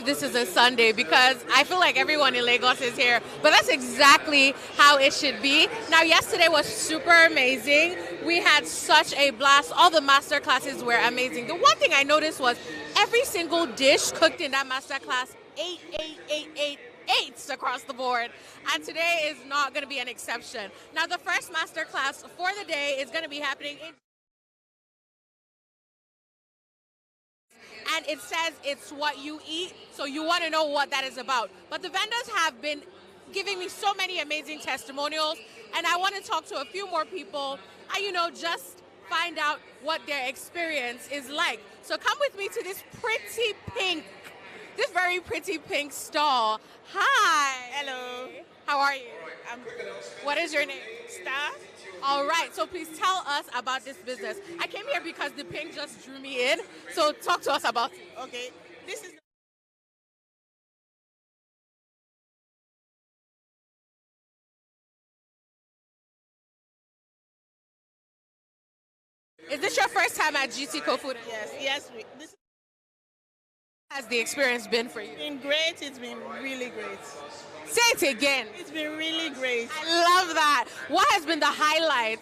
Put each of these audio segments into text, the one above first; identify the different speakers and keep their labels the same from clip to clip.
Speaker 1: this is a Sunday because I feel like everyone in Lagos is here, but that's exactly how it should be. Now, yesterday was super amazing. We had such a blast. All the master classes were amazing. The one thing I noticed was every single dish cooked in that master class, eights across the board. And today is not going to be an exception. Now, the first master class for the day is going to be happening in and it says it's what you eat, so you want to know what that is about. But the vendors have been giving me so many amazing testimonials, and I want to talk to a few more people and, just find out what their experience is like. So come with me to this very pretty pink stall. Hi.
Speaker 2: Hello.
Speaker 1: How are you?
Speaker 2: I'm
Speaker 1: What is your name?
Speaker 2: Star.
Speaker 1: All right, so please tell us about this business. I came here because the pink just drew me in, so talk to us about it.
Speaker 2: Okay. This is
Speaker 1: Is this your first time at GTCO Food?
Speaker 2: yes. This
Speaker 1: How has the experience been for you?
Speaker 2: has been great. It's been really great.
Speaker 1: Say it again.
Speaker 2: It's been really great.
Speaker 1: I love that. What has been the highlight?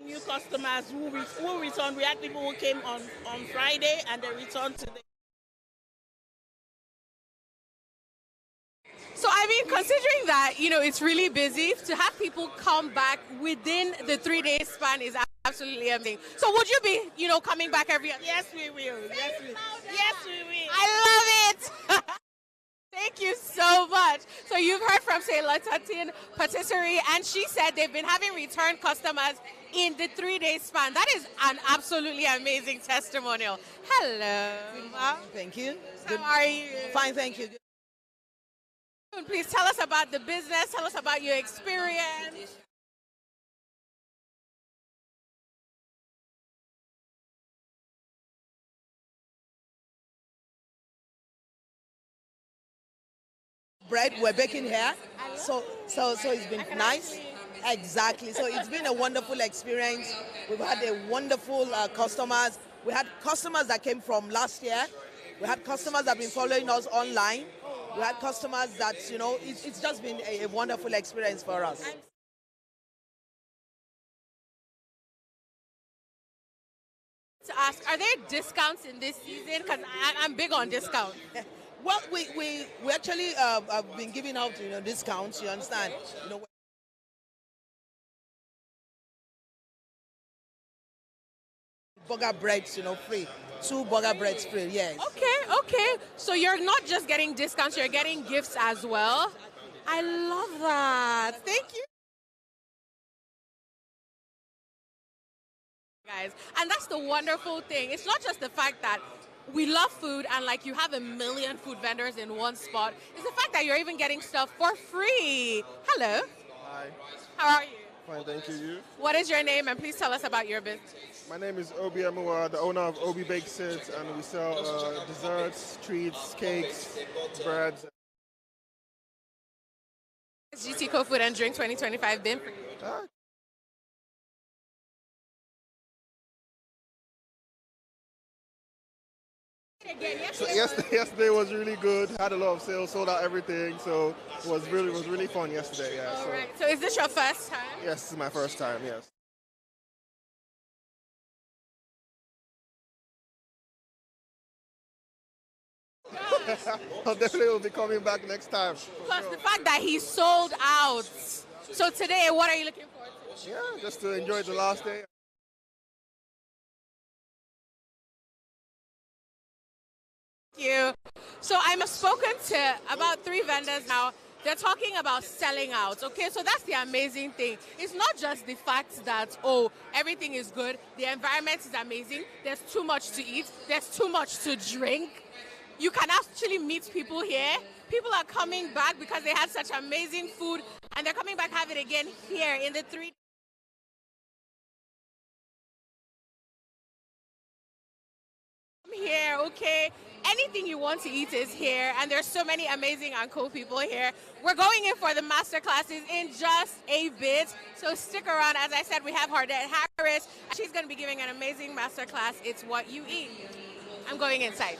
Speaker 2: New customers who returned. We had people who came on Friday and they returned today.
Speaker 1: So, considering that, it's really busy, to have people come back within the 3-day span is absolutely amazing. So, would you be, coming back every other?
Speaker 2: Yes, we will. Yes, we will.
Speaker 1: I love it. Thank you so much. So you've heard from, say, Latatin Patisserie, and she said they've been having return customers in the 3-day span. That is an absolutely amazing testimonial. Hello.
Speaker 3: Thank you.
Speaker 1: How are you?
Speaker 3: Fine, thank you.
Speaker 1: Please tell us about the business. Tell us about your experience.
Speaker 3: Bread we're baking here, so it's been nice. Exactly. So it's been a wonderful experience. We've had a wonderful customers. We had customers that came from last year. We had customers that have been following us online. We had customers that, it's just been a wonderful experience for us.
Speaker 1: To ask, are there discounts in this season? Because I'm big on discounts.
Speaker 3: Well, we actually have been giving out, discounts, you understand? Burger breads, free. 2 burger breads free, yes.
Speaker 1: Okay. So you're not just getting discounts, you're getting gifts as well. I love that. Thank you. Guys, and that's the wonderful thing. It's not just the fact that we love food and you have a million food vendors in one spot. It's the fact that you're even getting stuff for free. Hello.
Speaker 4: Hi.
Speaker 1: How are you?
Speaker 4: Fine, thank you. You?
Speaker 1: What is your name, and please tell us about your business.
Speaker 4: My name is Obi Amua, the owner of Obi Baked Sits, and we sell desserts, treats, cakes, breads.
Speaker 1: GTCO Food and Drink 2025 been for you?
Speaker 4: So yesterday was really good. Had a lot of sales, sold out everything. So it was really fun yesterday. Yeah.
Speaker 1: All right. So is this your first time?
Speaker 4: Yes, this is my first time. Yes. I definitely will be coming back next time.
Speaker 1: Plus the fact that he sold out. So today, what are you looking forward to?
Speaker 4: Yeah, just to enjoy the last day.
Speaker 1: You. So I'm spoken to about 3 vendors now. They're talking about selling out. Okay, so that's the amazing thing. It's not just the fact that, everything is good, the environment is amazing, there's too much to eat, there's too much to drink. You can actually meet people here. People are coming back because they had such amazing food, and they're coming back have it again here in the 3. Here, okay. anything you want to eat is here, and there's so many amazing and cool people here. We're going in for the masterclasses in just a bit, so stick around. As I said, we have Hardette Harris. She's going to be giving an amazing masterclass. It's what you eat. I'm going inside.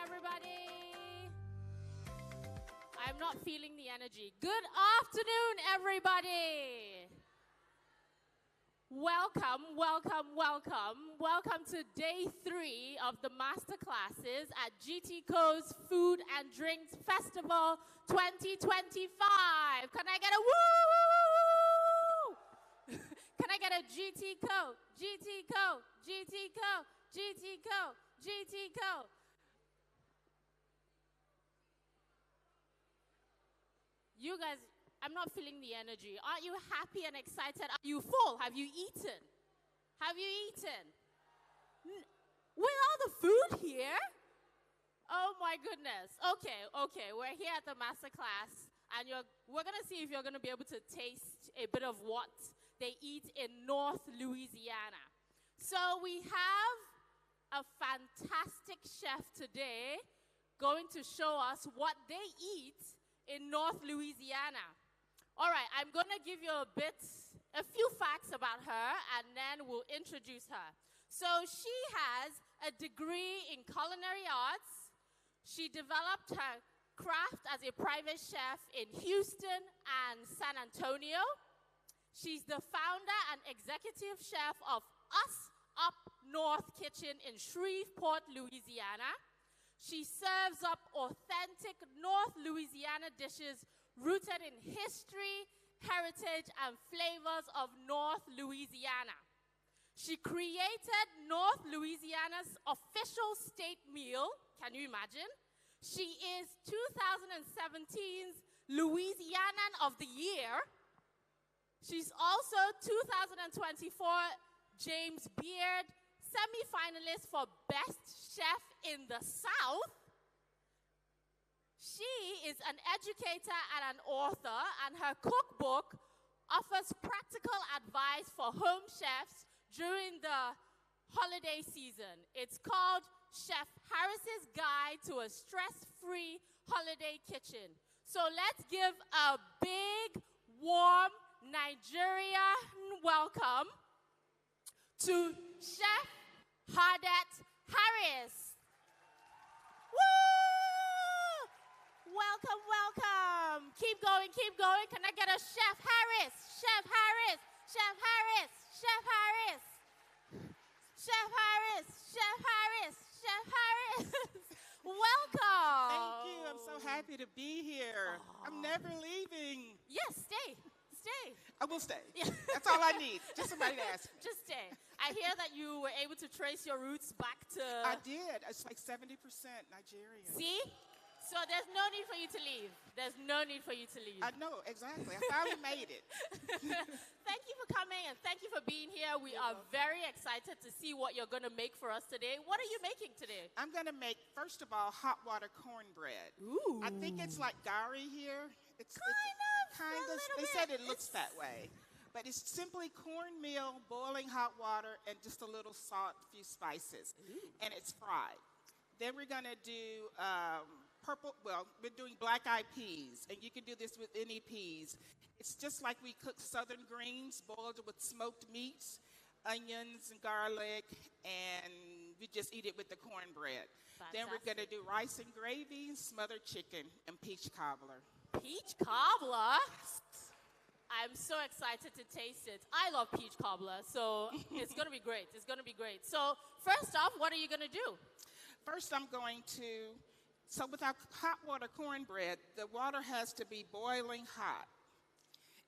Speaker 5: everybody. I'm not feeling the energy. Good afternoon, everybody. Welcome, welcome, welcome. Welcome to day 3 of the masterclasses at GTCO's Food and Drinks Festival 2025. Can I get a woo? Can I get a GTCO, GTCO, GTCO, GTCO, GTCO? You guys, I'm not feeling the energy. Aren't you happy and excited? Are you full? Have you eaten? Have you eaten? With all the food here? Oh my goodness. Okay. We're here at the masterclass, and we're going to see if you're going to be able to taste a bit of what they eat in North Louisiana. So we have a fantastic chef today going to show us what they eat in North Louisiana. All right, I'm going to give you a few facts about her, and then we'll introduce her. So she has a degree in culinary arts. She developed her craft as a private chef in Houston and San Antonio. She's the founder and executive chef of Us Up North Kitchen in Shreveport, Louisiana. She serves up authentic North Louisiana dishes rooted in history, heritage, and flavors of North Louisiana. She created North Louisiana's official state meal. Can you imagine? She is 2017's Louisianan of the Year. She's also 2024 James Beard semi-finalist for Best Chef in the South. She is an educator and an author, and her cookbook offers practical advice for home chefs during the holiday season. It's called Chef Harris's Guide to a Stress-Free Holiday Kitchen. So let's give a big, warm Nigerian welcome to Chef Hardette Harris. Woo! Welcome, welcome. Keep going, keep going. Can I get a Chef Harris? Chef Harris, Chef Harris, Chef Harris. Chef Harris, Chef Harris, Chef Harris. Welcome.
Speaker 6: Thank you. I'm so happy to be here. Aww. I'm never leaving.
Speaker 5: Yes, stay. Stay.
Speaker 6: I will stay. Yeah. That's all I need. Just somebody to ask me.
Speaker 5: Just stay. I hear that you were able to trace your roots back to...
Speaker 6: I did. It's like 70% Nigerian.
Speaker 5: See? So there's no need for you to leave. There's no need for you to leave.
Speaker 6: I know, exactly. I finally made it.
Speaker 5: Thank you for coming, and thank you for being here. We are very excited to see what you're going to make for us today. What are you making today?
Speaker 6: I'm going to make, first of all, hot water cornbread.
Speaker 5: Ooh.
Speaker 6: I think it's like gari here. It's
Speaker 5: kind of.
Speaker 6: They said it looks that way. But it's simply cornmeal, boiling hot water, and just a little salt, a few spices. Ooh. And it's fried. Then we're going to do we're doing black-eyed peas, and you can do this with any peas. It's just like we cook southern greens, boiled with smoked meats, onions and garlic, and we just eat it with the cornbread. Fantastic. Then we're going to do rice and gravy, smothered chicken, and peach cobbler.
Speaker 5: Peach cobbler? I'm so excited to taste it. I love peach cobbler, so it's going to be great. It's going to be great. So first off, what are you going to do?
Speaker 6: First, I'm going to... So with our hot water cornbread, the water has to be boiling hot.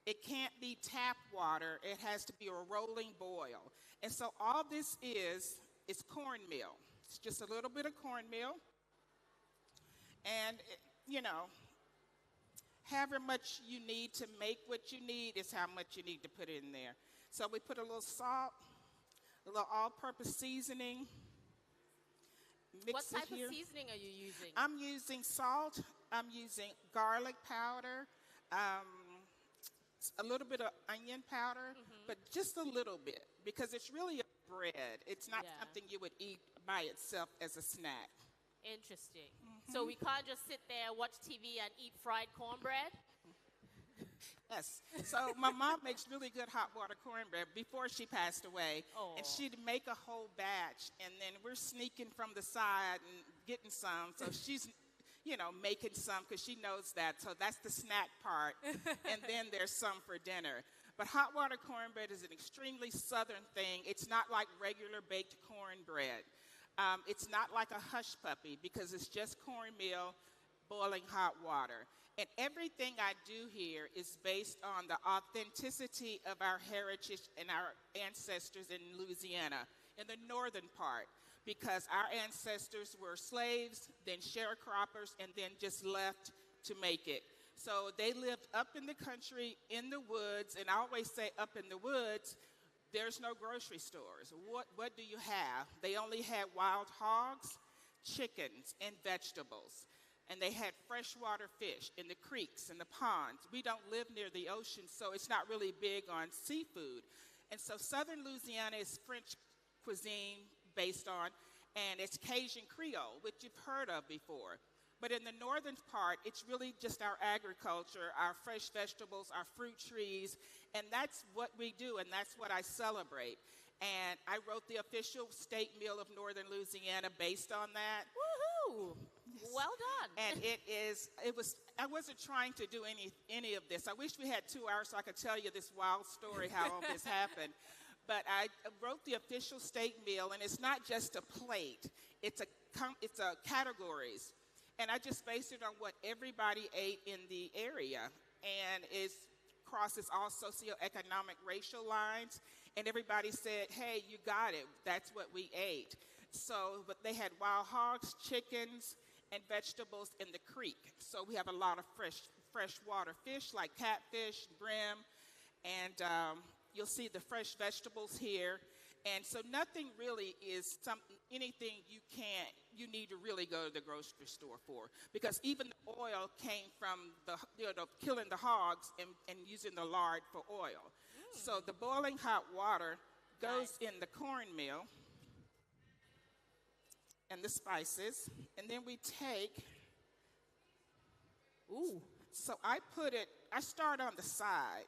Speaker 6: It can't be tap water. It has to be a rolling boil. And so all this is cornmeal. It's just a little bit of cornmeal. And, however much you need to make what you need is how much you need to put in there. So we put a little salt, a little all-purpose seasoning.
Speaker 5: What type of seasoning are you using?
Speaker 6: I'm using salt. I'm using garlic powder, a little bit of onion powder, but just a little bit because it's really a bread. It's not something you would eat by itself as a snack.
Speaker 5: Interesting. So we can't just sit there, watch TV, and eat fried cornbread?
Speaker 6: Yes. So my mom makes really good hot water cornbread before she passed away. Oh. And she'd make a whole batch, and then we're sneaking from the side and getting some, so she's, making some because she knows that. So that's the snack part. And then there's some for dinner. But hot water cornbread is an extremely Southern thing. It's not like regular baked cornbread. It's not like a hush puppy because it's just cornmeal boiling hot water. And everything I do here is based on the authenticity of our heritage and our ancestors in Louisiana, in the northern part, because our ancestors were slaves, then sharecroppers, and then just left to make it. So they lived up in the country, in the woods, and I always say up in the woods, there's no grocery stores. What do you have? They only had wild hogs, chickens, and vegetables. And they had freshwater fish in the creeks and the ponds. We don't live near the ocean, so it's not really big on seafood. And so southern Louisiana is French cuisine based on, and it's Cajun Creole, which you've heard of before. But in the northern part, it's really just our agriculture, our fresh vegetables, our fruit trees, and that's what we do, and that's what I celebrate. And I wrote the official state meal of northern Louisiana based on that.
Speaker 5: Woohoo! Yes. Well done.
Speaker 6: And I wasn't trying to do any of this. I wish we had 2 hours so I could tell you this wild story how all this happened. But I wrote the official state meal, and it's not just a plate. It's a categories. And I just based it on what everybody ate in the area. And it crosses all socioeconomic racial lines. And everybody said, hey, you got it. That's what we ate. So, but they had wild hogs, chickens, and vegetables in the creek. So we have a lot of freshwater fish like catfish, brim, and you'll see the fresh vegetables here. And so nothing really is anything you need to really go to the grocery store for, because even the oil came from killing the hogs and using the lard for oil. So the boiling hot water goes in the cornmeal and the spices, and then we take, so I start on the side.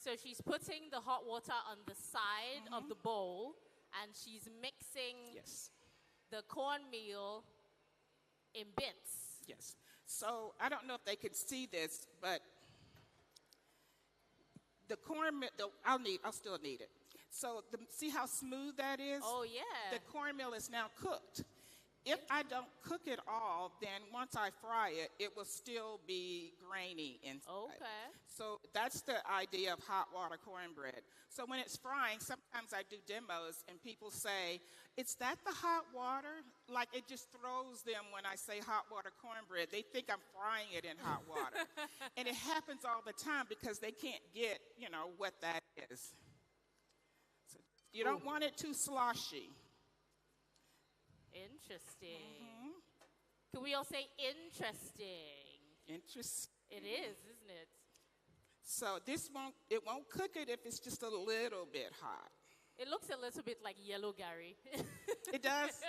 Speaker 5: So she's putting the hot water on the side of the bowl, and she's mixing the cornmeal in bits.
Speaker 6: Yes. So I don't know if they can see this, but the cornmeal, I'll still need it. So see how smooth that is?
Speaker 5: Oh, yeah.
Speaker 6: The cornmeal is now cooked. If I don't cook it all, then once I fry it, it will still be grainy inside.
Speaker 5: Okay.
Speaker 6: So that's the idea of hot water cornbread. So when it's frying, sometimes I do demos and people say, is that the hot water? Like it just throws them when I say hot water cornbread. They think I'm frying it in hot water. And it happens all the time because they can't get, what that is. So you don't want it too sloshy.
Speaker 5: Interesting. Can we all say interesting? It is, isn't it?
Speaker 6: So it won't cook it if it's just a little bit hot.
Speaker 5: It looks a little bit like yellow Gary.
Speaker 6: It does?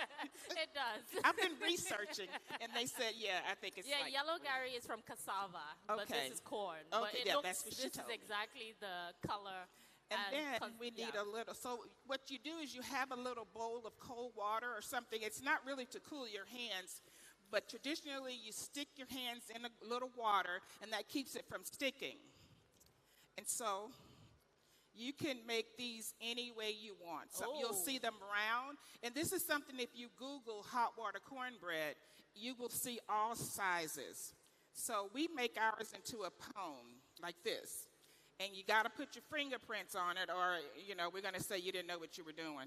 Speaker 5: It does.
Speaker 6: I've been researching, and they said, I think it's like...
Speaker 5: yellow Gary is from cassava, but this is corn.
Speaker 6: Okay,
Speaker 5: but
Speaker 6: that's what she told me.
Speaker 5: This is exactly the color.
Speaker 6: And then we need a little, so what you do is you have a little bowl of cold water or something. It's not really to cool your hands, but traditionally you stick your hands in a little water, and that keeps it from sticking. And so you can make these any way you want. So you'll see them round. And this is something, if you Google hot water cornbread, you will see all sizes. So we make ours into a cone like this. And you got to put your fingerprints on it, or, we're going to say you didn't know what you were doing.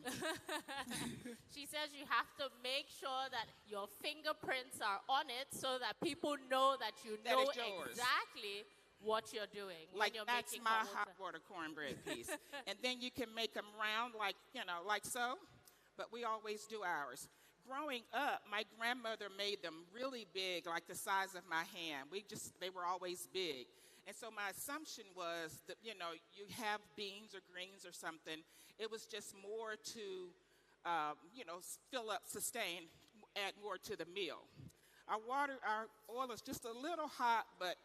Speaker 5: She says you have to make sure that your fingerprints are on it so that people know that you know exactly what you're doing.
Speaker 6: Like
Speaker 5: when you're
Speaker 6: that's
Speaker 5: making
Speaker 6: my hot water cornbread piece. And then you can make them round like so, but we always do ours. Growing up, my grandmother made them really big, like the size of my hand. They were always big. And so my assumption was that, you have beans or greens or something. It was just more to, fill up, sustain, add more to the meal. Our oil is just a little hot, but,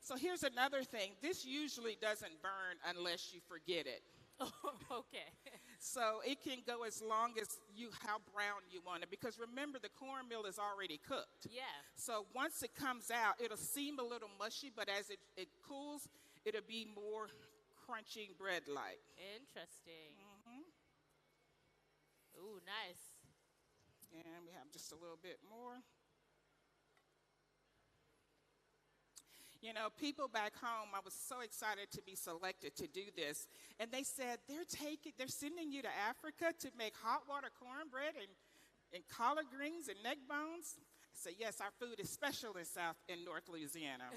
Speaker 6: so here's another thing. This usually doesn't burn unless you forget it.
Speaker 5: Okay.
Speaker 6: So it can go as long as how brown you want it, because remember the cornmeal is already cooked.
Speaker 5: Yeah.
Speaker 6: So once it comes out, it'll seem a little mushy, but as it cools, it'll be more crunchy bread-like.
Speaker 5: Interesting. Ooh, nice.
Speaker 6: And we have just a little bit more. You know, people back home, I was so excited to be selected to do this. And they said, they're sending you to Africa to make hot water cornbread and collard greens and neck bones. I said, yes, our food is special in North Louisiana.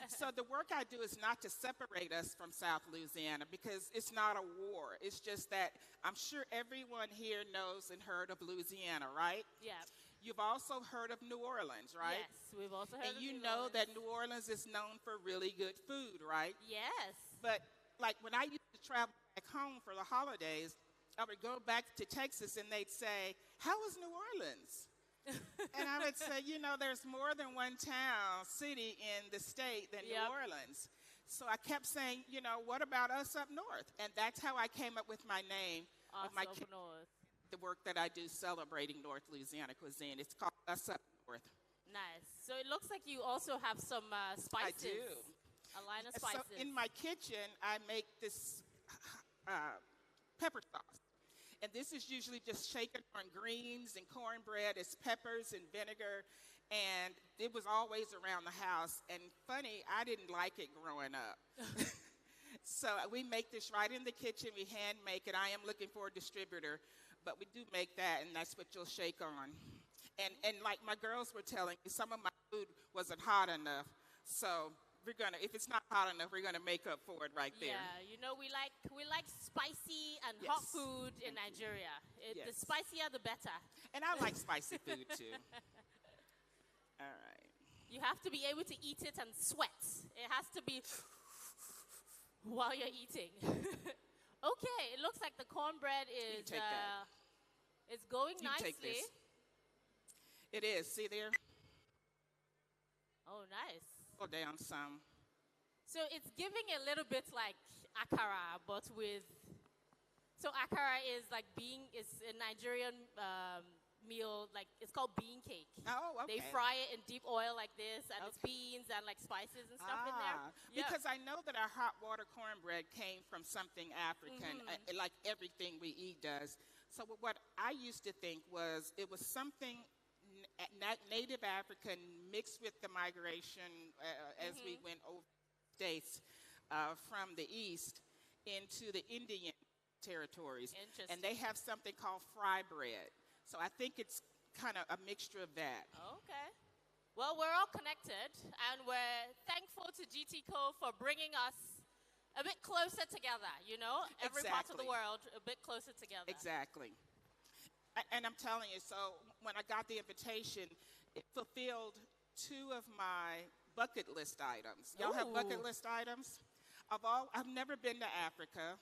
Speaker 6: So the work I do is not to separate us from South Louisiana, because it's not a war. It's just that I'm sure everyone here knows and heard of Louisiana, right?
Speaker 5: Yeah.
Speaker 6: You've also heard of New Orleans, right?
Speaker 5: Yes, we've also heard of
Speaker 6: New Orleans. And you
Speaker 5: New
Speaker 6: know
Speaker 5: Orleans.
Speaker 6: that New Orleans is known for really good food, right?
Speaker 5: Yes.
Speaker 6: But like when I used to travel back home for the holidays, I would go back to Texas and they'd say, "How was New Orleans?" And I would say, you know, there's more than one city in the state than New Orleans. So I kept saying, you know, what about us up north? And that's how I came up with my name of my
Speaker 5: north.
Speaker 6: The work that I do celebrating North Louisiana cuisine. It's called Us Up North.
Speaker 5: Nice. So it looks like you also have some spices.
Speaker 6: I do.
Speaker 5: A line of spices.
Speaker 6: So in my kitchen, I make this pepper sauce. And this is usually just shaken on greens and cornbread. It's peppers and vinegar. And it was always around the house. And funny, I didn't like it growing up. So we make this right in the kitchen. We hand make it. I am looking for a distributor. But we do make that, and that's what you'll shake on. And like my girls were telling me, some of my food wasn't hot enough. So if it's not hot enough, we're gonna make up for it right there.
Speaker 5: Yeah, you know, we like spicy and hot food in Nigeria. The spicier, the better.
Speaker 6: And I like spicy food too. All right.
Speaker 5: You have to be able to eat it and sweat. It has to be while you're eating. Okay, it looks like the cornbread is it's going nicely.
Speaker 6: Take this. It is. See there?
Speaker 5: Oh, nice.
Speaker 6: Go down some.
Speaker 5: So it's giving a little bit like akara, but with... So akara is like it's a Nigerian meal, like it's called bean cake.
Speaker 6: Oh, okay.
Speaker 5: They fry it in deep oil like this, and it's beans and like spices and stuff in there. Yeah.
Speaker 6: Because I know that our hot water cornbread came from something African, like everything we eat does. So what I used to think was it was something native African mixed with the migration as we went over states from the east into the Indian territories. And they have something called fry bread. So I think it's kind of a mixture of that.
Speaker 5: Okay. Well, we're all connected, and we're thankful to GTCO for bringing us a bit closer together, you know? Every part of the world, a bit closer together.
Speaker 6: Exactly. And I'm telling you, so when I got the invitation, it fulfilled 2 of my bucket list items. Y'all have bucket list items? I've never been to Africa.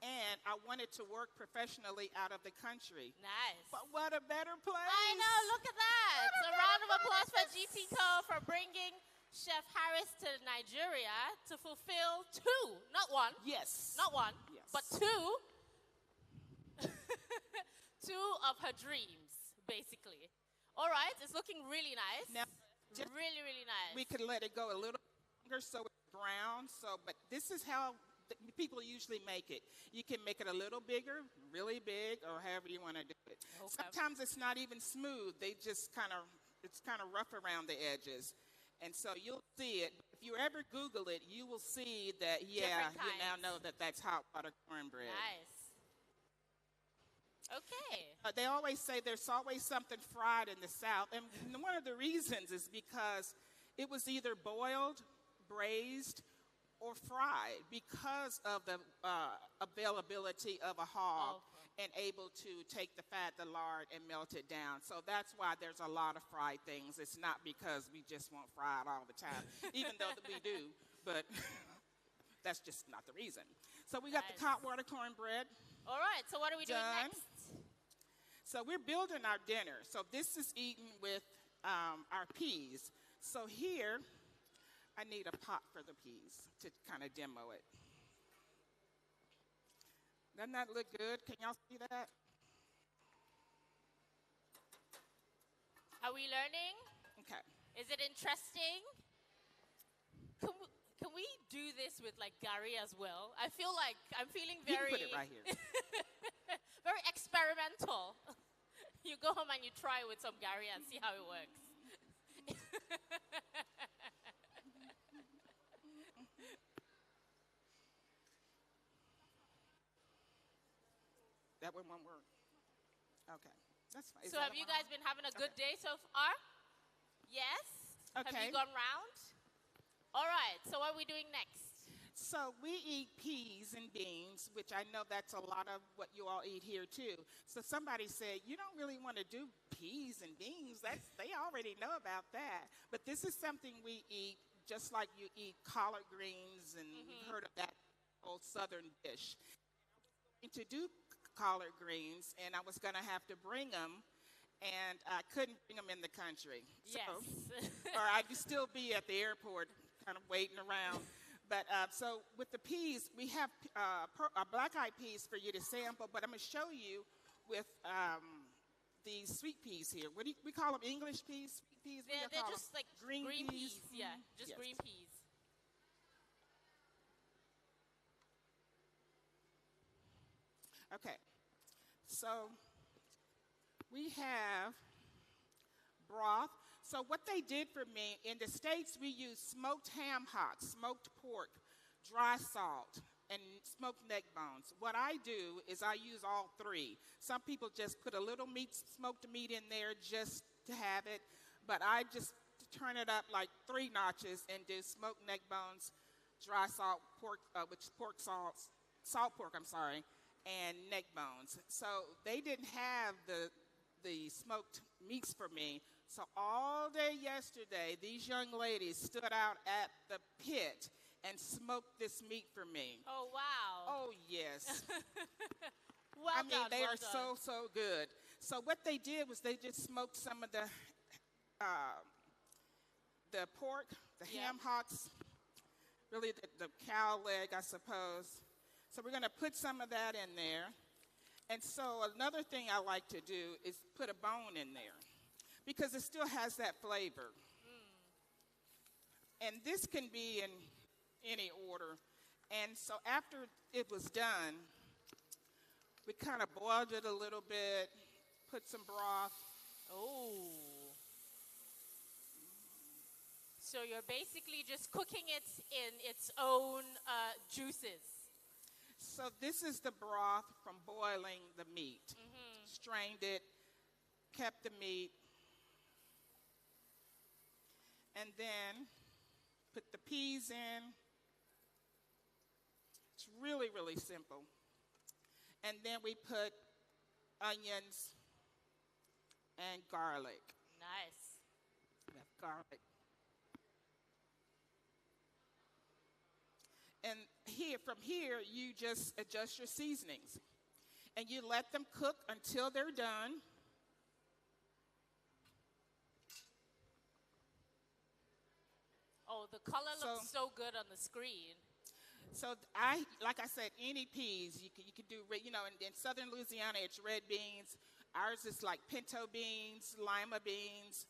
Speaker 6: And I wanted to work professionally out of the country.
Speaker 5: Nice.
Speaker 6: But what a better place.
Speaker 5: I know, look at that. So a round of applause for GTCO for bringing Chef Harris to Nigeria to fulfill 2, not 1.
Speaker 6: Yes.
Speaker 5: Not 1,
Speaker 6: yes.
Speaker 5: but 2. 2 of her dreams, basically. All right, it's looking really nice.
Speaker 6: Now,
Speaker 5: really, really nice.
Speaker 6: We could let it go a little longer so it's brown. But this is how people usually make it. You can make it a little bigger, really big, or however you want to do it. Okay. Sometimes it's not even smooth. It's kind of rough around the edges. And so you'll see it. If you ever Google it, you will see that, you now know that that's hot water cornbread.
Speaker 5: Nice. Okay.
Speaker 6: They always say there's always something fried in the South. And one of the reasons is because it was either boiled, braised, or fried because of the availability of a hog and able to take the fat, the lard, and melt it down. So that's why there's a lot of fried things. It's not because we just want fried all the time, even though we do, but that's just not the reason. So we got the hot water cornbread.
Speaker 5: All right, so what are we doing next?
Speaker 6: So we're building our dinner. So this is eaten with our peas. So here, I need a pot for the peas to kind of demo it. Doesn't that look good? Can y'all see that?
Speaker 5: Are we learning?
Speaker 6: Okay.
Speaker 5: Is it interesting? Can we do this with like Gary as well? I feel like I'm feeling very...
Speaker 6: You can put it right here.
Speaker 5: very experimental. You go home and you try with some Gary and see how it works.
Speaker 6: That one won't work. Okay, that's fine.
Speaker 5: So have you guys been having a good day so far? Yes?
Speaker 6: Okay.
Speaker 5: Have you gone round? All right, so what are we doing next?
Speaker 6: So we eat peas and beans, which I know that's a lot of what you all eat here too. So somebody said, you don't really want to do peas and beans. They already know about that. But this is something we eat just like you eat collard greens, and you've heard of that old southern dish. To do collard greens, and I was going to have to bring them, and I couldn't bring them in the country.
Speaker 5: Yes.
Speaker 6: Or I'd still be at the airport kind of waiting around. But so with the peas, we have black-eyed peas for you to sample, but I'm going to show you with these sweet peas here. What do we call them? English peas? Sweet peas?
Speaker 5: They're just like green peas. Yeah, just
Speaker 6: yes.
Speaker 5: green peas.
Speaker 6: Okay, so we have broth. So what they did for me, in the States we use smoked ham hocks, smoked pork, dry salt, and smoked neck bones. What I do is I use all three. Some people just put a little smoked meat in there just to have it, but I just turn it up like 3 notches and do smoked neck bones, dry salt pork, which is salt pork, and neck bones. So they didn't have the smoked meats for me. So all day yesterday, these young ladies stood out at the pit and smoked this meat for me.
Speaker 5: Oh, wow.
Speaker 6: Oh, yes.
Speaker 5: Well
Speaker 6: I mean,
Speaker 5: done,
Speaker 6: they
Speaker 5: well
Speaker 6: are
Speaker 5: done.
Speaker 6: so good. So what they did was they just smoked some of the pork, the ham hocks, really the cow leg, I suppose. So we're going to put some of that in there. And so another thing I like to do is put a bone in there because it still has that flavor. And this can be in any order. And so after it was done, we kind of boiled it a little bit, put some broth.
Speaker 5: Oh. So you're basically just cooking it in its own juices.
Speaker 6: So this is the broth from boiling the meat. Strained it, kept the meat, and then put the peas in. It's really, really simple. And then we put onions and garlic.
Speaker 5: Nice.
Speaker 6: We have garlic. And from here, you just adjust your seasonings. And you let them cook until they're done.
Speaker 5: Oh, the color looks so good on the screen.
Speaker 6: So like I said, any peas, you can do, in southern Louisiana, it's red beans. Ours is like pinto beans, lima beans,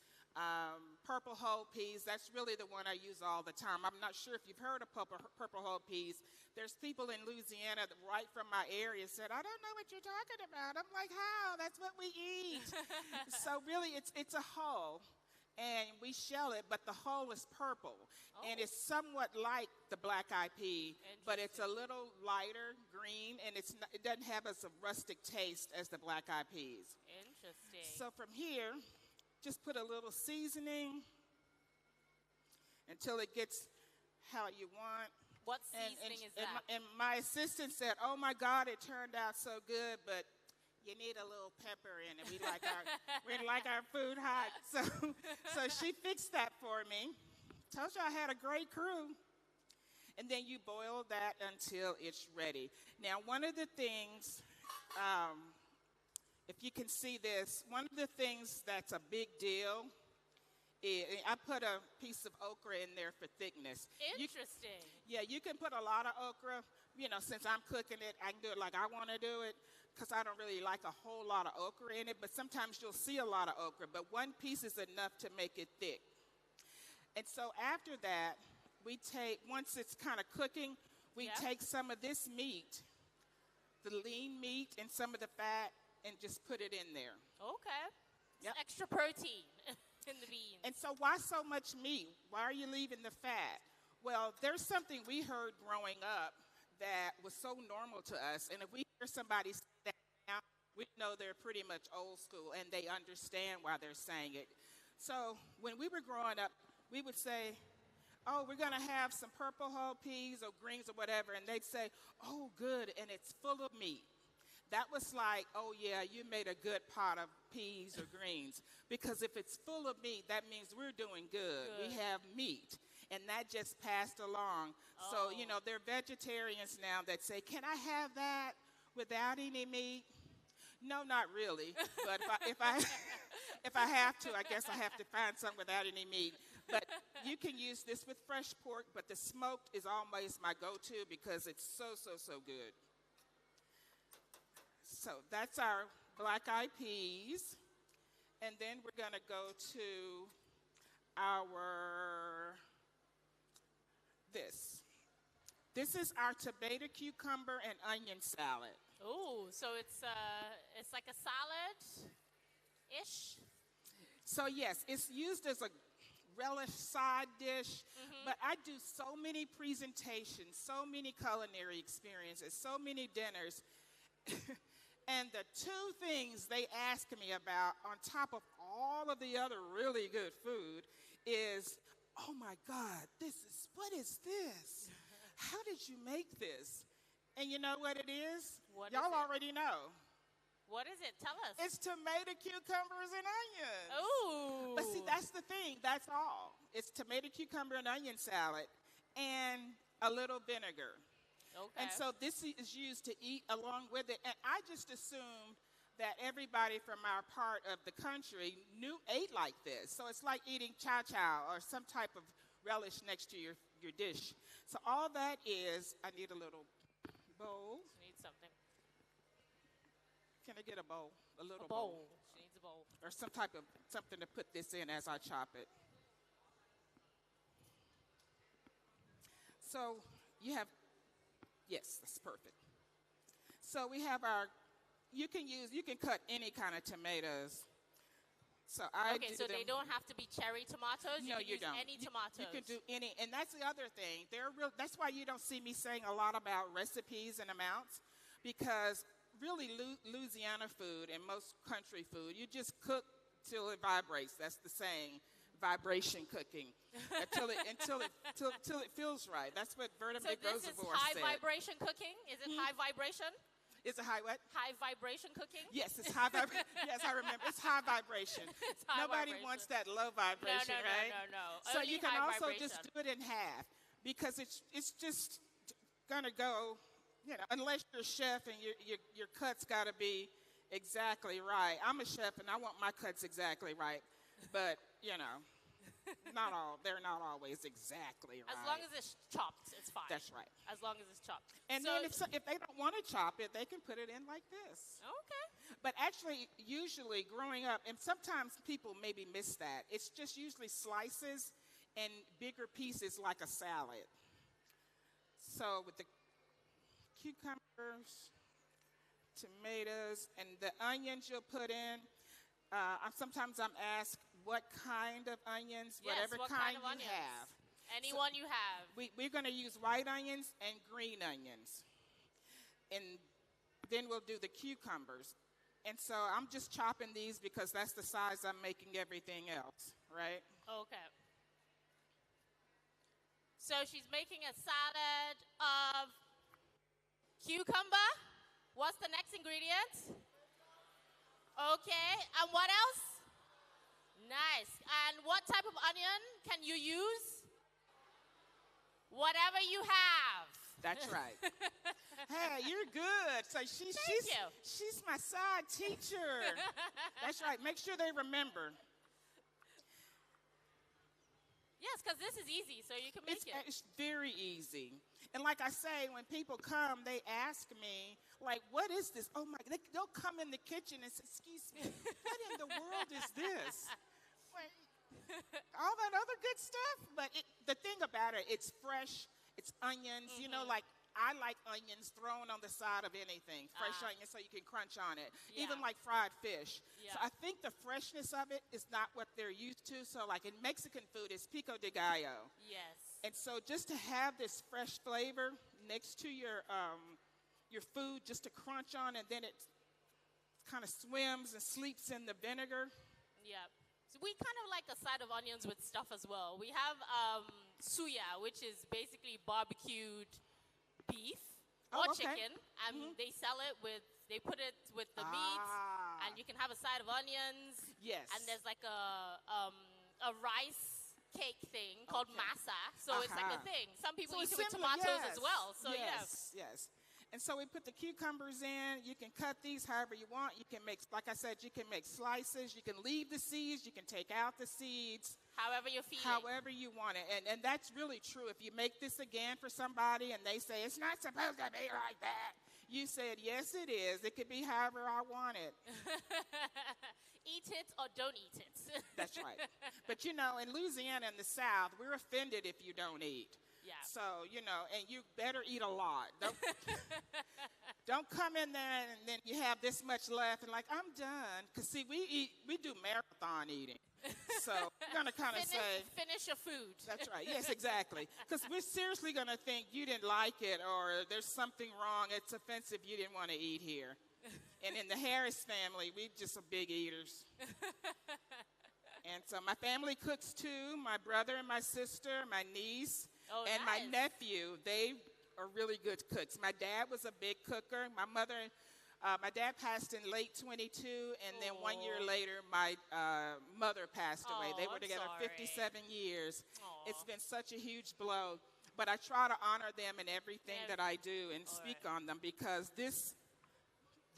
Speaker 6: purple whole peas. That's really the one I use all the time. I'm not sure if you've heard of purple whole peas. There's people in Louisiana that right from my area said, I don't know what you're talking about. I'm like, how? That's what we eat. So really, it's a hull. And we shell it, but the hull is purple. Oh. And it's somewhat like the black-eyed pea, but it's a little lighter green, and it doesn't have as a rustic taste as the black-eyed peas.
Speaker 5: Interesting.
Speaker 6: So from here, just put a little seasoning until it gets how you want.
Speaker 5: What seasoning is that?
Speaker 6: And my assistant said, oh, my God, it turned out so good, but you need a little pepper in it. We like our food hot. So she fixed that for me. Told you I had a great crew. And then you boil that until it's ready. Now, one of the things, if you can see this, one of the things that's a big deal is I put a piece of okra in there for thickness.
Speaker 5: Interesting.
Speaker 6: You can put a lot of okra, since I'm cooking it, I can do it like I want to do it because I don't really like a whole lot of okra in it. But sometimes you'll see a lot of okra, but one piece is enough to make it thick. And so after that, once it's kind of cooking, we take some of this meat, the lean meat and some of the fat, and just put it in there.
Speaker 5: Okay.
Speaker 6: Yep.
Speaker 5: Extra protein in the beans.
Speaker 6: And so why so much meat? Why are you leaving the fat? Well, there's something we heard growing up that was so normal to us. And if we hear somebody say that now, we know they're pretty much old school and they understand why they're saying it. So when we were growing up, we would say, oh, we're going to have some purple whole peas or greens or whatever. And they'd say, oh, good, and it's full of meat. That was like, oh, yeah, you made a good pot of peas or greens. Because if it's full of meat, that means we're doing good. We have meat. And that just passed along. Oh. So, there are vegetarians now that say, can I have that without any meat? No, not really. But if I have to, I guess I have to find some without any meat. But you can use this with fresh pork, but the smoked is always my go-to because it's so, so, so good. So that's our black-eyed peas. And then we're going to go to This is our tomato, cucumber, and onion salad.
Speaker 5: Oh, so it's like a salad-ish?
Speaker 6: So yes, it's used as a relish side dish, but I do so many presentations, so many culinary experiences, so many dinners. And the two things they ask me about on top of all of the other really good food is, oh my God, what is this? How did you make this? And you know what it is? Y'all already know.
Speaker 5: What is it? Tell us.
Speaker 6: It's tomato, cucumbers, and onions.
Speaker 5: Ooh.
Speaker 6: But see, that's the thing. That's all. It's tomato, cucumber, and onion salad and a little vinegar.
Speaker 5: Okay.
Speaker 6: And so this is used to eat along with it. And I just assumed that everybody from our part of the country ate like this. So it's like eating chow-chow or some type of relish next to your dish. So all that is, I need a little bowl.
Speaker 5: She needs something.
Speaker 6: Can I get a bowl? A little
Speaker 5: bowl. She needs a bowl.
Speaker 6: Or something to put this in as I chop it. So you have, yes, that's perfect. So we have you can cut any kind of tomatoes. So
Speaker 5: so they don't have to be cherry tomatoes?
Speaker 6: No,
Speaker 5: you
Speaker 6: don't.
Speaker 5: Any tomatoes.
Speaker 6: You can do any, and that's the other thing. That's why you don't see me saying a lot about recipes and amounts, because really Louisiana food and most country food, you just cook till it vibrates. That's the saying, vibration cooking, until it feels right. That's what Vertebrate Reservoir said.
Speaker 5: So this is high vibration cooking? Is it high vibration?
Speaker 6: It's a high what?
Speaker 5: High vibration cooking?
Speaker 6: Yes, it's high vibration. Yes, I remember. It's high vibration.
Speaker 5: It's high
Speaker 6: Nobody
Speaker 5: vibration.
Speaker 6: wants that low vibration, right?
Speaker 5: No.
Speaker 6: So
Speaker 5: Only
Speaker 6: you can
Speaker 5: high
Speaker 6: also
Speaker 5: vibration.
Speaker 6: just do it in half, because it's just gonna go, unless you're a chef and your cuts gotta be exactly right. I'm a chef and I want my cuts exactly right, but they're not always exactly right.
Speaker 5: As long as it's chopped, it's fine.
Speaker 6: That's right.
Speaker 5: As long as it's chopped.
Speaker 6: And then if they don't want to chop it, they can put it in like this.
Speaker 5: Okay.
Speaker 6: But actually, usually growing up, and sometimes people maybe miss that, it's just usually slices and bigger pieces like a salad. So with the cucumbers, tomatoes, and the onions you'll put in, sometimes I'm asked what kind of onions, whatever
Speaker 5: what
Speaker 6: kind
Speaker 5: of
Speaker 6: you
Speaker 5: onions?
Speaker 6: have.
Speaker 5: Anyone you have.
Speaker 6: We're going to use white onions and green onions. And then we'll do the cucumbers. And so I'm just chopping these because that's the size I'm making everything else, right?
Speaker 5: Okay. So she's making a salad of cucumber. What's the next ingredient? Okay. And what else? Nice. And what type of onion can you use? Whatever you have.
Speaker 6: That's right. Hey, you're good. So she's my side teacher. That's right. Make sure they remember.
Speaker 5: Yes, Yes, because this is easy, so you can make it.
Speaker 6: It's very easy. And like I say, when people come, they ask me, like, what is this? Oh, my, they'll come in the kitchen and say, excuse me, what in the world is this? Like, all that other good stuff. But the thing about it, it's fresh, it's onions, you know, like, I like onions thrown on the side of anything, fresh onions so you can crunch on it, even like fried fish. So I think the freshness of it is not what they're used to. So like in Mexican food, it's pico de gallo.
Speaker 5: Yes.
Speaker 6: And so just to have this fresh flavor next to your food, just to crunch on, and then it kind of swims and sleeps in the vinegar.
Speaker 5: Yeah. So we kind of like a side of onions with stuff as well. We have suya, which is basically barbecued beef or chicken, and they sell it they put it with the meat, and you can have a side of onions.
Speaker 6: Yes.
Speaker 5: And there's like a rice cake thing called masa, so it's like a thing. Some people eat it with tomatoes as well. So
Speaker 6: yes. And so we put the cucumbers in. You can cut these however you want. You can make, like I said, you can make slices. You can leave the seeds. You can take out the seeds.
Speaker 5: However you're feeling.
Speaker 6: However you want it. And that's really true. If you make this again for somebody and they say, it's not supposed to be like that, you said, yes, it is. It could be however I want it.
Speaker 5: Eat it or don't eat it.
Speaker 6: That's right. But, you know, in Louisiana and the South, we're offended if you don't eat.
Speaker 5: Yeah.
Speaker 6: So, you know, and you better eat a lot. Don't come in there and then you have this much left and like, I'm done. Because, see, we do marathon eating. So we're going to kind of say.
Speaker 5: Finish your food.
Speaker 6: That's right. Yes, exactly. Because we're seriously going to think you didn't like it or there's something wrong. It's offensive. You didn't want to eat here. And in the Harris family, we just are big eaters. And so my family cooks too. My brother and my sister, my niece.
Speaker 5: Oh,
Speaker 6: and
Speaker 5: nice.
Speaker 6: my nephew, they are really good cooks. My dad was a big cooker. My dad passed in late 22, and then 1 year later, my mother passed away. They were together 57 years. It's been such a huge blow. But I try to honor them in everything that I do and speak on them because this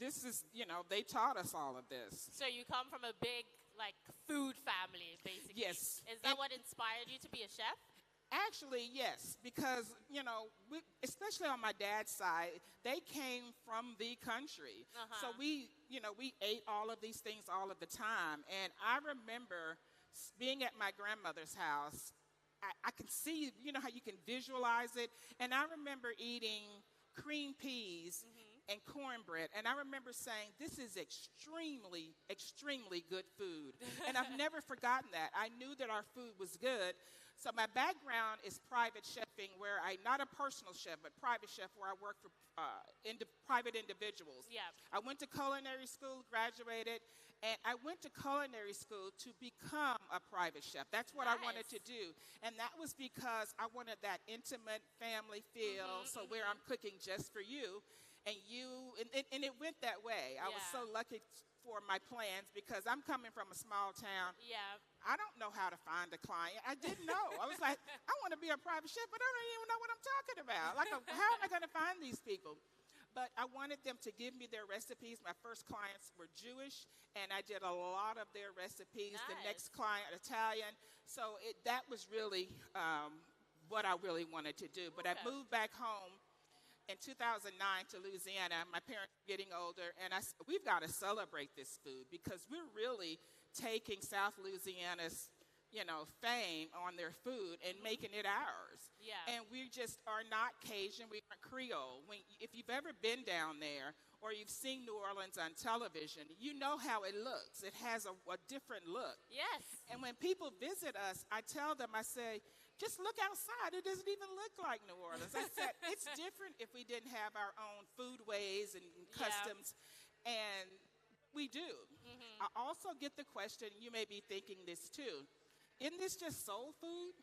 Speaker 6: is, you know, they taught us all of this.
Speaker 5: So you come from a big, like, food family, basically.
Speaker 6: Yes.
Speaker 5: Is that what inspired you to be a chef?
Speaker 6: Actually, yes, because, you know, especially on my dad's side, they came from the country. So we ate all of these things all of the time. And I remember being at my grandmother's house. I can see, you know, how you can visualize it. And I remember eating cream peas and cornbread. And I remember saying, this is extremely, extremely good food. And I've never forgotten that. I knew that our food was good. So my background is private chefing, where not a personal chef, but private chef, where I work for private individuals.
Speaker 5: Yeah.
Speaker 6: I went to culinary school, graduated, and I went to culinary school to become a private chef. That's what I wanted to do. And that was because I wanted that intimate family feel, where I'm cooking just for you. And it went that way. I was so lucky for my plans because I'm coming from a small town.
Speaker 5: Yeah.
Speaker 6: I don't know how to find a client. I didn't know. I was like, I want to be a private chef, but I don't even know what I'm talking about. Like, how am I going to find these people? But I wanted them to give me their recipes. My first clients were Jewish, and I did a lot of their recipes.
Speaker 5: Nice.
Speaker 6: The next client, Italian. So that was really what I really wanted to do. But I moved back home in 2009 to Louisiana. My parents were getting older, and I said, we've got to celebrate this food because we're really taking South Louisiana's, you know, fame on their food and making it ours.
Speaker 5: Yeah.
Speaker 6: And we just are not Cajun, we aren't Creole. If you've ever been down there or you've seen New Orleans on television, you know how it looks. It has a different look.
Speaker 5: Yes.
Speaker 6: And when people visit us, I tell them, I say, just look outside. It doesn't even look like New Orleans. I said, it's different if we didn't have our own foodways and customs. And we do. I also get the question, you may be thinking this too, isn't this just soul food?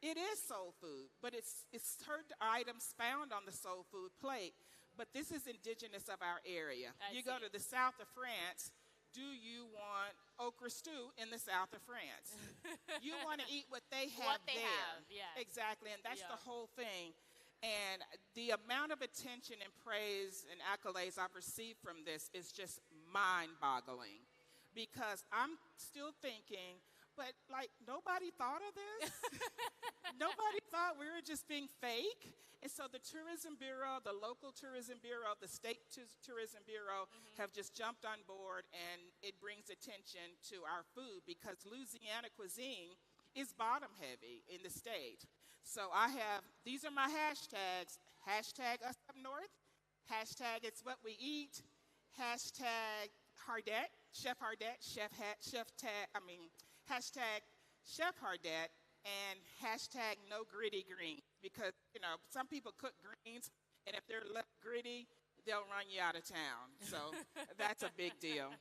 Speaker 6: It is soul food, but it's certain items found on the soul food plate, but this is indigenous of our area. You go to the south of France, do you want okra stew in the south of France? You want to eat what they have Exactly, and that's the whole thing. And the amount of attention and praise and accolades I've received from this is just mind-boggling. Because I'm still thinking, but like nobody thought of this. Nobody thought we were just being fake. And so the Tourism Bureau, the local Tourism Bureau, the state Tourism Bureau have just jumped on board, and it brings attention to our food because Louisiana cuisine is bottom heavy in the state. So these are my hashtags. Hashtag us up north. Hashtag it's what we eat. Hashtag Hardette, Chef Hardette, hashtag Chef Hardette, and hashtag no gritty greens. Because, some people cook greens, and if they're left gritty, they'll run you out of town. So that's a big deal.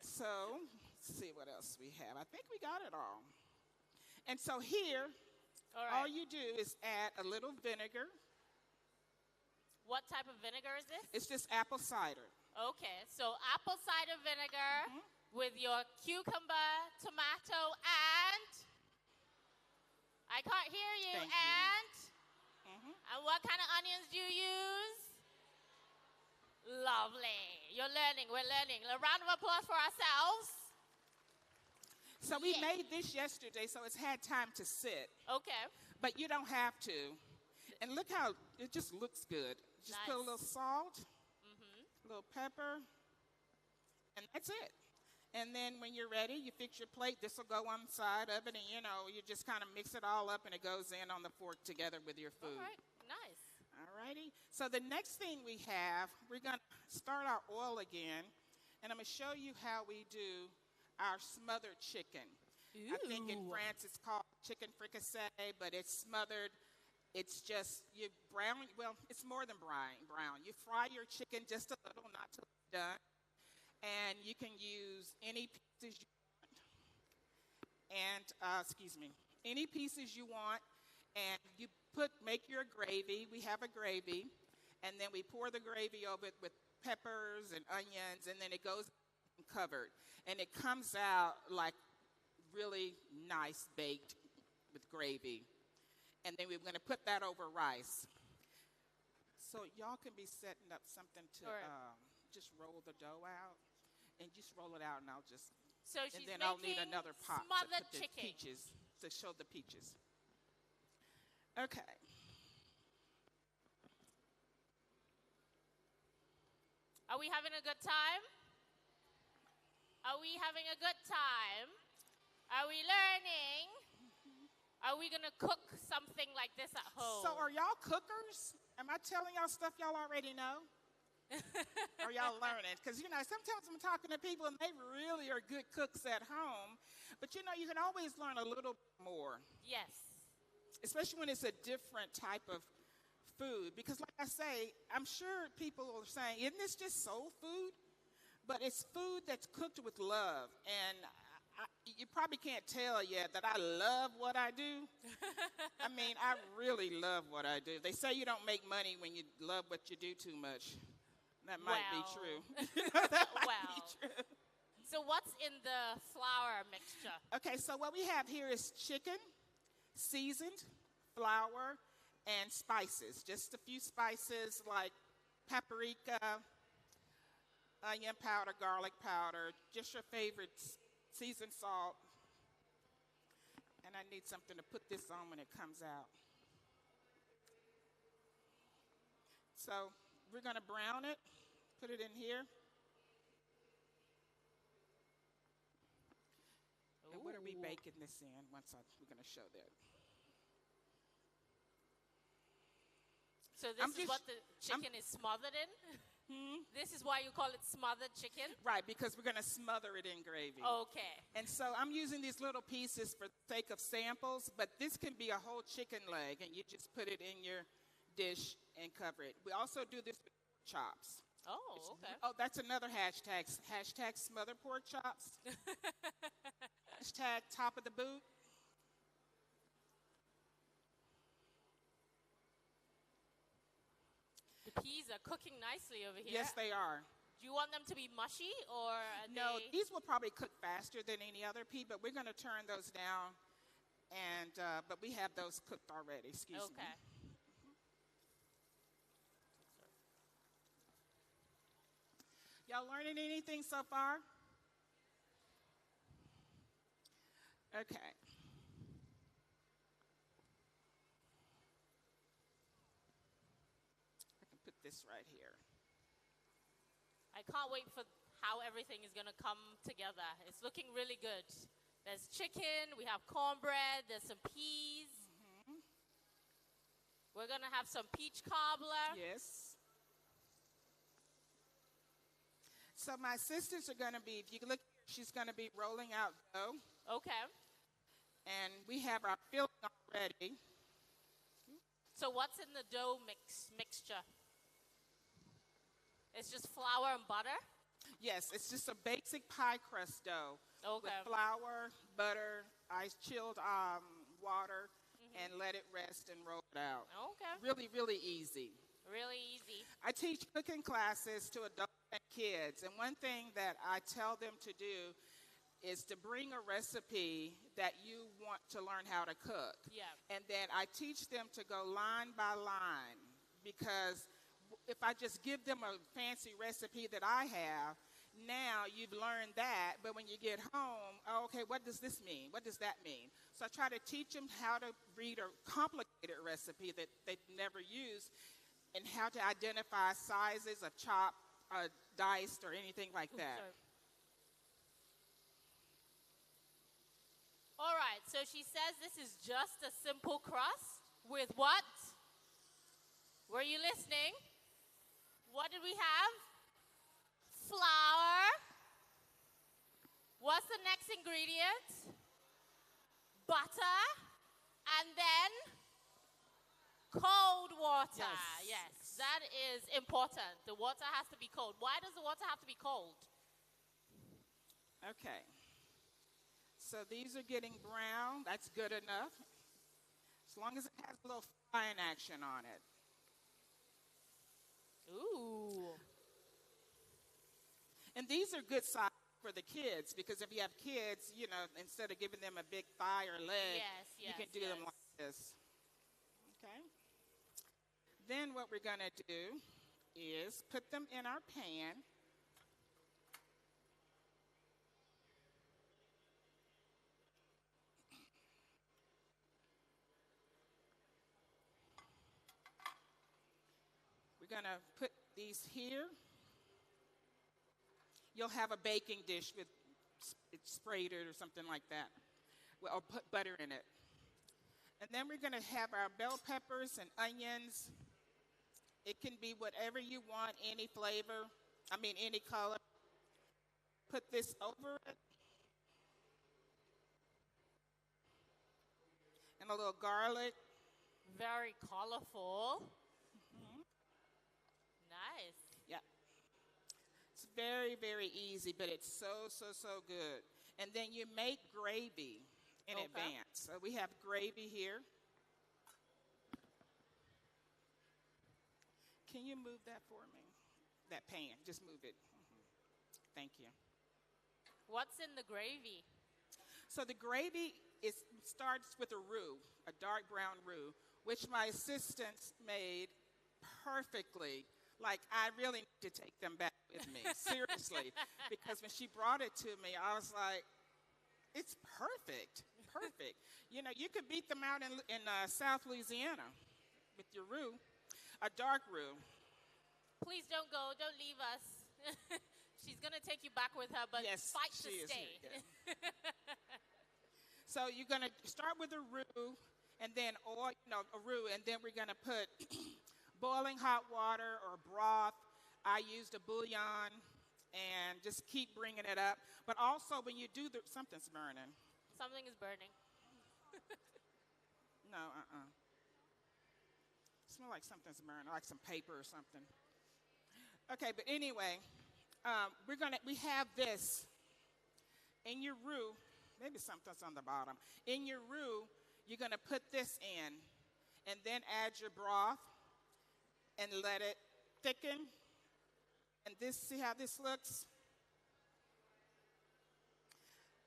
Speaker 6: So let's see what else we have. I think we got it all. And so here, all you do is add a little vinegar.
Speaker 5: What type of vinegar is this?
Speaker 6: It's just apple cider.
Speaker 5: Okay, so apple cider vinegar with your cucumber, tomato, and I can't hear you.
Speaker 6: Thank you.
Speaker 5: And what kind of onions do you use? Lovely. You're learning. We're learning. A round of applause for ourselves.
Speaker 6: So we made this yesterday, so it's had time to sit.
Speaker 5: Okay.
Speaker 6: But you don't have to. And look how it just looks good. Just put a little salt, a little pepper, and that's it. And then when you're ready, you fix your plate. This will go on the side of it, and you just kind of mix it all up, and it goes in on the fork together with your food.
Speaker 5: All right, nice.
Speaker 6: All righty. So the next thing we have, we're going to start our oil again, and I'm going to show you how we do our smothered chicken.
Speaker 5: Ooh.
Speaker 6: I think in France it's called chicken fricassee, but it's smothered. It's just, you brown, well, it's more than brown. You fry your chicken just a little, not till it's done. And you can use any pieces you want. And, any pieces you want. And you make your gravy. We have a gravy. And then we pour the gravy over it with peppers and onions. And then it goes covered. And it comes out like really nice baked with gravy. And then we're going to put that over rice. So y'all can be setting up something to just roll the dough out. And just roll it out, and I'll just...
Speaker 5: So she's
Speaker 6: and then I'll need
Speaker 5: making
Speaker 6: another pot
Speaker 5: smothered
Speaker 6: to put the
Speaker 5: chicken.
Speaker 6: peaches, to show the peaches. Okay.
Speaker 5: Are we having a good time? Are we having a good time? Are we learning? Are we going to cook something like this at home?
Speaker 6: So are y'all cookers? Am I telling y'all stuff y'all already know? Or y'all learning? Because, sometimes I'm talking to people and they really are good cooks at home. But, you can always learn a little more.
Speaker 5: Yes.
Speaker 6: Especially when it's a different type of food. Because, like I say, I'm sure people are saying, isn't this just soul food? But it's food that's cooked with love. And you probably can't tell yet that I love what I do. I mean, I really love what I do. They say you don't make money when you love what you do too much. That might be true. That might be true.
Speaker 5: So what's in the flour mixture?
Speaker 6: Okay, so what we have here is chicken, seasoned, flour, and spices. Just a few spices like paprika, onion powder, garlic powder, just your favorite seasoned salt. And I need something to put this on when it comes out. So we're going to brown it, put it in here. And what are we baking this in? We're going to show that.
Speaker 5: So this is what the chicken is smothered in? This is why you call it smothered chicken?
Speaker 6: Right, because we're going to smother it in gravy.
Speaker 5: Okay.
Speaker 6: And so I'm using these little pieces for the sake of samples, but this can be a whole chicken leg, and you just put it in your dish and cover it. We also do this with chops.
Speaker 5: Oh, okay.
Speaker 6: Oh, that's another hashtag. Hashtag smother pork chops. Hashtag top of the boot.
Speaker 5: The peas are cooking nicely over here.
Speaker 6: Yes, they are.
Speaker 5: Do you want them to be mushy or
Speaker 6: No, these will probably cook faster than any other pea, but we're going to turn those down. And but we have those cooked already. Excuse me.
Speaker 5: Okay.
Speaker 6: Y'all learning anything so far? Okay. I can put this right here.
Speaker 5: I can't wait for how everything is going to come together. It's looking really good. There's chicken, we have cornbread, there's some peas. We're going to have some peach cobbler.
Speaker 6: Yes. So my assistants are going to be, if you look, she's going to be rolling out dough.
Speaker 5: Okay.
Speaker 6: And we have our filling already.
Speaker 5: So what's in the dough mixture? It's just flour and butter?
Speaker 6: Yes, it's just a basic pie crust dough.
Speaker 5: Okay.
Speaker 6: With flour, butter, chilled water, and let it rest and roll it out.
Speaker 5: Okay.
Speaker 6: Really, really easy.
Speaker 5: Really easy.
Speaker 6: I teach cooking classes to adults and kids, and one thing that I tell them to do is to bring a recipe that you want to learn how to cook.
Speaker 5: Yeah.
Speaker 6: And then I teach them to go line by line, because if I just give them a fancy recipe that I have, now you've learned that, but when you get home, oh, okay, what does this mean? What does that mean? So I try to teach them how to read a complicated recipe that they've never used, and how to identify sizes of chopped, diced, or anything like that.
Speaker 5: Sorry. All right, so she says this is just a simple crust with what? Were you listening? What did we have? Flour. What's the next ingredient? Butter. And then cold water. Yes, that is important. The water has to be cold. Why does the water have to be cold?
Speaker 6: Okay. So these are getting brown. That's good enough. As long as it has a little frying action on it.
Speaker 5: Ooh.
Speaker 6: And these are good size for the kids, because if you have kids, you know, instead of giving them a big thigh or leg, you can do them like this. Okay? Then what we're going to do is put them in our pan. We're going to put these here. You'll have a baking dish with it's sprayed or something like that. Or put butter in it. And then we're going to have our bell peppers and onions. It can be whatever you want, any flavor, any color. Put this over it. And a little garlic.
Speaker 5: Very colorful. Nice.
Speaker 6: Yeah. It's very, very easy, but it's so, so, so good. And then you make gravy in advance. So we have gravy here. Can you move that for me? That pan, just move it. Thank you.
Speaker 5: What's in the gravy?
Speaker 6: So the gravy starts with a roux, a dark brown roux, which my assistants made perfectly. Like, I really need to take them back with me, seriously. Because when she brought it to me, I was like, it's perfect, perfect. You know, you could beat them out in South Louisiana with your roux, a dark roux.
Speaker 5: Please don't go, don't leave us. She's going to take you back with her, but
Speaker 6: yes,
Speaker 5: fight to
Speaker 6: she
Speaker 5: stay.
Speaker 6: Is here, yeah. So you're going to start with a roux, and then a roux, and then we're going to put boiling hot water or broth. I used a bouillon, and just keep bringing it up. But also, when you do something's burning.
Speaker 5: Something is burning.
Speaker 6: No, Smell like something's burning, like some paper or something. Okay, but anyway, we have this in your roux. Maybe something's on the bottom. In your roux, you're gonna put this in, and then add your broth, and let it thicken. And see how this looks?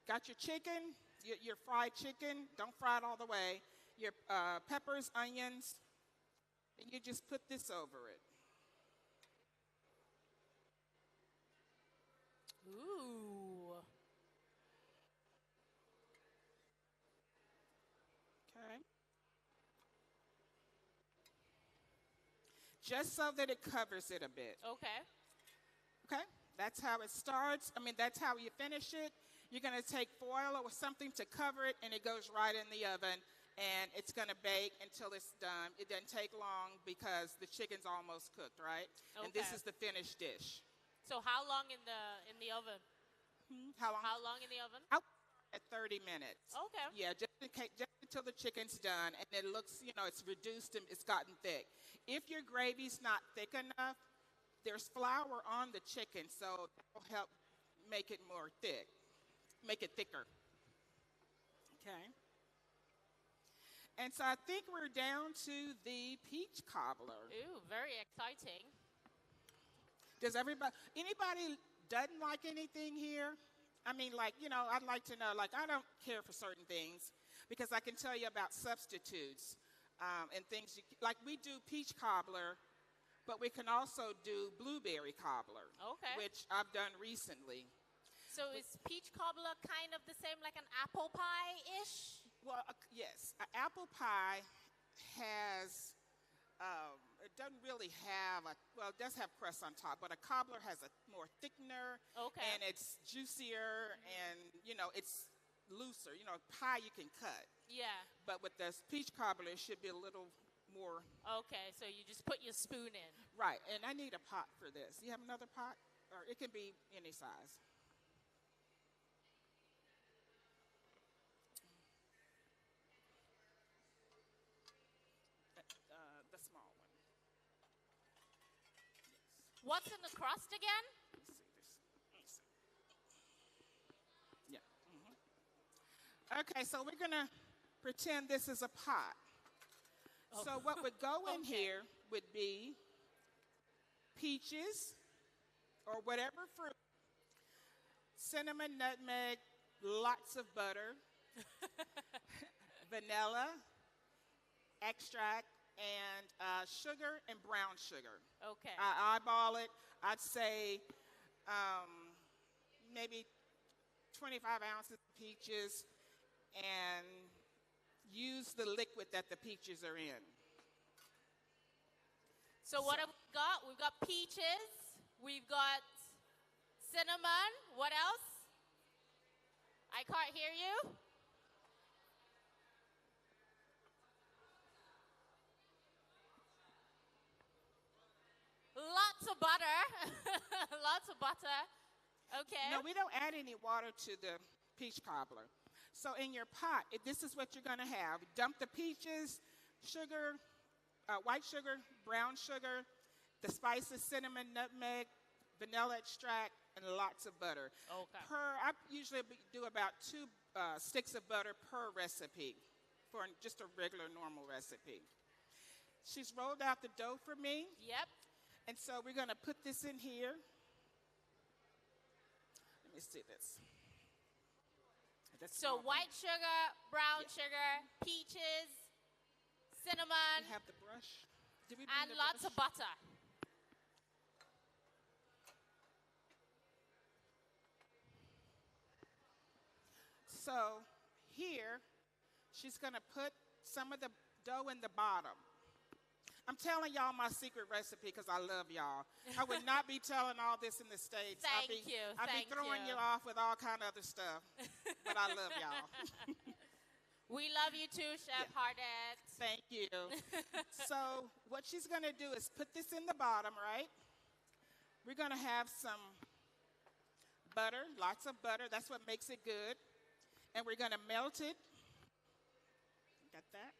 Speaker 6: Got your chicken, your fried chicken. Don't fry it all the way. Your peppers, onions, and you just put this over it.
Speaker 5: Ooh.
Speaker 6: just so that it covers it a bit.
Speaker 5: Okay.
Speaker 6: Okay, that's how it starts. That's how you finish it. You're going to take foil or something to cover it, and it goes right in the oven, and it's going to bake until it's done. It doesn't take long because the chicken's almost cooked, right?
Speaker 5: Okay.
Speaker 6: And this is the finished dish.
Speaker 5: So how long in the oven?
Speaker 6: How long?
Speaker 5: How long in the oven?
Speaker 6: At 30 minutes.
Speaker 5: Okay.
Speaker 6: Yeah, just until the chicken's done, and it looks, it's reduced and it's gotten thick. If your gravy's not thick enough, there's flour on the chicken, so that will help make it more thick, make it thicker. Okay. And so I think we're down to the peach cobbler.
Speaker 5: Ooh, very exciting.
Speaker 6: Does anybody doesn't like anything here? I'd like to know, I don't care for certain things because I can tell you about substitutes and things. Like we do peach cobbler, but we can also do blueberry cobbler,
Speaker 5: Okay.
Speaker 6: which I've done recently.
Speaker 5: So is peach cobbler kind of the same like an apple pie-ish?
Speaker 6: Well, yes. An apple pie has, it doesn't really have it does have crust on top, but a cobbler has a more thickener.
Speaker 5: Okay.
Speaker 6: And it's juicier and, it's looser. Pie you can cut.
Speaker 5: Yeah.
Speaker 6: But with this peach cobbler, it should be a little more.
Speaker 5: Okay, so you just put your spoon in.
Speaker 6: Right. And I need a pot for this. You have another pot? Or it can be any size. The small one. Yes.
Speaker 5: What's in the crust again?
Speaker 6: Let me see. Yeah. Okay, so we're going to pretend this is a pot.
Speaker 5: Oh.
Speaker 6: So what would go in
Speaker 5: Okay.
Speaker 6: here would be peaches or whatever fruit, cinnamon, nutmeg, lots of butter, vanilla, extract, and sugar and brown sugar.
Speaker 5: Okay.
Speaker 6: I eyeball it. I'd say maybe 25 ounces of peaches and use the liquid that the peaches are in.
Speaker 5: So what have we got? We've got peaches. We've got cinnamon. What else? I can't hear you. Lots of butter. Lots of butter. Okay.
Speaker 6: No, we don't add any water to the peach cobbler. So in your pot, this is what you're going to have. Dump the peaches, sugar, white sugar, brown sugar, the spices, cinnamon, nutmeg, vanilla extract, and lots of butter.
Speaker 5: Okay.
Speaker 6: I usually do about 2 sticks of butter per recipe for just a regular normal recipe. She's rolled out the dough for me.
Speaker 5: Yep.
Speaker 6: And so we're going to put this in here. Let me see this.
Speaker 5: So white sugar, brown sugar, peaches, cinnamon,
Speaker 6: We have the brush. Did we bring
Speaker 5: and
Speaker 6: the
Speaker 5: lots
Speaker 6: brush?
Speaker 5: of butter.
Speaker 6: So here, she's going to put some of the dough in the bottom. I'm telling y'all my secret recipe because I love y'all. I would not be telling all this in the States. I'd be throwing you off with all kind of other stuff. But I love y'all.
Speaker 5: We love you too, Chef Hardette.
Speaker 6: Thank you. So what she's going to do is put this in the bottom, right? We're going to have some butter, lots of butter. That's what makes it good. And we're going to melt it. Got that?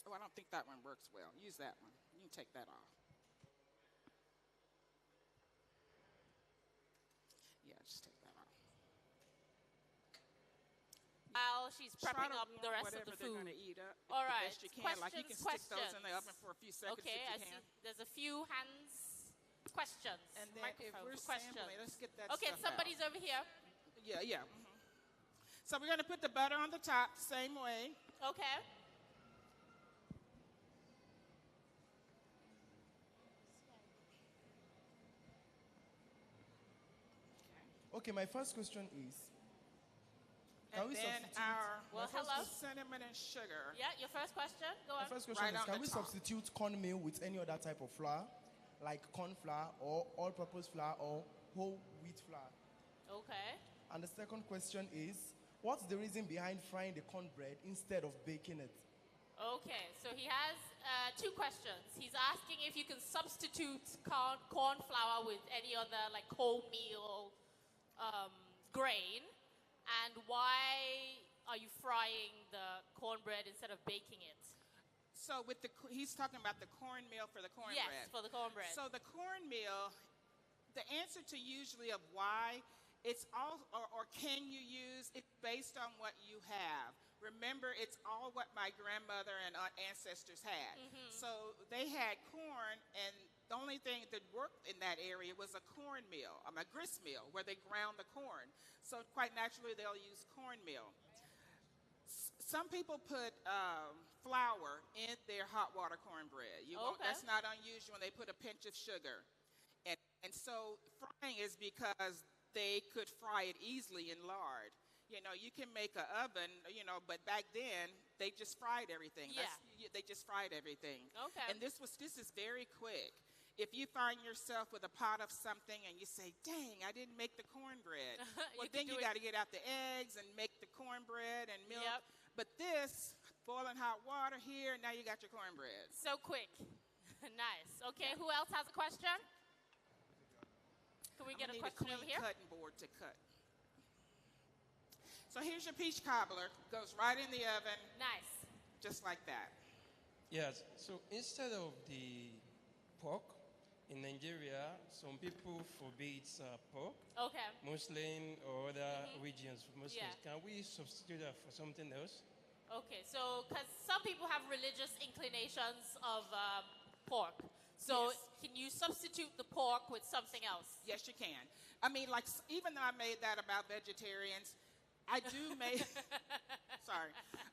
Speaker 6: Oh, I don't think that one works well. Use that one. You can take that off. Yeah, just take that off.
Speaker 5: While she's
Speaker 6: Try
Speaker 5: prepping
Speaker 6: to
Speaker 5: up the
Speaker 6: warm
Speaker 5: rest of
Speaker 6: whatever
Speaker 5: the
Speaker 6: they're
Speaker 5: food.
Speaker 6: going to eat up.
Speaker 5: All
Speaker 6: the
Speaker 5: right.
Speaker 6: best you can. Like you can stick those in the oven for a few seconds
Speaker 5: Okay,
Speaker 6: if
Speaker 5: I
Speaker 6: you
Speaker 5: see.
Speaker 6: can.
Speaker 5: There's a few hands. Questions.
Speaker 6: And then if we're
Speaker 5: Microphone for questions.
Speaker 6: sampling, let's get that
Speaker 5: Okay,
Speaker 6: stuff
Speaker 5: somebody's
Speaker 6: out.
Speaker 5: over here.
Speaker 6: Yeah. So we're going to put the butter on the top, same way.
Speaker 5: Okay.
Speaker 7: Okay, my first question is,
Speaker 6: And then
Speaker 5: Well, hello.
Speaker 6: cinnamon and sugar.
Speaker 5: Yeah, your first question. Go on.
Speaker 7: The first question
Speaker 6: Right
Speaker 7: is,
Speaker 6: on
Speaker 7: can
Speaker 6: the
Speaker 7: we
Speaker 6: top.
Speaker 7: substitute cornmeal with any other type of flour, like corn flour or all-purpose flour or whole wheat flour?
Speaker 5: Okay.
Speaker 7: And the second question is, what's the reason behind frying the cornbread instead of baking it?
Speaker 5: Okay, so he has two questions. He's asking if you can substitute corn flour with any other like wholemeal grain, and why are you frying the cornbread instead of baking it?
Speaker 6: So he's talking about the cornmeal for the cornbread.
Speaker 5: Yes, for the cornbread.
Speaker 6: So the cornmeal, the answer to usually of why it's all, or can you use, it's based on what you have. Remember, it's all what my grandmother and ancestors had. So they had corn, and the only thing that worked in that area was a cornmeal, a grist mill, where they ground the corn. So quite naturally, they'll use cornmeal. Some people put flour in their hot water cornbread. That's not unusual. They put a pinch of sugar. And so frying is because they could fry it easily in lard. You know, you can make an oven, but back then they just fried everything.
Speaker 5: Yeah.
Speaker 6: They just fried everything.
Speaker 5: Okay.
Speaker 6: And this is very quick. If you find yourself with a pot of something and you say, dang, I didn't make the cornbread. Well, then you got to get out the eggs and make the cornbread and milk.
Speaker 5: Yep.
Speaker 6: But this, boiling hot water here, now you got your cornbread.
Speaker 5: So quick. Nice. Okay, who else has a question? Can we get a question over here?
Speaker 6: Cutting board to cut. So here's your peach cobbler. Goes right in the oven.
Speaker 5: Nice.
Speaker 6: Just like that.
Speaker 8: Yes, so instead of the pork, in Nigeria, some people forbid pork.
Speaker 5: Okay.
Speaker 8: Muslim or other regions, Muslims.
Speaker 5: Yeah.
Speaker 8: Can we substitute that for something else?
Speaker 5: Okay, so because some people have religious inclinations of pork. So can you substitute the pork with something else?
Speaker 6: Yes, you can. I mean, like, even though I made that about vegetarians, I do make,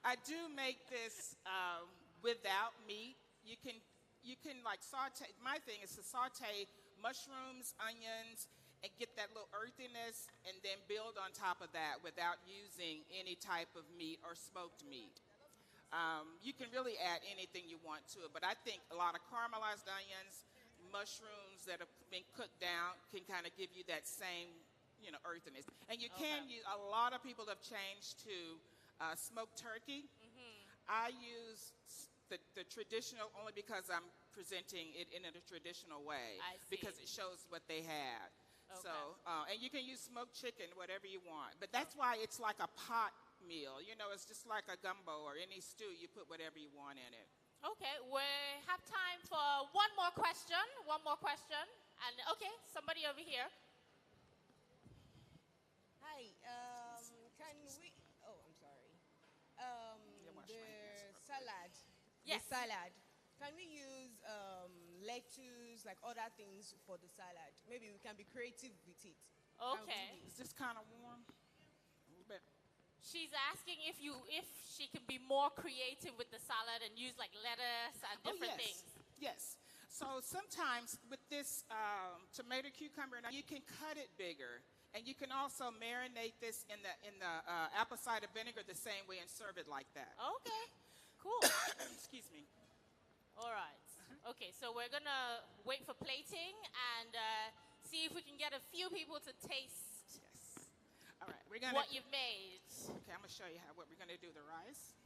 Speaker 6: I do make this without meat. You can like saute, my thing is to saute mushrooms, onions, and get that little earthiness, and then build on top of that without using any type of meat or smoked meat. You can really add anything you want to it, but I think a lot of caramelized onions, mushrooms that have been cooked down can kind of give you that same, earthiness. And you can use, a lot of people have changed to smoked turkey. I use the traditional only because I'm presenting it in a traditional way.
Speaker 5: I see.
Speaker 6: Because it shows what they had.
Speaker 5: Okay.
Speaker 6: So, and you can use smoked chicken, whatever you want. But that's why it's like a pot meal. It's just like a gumbo or any stew. You put whatever you want in it.
Speaker 5: Okay, we have time for one more question. And okay, somebody over here.
Speaker 9: Hi, can we, oh, I'm sorry. The salad.
Speaker 5: Yes.
Speaker 9: The salad. Can we use lettuce, like other things for the salad? Maybe we can be creative with it.
Speaker 5: Okay.
Speaker 6: Is this kind of warm? A little bit.
Speaker 5: She's asking if she can be more creative with the salad and use like lettuce and different things.
Speaker 6: Yes. So sometimes with this tomato cucumber, now you can cut it bigger, and you can also marinate this in the apple cider vinegar the same way and serve it like that.
Speaker 5: Okay, cool.
Speaker 6: Excuse me.
Speaker 5: All right. Okay, so we're gonna wait for plating and see if we can get a few people to taste
Speaker 6: Yes. All right. We're gonna.
Speaker 5: what you've made.
Speaker 6: Okay, I'm gonna show you what we're gonna do. The rice.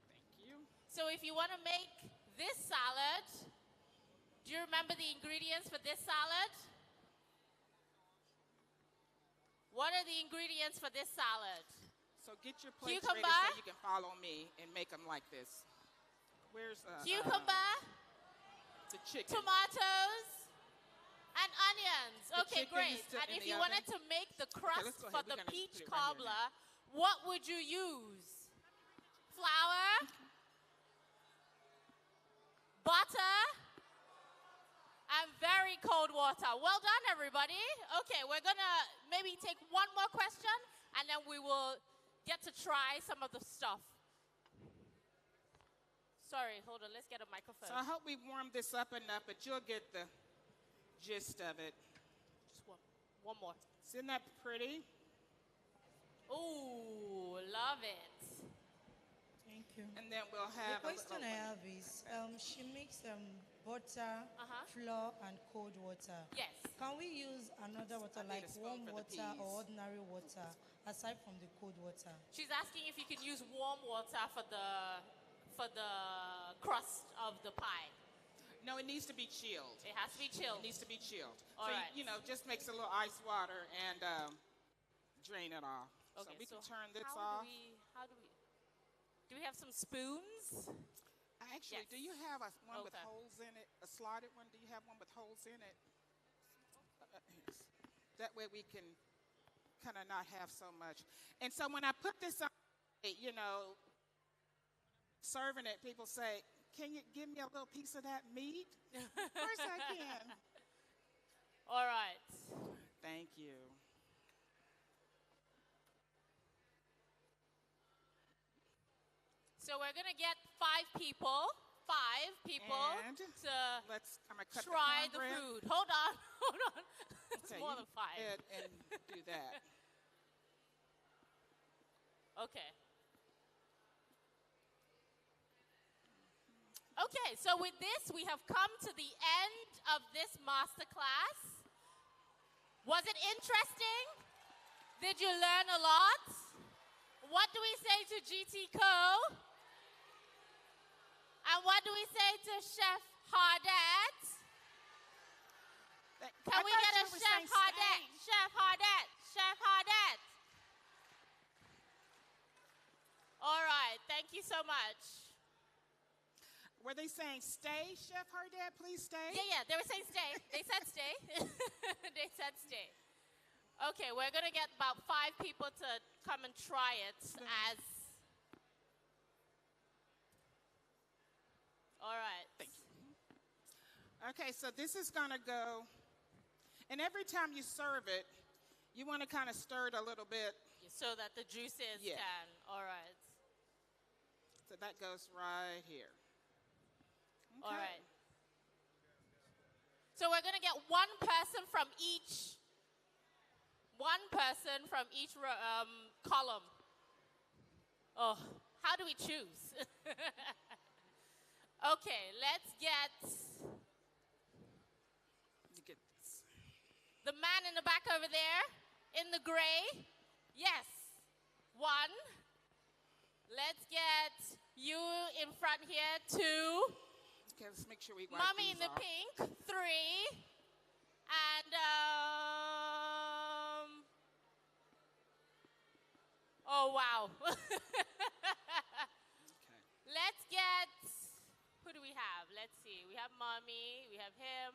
Speaker 6: Thank you.
Speaker 5: So if you want to make this salad, do you remember the ingredients for this salad? What are the ingredients for this salad?
Speaker 6: So get your plates
Speaker 5: Cucumber.
Speaker 6: ready so you can follow me and make them like this. Where's
Speaker 5: Cucumber,
Speaker 6: the chicken?
Speaker 5: tomatoes, and onions.
Speaker 6: The
Speaker 5: Okay,
Speaker 6: chicken
Speaker 5: great.
Speaker 6: is still
Speaker 5: And
Speaker 6: in
Speaker 5: if
Speaker 6: the
Speaker 5: you
Speaker 6: oven?
Speaker 5: wanted to make the crust
Speaker 6: let's go
Speaker 5: for
Speaker 6: ahead. We're
Speaker 5: the
Speaker 6: gonna
Speaker 5: peach
Speaker 6: put it right here
Speaker 5: cobbler, what would you use? Flour, butter, and very cold water. Well done, everybody. Okay, we're gonna maybe take one more question, and then we will get to try some of the stuff. Sorry, hold on. Let's get a microphone.
Speaker 6: So I hope we warmed this up enough, but you'll get the gist of it.
Speaker 5: Just one more.
Speaker 6: Isn't that pretty?
Speaker 5: Ooh, love it.
Speaker 9: Thank you.
Speaker 6: And then we'll have
Speaker 9: The question I have is, she makes butter, flour, and cold water.
Speaker 5: Yes.
Speaker 9: Can we use another water like warm water or ordinary water aside from the cold water?
Speaker 5: She's asking if you can use warm water for the crust of the pie.
Speaker 6: No, it needs to be chilled.
Speaker 5: It has to be chilled.
Speaker 6: It needs to be chilled.
Speaker 5: All
Speaker 6: so,
Speaker 5: right.
Speaker 6: you know, just mix a little ice water and drain it off.
Speaker 5: Okay,
Speaker 6: so we can turn this
Speaker 5: how
Speaker 6: off.
Speaker 5: Do we have some spoons?
Speaker 6: Actually,
Speaker 5: Yes.
Speaker 6: do you have one with
Speaker 5: Okay.
Speaker 6: holes in it? A slotted one? Do you have one with holes in it? Yes. That way we can kind of not have so much. And so when I put this on, you know, serving it, people say, can you give me a little piece of that meat? Of course I can.
Speaker 5: All right.
Speaker 6: Thank you.
Speaker 5: So we're going to get 5 people
Speaker 6: And
Speaker 5: to
Speaker 6: I'm gonna cut
Speaker 5: try the
Speaker 6: cornbread.
Speaker 5: food. Hold on. It's
Speaker 6: Okay,
Speaker 5: more
Speaker 6: you
Speaker 5: than 5.
Speaker 6: go ahead and do that.
Speaker 5: Okay. Okay, so with this, we have come to the end of this masterclass. Was it interesting? Did you learn a lot? What do we say to GTCO? And what do we say to Chef Hardette? Can we get a Chef Hardette? Chef Hardette? Chef Hardette? All right, thank you so much.
Speaker 6: Were they saying stay, Chef Hardette? Please stay?
Speaker 5: Yeah, they were saying stay. They said stay. They said stay. Okay, we're going to get about 5 people to come and try it as... All right.
Speaker 6: Thank you. Okay, so this is going to go, and every time you serve it, you want to kind of stir it a little bit.
Speaker 5: So that the juices can, all right.
Speaker 6: So that goes right here. Okay.
Speaker 5: All right. So we're going to get one person from each column. Oh, how do we choose? Okay, let's get
Speaker 6: this.
Speaker 5: The man in the back over there, in the gray. Yes, 1. Let's get you in front here, 2.
Speaker 6: Okay, let's make sure we wipe
Speaker 5: Mommy in
Speaker 6: these
Speaker 5: the
Speaker 6: off.
Speaker 5: pink, 3. And, oh, wow. Let's get, who do we have? Let's see. We have Mommy. We have him.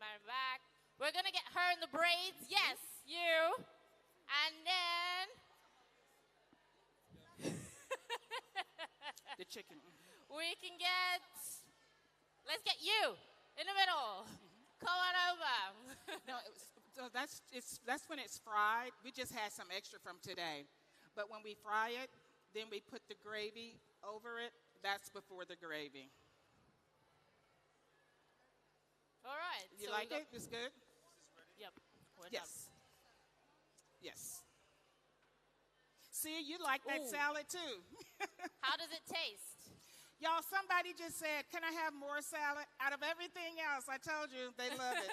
Speaker 5: Man back. We're going to get her in the braids. Yes, you. And then.
Speaker 6: The chicken.
Speaker 5: We can get, let's get you in the middle. Come on over.
Speaker 6: No, so that's when it's fried. We just had some extra from today. But when we fry it, then we put the gravy over it. That's before the gravy.
Speaker 5: All right.
Speaker 6: You like it? It's good?
Speaker 5: Yep.
Speaker 6: Yes. Yes. See, you like that salad too.
Speaker 5: How does it taste?
Speaker 6: Y'all, somebody just said, can I have more salad? Out of everything else, I told you, they love it.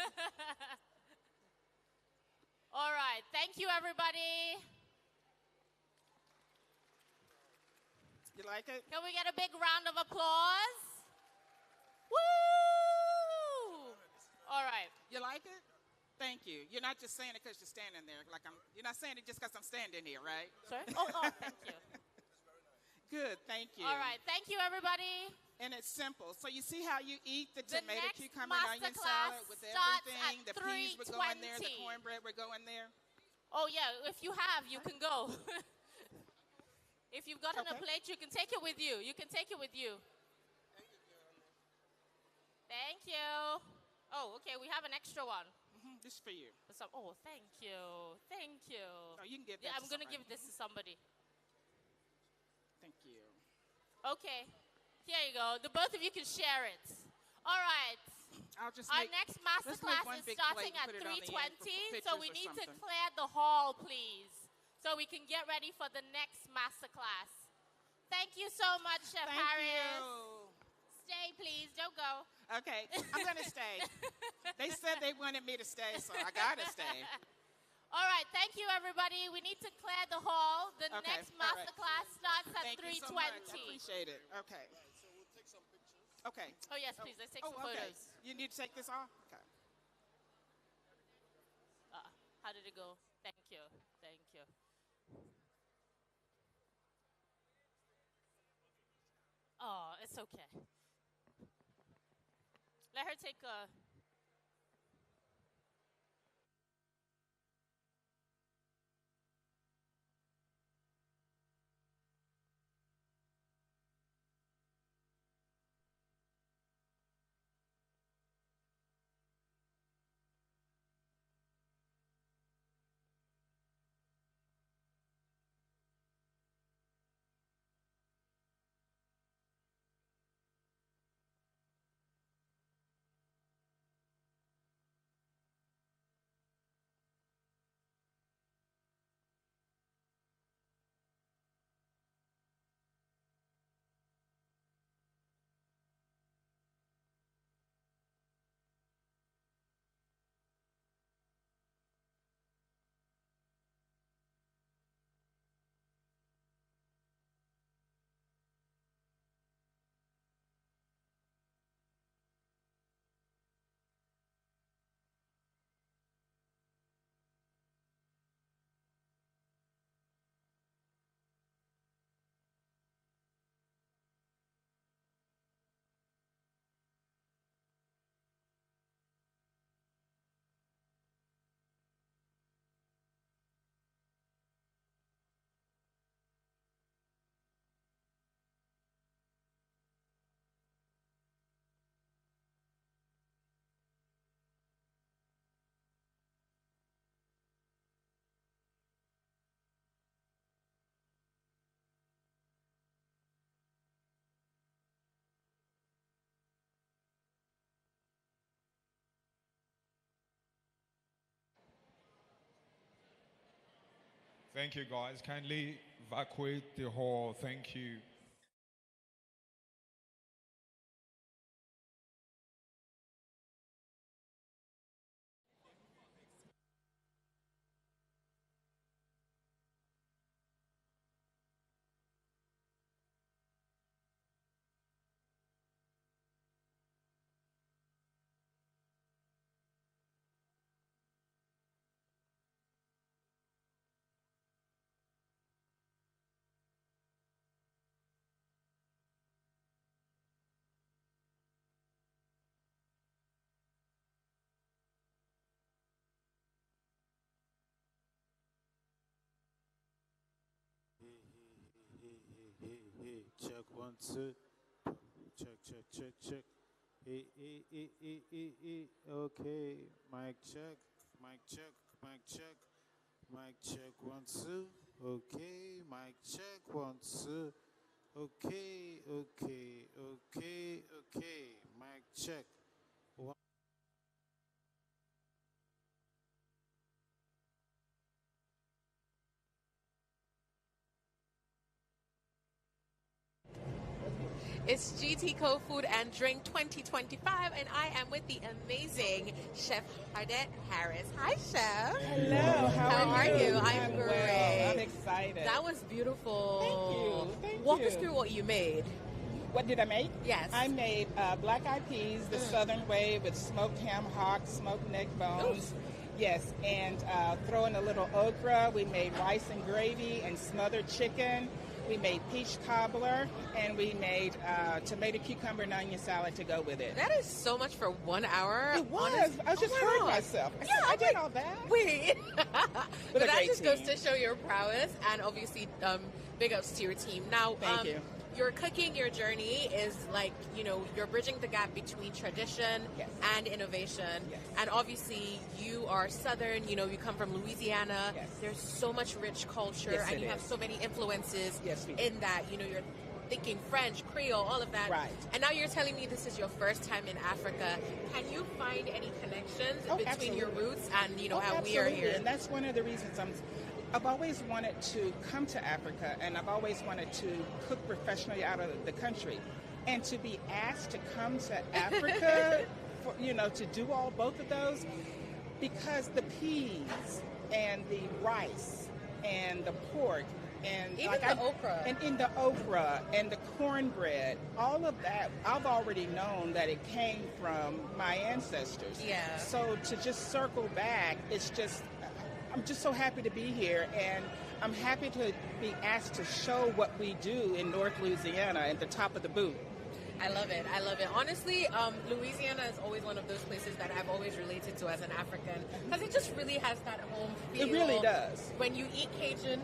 Speaker 5: All right. Thank you, everybody.
Speaker 6: You like it?
Speaker 5: Can we get a big round of applause? Woo! All right.
Speaker 6: You like it? Thank you. You're not just saying it because you're standing there. You're not saying it just because I'm standing here, right?
Speaker 5: Sorry? Oh, thank you.
Speaker 6: Good, thank you.
Speaker 5: All right, thank you, everybody.
Speaker 6: And it's simple. So you see how you eat the tomato,
Speaker 5: next
Speaker 6: cucumber, and onion salad with
Speaker 5: starts
Speaker 6: everything?
Speaker 5: at
Speaker 6: The peas would go in there, the
Speaker 5: 3:20.
Speaker 6: cornbread would go in there.
Speaker 5: Oh, yeah, if you have, you can go. If you've gotten a plate, you can take it with you. You can take it with you. Thank you. Oh, okay, we have an extra one.
Speaker 6: This for you.
Speaker 5: Oh, thank you. Thank you.
Speaker 6: Oh, you can give that
Speaker 5: Yeah,
Speaker 6: to
Speaker 5: I'm going to
Speaker 6: somebody.
Speaker 5: give this to somebody.
Speaker 6: Thank you.
Speaker 5: Okay, here you go. The both of you can share it. All right.
Speaker 6: I'll just
Speaker 5: Our
Speaker 6: make,
Speaker 5: next
Speaker 6: let's make
Speaker 5: masterclass
Speaker 6: one
Speaker 5: is
Speaker 6: big
Speaker 5: starting
Speaker 6: plate,
Speaker 5: at
Speaker 6: put it on the end
Speaker 5: 3:20,
Speaker 6: for
Speaker 5: so we
Speaker 6: pictures or
Speaker 5: need to
Speaker 6: something.
Speaker 5: clear the hall, please, so we can get ready for the next masterclass. Thank you so much, Chef
Speaker 6: Thank
Speaker 5: Harris.
Speaker 6: you.
Speaker 5: Stay, please. Don't go.
Speaker 6: Okay, I'm going to stay. They said they wanted me to stay, so I got to stay.
Speaker 5: All right, thank you, everybody. We need to clear the hall. The
Speaker 6: Okay,
Speaker 5: next
Speaker 6: all right.
Speaker 5: masterclass starts at
Speaker 6: Thank you
Speaker 5: 3:20.
Speaker 6: so much. I appreciate it. Okay. Okay.
Speaker 5: Oh, yes, please. Let's take some
Speaker 6: okay.
Speaker 5: photos.
Speaker 6: You need to take this off? Okay.
Speaker 5: How did it go? Thank you. Thank you. Oh, it's okay. Let her take a...
Speaker 10: Thank you, guys. Kindly evacuate the hall. Thank you.
Speaker 11: Check 1, 2. Check. Hey. Okay. Mic check. Mic check. 1, 2. Okay. Mic check 1, 2. Okay. Mic check.
Speaker 1: It's GTCO Food and Drink 2025, and I am with the amazing Chef Hardette Harris. Hi, Chef.
Speaker 12: Hello. How are you?
Speaker 1: I'm great.
Speaker 12: Well. I'm excited.
Speaker 1: That was beautiful.
Speaker 12: Thank you.
Speaker 1: Walk us through what you made.
Speaker 12: What did I make?
Speaker 1: Yes.
Speaker 12: I made black eyed peas, the southern way, with smoked ham hock, smoked neck bones.
Speaker 1: Ooh.
Speaker 12: Yes, and throw in a little okra. We made rice and gravy and smothered chicken. We made peach cobbler, and we made tomato, cucumber, and onion salad to go with it.
Speaker 1: That is so much for 1 hour.
Speaker 12: It was. I just heard myself. I did all that.
Speaker 1: Wait.
Speaker 12: With
Speaker 1: But
Speaker 12: a
Speaker 1: that
Speaker 12: great
Speaker 1: just goes
Speaker 12: team.
Speaker 1: to show your prowess, and obviously big ups to your team. Now,
Speaker 12: Thank you.
Speaker 1: Your cooking, your journey is like, you're bridging the gap between tradition and innovation.
Speaker 12: Yes.
Speaker 1: And obviously you are Southern, you come from Louisiana.
Speaker 12: Yes.
Speaker 1: There's so much rich culture,
Speaker 12: Yes,
Speaker 1: and
Speaker 12: it
Speaker 1: you have
Speaker 12: is.
Speaker 1: so many influences
Speaker 12: Yes, we do.
Speaker 1: in that. You're thinking French, Creole, all of that.
Speaker 12: Right.
Speaker 1: And now you're telling me this is your first time in Africa. Can you find any connections between your roots and, how we are here?
Speaker 12: And that's one of the reasons I've always wanted to come to Africa, and I've always wanted to cook professionally out of the country. And to be asked to come to Africa, for, to do both of those, because the peas and the rice and the pork and
Speaker 1: even the okra
Speaker 12: and the okra and the cornbread, all of that, I've already known that it came from my ancestors.
Speaker 1: Yeah.
Speaker 12: So to just circle back, I'm just so happy to be here, and I'm happy to be asked to show what we do in North Louisiana at the top of the boot.
Speaker 1: I love it. Honestly, Louisiana is always one of those places that I've always related to as an African, because it just really has that home feel.
Speaker 12: It really does.
Speaker 1: When you eat Cajun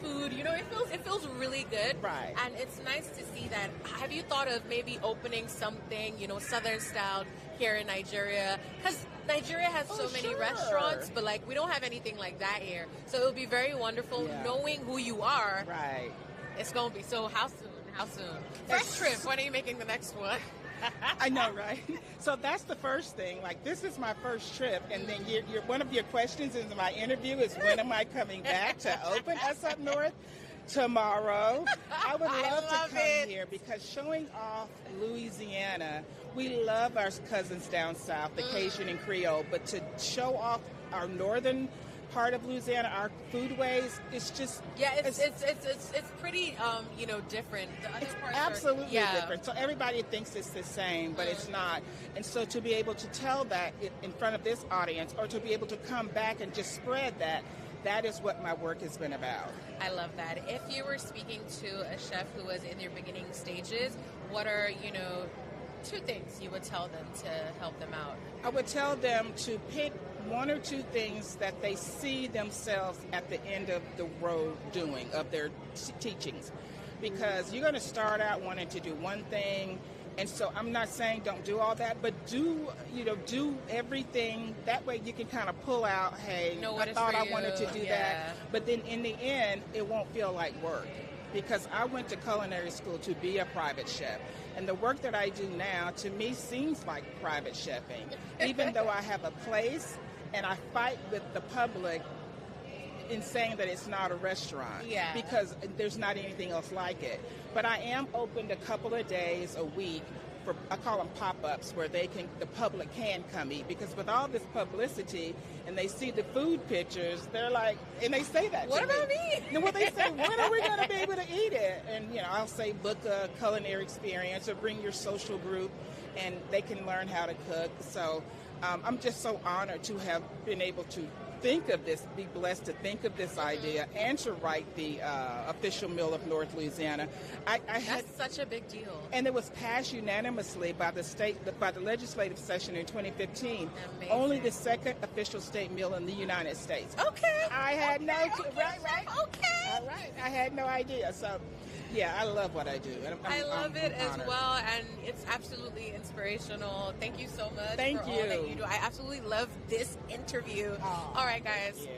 Speaker 1: food, it feels really good.
Speaker 12: Right.
Speaker 1: And it's nice to see that. Have you thought of maybe opening something, Southern style here in Nigeria? Because Nigeria has so many restaurants, but we don't have anything like that here. So it would be very wonderful knowing who you are.
Speaker 12: Right.
Speaker 1: It's going to be. So how soon? First trip. When are you making the next one?
Speaker 12: I know, right? So that's the first thing. This is my first trip, and then one of your questions in my interview is, when am I coming back to open us up north? Tomorrow. I would love to come here, because showing off Louisiana, we love our cousins down south, the Cajun and Creole, but to show off our northern part of Louisiana, our foodways, it's just
Speaker 1: it's pretty different. The other parts
Speaker 12: absolutely different. So everybody thinks it's the same, but it's not. And so to be able to tell that in front of this audience, or to be able to come back and just spread that is what my work has been about.
Speaker 1: I love that. If you were speaking to a chef who was in their beginning stages, what are 2 things you would tell them to help them out?
Speaker 12: I would tell them to pick 1 or 2 things that they see themselves at the end of the road doing, of their teachings. Because you're going to start out wanting to do one thing, and so I'm not saying don't do all that, but do everything. That way you can kind of pull out, hey, I thought I wanted to do that. But then in the end, it won't feel like work. Because I went to culinary school to be a private chef. And the work that I do now, to me, seems like private chefing. Even though I have a place, and I fight with the public in saying that it's not a restaurant.
Speaker 1: Yeah.
Speaker 12: Because there's not anything else like it. But I am open a couple of days a week for, I call them pop-ups, where the public can come eat. Because with all this publicity, and they see the food pictures, they're like, and they say that.
Speaker 1: What about me?
Speaker 12: And what they say, when are we going to be able to eat it? And I'll say, book a culinary experience, or bring your social group, and they can learn how to cook. So I'm just so honored to have been able to think of this, be blessed to think of this idea, and to write the official meal of North Louisiana.
Speaker 1: That's such a big deal.
Speaker 12: And it was passed unanimously by the legislative session in 2015.
Speaker 1: Amazing.
Speaker 12: Only the second official state meal in the United States.
Speaker 1: Okay.
Speaker 12: I had no
Speaker 1: right.
Speaker 12: Okay. All right. I had no idea. So, yeah, I love what I do.
Speaker 1: I love it as
Speaker 12: honored.
Speaker 1: well, and it's absolutely inspirational. Thank you so much
Speaker 12: Thank
Speaker 1: for
Speaker 12: you.
Speaker 1: all that you do. I absolutely love this interview. All right, guys.
Speaker 12: Yeah.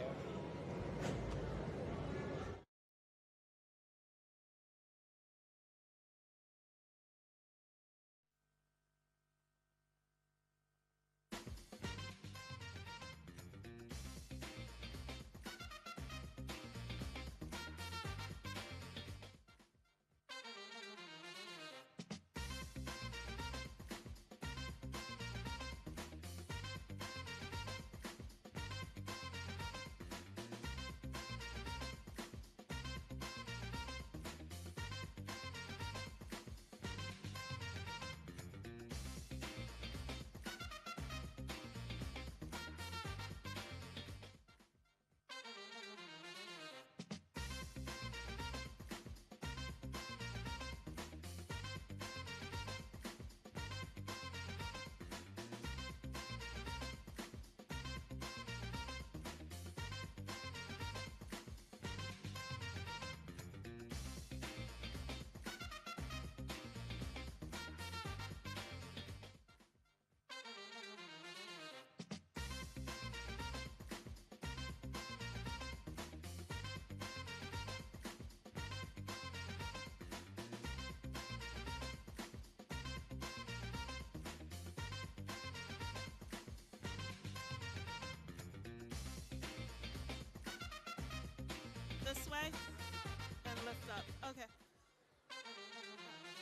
Speaker 13: nice. And lift up. Okay.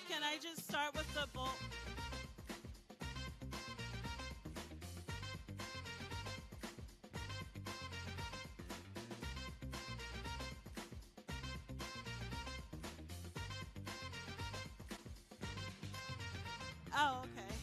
Speaker 13: Can I just start with the bowl? Oh, okay.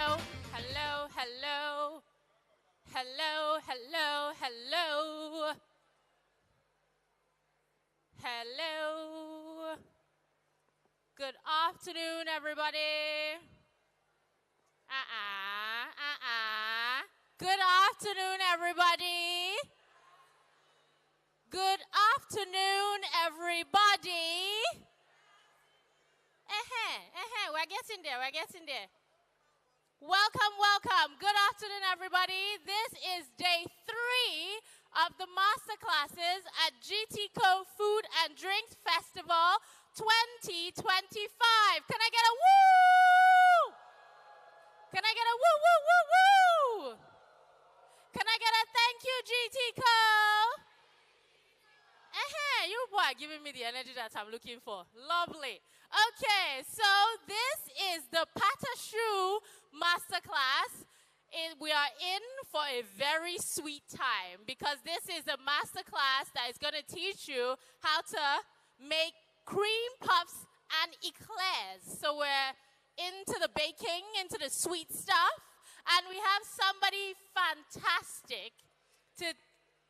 Speaker 5: Hello, hello, hello. Hello, hello, hello. Hello. Good afternoon, everybody. Good afternoon, everybody. Good afternoon, everybody. We're getting there, we're getting there. Welcome, welcome. Good afternoon, everybody. This is day 3 of the masterclasses at GTCO Food and Drinks Festival 2025. Can I get a woo? Can I get a woo, woo, woo, woo? Can I get a thank you, GTCO? You boy are giving me the energy that I'm looking for. Lovely. Okay, so this is the Pachue masterclass. We are in for a very sweet time because this is a masterclass that is going to teach you how to make cream puffs and eclairs. So we're into the baking, into the sweet stuff, and we have somebody fantastic to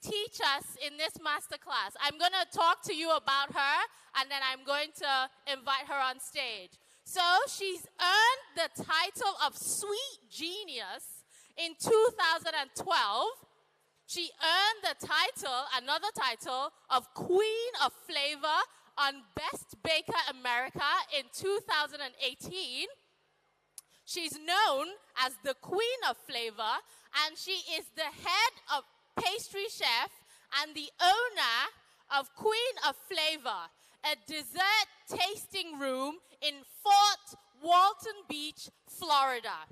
Speaker 5: teach us in this masterclass. I'm going to talk to you about her, and then I'm going to invite her on stage. So she's earned the title of Sweet Genius in 2012. She earned the title, another title, of Queen of Flavor on Best Baker America in 2018. She's known as the Queen of Flavor, and she is the head of pastry chef and the owner of Queen of Flavor, a dessert tasting room in Fort Walton Beach, Florida.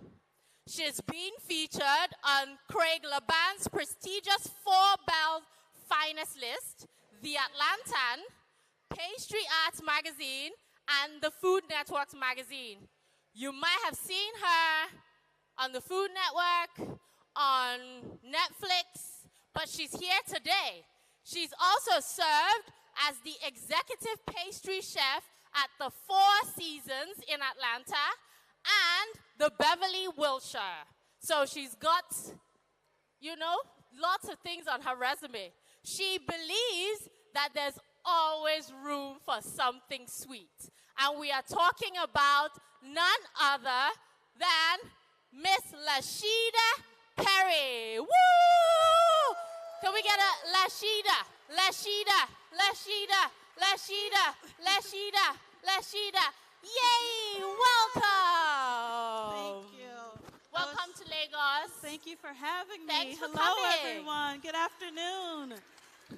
Speaker 5: She's been featured on Craig Laban's prestigious 4-Bell Finest list, The Atlantan, Pastry Arts Magazine, and the Food Network's magazine. You might have seen her on the Food Network, on Netflix, but she's here today. She's also served as the executive pastry chef at the Four Seasons in Atlanta and the Beverly Wilshire. So she's got, you know, lots of things on her resume. She believes that there's always room for something sweet. And we are talking about none other than Miss Lasheeda Perry. Woo! Can we get a Lasheeda? Lasheeda, Lasheeda, Lasheeda, Lasheeda, Lasheeda. Yay! Welcome.
Speaker 13: Thank you.
Speaker 5: Welcome to Lagos.
Speaker 13: Thank you for having me.
Speaker 5: Thanks for
Speaker 13: Hello,
Speaker 5: coming.
Speaker 13: everyone. Good afternoon.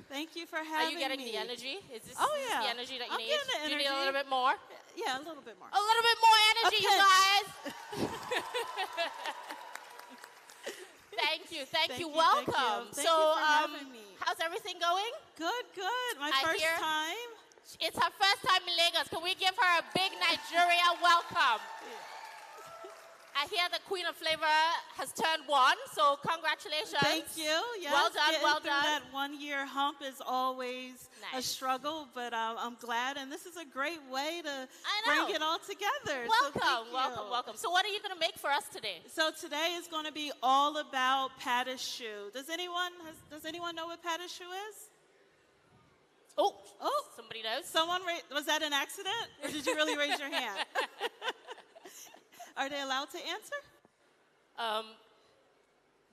Speaker 13: Thank you for having me.
Speaker 5: Are you getting the energy? Is this,
Speaker 13: oh,
Speaker 5: is
Speaker 13: yeah.
Speaker 5: this the energy that you
Speaker 13: I'm
Speaker 5: need?
Speaker 13: getting the
Speaker 5: Do you
Speaker 13: energy.
Speaker 5: need a little bit more?
Speaker 13: Yeah, a little bit more.
Speaker 5: A little bit more energy, you guys. Thank you. Thank you. Welcome.
Speaker 13: Thank you for having me.
Speaker 5: How's everything going?
Speaker 13: Good, good. My first time.
Speaker 5: It's her first time in Lagos. Can we give her a big Nigeria welcome? I hear the Queen of Flavor has turned 1, so congratulations.
Speaker 13: Thank you. Yes,
Speaker 5: well done, well
Speaker 13: through
Speaker 5: done.
Speaker 13: That 1-year hump is always a struggle, but I'm glad, and this is a great way to bring it all together.
Speaker 5: Welcome, welcome, welcome. So what are you going to make for us today?
Speaker 13: So today is going to be all about Pachue. Does anyone know what Pachue is?
Speaker 5: Oh, somebody knows.
Speaker 13: Was that an accident, or did you really raise your hand? Are they allowed to answer?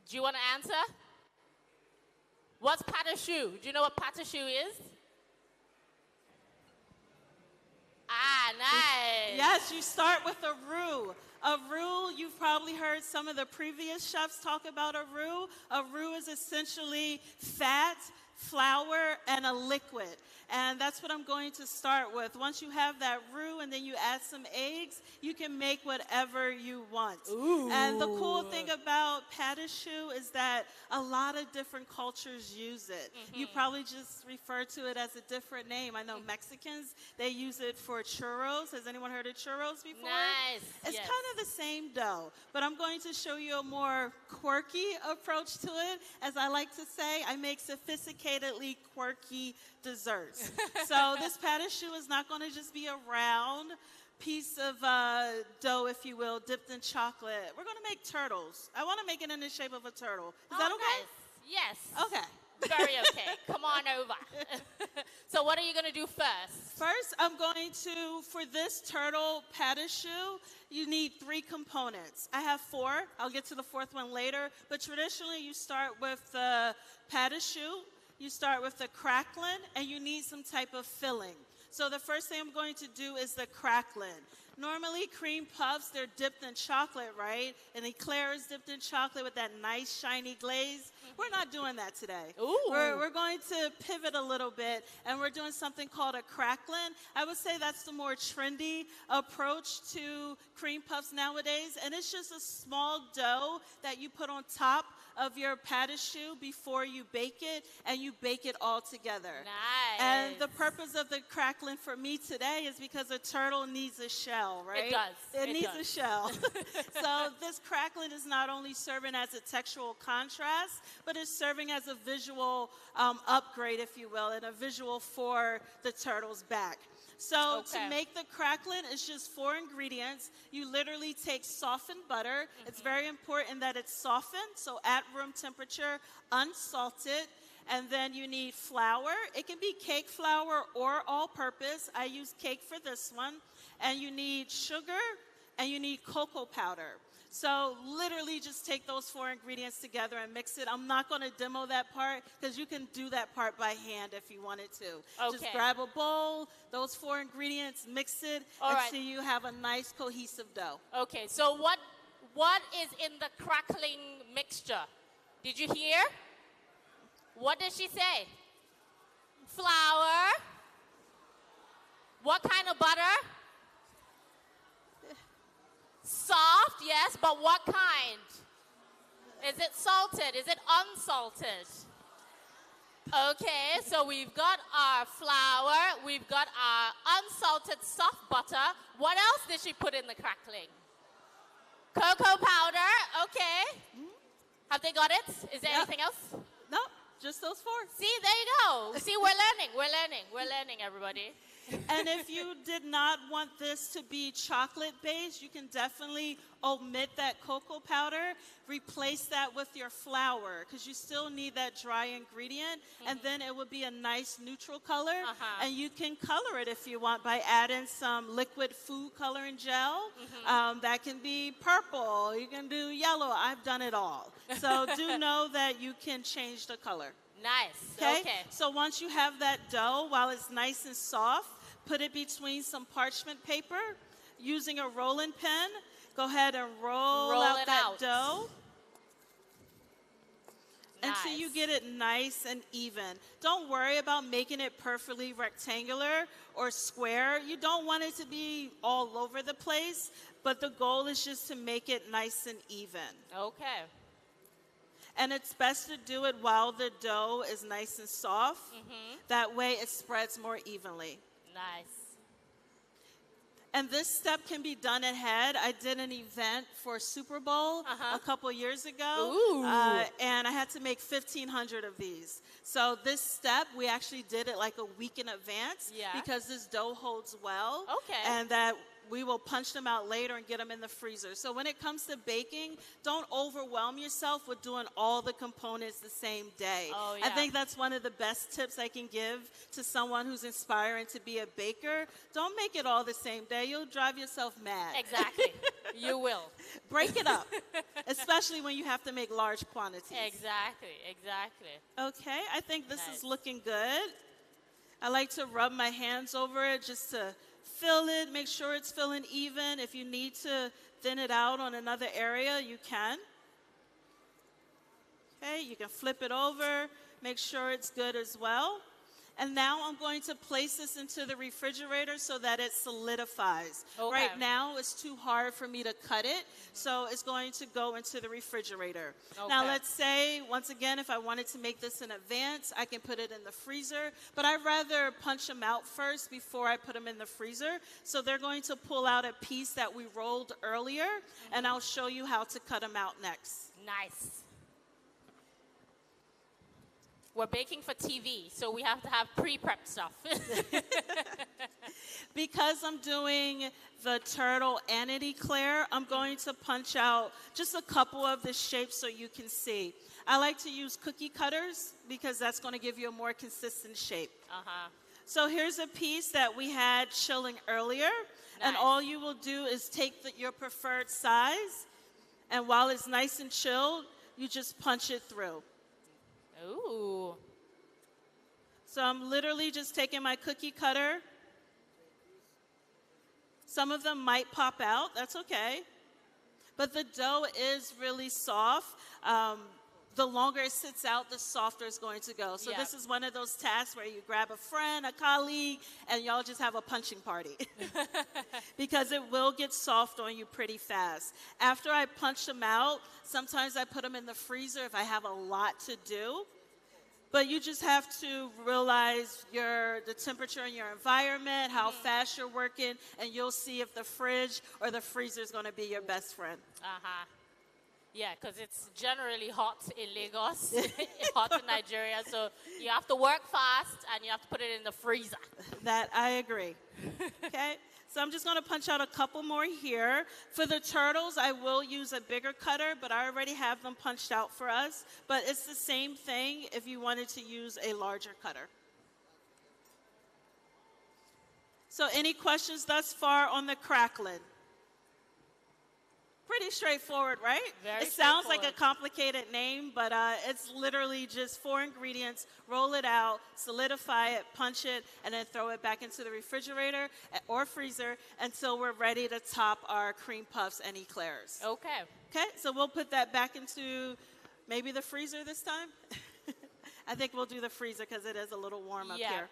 Speaker 5: Do you want to answer? What's Pachue? Do you know what Pachue is? Ah, nice.
Speaker 13: Yes, you start with a roux. A roux, you've probably heard some of the previous chefs talk about a roux. A roux is essentially fat, flour, and a liquid. And that's what I'm going to start with. Once you have that roux and then you add some eggs, you can make whatever you want.
Speaker 5: Ooh.
Speaker 13: And the cool thing about Pachue is that a lot of different cultures use it. You probably just refer to it as a different name. I know Mexicans, they use it for churros. Has anyone heard of churros before?
Speaker 5: Nice.
Speaker 13: It's kind of the same dough, but I'm going to show you a more quirky approach to it. As I like to say, I make sophisticatedly quirky desserts. So this Pachue is not going to just be a round piece of dough, if you will, dipped in chocolate. We're going to make turtles. I want to make it in the shape of a turtle. Is that okay?
Speaker 5: Nice. Yes.
Speaker 13: Okay.
Speaker 5: Very okay. Come on over. So what are you going to do first?
Speaker 13: First, I'm going to, for this turtle pastry, you need 3 components. I have 4. I'll get to the 4th one later. But traditionally, you start with the pastry, you start with the crackling, and you need some type of filling. So the first thing I'm going to do is the crackling. Normally, cream puffs, they're dipped in chocolate, right? And Eclair is dipped in chocolate with that nice, shiny glaze. We're not doing that today.
Speaker 5: Ooh.
Speaker 13: We're going to pivot a little bit, and we're doing something called a crackling. I would say that's the more trendy approach to cream puffs nowadays. And it's just a small dough that you put on top of your pastry before you bake it, and you bake it all together.
Speaker 5: Nice.
Speaker 13: And the purpose of the crackling for me today is because a turtle needs a shell, right?
Speaker 5: It does.
Speaker 13: It needs a shell. So this crackling is not only serving as a textural contrast, but it's serving as a visual upgrade, if you will, and a visual for the turtle's back. So to make the crackling, it's just 4 ingredients. You literally take softened butter. It's very important that it's softened, so at room temperature, unsalted. And then you need flour. It can be cake flour or all-purpose. I use cake for this one. And you need sugar, and you need cocoa powder. So literally just take those 4 ingredients together and mix it. I'm not going to demo that part because you can do that part by hand if you wanted to.
Speaker 5: Okay.
Speaker 13: Just grab a bowl, those 4 ingredients, mix it, until you have a nice cohesive dough.
Speaker 5: Okay, so what is in the crackling mixture? Did you hear? What did she say? Flour. What kind of butter? Soft, yes, but what kind? Is it salted? Is it unsalted? Okay, so we've got our flour, we've got our unsalted soft butter. What else did she put in the crackling? Cocoa powder, okay. Have they got it? Is there anything else?
Speaker 13: No, just those 4.
Speaker 5: See, there you go. See, we're learning, everybody.
Speaker 13: And if you did not want this to be chocolate-based, you can definitely omit that cocoa powder, replace that with your flour, because you still need that dry ingredient, and then it would be a nice neutral color. And you can color it if you want by adding some liquid food coloring gel. That can be purple, you can do yellow. I've done it all. So do know that you can change the color.
Speaker 5: Nice. Okay.
Speaker 13: So once you have that dough, while it's nice and soft, put it between some parchment paper. Using a rolling pin, go ahead and roll out that dough until you get it nice and even. Don't worry about making it perfectly rectangular or square. You don't want it to be all over the place, but the goal is just to make it nice and even.
Speaker 5: Okay.
Speaker 13: And it's best to do it while the dough is nice and soft. That way it spreads more evenly.
Speaker 5: Nice.
Speaker 13: And this step can be done ahead. I did an event for Super Bowl a couple years ago. And I had to make 1,500 of these. So this step, we actually did it like a week in advance because this dough holds well. And that we will punch them out later and get them in the freezer. So when it comes to baking, don't overwhelm yourself with doing all the components the same day. I think that's one of the best tips I can give to someone who's inspiring to be a baker. Don't make it all the same day. You'll drive yourself mad.
Speaker 5: Exactly. You will.
Speaker 13: Break it up, especially when you have to make large quantities.
Speaker 5: Exactly.
Speaker 13: Okay, I think this is looking good. I like to rub my hands over it just to fill it, make sure it's filling even. If you need to thin it out on another area, you can. Okay, you can flip it over, make sure it's good as well. And now I'm going to place this into the refrigerator so that it solidifies. Right now, it's too hard for me to cut it, so it's going to go into the refrigerator. Now, let's say, once again, if I wanted to make this in advance, I can put it in the freezer, but I'd rather punch them out first before I put them in the freezer. So they're going to pull out a piece that we rolled earlier, and I'll show you how to cut them out next.
Speaker 5: Nice. We're baking for TV, so we have to have pre-prep stuff.
Speaker 13: Because I'm doing the turtle and an eclair, I'm going to punch out just a couple of the shapes so you can see. I like to use cookie cutters because that's going to give you a more consistent shape. So here's a piece that we had chilling earlier. And all you will do is take your preferred size, and while it's nice and chilled, you just punch it through.
Speaker 5: Ooh.
Speaker 13: So I'm literally just taking my cookie cutter. Some of them might pop out, that's okay. But the dough is really soft. The longer it sits out, the softer it's going to go. So this is one of those tasks where you grab a friend, a colleague, and y'all just have a punching party. Because it will get soft on you pretty fast. After I punch them out, sometimes I put them in the freezer if I have a lot to do. But you just have to realize the temperature in your environment, how fast you're working, and you'll see if the fridge or the freezer is going to be your best friend.
Speaker 5: Yeah, because it's generally hot in Lagos, hot in Nigeria, so you have to work fast and you have to put it in the freezer.
Speaker 13: That I agree. Okay, so I'm just going to punch out a couple more here. For the turtles, I will use a bigger cutter, but I already have them punched out for us. But it's the same thing if you wanted to use a larger cutter. So any questions thus far on the crackling? Pretty straightforward, right?
Speaker 5: Very
Speaker 13: it sounds like a complicated name, but it's literally just 4 ingredients. Roll it out, solidify it, punch it, and then throw it back into the refrigerator or freezer until we're ready to top our cream puffs and eclairs.
Speaker 5: Okay.
Speaker 13: Okay, so we'll put that back into maybe the freezer this time. I think we'll do the freezer because it is a little warm up here.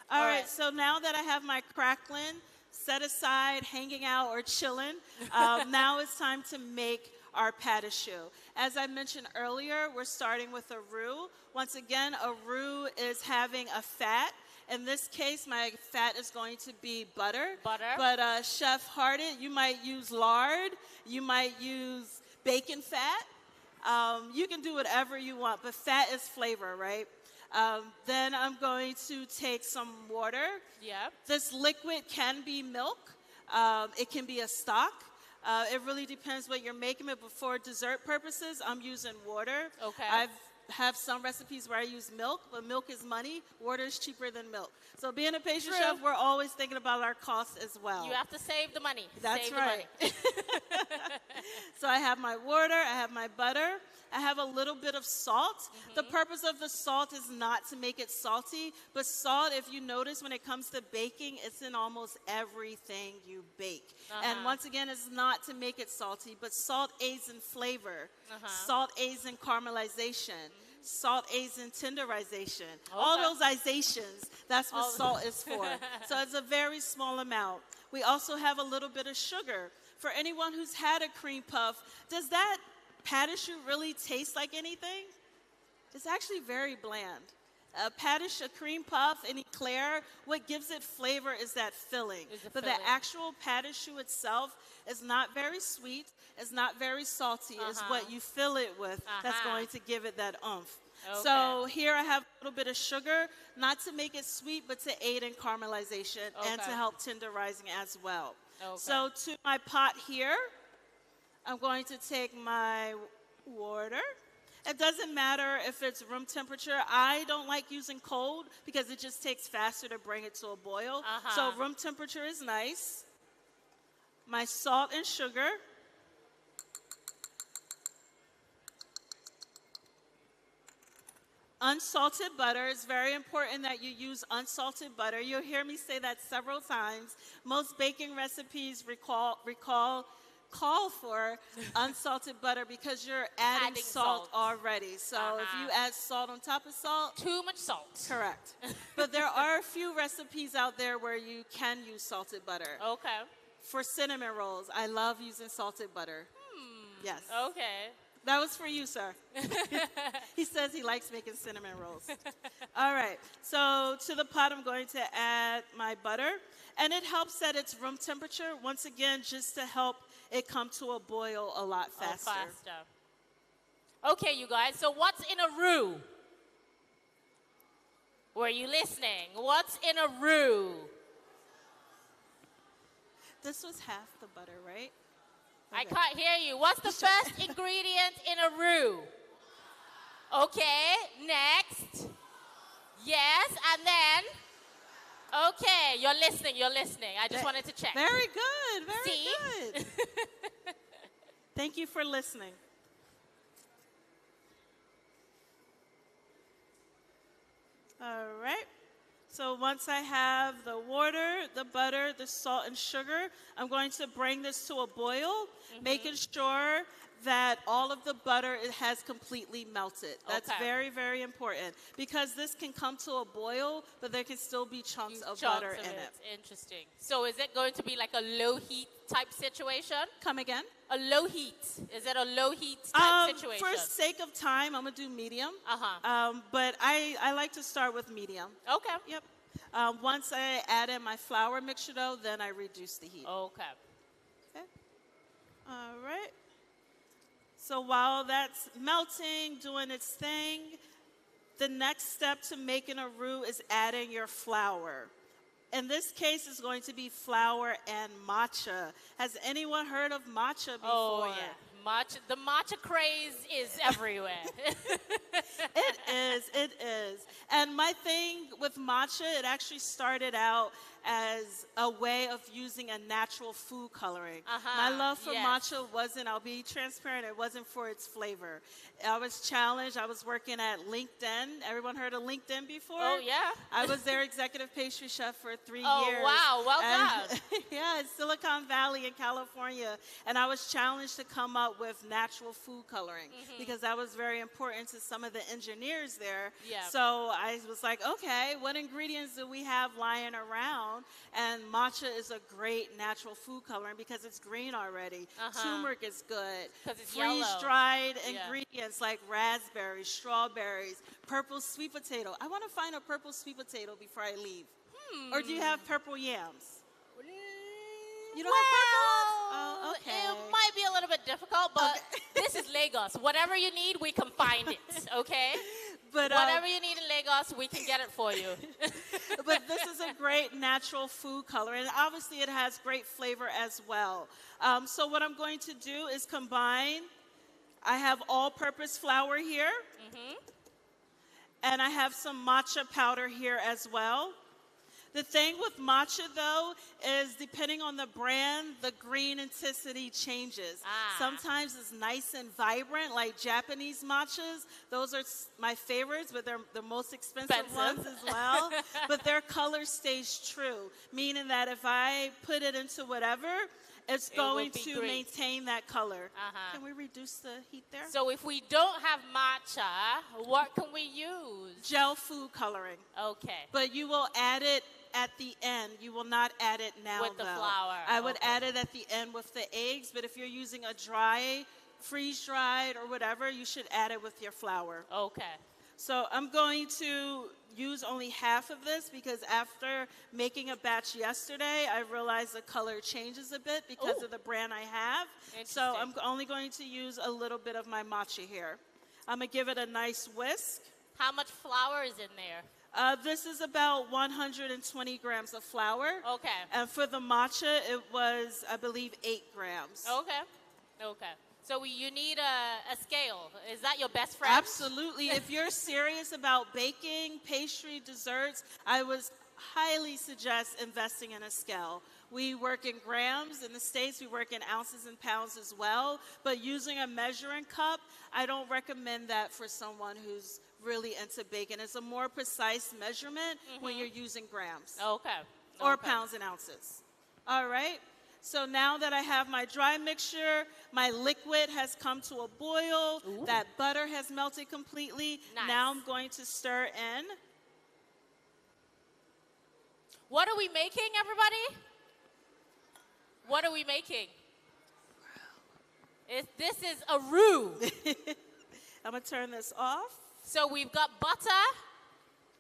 Speaker 13: All right, so now that I have my crackling set aside, hanging out, or chilling, now it's time to make our pastry. As I mentioned earlier, we're starting with a roux. Once again, a roux is having a fat. In this case, my fat is going to be butter. But Chef Hardette, you might use lard. You might use bacon fat. You can do whatever you want, but fat is flavor, right? Then I'm going to take some water. This liquid can be milk. It can be a stock. It really depends what you're making it, but for dessert purposes, I'm using water. I have some recipes where I use milk, but milk is money. Water is cheaper than milk. So being a pastry chef, we're always thinking about our costs as well.
Speaker 5: You have to save the money.
Speaker 13: That's
Speaker 5: save
Speaker 13: right.
Speaker 5: The money.
Speaker 13: So I have my water, I have my butter, I have a little bit of salt. The purpose of the salt is not to make it salty, but salt, if you notice, when it comes to baking, it's in almost everything you bake. And once again, it's not to make it salty, but salt aids in flavor. Salt aids in caramelization. Salt aids in tenderization. All those izations, that's what salt is for. So it's a very small amount. We also have a little bit of sugar. For anyone who's had a cream puff, does that pastry really taste like anything? It's actually very bland. A cream puff, an eclair, what gives it flavor is that filling. But the actual pastry itself is not very sweet, it's not very salty. It's what you fill it with that's going to give it that oomph. So here I have a little bit of sugar, not to make it sweet, but to aid in caramelization and to help tenderizing as well. So to my pot here, I'm going to take my water. It doesn't matter if it's room temperature. I don't like using cold because it just takes faster to bring it to a boil. So room temperature is nice. My salt and sugar. Unsalted butter. It's very important that you use unsalted butter. You'll hear me say that several times. Most baking recipes call for unsalted butter because you're adding salt already. So if you add salt on top of salt,
Speaker 5: too much salt.
Speaker 13: Correct. But there are a few recipes out there where you can use salted butter. For cinnamon rolls, I love using salted butter. Yes. That was for you, sir. He says he likes making cinnamon rolls. All right. So to the pot, I'm going to add my butter. And it helps at its room temperature, once again, just to help it come to a boil a lot faster.
Speaker 5: Okay, you guys. So what's in a roux? Were you listening? What's in a roux?
Speaker 13: This was half the butter, right?
Speaker 5: I can't hear you. What's the first ingredient in a roux? Okay, next. Yes, and then? Okay, you're listening, you're listening. I just wanted to check.
Speaker 13: Very good, very
Speaker 5: See?
Speaker 13: good. Thank you for listening. All right. So once I have the water, the butter, the salt, and sugar, I'm going to bring this to a boil, making sure that all of the butter has completely melted. That's very, very important because this can come to a boil, but there can still be chunks of butter in it.
Speaker 5: Interesting. So is it going to be like a low heat type situation?
Speaker 13: Come again?
Speaker 5: A low heat. Is it a low heat type situation?
Speaker 13: For sake of time, I'm going to do medium. But I like to start with medium.
Speaker 5: Okay.
Speaker 13: Yep. Once I add in my flour mixture, though, then I reduce the heat.
Speaker 5: Okay.
Speaker 13: Okay. All right. So while that's melting, doing its thing, the next step to making a roux is adding your flour. In this case, it's going to be flour and matcha. Has anyone heard of matcha before?
Speaker 5: Oh, yeah. Matcha, the matcha craze is everywhere.
Speaker 13: It is. And my thing with matcha, it actually started out as a way of using a natural food coloring. My love for matcha wasn't, I'll be transparent, it wasn't for its flavor. I was challenged. I was working at LinkedIn. Everyone heard of LinkedIn before?
Speaker 5: Oh, yeah.
Speaker 13: I was their executive pastry chef for 3 years.
Speaker 5: Oh, wow. Well done.
Speaker 13: Yeah, in Silicon Valley in California. And I was challenged to come up with natural food coloring because that was very important to some of the engineers there.
Speaker 5: Yeah.
Speaker 13: So I was like, okay, what ingredients do we have lying around? And matcha is a great natural food coloring because it's green already. Turmeric is good.
Speaker 5: Because it's
Speaker 13: freeze-dried ingredients like raspberries, strawberries, purple sweet potato. I want to find a purple sweet potato before I leave. Or do you have purple yams? You don't have purple? Oh, okay.
Speaker 5: It might be a little bit difficult, but this is Lagos. Whatever you need, we can find it, okay?
Speaker 13: But,
Speaker 5: whatever you need in Lagos, we can get it for you.
Speaker 13: But this is a great natural food color, and obviously it has great flavor as well. So what I'm going to do is combine, I have all-purpose flour here, and I have some matcha powder here as well. The thing with matcha, though, is depending on the brand, the green intensity changes. Sometimes it's nice and vibrant, like Japanese matchas. Those are my favorites, but they're the most expensive ones as well. But their color stays true, meaning that if I put it into whatever, it's going to maintain that color. Can we reduce the heat there?
Speaker 5: So if we don't have matcha, what can we use?
Speaker 13: Gel food coloring.
Speaker 5: Okay.
Speaker 13: But you will add it at the end. You will not add it now,
Speaker 5: with the flour.
Speaker 13: I would add it at the end with the eggs, but if you're using a dry, freeze-dried or whatever, you should add it with your flour.
Speaker 5: Okay.
Speaker 13: So I'm going to use only half of this because after making a batch yesterday, I realized the color changes a bit because of the brand I have. So I'm only going to use a little bit of my matcha here. I'm going to give it a nice whisk.
Speaker 5: How much flour is in there?
Speaker 13: This is about 120 grams of flour.
Speaker 5: Okay.
Speaker 13: And for the matcha, it was, I believe, 8 grams.
Speaker 5: Okay. Okay. So you need a scale. Is that your best friend?
Speaker 13: Absolutely. If you're serious about baking, pastry, desserts, I would highly suggest investing in a scale. We work in grams. In the States, we work in ounces and pounds as well. But using a measuring cup, I don't recommend that for someone who's really into baking. It's a more precise measurement when you're using grams.
Speaker 5: Okay.
Speaker 13: Or pounds and ounces. All right. So now that I have my dry mixture, my liquid has come to a boil, that butter has melted completely.
Speaker 5: Nice.
Speaker 13: Now I'm going to stir in.
Speaker 5: What are we making, everybody? What are we making? This is a roux.
Speaker 13: I'm going to turn this off.
Speaker 5: So we've got butter,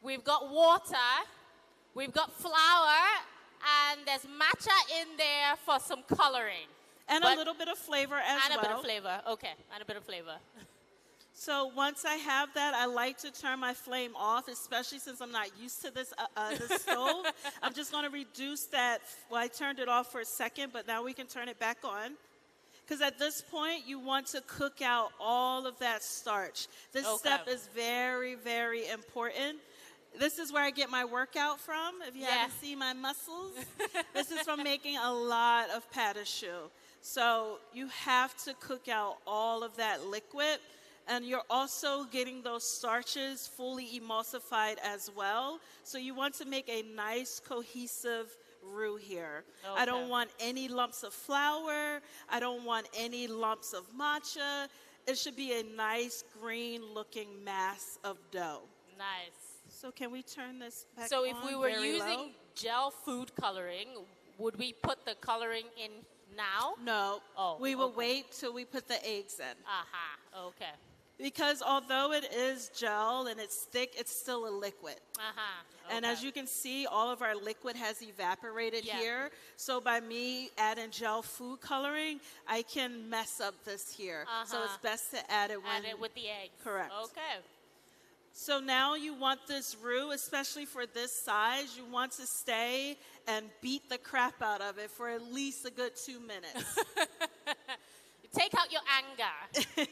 Speaker 5: we've got water, we've got flour, and there's matcha in there for some coloring.
Speaker 13: And a little bit of flavor as well.
Speaker 5: And a bit of flavor, okay, and a bit of flavor.
Speaker 13: So once I have that, I like to turn my flame off, especially since I'm not used to this stove. I'm just going to reduce that. Well, I turned it off for a second, but now we can turn it back on. Because at this point, you want to cook out all of that starch. This step is very, very important. This is where I get my workout from, if you haven't seen my muscles. This is from making a lot of pastry. So you have to cook out all of that liquid. And you're also getting those starches fully emulsified as well. So you want to make a nice cohesive roux here. Okay. I don't want any lumps of flour. I don't want any lumps of matcha. It should be a nice green looking mass of dough.
Speaker 5: Nice.
Speaker 13: So can we turn this back
Speaker 5: So
Speaker 13: on
Speaker 5: if we were using
Speaker 13: low?
Speaker 5: gel food coloring, would we put the coloring in now?
Speaker 13: No.
Speaker 5: Oh,
Speaker 13: we will wait till we put the eggs in.
Speaker 5: Aha, okay.
Speaker 13: Because although it is gel and it's thick, it's still a liquid.
Speaker 5: Okay.
Speaker 13: And as you can see, all of our liquid has evaporated here. So by me adding gel food coloring, I can mess up this here. So it's best to add it
Speaker 5: with the eggs.
Speaker 13: Correct.
Speaker 5: Okay.
Speaker 13: So now you want this roux, especially for this size, you want to stay and beat the crap out of it for at least a good 2 minutes.
Speaker 5: Take out your anger.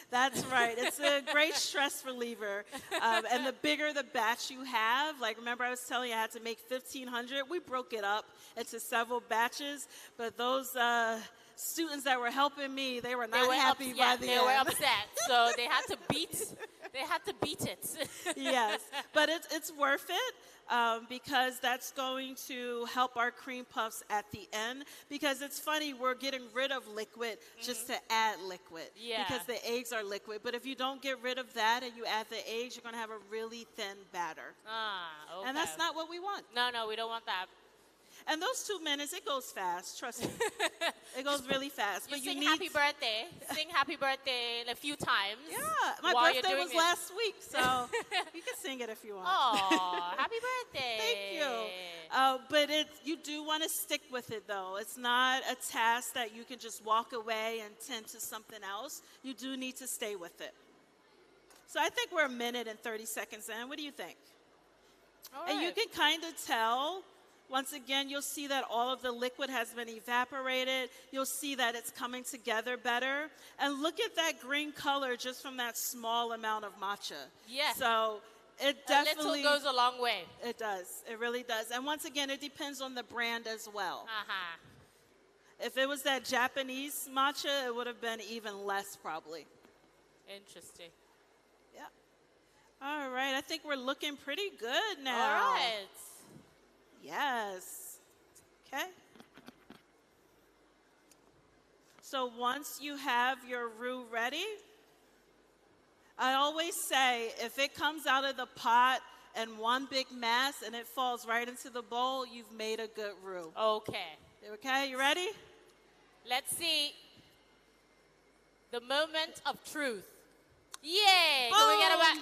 Speaker 13: That's right. It's a great stress reliever. And the bigger the batch you have, like remember I was telling you I had to make 1,500. We broke it up into several batches. But those students that were helping me, they were not happy by the end.
Speaker 5: They were upset. So they had to beat it.
Speaker 13: Yes. But it's worth it. Because that's going to help our cream puffs at the end. Because it's funny, we're getting rid of liquid just to add liquid.
Speaker 5: Yeah.
Speaker 13: Because the eggs are liquid. But if you don't get rid of that and you add the eggs, you're going to have a really thin batter.
Speaker 5: Okay.
Speaker 13: And that's not what we want.
Speaker 5: No, we don't want that.
Speaker 13: And those 2 minutes, it goes fast. Trust me. It goes really fast. But you
Speaker 5: sing
Speaker 13: need
Speaker 5: happy birthday. Sing happy birthday a few times.
Speaker 13: Yeah, my birthday was last week, so you can sing it if you want.
Speaker 5: Oh, happy birthday.
Speaker 13: Thank you. But you do want to stick with it, though. It's not a task that you can just walk away and tend to something else. You do need to stay with it. So I think we're 1 minute and 30 seconds in. What do you think?
Speaker 5: All
Speaker 13: And you
Speaker 5: right.
Speaker 13: can kind of tell. Once again, you'll see that all of the liquid has been evaporated. You'll see that it's coming together better. And look at that green color just from that small amount of matcha.
Speaker 5: Yes.
Speaker 13: So it definitely
Speaker 5: a little goes a long way.
Speaker 13: It does. It really does. And once again, it depends on the brand as well. If it was that Japanese matcha, it would have been even less probably.
Speaker 5: Interesting.
Speaker 13: Yeah. All right. I think we're looking pretty good now.
Speaker 5: All right.
Speaker 13: Yes. Okay. So once you have your roux ready, I always say if it comes out of the pot and one big mass and it falls right into the bowl, you've made a good roux.
Speaker 5: Okay.
Speaker 13: Okay, you ready?
Speaker 5: Let's see the moment of truth. Yay! Can we get it back?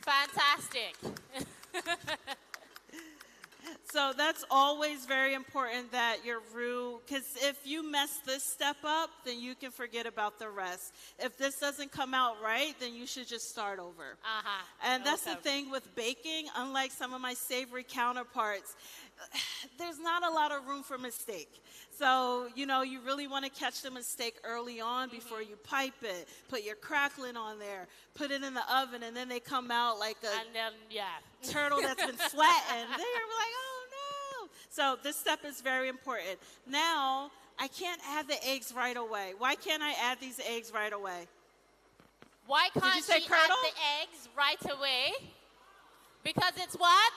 Speaker 5: Fantastic.
Speaker 13: So that's always very important that your roux, because if you mess this step up, then you can forget about the rest. If this doesn't come out right, then you should just start over. And that's the thing with baking, unlike some of my savory counterparts, there's not a lot of room for mistake. So, you really want to catch the mistake early on before you pipe it. Put your crackling on there. Put it in the oven, and then they come out like a turtle that's been flattened. They're like, oh, no. So this step is very important. Now, I can't add the eggs right away. Why can't I add these eggs right away?
Speaker 5: Why can't you add the eggs right away? Because it's what?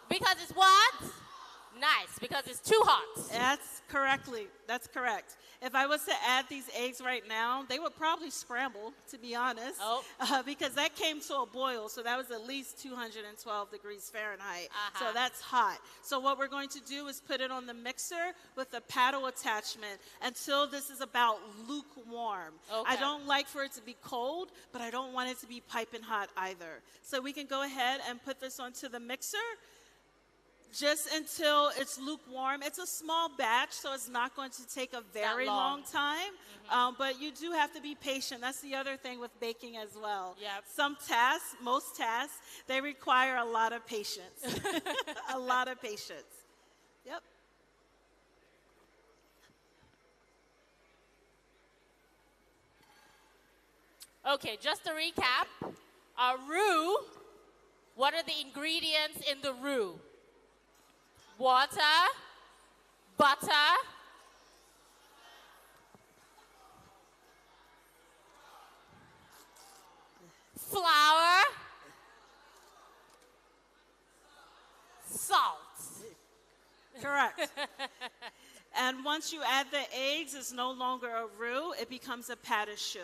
Speaker 5: Because it's what? Nice, because it's too hot.
Speaker 13: That's correct. If I was to add these eggs right now, they would probably scramble, to be honest. Because that came to a boil, so that was at least 212 degrees Fahrenheit. So that's hot. So what we're going to do is put it on the mixer with a paddle attachment until this is about lukewarm. I don't like for it to be cold, but I don't want it to be piping hot either. So we can go ahead and put this onto the mixer. just until it's lukewarm. It's a small batch, so it's not going to take a very long time. But you do have to be patient. That's the other thing with baking as well.
Speaker 5: Yep.
Speaker 13: Some tasks, most tasks, they require a lot of patience. A lot of patience. Yep.
Speaker 5: Okay, just to recap, our roux, what are the ingredients in the roux? Water, butter, flour, salt.
Speaker 13: Correct. And once you add the eggs, it's no longer a roux, it becomes a pastry.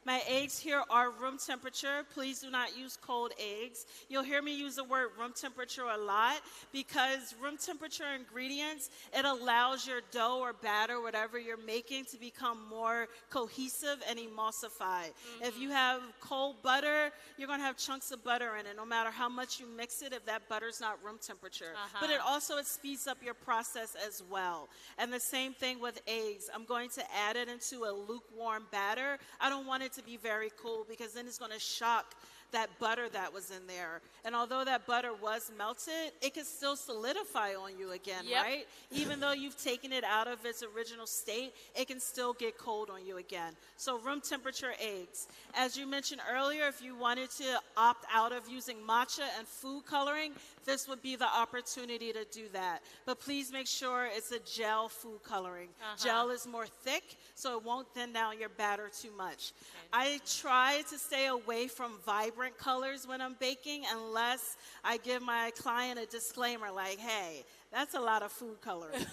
Speaker 13: My eggs here are room temperature. Please do not use cold eggs. You'll hear me use the word room temperature a lot because room temperature ingredients, it allows your dough or batter, whatever you're making, to become more cohesive and emulsified. If you have cold butter, you're going to have chunks of butter in it, no matter how much you mix it if that butter's not room temperature. But it also, it speeds up your process as well. And the same thing with eggs. I'm going to add it into a lukewarm batter. I don't want it to be very cool because then it's going to shock that butter that was in there. And although that butter was melted, it can still solidify on you again, right? Even though you've taken it out of its original state, it can still get cold on you again. So room temperature eggs. As you mentioned earlier, if you wanted to opt out of using matcha and food coloring, this would be the opportunity to do that. But please make sure it's a gel food coloring. Gel is more thick, so it won't thin down your batter too much. I try to stay away from vibrant colors when I'm baking unless I give my client a disclaimer like, hey, that's a lot of food coloring.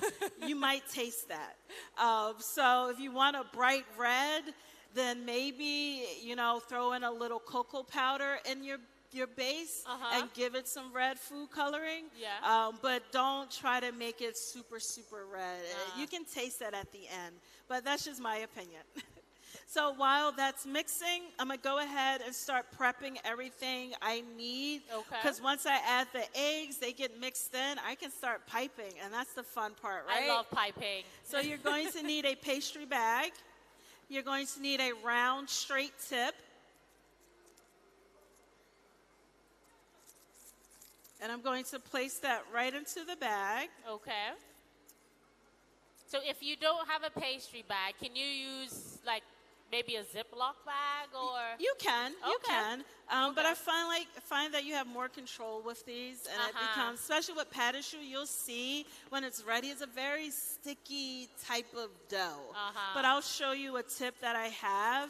Speaker 13: You might taste that. So if you want a bright red, then maybe, you know, throw in a little cocoa powder in your base and give it some red food coloring. But don't try to make it super, super red. You can taste that at the end, but that's just my opinion. So while that's mixing, I'm going to go ahead and start prepping everything I need. Because once I add the eggs, they get mixed in, I can start piping, and that's the fun part, right?
Speaker 5: I love piping.
Speaker 13: So you're going to need a pastry bag. You're going to need a round, straight tip. And I'm going to place that right into the bag.
Speaker 5: Okay. So if you don't have a pastry bag, can you use like maybe a Ziploc bag or?
Speaker 13: You can, you can. But I find that you have more control with these, and it becomes, especially with pastry, you'll see when it's ready, it's a very sticky type of dough. But I'll show you a tip that I have.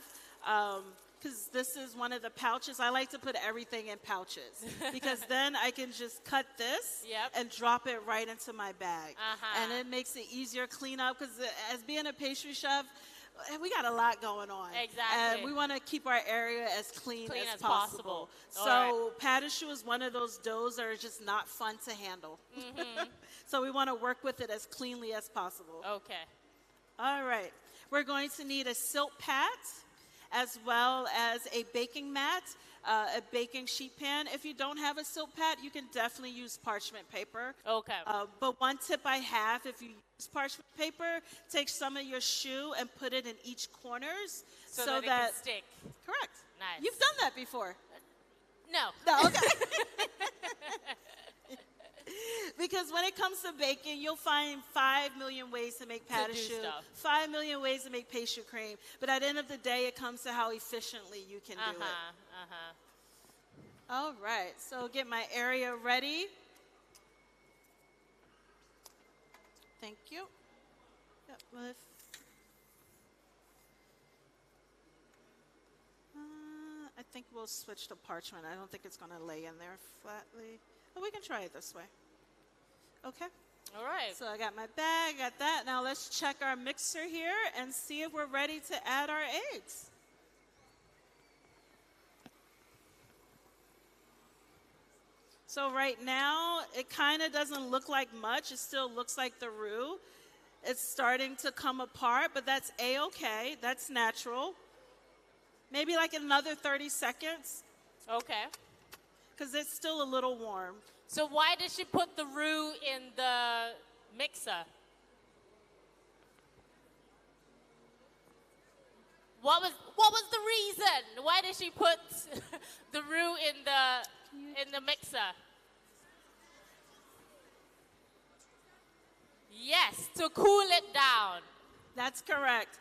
Speaker 13: Because this is one of the pouches. I like to put everything in pouches because then I can just cut this and drop it right into my bag. And it makes it easier clean up because as being a pastry chef, we got a lot going on.
Speaker 5: Exactly.
Speaker 13: And we want to keep our area as clean as possible. So pastry is one of those doughs that are just not fun to handle. So we want to work with it as cleanly as possible.
Speaker 5: Okay.
Speaker 13: All right. We're going to need a silk pat, as well as a baking mat, a baking sheet pan. If you don't have a silk pad, you can definitely use parchment paper.
Speaker 5: Okay.
Speaker 13: But one tip I have, if you use parchment paper, take some of your shoe and put it in each corners
Speaker 5: so that it can stick.
Speaker 13: Correct.
Speaker 5: Nice.
Speaker 13: You've done that before.
Speaker 5: No.
Speaker 13: No, okay. Because when it comes to baking, you'll find 5 million ways to make pastry, 5 million ways to make pastry cream. But at the end of the day, it comes to how efficiently you can do it. All right, so get my area ready. Thank you. Yep, I think we'll switch to parchment. I don't think it's going to lay in there flatly. But we can try it this way. Okay.
Speaker 5: All right.
Speaker 13: So I got my bag, got that. Now let's check our mixer here and see if we're ready to add our eggs. So right now, it kind of doesn't look like much. It still looks like the roux. It's starting to come apart, but that's A-okay. That's natural. Maybe like another 30 seconds.
Speaker 5: Okay.
Speaker 13: Because it's still a little warm.
Speaker 5: So why did she put the roux in the mixer? What was the reason? Why did she put the roux in the mixer? Yes, to cool it down.
Speaker 13: That's correct.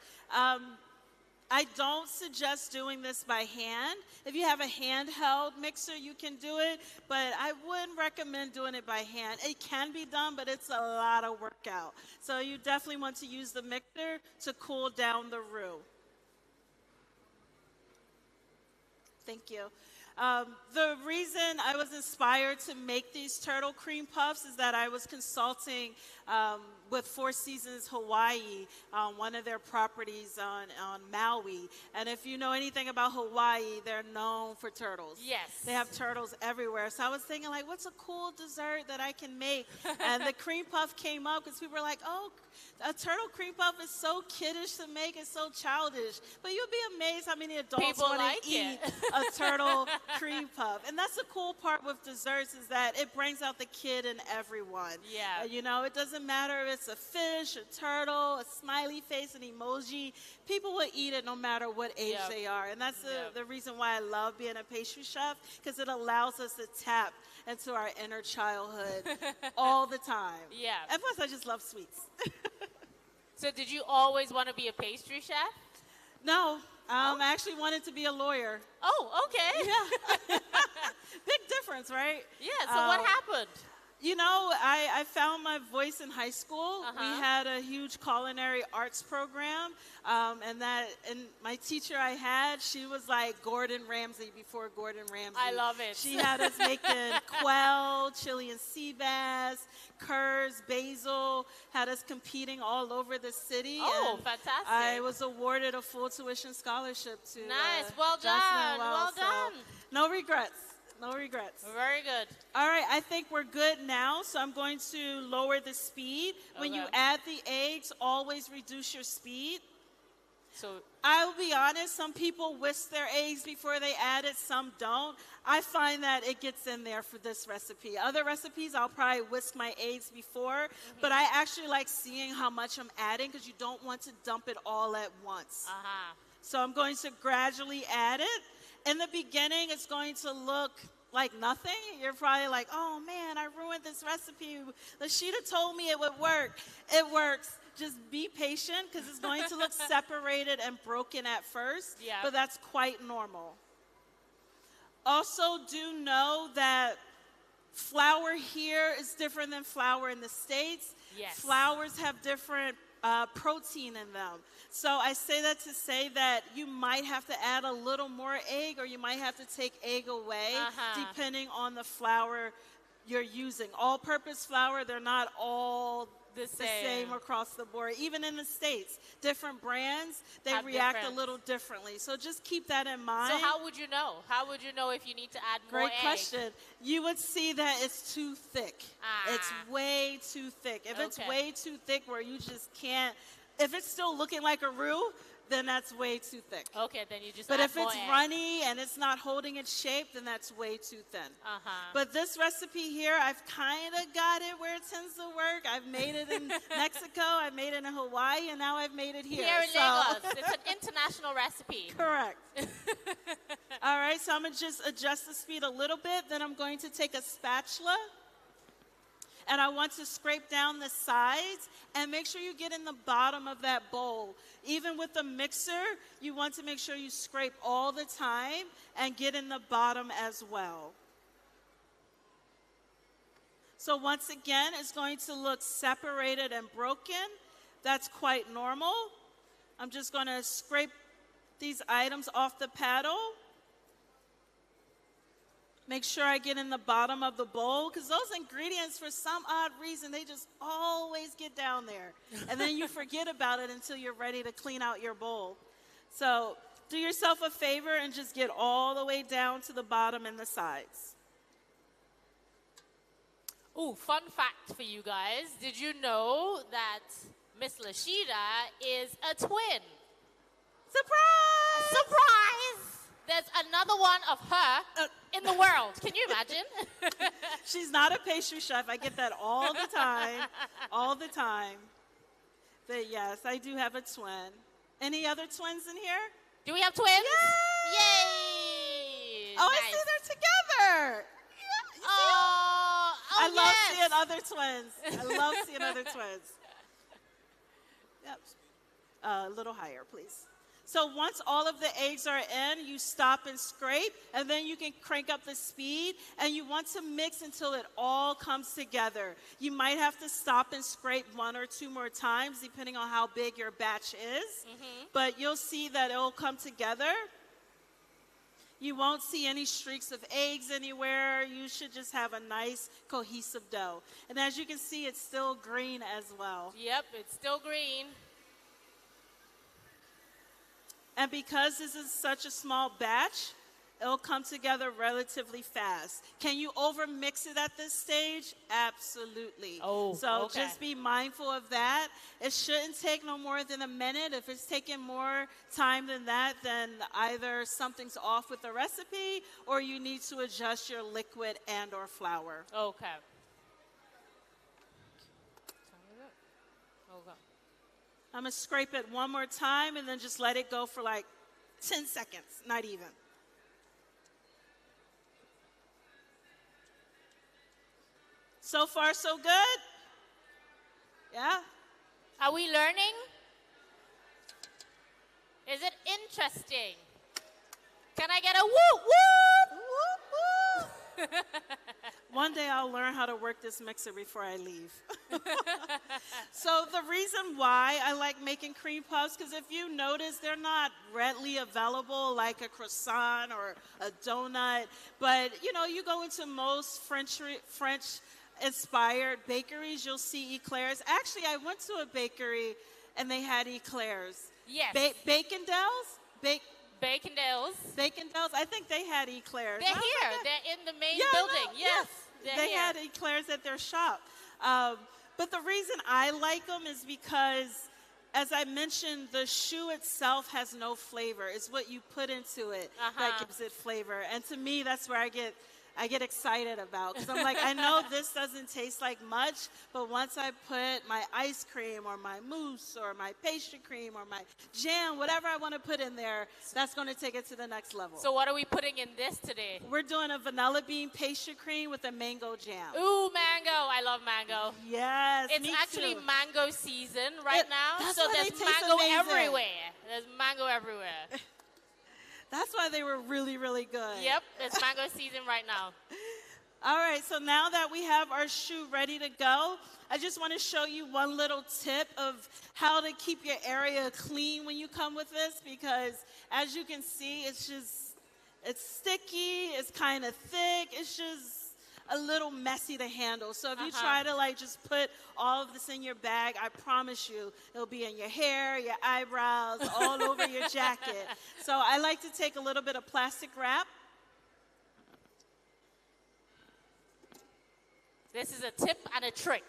Speaker 13: I don't suggest doing this by hand. If you have a handheld mixer, you can do it, but I wouldn't recommend doing it by hand. It can be done, but it's a lot of workout. So you definitely want to use the mixer to cool down the roux. Thank you. The reason I was inspired to make these turtle cream puffs is that I was consulting with Four Seasons Hawaii, one of their properties on Maui. And if you know anything about Hawaii, they're known for turtles.
Speaker 5: Yes.
Speaker 13: They have turtles everywhere. So I was thinking, like, what's a cool dessert that I can make? And the cream puff came up because people were like, oh, a turtle cream puff is so kiddish to make. It's so childish. But you'll be amazed how many adults want to eat a turtle cream puff. And that's the cool part with desserts is that it brings out the kid in everyone.
Speaker 5: Yeah.
Speaker 13: You know, it doesn't matter if it's a fish, a turtle, a smiley face, an emoji. People will eat it no matter what age they are. And that's the reason why I love being a pastry chef, because it allows us to tap into our inner childhood all the time.
Speaker 5: Yeah.
Speaker 13: And plus, I just love sweets.
Speaker 5: So did you always want to be a pastry chef?
Speaker 13: No. I actually wanted to be a lawyer.
Speaker 5: Oh, okay.
Speaker 13: Yeah. Big difference, right?
Speaker 5: Yeah, so what happened?
Speaker 13: You know, I found my voice in high school. We had a huge culinary arts program, and my teacher I had, she was like Gordon Ramsay before Gordon Ramsay.
Speaker 5: I love it.
Speaker 13: She had us making quail, Chilean sea bass, curds, basil, had us competing all over the city.
Speaker 5: Oh,
Speaker 13: and
Speaker 5: fantastic.
Speaker 13: I was awarded a full tuition scholarship to
Speaker 5: Nice, well
Speaker 13: Jocelyn
Speaker 5: done,
Speaker 13: Wells,
Speaker 5: well done.
Speaker 13: No regrets. No regrets.
Speaker 5: Very good.
Speaker 13: All right, I think we're good now, so I'm going to lower the speed. When you add the eggs, always reduce your speed.
Speaker 5: So
Speaker 13: I will be honest, some people whisk their eggs before they add it, some don't. I find that it gets in there for this recipe. Other recipes, I'll probably whisk my eggs before, but I actually like seeing how much I'm adding because you don't want to dump it all at once. So I'm going to gradually add it. In the beginning, it's going to look like nothing. You're probably like, oh man, I ruined this recipe. Lasheeda told me it would work. It works. Just be patient because it's going to look separated and broken at first, but that's quite normal. Also, do know that flour here is different than flour in the States.
Speaker 5: Yes.
Speaker 13: Flours have different protein in them. So I say that to say that you might have to add a little more egg or you might have to take egg away depending on the flour you're using. All-purpose flour, they're not all the same across the board. Even in the States, different brands, they react a little differently. So just keep that in mind.
Speaker 5: So how would you know? How would you know if you need to add more egg?
Speaker 13: Great question. You would see that it's too thick. It's way too thick. If it's way too thick where you just can't, if it's still looking like a roux, then that's way too thick.
Speaker 5: Okay, then you just
Speaker 13: But
Speaker 5: add
Speaker 13: if it's
Speaker 5: more egg.
Speaker 13: runny and it's not holding its shape, then that's way too thin. But this recipe here, I've kind of got it where it tends to work. I've made it in Mexico, I've made it in Hawaii, and now I've made it here.
Speaker 5: Here in Lagos. It's an international recipe.
Speaker 13: Correct. All right, so I'm going to just adjust the speed a little bit. Then I'm going to take a spatula. And I want to scrape down the sides and make sure you get in the bottom of that bowl. Even with the mixer, you want to make sure you scrape all the time and get in the bottom as well. So once again, it's going to look separated and broken. That's quite normal. I'm just going to scrape these items off the paddle. Make sure I get in the bottom of the bowl because those ingredients, for some odd reason, they just always get down there. And then you forget about it until you're ready to clean out your bowl. So do yourself a favor and just get all the way down to the bottom and the sides.
Speaker 5: Ooh, fun fact for you guys. Did you know that Miss Lasheeda is a twin?
Speaker 13: Surprise!
Speaker 5: Surprise! There's another one of her in in the world. Can you imagine?
Speaker 13: She's not a pastry chef. I get that all the time, all the time. But yes, I do have a twin. Any other twins in here?
Speaker 5: Do we have twins?
Speaker 13: Yay!
Speaker 5: Yay!
Speaker 13: Oh,
Speaker 5: Nice.
Speaker 13: I see they're together. Yeah, I love seeing other twins. I love seeing other twins. Yep. A little higher, please. So once all of the eggs are in, you stop and scrape, and then you can crank up the speed, and you want to mix until it all comes together. You might have to stop and scrape 1 or 2 more times, depending on how big your batch is, but you'll see that it'll come together. You won't see any streaks of eggs anywhere. You should just have a nice cohesive dough. And as you can see, it's still green as well.
Speaker 5: Yep, it's still green.
Speaker 13: And because this is such a small batch, it'll come together relatively fast. Can you over-mix it at this stage? Absolutely.
Speaker 5: Oh,
Speaker 13: so
Speaker 5: okay.
Speaker 13: just be mindful of that. It shouldn't take no more than a minute. If it's taking more time than that, then either something's off with the recipe or you need to adjust your liquid and or flour.
Speaker 5: Okay. Okay.
Speaker 13: I'm going to scrape it one more time and then just let it go for like 10 seconds, not even. So far, so good? Yeah?
Speaker 5: Are we learning? Is it interesting? Can I get a whoop, whoop? Whoop, whoop.
Speaker 13: One day I'll learn how to work this mixer before I leave. So the reason why I like making cream puffs, because if you notice, they're not readily available like a croissant or a donut. But, you know, you go into most French-inspired bakeries, you'll see eclairs. Actually, I went to a bakery and they had eclairs.
Speaker 5: Yes.
Speaker 13: Bacon-Dells?
Speaker 5: Bacon-Dells.
Speaker 13: Bacon-Dells, I think they had eclairs.
Speaker 5: They're here. They're in the main building.
Speaker 13: No,
Speaker 5: yes.
Speaker 13: They had eclairs at their shop. But the reason I like them is because, as I mentioned, the choux itself has no flavor. It's what you put into it that gives it flavor. And to me, that's where I get excited about. Because I'm like, I know this doesn't taste like much, but once I put my ice cream or my mousse or my pastry cream or my jam, whatever I want to put in there, that's going to take it to the next level.
Speaker 5: So what are we putting in this today?
Speaker 13: We're doing a vanilla bean pastry cream with a mango jam.
Speaker 5: Ooh, mango. I love mango.
Speaker 13: Yes,
Speaker 5: It's
Speaker 13: me
Speaker 5: actually
Speaker 13: too.
Speaker 5: mango season right now.
Speaker 13: That's
Speaker 5: So
Speaker 13: why
Speaker 5: there's
Speaker 13: they taste
Speaker 5: mango
Speaker 13: amazing.
Speaker 5: everywhere. There's mango everywhere.
Speaker 13: That's why they were really, really good.
Speaker 5: Yep, it's mango season right now.
Speaker 13: All right, so now that we have our choux ready to go, I just want to show you one little tip of how to keep your area clean when you come with this, because as you can see, it's sticky, it's kind of thick, it's just a little messy to handle. So if you try to like just put all of this in your bag, I promise you it'll be in your hair, your eyebrows, all over your jacket. So I like to take a little bit of plastic wrap.
Speaker 5: This is a tip and a trick.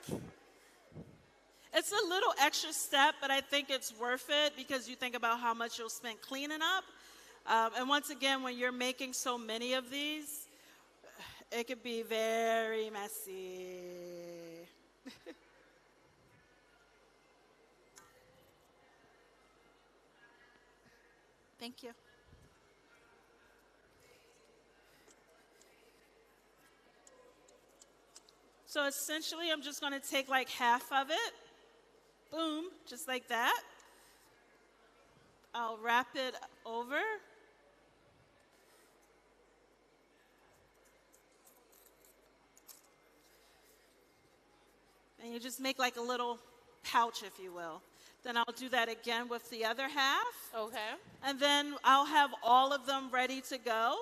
Speaker 13: It's a little extra step, but I think it's worth it because you think about how much you'll spend cleaning up. And once again, when you're making so many of these, it could be very messy. Thank you. So essentially, I'm just going to take like half of it. Boom, just like that. I'll wrap it over. And you just make like a little pouch, if you will. Then I'll do that again with the other half.
Speaker 5: Okay.
Speaker 13: And then I'll have all of them ready to go.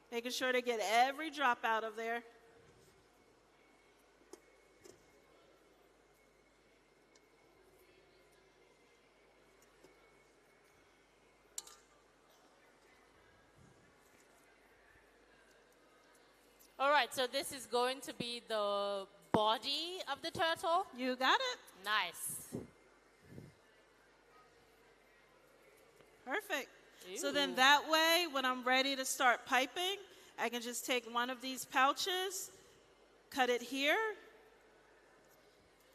Speaker 13: Making sure to get every drop out of there.
Speaker 5: All right, so this is going to be the body of the turtle?
Speaker 13: You got it.
Speaker 5: Nice.
Speaker 13: Perfect. So then that way, when I'm ready to start piping, I can just take one of these pouches, cut it here,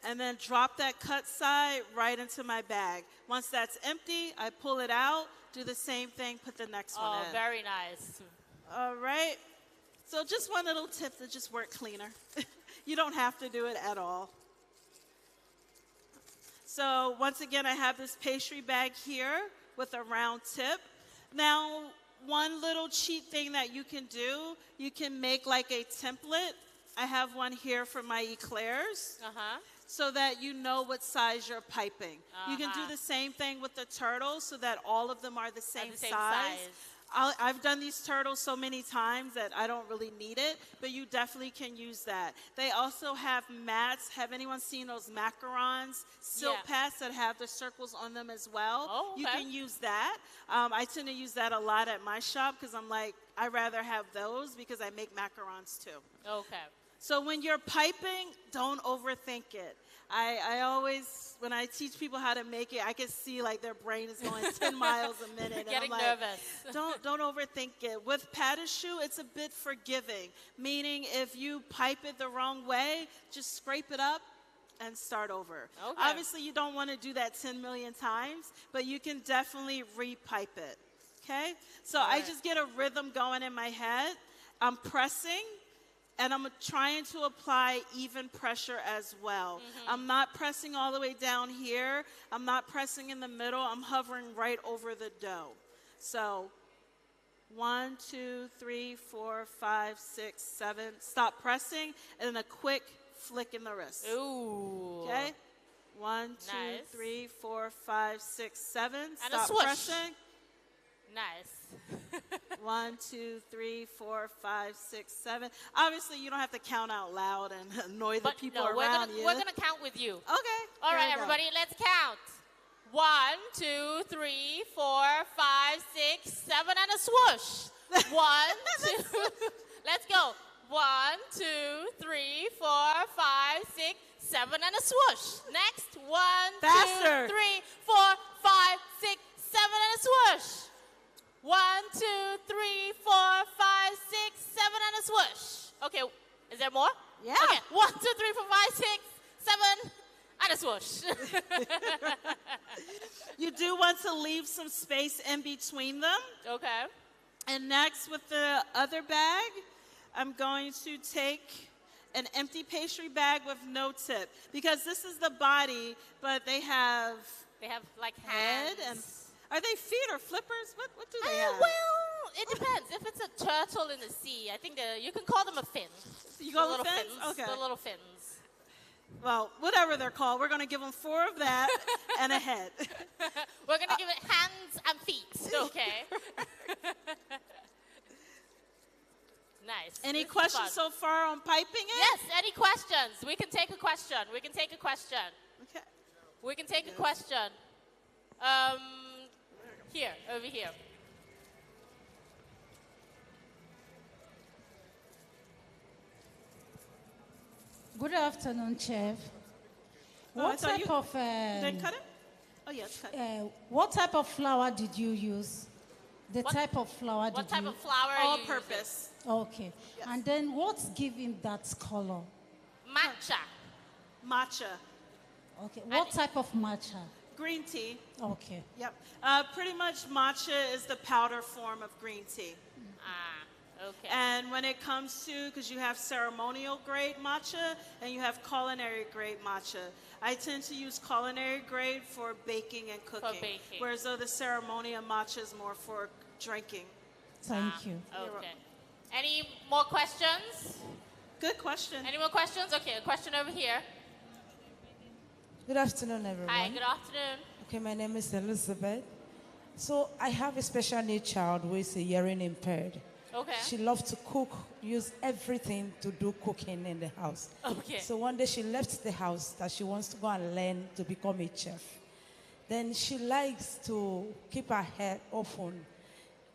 Speaker 13: and then drop that cut side right into my bag. Once that's empty, I pull it out, do the same thing, put the next one in.
Speaker 5: Oh, very nice.
Speaker 13: All right. So just one little tip to just work cleaner. You don't have to do it at all. So once again, I have this pastry bag here with a round tip. Now, one little cheat thing that you can do, you can make like a template. I have one here for my eclairs. So that you know what size you're piping. You can do the same thing with the turtles so that all of them are the same size. I've done these turtles so many times that I don't really need it, but you definitely can use that. They also have mats. Have anyone seen those macarons, silk pads that have the circles on them as well?
Speaker 5: Oh, okay.
Speaker 13: You can use that. I tend to use that a lot at my shop because I'm like, I'd rather have those because I make macarons too.
Speaker 5: Okay.
Speaker 13: So when you're piping, don't overthink it. I always, when I teach people how to make it, I can see like their brain is going 10 miles a minute.
Speaker 5: Getting
Speaker 13: and I'm like,
Speaker 5: nervous.
Speaker 13: Don't overthink it. With Pachue, it's a bit forgiving, meaning if you pipe it the wrong way, just scrape it up and start over.
Speaker 5: Okay.
Speaker 13: Obviously, you don't want to do that 10 million times, but you can definitely repipe it. Okay? So I just get a rhythm going in my head. I'm pressing. And I'm trying to apply even pressure as well. I'm not pressing all the way down here. I'm not pressing in the middle. I'm hovering right over the dough. So 1, 2, 3, 4, 5, 6, 7. Stop pressing, and then a quick flick in the wrist.
Speaker 5: Ooh.
Speaker 13: Okay? 1, 2,
Speaker 5: Nice.
Speaker 13: 3, 4, 5, 6, 7.
Speaker 5: And
Speaker 13: Stop
Speaker 5: a swoosh.
Speaker 13: pressing.
Speaker 5: Nice.
Speaker 13: 1, 2, 3, 4, 5, 6, 7. Obviously, you don't have to count out loud and annoy the people around you.
Speaker 5: We're gonna count with you.
Speaker 13: Okay.
Speaker 5: All
Speaker 13: Here
Speaker 5: right,
Speaker 13: we go.
Speaker 5: everybody, let's count. 1, 2, 3, 4, 5, 6, 7, and a swoosh. 1, 2. Let's go. 1, 2, 3, 4, 5, 6, 7, and a swoosh. Next. 1,
Speaker 13: Faster.
Speaker 5: 2, 3, 4, 5, 6, 7, and a swoosh. 1, 2, 3, 4, 5, 6, 7, and a swoosh. Okay, is there more?
Speaker 13: Yeah.
Speaker 5: Okay, 1, 2, 3, 4, 5, 6, 7, and a swoosh.
Speaker 13: You do want to leave some space in between them.
Speaker 5: Okay.
Speaker 13: And next, with the other bag, I'm going to take an empty pastry bag with no tip. Because this is the body, but they have
Speaker 5: like
Speaker 13: head
Speaker 5: hands.
Speaker 13: and... Are they feet or flippers? What do they have?
Speaker 5: Well, it depends. If it's a turtle in the sea, I think you can call them a fin.
Speaker 13: You call
Speaker 5: the
Speaker 13: them
Speaker 5: little
Speaker 13: fins? Okay.
Speaker 5: The little fins.
Speaker 13: Well, whatever they're called, we're going to give them 4 of that and a head.
Speaker 5: We're going to give it hands and feet. Okay. Nice.
Speaker 13: Any
Speaker 5: This is
Speaker 13: questions
Speaker 5: fun.
Speaker 13: so far on piping it?
Speaker 5: Yes, any questions? We can take a question. We can take a question.
Speaker 13: Okay.
Speaker 5: We can take a question. Here, over here.
Speaker 14: Good afternoon, Chef.
Speaker 13: I
Speaker 14: What
Speaker 13: thought
Speaker 14: type
Speaker 13: you-
Speaker 14: of
Speaker 13: Then cut it? Oh, yes, cut it.
Speaker 14: what type of flour did you use? The type of flour
Speaker 5: What
Speaker 14: did
Speaker 5: type
Speaker 14: you?
Speaker 5: of flour are
Speaker 13: All
Speaker 5: you
Speaker 13: purpose.
Speaker 14: Okay. And then what's giving that color?
Speaker 5: using? Matcha.
Speaker 13: Matcha.
Speaker 14: Okay. What type of matcha?
Speaker 13: Green tea.
Speaker 14: Okay.
Speaker 13: Yep. Pretty much matcha is the powder form of green tea.
Speaker 5: Okay.
Speaker 13: And when it comes to, because you have ceremonial grade matcha and you have culinary grade matcha, I tend to use culinary grade for baking and cooking.
Speaker 5: baking.
Speaker 13: Whereas though the ceremonial matcha is more for drinking.
Speaker 14: Thank you.
Speaker 5: Okay. Any more questions?
Speaker 13: Good question.
Speaker 5: Any more questions? Okay, a question over here.
Speaker 15: Good afternoon, everyone.
Speaker 5: Hi, good afternoon.
Speaker 15: Okay, my name is Elizabeth. So I have a special need child who is a hearing impaired.
Speaker 5: Okay.
Speaker 15: She loves to cook, use everything to do cooking in the house.
Speaker 5: Okay.
Speaker 15: So one day she left the house that she wants to go and learn to become a chef. Then she likes to keep her head open.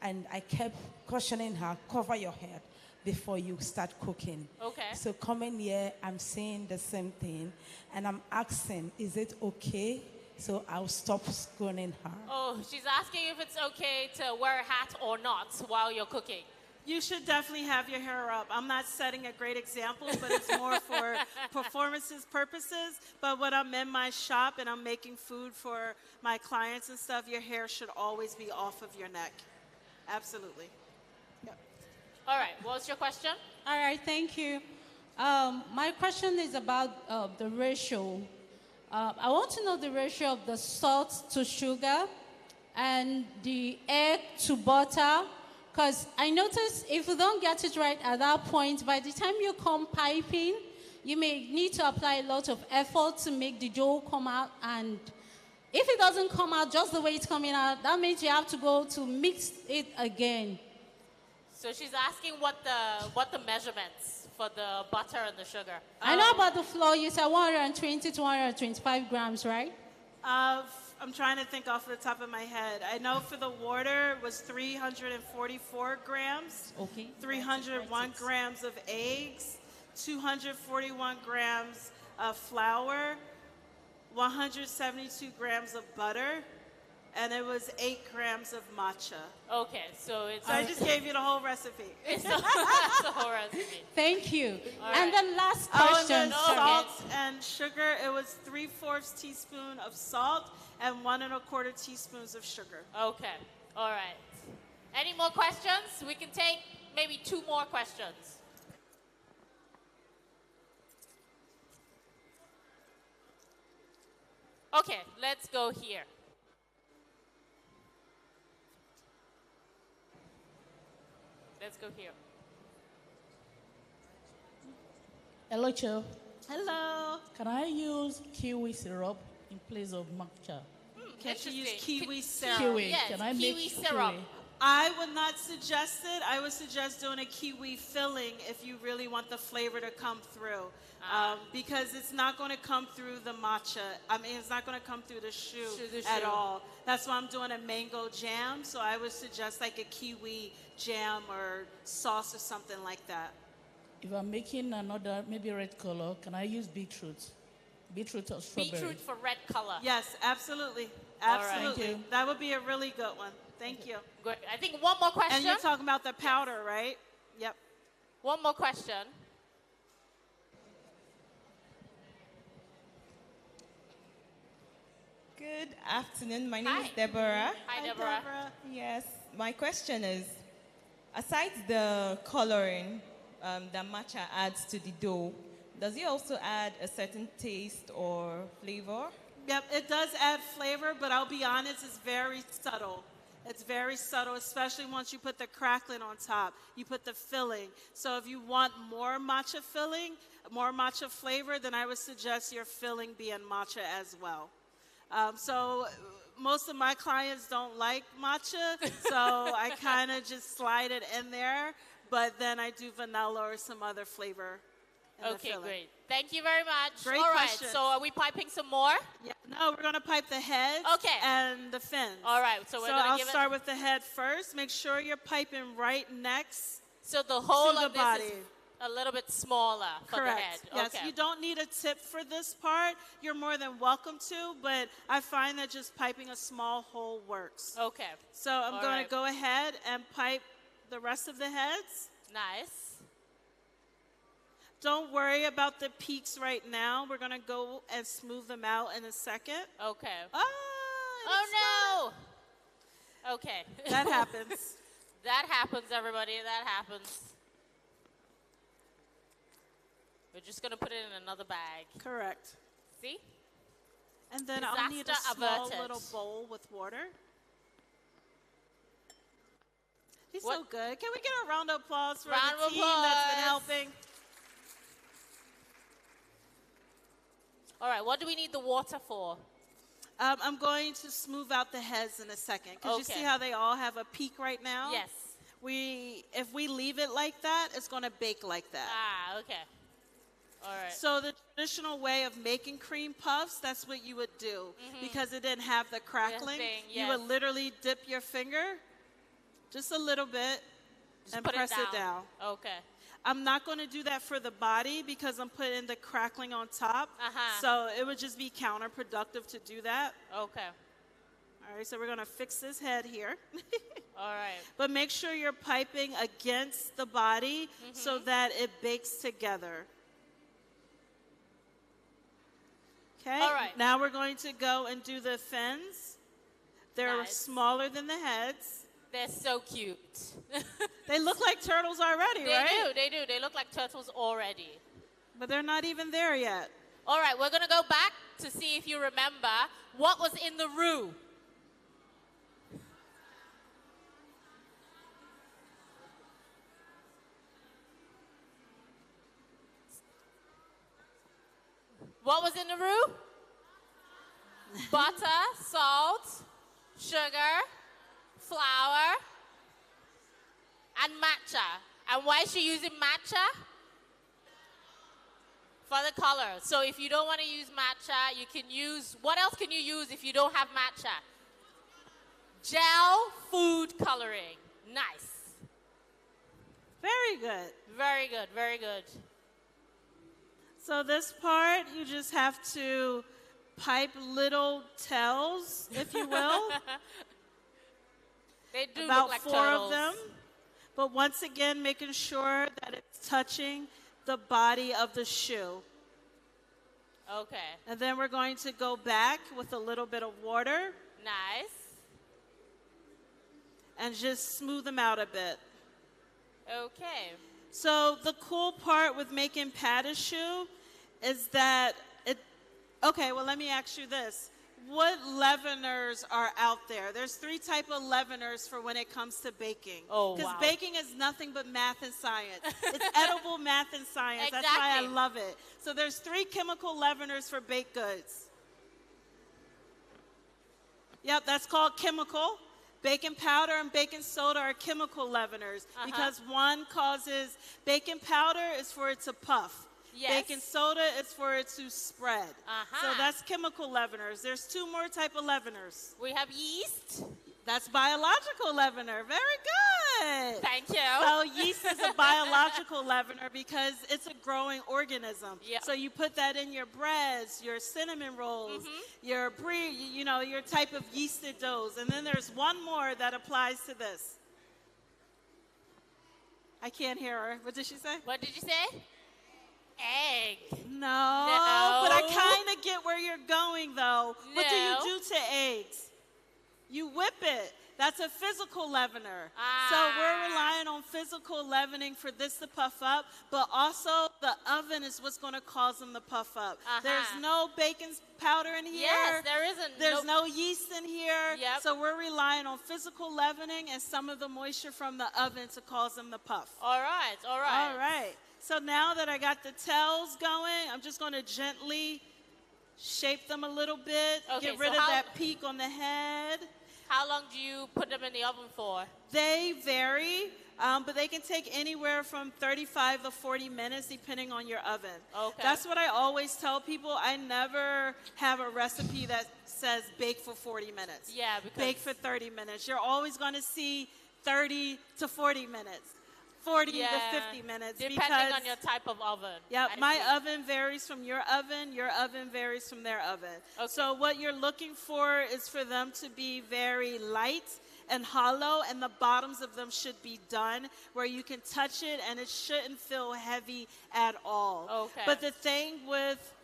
Speaker 15: And I kept cautioning her, cover your head before you start cooking.
Speaker 5: Okay.
Speaker 15: So coming here, I'm saying the same thing. And I'm asking, is it okay So I'll stop scolding her.
Speaker 5: Oh, she's asking if it's okay to wear a hat or not while you're cooking.
Speaker 13: You should definitely have your hair up. I'm not setting a great example, but it's more for performances purposes. But when I'm in my shop and I'm making food for my clients and stuff, your hair should always be off of your neck. Absolutely. Yep.
Speaker 5: All right, what's your question?
Speaker 14: All right, thank you. My question is about the ratio. I want to know the ratio of the salt to sugar and the egg to butter, because I notice if you don't get it right at that point, by the time you come piping, you may need to apply a lot of effort to make the dough come out, and if it doesn't come out just the way it's coming out, that means you have to go to mix it again.
Speaker 5: So she's asking what the measurements for the butter and the sugar.
Speaker 14: I know about the flour. You said 120 to 125 grams, right?
Speaker 13: I'm trying to think off the top of my head. I know for the water it was 344 grams.
Speaker 14: Okay.
Speaker 13: 301 grams of eggs, 241 grams of flour, 172 grams of butter, and it was 8 grams of matcha.
Speaker 5: Okay, so it's...
Speaker 13: So I just gave you the whole recipe.
Speaker 5: It's the whole recipe.
Speaker 14: Thank you.
Speaker 5: All
Speaker 14: and
Speaker 5: right.
Speaker 14: then last
Speaker 13: Oh, and
Speaker 14: question.
Speaker 13: then salt and sugar, it was 3/4 teaspoon of salt and 1 1/4 teaspoons of sugar.
Speaker 5: Okay, all right. Any more questions? We can take maybe 2 more questions. Okay, let's go here. Let's go here.
Speaker 16: Hello, Cho.
Speaker 13: Hello.
Speaker 16: Can I use kiwi syrup in place of matcha?
Speaker 13: Can you use kiwi syrup?
Speaker 16: Kiwi.
Speaker 5: Yes,
Speaker 16: Can I
Speaker 5: kiwi
Speaker 16: make
Speaker 5: syrup.
Speaker 16: kiwi?
Speaker 13: I would not suggest it. I would suggest doing a kiwi filling if you really want the flavor to come through. Because it's not going to come through the matcha. I mean, it's not going to come through the choux at all. That's why I'm doing a mango jam. So I would suggest like a kiwi jam or sauce or something like that.
Speaker 16: If I'm making another, maybe red color, can I use beetroot? Beetroot or strawberry?
Speaker 5: Beetroot for red color.
Speaker 13: Yes, absolutely.
Speaker 5: All right.
Speaker 13: Absolutely.
Speaker 16: Thank you.
Speaker 13: That would be a really good one. Thank you.
Speaker 5: Good. I think one more question.
Speaker 13: And you're talking about the powder, right? Yep.
Speaker 5: One more question.
Speaker 17: Good afternoon. My name is Deborah.
Speaker 5: Hi, Deborah.
Speaker 17: Yes. My question is, aside the coloring that matcha adds to the dough, does it also add a certain taste or flavor?
Speaker 13: Yep, it does add flavor, but I'll be honest, it's very subtle. It's very subtle, especially once you put the crackling on top. You put the filling. So if you want more matcha filling, more matcha flavor, then I would suggest your filling be in matcha as well. So most of my clients don't like matcha, so I kind of just slide it in there, but then I do vanilla or some other flavor.
Speaker 5: Okay, great. Thank you very much.
Speaker 13: Great
Speaker 5: All right,
Speaker 13: question.
Speaker 5: so are we piping some more?
Speaker 13: Yeah, no, we're going to pipe the heads and the fins.
Speaker 5: All right, so we're going to
Speaker 13: I'll
Speaker 5: give
Speaker 13: start with the head first. Make sure you're piping right next
Speaker 5: So the whole
Speaker 13: to the
Speaker 5: of this
Speaker 13: body.
Speaker 5: is a little bit smaller for
Speaker 13: Correct.
Speaker 5: the head.
Speaker 13: Yes,
Speaker 5: Okay.
Speaker 13: you don't need a tip for this part. You're more than welcome to, but I find that just piping a small hole works.
Speaker 5: Okay.
Speaker 13: So I'm
Speaker 5: All
Speaker 13: going
Speaker 5: right.
Speaker 13: to go ahead and pipe the rest of the heads.
Speaker 5: Nice.
Speaker 13: Don't worry about the peaks right now. We're going to go and smooth them out in a second.
Speaker 5: Okay.
Speaker 13: Oh
Speaker 5: no! Okay.
Speaker 13: That happens.
Speaker 5: That happens, everybody. That happens. We're just going to put it in another bag.
Speaker 13: Correct.
Speaker 5: See?
Speaker 13: And then I'll need a
Speaker 5: Disaster
Speaker 13: small
Speaker 5: averted.
Speaker 13: little bowl with water. He's
Speaker 5: What?
Speaker 13: so good. Can we get a round of applause for
Speaker 5: Round
Speaker 13: the
Speaker 5: of
Speaker 13: team that's been
Speaker 5: applause.
Speaker 13: helping?
Speaker 5: All right, what do we need the water for?
Speaker 13: I'm going to smooth out the heads in a second. Because you
Speaker 5: Okay.
Speaker 13: see how they all have a peak right now?
Speaker 5: Yes.
Speaker 13: If we leave it like that, it's going to bake like that.
Speaker 5: Ah, okay. All right.
Speaker 13: So the traditional way of making cream puffs, that's what you would do.
Speaker 5: Mhm.
Speaker 13: Because it didn't have the crackling.
Speaker 5: thing,
Speaker 13: You would
Speaker 5: yes.
Speaker 13: literally dip your finger just a little bit
Speaker 5: Just
Speaker 13: and
Speaker 5: put
Speaker 13: press it down.
Speaker 5: Okay.
Speaker 13: I'm not going to do that for the body because I'm putting the crackling on top. So it would just be counterproductive to do that.
Speaker 5: Okay.
Speaker 13: All right, so we're going to fix this head here.
Speaker 5: All right.
Speaker 13: But make sure you're piping against the body so that it bakes together. Okay.
Speaker 5: All right.
Speaker 13: Now we're going to go and do the fins. They're smaller than the heads.
Speaker 5: They're so cute.
Speaker 13: They look like turtles already, right?
Speaker 5: They do. They look like turtles already.
Speaker 13: But they're not even there yet.
Speaker 5: All right, we're going to go back to see if you remember what was in the roux. What was in the roux? Butter, salt, sugar, flour, and matcha. And why is she using matcha? For the color. So if you don't want to use matcha, you can use, what else can you use if you don't have matcha? Gel food coloring. Nice.
Speaker 13: Very good.
Speaker 5: Very good, very good.
Speaker 13: So this part, you just have to pipe little tails, if you will.
Speaker 5: They do
Speaker 13: About
Speaker 5: look like
Speaker 13: 4
Speaker 5: turtles.
Speaker 13: of them. But once again, making sure that it's touching the body of the shoe.
Speaker 5: Okay.
Speaker 13: And then we're going to go back with a little bit of water.
Speaker 5: Nice.
Speaker 13: And just smooth them out a bit.
Speaker 5: Okay.
Speaker 13: So the cool part with making pastry is that okay, well, let me ask you this. What leaveners are out there? There's 3 types of leaveners for when it comes to baking.
Speaker 5: Oh,
Speaker 13: Because
Speaker 5: wow.
Speaker 13: baking is nothing but math and science. It's edible math and science.
Speaker 5: Exactly.
Speaker 13: That's why I love it. So there's 3 chemical leaveners for baked goods. Yep, that's called chemical. Baking powder and baking soda are chemical leaveners because one causes, baking powder is for it to puff.
Speaker 5: Yes.
Speaker 13: Baking soda is for it to spread. So that's chemical leaveners. There's 2 more type of leaveners.
Speaker 5: We have yeast.
Speaker 13: That's biological leavener. Very good.
Speaker 5: Thank you.
Speaker 13: So yeast is a biological leavener because it's a growing organism.
Speaker 5: Yep.
Speaker 13: So you put that in your breads, your cinnamon rolls, your your type of yeasted doughs. And then there's one more that applies to this. I can't hear her. What did she say?
Speaker 5: What did you say? Egg.
Speaker 13: No, but I kind of get where you're going, though.
Speaker 5: No.
Speaker 13: What do you do to eggs? You whip it. That's a physical leavener. So we're relying on physical leavening for this to puff up, but also the oven is what's going to cause them to puff up. There's no baking powder in here.
Speaker 5: Yes, there isn't.
Speaker 13: There's no yeast in here.
Speaker 5: Yep.
Speaker 13: So we're relying on physical leavening and some of the moisture from the oven to cause them to puff.
Speaker 5: All right, all right.
Speaker 13: All right. So now that I got the tails going, I'm just going to gently shape them a little bit,
Speaker 5: Okay,
Speaker 13: get rid
Speaker 5: so
Speaker 13: of that peak on the head.
Speaker 5: How long do you put them in the oven for?
Speaker 13: They vary, but they can take anywhere from 35 to 40 minutes depending on your oven.
Speaker 5: Okay.
Speaker 13: That's what I always tell people. I never have a recipe that says bake for 40 minutes.
Speaker 5: Yeah, because
Speaker 13: Bake for 30 minutes. You're always going to see 30 to 40 minutes. 40 to 50 minutes.
Speaker 5: Depending on your type of oven.
Speaker 13: Yeah,
Speaker 5: I
Speaker 13: my
Speaker 5: see.
Speaker 13: oven varies from your oven varies from their oven.
Speaker 5: Okay.
Speaker 13: So what you're looking for is for them to be very light and hollow, and the bottoms of them should be done where you can touch it and it shouldn't feel heavy at all.
Speaker 5: Okay.
Speaker 13: But the thing with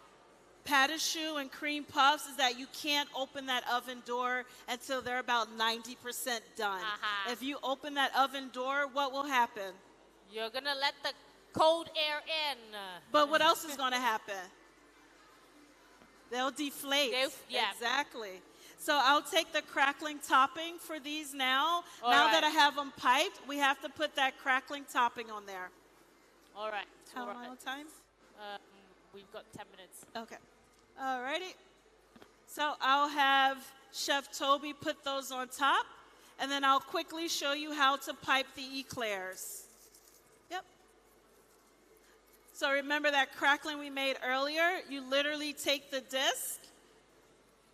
Speaker 13: pastry and cream puffs is that you can't open that oven door until they're about 90% done. If you open that oven door, what will happen?
Speaker 5: You're going to let the cold air in.
Speaker 13: But what else is going to happen? They'll deflate.
Speaker 5: Yeah.
Speaker 13: Exactly. So I'll take the crackling topping for these now.
Speaker 5: All
Speaker 13: now
Speaker 5: right.
Speaker 13: that I have them piped, we have to put that crackling topping on there.
Speaker 5: All right.
Speaker 13: How
Speaker 5: all
Speaker 13: long
Speaker 5: right.
Speaker 13: time?
Speaker 5: We've got 10 minutes.
Speaker 13: Okay. All righty. So I'll have Chef Toby put those on top, and then I'll quickly show you how to pipe the eclairs. Yep. So remember that crackling we made earlier? You literally take the disc,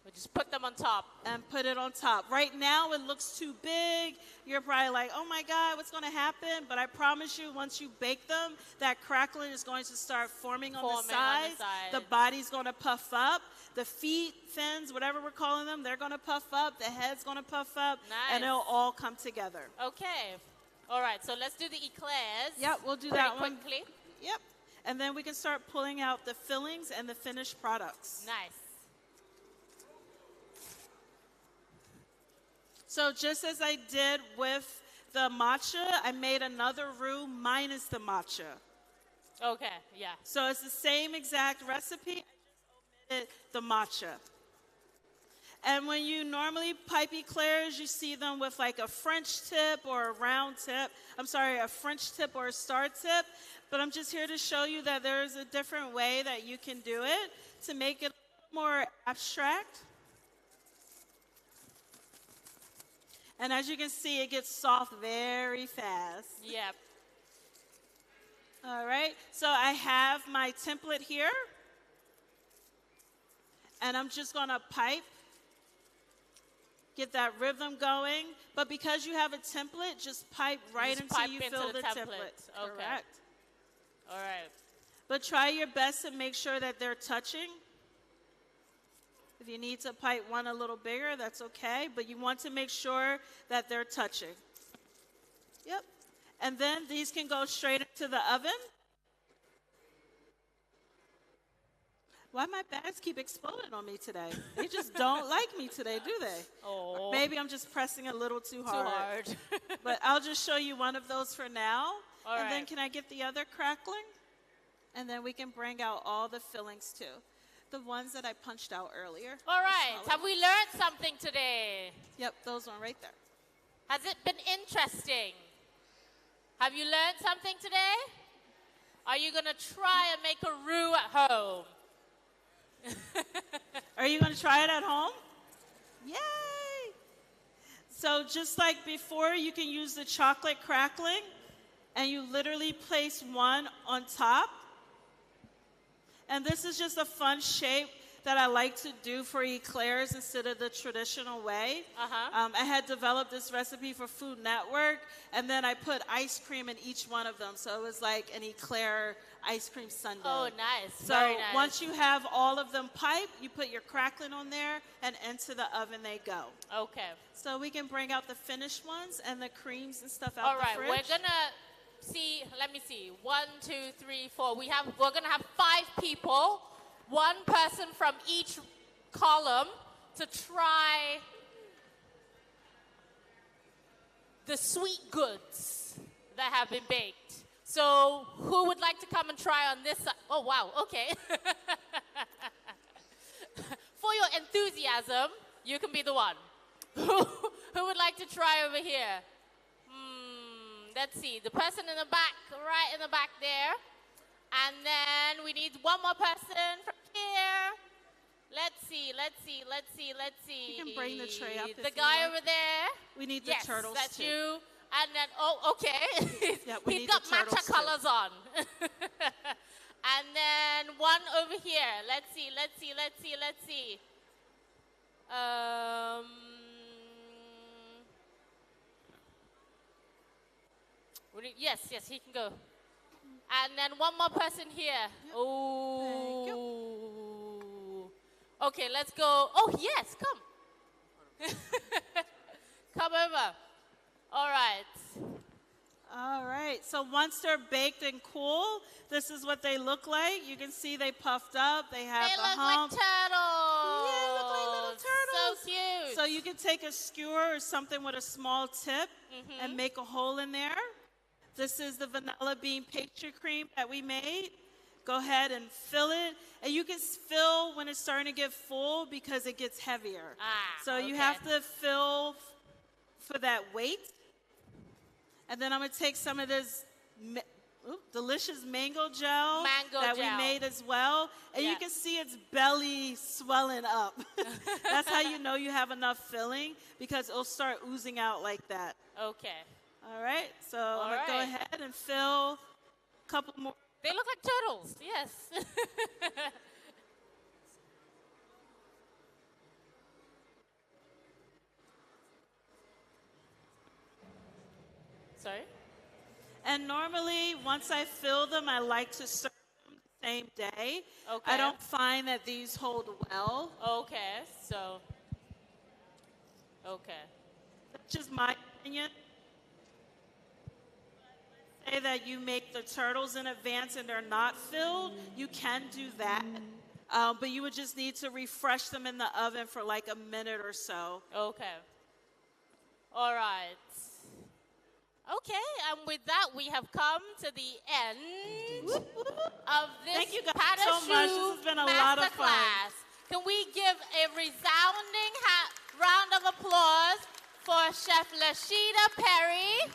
Speaker 5: We'll just put them on top.
Speaker 13: And put it on top. Right now, it looks too big. You're probably like, oh my God, what's going to happen? But I promise you, once you bake them, that crackling is going to start forming on the side. The body's going to puff up. The feet, fins, whatever we're calling them, they're going to puff up. The head's going to puff up.
Speaker 5: Nice.
Speaker 13: And it'll all come together.
Speaker 5: Okay. All right, so let's do the eclairs.
Speaker 13: Yep, we'll do that one
Speaker 5: quickly.
Speaker 13: Yep. And then we can start pulling out the fillings and the finished products.
Speaker 5: Nice.
Speaker 13: So just as I did with the matcha, I made another roux minus the matcha.
Speaker 5: Okay, yeah.
Speaker 13: So it's the same exact recipe, I just omitted the matcha. And when you normally pipe eclairs, you see them with like a French tip or a round tip. I'm sorry, a French tip or a star tip. But I'm just here to show you that there's a different way that you can do it to make it more abstract. And as you can see, it gets soft very fast.
Speaker 5: Yep.
Speaker 13: All right, so I have my template here. And I'm just gonna pipe, get that rhythm going. But because you have a template, just pipe right until you fill the template.
Speaker 5: Okay.
Speaker 13: Correct.
Speaker 5: All right.
Speaker 13: But try your best to make sure that they're touching. If you need to pipe one a little bigger, that's okay. But you want to make sure that they're touching. Yep. And then these can go straight into the oven. Why my bags keep exploding on me today? They just don't like me today, do they?
Speaker 5: Oh.
Speaker 13: Maybe I'm just pressing a little too hard.
Speaker 5: Too hard.
Speaker 13: But I'll just show you one of those for now.
Speaker 5: All
Speaker 13: and then
Speaker 5: right.
Speaker 13: can I get the other crackling? And then we can bring out all the fillings too. The ones that I punched out earlier.
Speaker 5: All right. Have we learned something today?
Speaker 13: Yep, those one right there.
Speaker 5: Has it been interesting? Have you learned something today? Are you going to try and make a roux at home?
Speaker 13: Are you going to try it at home? Yay! So just like before, you can use the chocolate crackling, and you literally place one on top. And this is just a fun shape that I like to do for eclairs instead of the traditional way. I had developed this recipe for Food Network, and then I put ice cream in each one of them. So it was like an eclair ice cream sundae.
Speaker 5: Oh, nice.
Speaker 13: So
Speaker 5: very nice.
Speaker 13: once you have all of them piped, you put your crackling on there, and into the oven they go.
Speaker 5: Okay.
Speaker 13: So we can bring out the finished ones and the creams and stuff out
Speaker 5: All
Speaker 13: the
Speaker 5: right,
Speaker 13: fridge.
Speaker 5: we're gonna see. Let me see. 1, 2, 3, 4. We're gonna have 5 people, one person from each column, to try the sweet goods that have been baked. So who would like to come and try on this side? Oh wow. Okay. For your enthusiasm, you can be the one. Who would like to try over here? Let's see, the person in the back, right in the back there. And then we need one more person from here. Let's see.
Speaker 13: You can bring the tray up.
Speaker 5: The guy over there.
Speaker 13: We need the
Speaker 5: yes,
Speaker 13: turtles
Speaker 5: that's
Speaker 13: too.
Speaker 5: you. And then, oh, okay.
Speaker 13: Yeah, we
Speaker 5: He's
Speaker 13: need
Speaker 5: got
Speaker 13: the turtles
Speaker 5: matcha
Speaker 13: too.
Speaker 5: colors on. And then one over here. Let's see. Yes, he can go. And then one more person here. Oh. Okay, let's go. Oh, yes, come. Come over. All right.
Speaker 13: All right, so once they're baked and cool, this is what they look like. You can see they puffed up. They have
Speaker 5: They
Speaker 13: the
Speaker 5: look
Speaker 13: hump.
Speaker 5: like turtles.
Speaker 13: Yeah, look like little turtles.
Speaker 5: So cute.
Speaker 13: So you can take a skewer or something with a small tip and make a hole in there. This is the vanilla bean pastry cream that we made. Go ahead and fill it. And you can fill when it's starting to get full because it gets heavier. So you have to fill for that weight. And then I'm going to take some of this delicious mango gel we made as well. And you can see its belly swelling up. That's how you know you have enough filling, because it'll start oozing out like that.
Speaker 5: Okay.
Speaker 13: All right, so I'm going to go ahead and fill a couple more.
Speaker 5: They look like turtles, yes. Sorry?
Speaker 13: And normally, once I fill them, I like to serve them the same day.
Speaker 5: Okay.
Speaker 13: I don't find that these hold well.
Speaker 5: Okay, so. Okay.
Speaker 13: That's just my opinion. Say that you make the turtles in advance and they're not filled, you can do that. But you would just need to refresh them in the oven for like a minute or so.
Speaker 5: Okay. All right. Okay, and with that, we have come to the end of this
Speaker 13: Thank you guys
Speaker 5: Pachue
Speaker 13: so much. This has been a lot of fun.
Speaker 5: masterclass. Can we give a resounding round of applause for Chef Lasheeda Perry?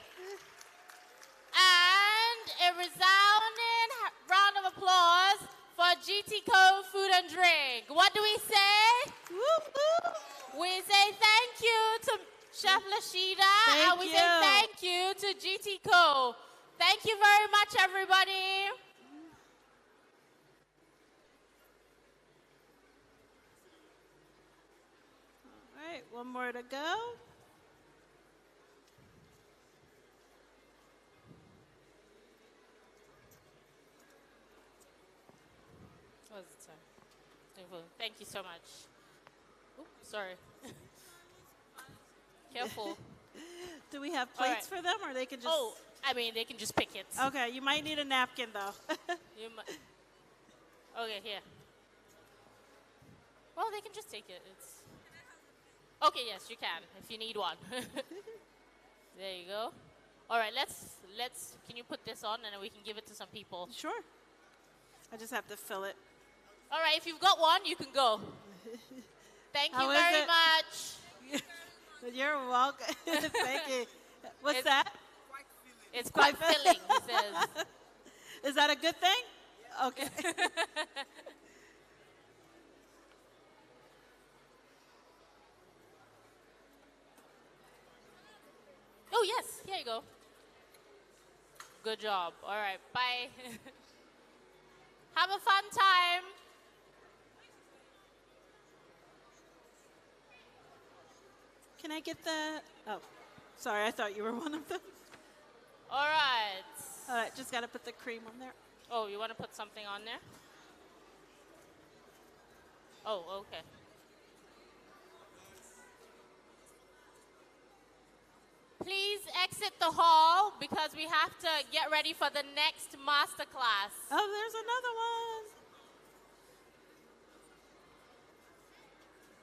Speaker 5: And a resounding round of applause for GTCO Food and Drink. What do we say? We say thank you to Chef Lasheeda, and we say thank you to GTCO. Thank you very much, everybody.
Speaker 13: All right, one more to go.
Speaker 5: What was it, sir? Thank you so much. Oops, sorry. Careful.
Speaker 13: Do we have plates for them, or they can just?
Speaker 5: Oh, I mean, they can just pick it.
Speaker 13: Okay, you might need a napkin though.
Speaker 5: Okay, here. Well, they can just take it. It's. Okay, yes, you can if you need one. There you go. All right, let's. Can you put this on and then we can give it to some people?
Speaker 13: Sure. I just have to fill it.
Speaker 5: All right, if you've got one, you can go. Thank you very much.
Speaker 13: You're welcome. Thank you. What's that?
Speaker 5: It's quite filling, he says.
Speaker 13: Is that a good thing? Okay.
Speaker 5: Oh, yes. Here you go. Good job. All right. Bye. Have a fun time.
Speaker 13: Can I get the? Oh, sorry. I thought you were one of them.
Speaker 5: All right.
Speaker 13: All right. Just got to put the cream on there.
Speaker 5: Oh, you want to put something on there? Oh, okay. Please exit the hall because we have to get ready for the next masterclass.
Speaker 13: Oh, there's another one.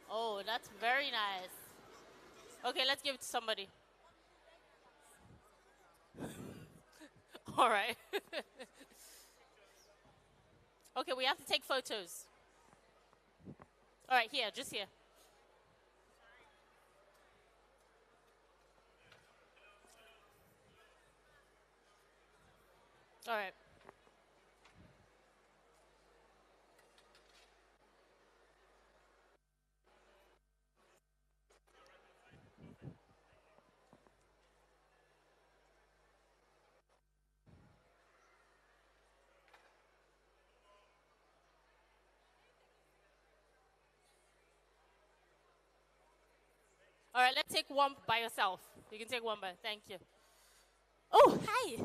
Speaker 5: Oh, that's very nice. Okay, let's give it to somebody. All right. Okay, we have to take photos. All right, here, just here. All right. All right, let's take one by yourself. You can take one by, thank you. Oh, hi.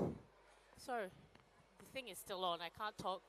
Speaker 5: Sorry. The thing is still on. I can't talk.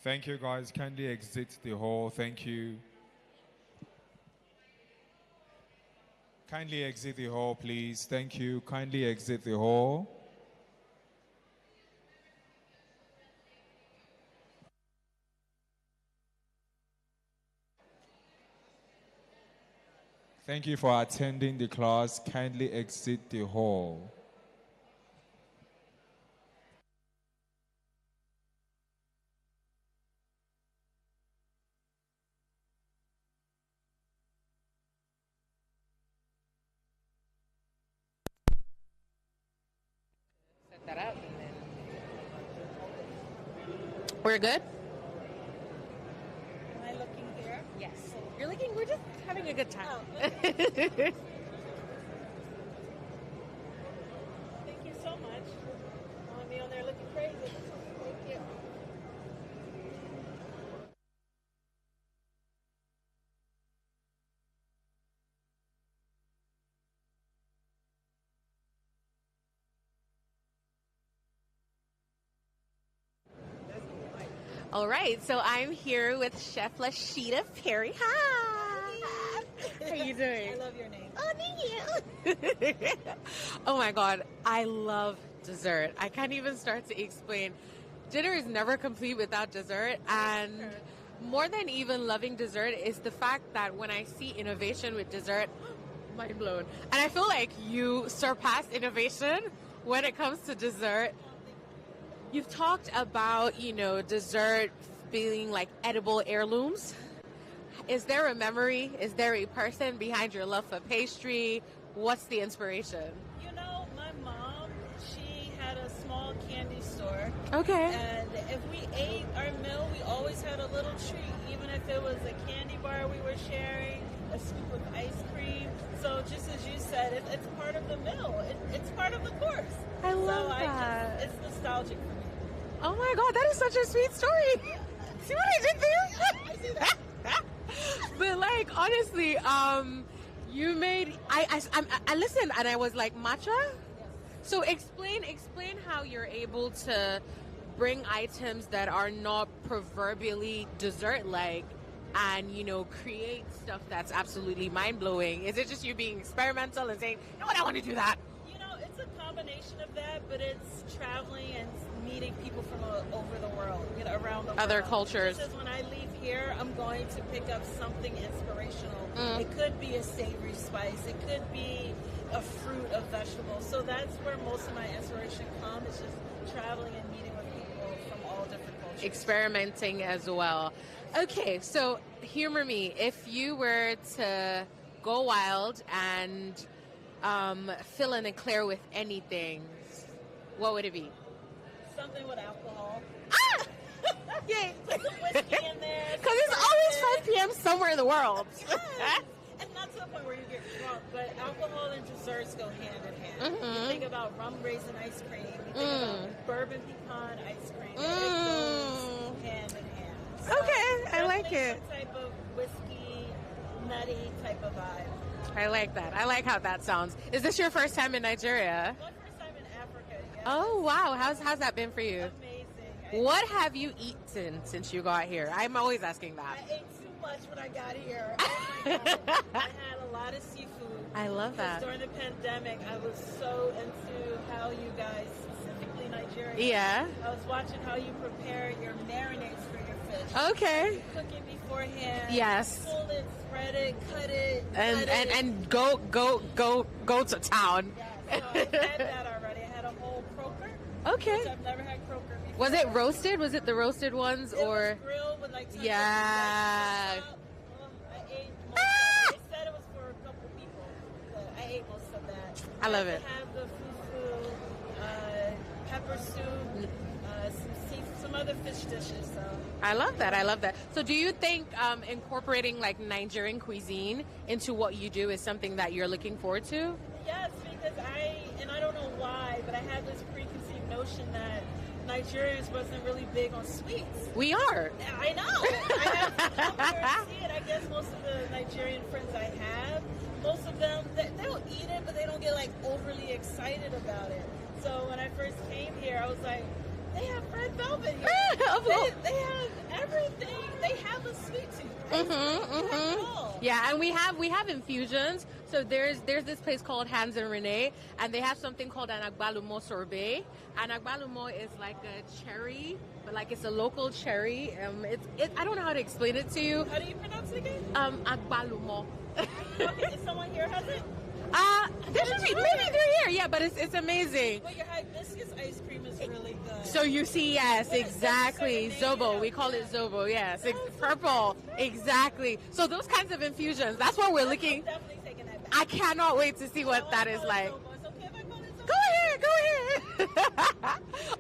Speaker 10: Thank you, guys. Kindly exit the hall. Thank you. Kindly exit the hall, please. Thank you. Kindly exit the hall. Thank you for attending the class. Kindly exit the hall.
Speaker 1: Set that up and then... We're good?
Speaker 9: Am I looking here?
Speaker 1: Yes. You're looking, we're just having a good time.
Speaker 9: Oh, okay. Thank you so much. I want to be on there looking crazy. Thank you.
Speaker 1: All right, so I'm here with Chef Lasheeda Perry. Hi. How you doing?
Speaker 9: I love your name.
Speaker 1: Oh, thank you. Oh my God, I love dessert. I can't even start to explain. Dinner is never complete without dessert, and more than even loving dessert is the fact that when I see innovation with dessert, mind blown. And I feel like you surpass innovation when it comes to dessert. You've talked about, dessert being like edible heirlooms. Is there a memory? Is there a person behind your love for pastry? What's the inspiration?
Speaker 9: My mom, she had a small candy store.
Speaker 1: Okay.
Speaker 9: And if we ate our meal, we always had a little treat, even if it was a candy bar we were sharing, a scoop of ice cream. So just as you said, it's part of the meal. It's part of the course.
Speaker 1: I love that.
Speaker 9: It's nostalgic for me.
Speaker 1: Oh my God, that is such a sweet story. See what I did there?
Speaker 9: I see that.
Speaker 1: But like, honestly, you made, I listened and I was like, matcha? Yes. So explain how you're able to bring items that are not proverbially dessert-like and, create stuff that's absolutely mind-blowing. Is it just you being experimental and saying, you know what, I want to do that?
Speaker 9: It's a combination of that, but it's traveling and meeting people from over the world, around the world.
Speaker 1: Other cultures.
Speaker 9: Just as when I leave here, I'm going to pick up something inspirational. It could be a savory spice. It could be a fruit, a vegetable. So that's where most of my inspiration comes. It's just traveling and meeting with people from all different cultures.
Speaker 1: Experimenting as well. Okay, so humor me. If you were to go wild and fill an eclair with anything, what would it be?
Speaker 9: Something with alcohol.
Speaker 1: Ah! Yay!
Speaker 9: Put some whiskey in there.
Speaker 1: Because it's always 5 p.m. somewhere in the world.
Speaker 9: Yes. And not to the point where you get drunk, but alcohol and desserts go hand in hand.
Speaker 1: Mm-hmm.
Speaker 9: You think about rum raisin ice cream. You think about bourbon pecan ice cream. It goes hand in hand. So
Speaker 1: Okay, I like it.
Speaker 9: Some type of whiskey, nutty type of vibe.
Speaker 1: I like that. I like how that sounds. Is this your first time in Nigeria?
Speaker 9: My first time in Africa, yes.
Speaker 1: Oh, wow. How's that been for you?
Speaker 9: Amazing.
Speaker 1: What have you eaten since you got here? I'm always asking that.
Speaker 9: I ate too much when I got here. Oh my God. I had a lot of seafood.
Speaker 1: I love that.
Speaker 9: During the pandemic, I was so into how you guys, specifically Nigeria.
Speaker 1: Yeah.
Speaker 9: I was watching how you prepare your marinades for your fish.
Speaker 1: Okay.
Speaker 9: You cook it beforehand.
Speaker 1: Yes.
Speaker 9: Pull it, spread it, cut it.
Speaker 1: And go to town.
Speaker 9: Yeah, so I had that already. I had a whole croaker.
Speaker 1: Okay.
Speaker 9: Which I've never had croaker before.
Speaker 1: Was it roasted? Was it the roasted ones
Speaker 9: It
Speaker 1: or?
Speaker 9: was grilled with like
Speaker 1: Yeah.
Speaker 9: I ate most of it. They said it was for a couple people, but I ate most of that.
Speaker 1: I love it.
Speaker 9: I have the fufu, pepper soup, some other fish dishes. So
Speaker 1: I love that. I love that. So do you think incorporating like Nigerian cuisine into what you do is something that you're looking forward to?
Speaker 9: yes, because I don't know why, but I had this preconceived notion that Nigerians wasn't really big on sweets.
Speaker 1: We are.
Speaker 9: I know. I have to come here and see it. I guess most of the Nigerian friends I have, most of them, they'll eat it, but they don't get like overly excited about it. So when I first came here, I was like, they have red velvet here. They have everything. They have a sweet tooth. Right?
Speaker 1: Yeah, and we have infusions. So there's this place called Hans and Renee, and they have something called an agbalumo sorbet. An agbalumo is like a cherry, but like it's a local cherry. I don't know how to explain it to you.
Speaker 9: How do you pronounce it again?
Speaker 1: Agbalumo.
Speaker 9: Okay, if someone here has it?
Speaker 1: There should be. Maybe they're here. Yeah, but it's amazing.
Speaker 9: But your hibiscus ice cream is really good.
Speaker 1: So you see, yes, exactly. Zobo. We call it Zobo. Yes, purple. Exactly. So those kinds of infusions. That's what we're looking.
Speaker 9: Definitely taking that back.
Speaker 1: I cannot wait to see what that is like. Go ahead.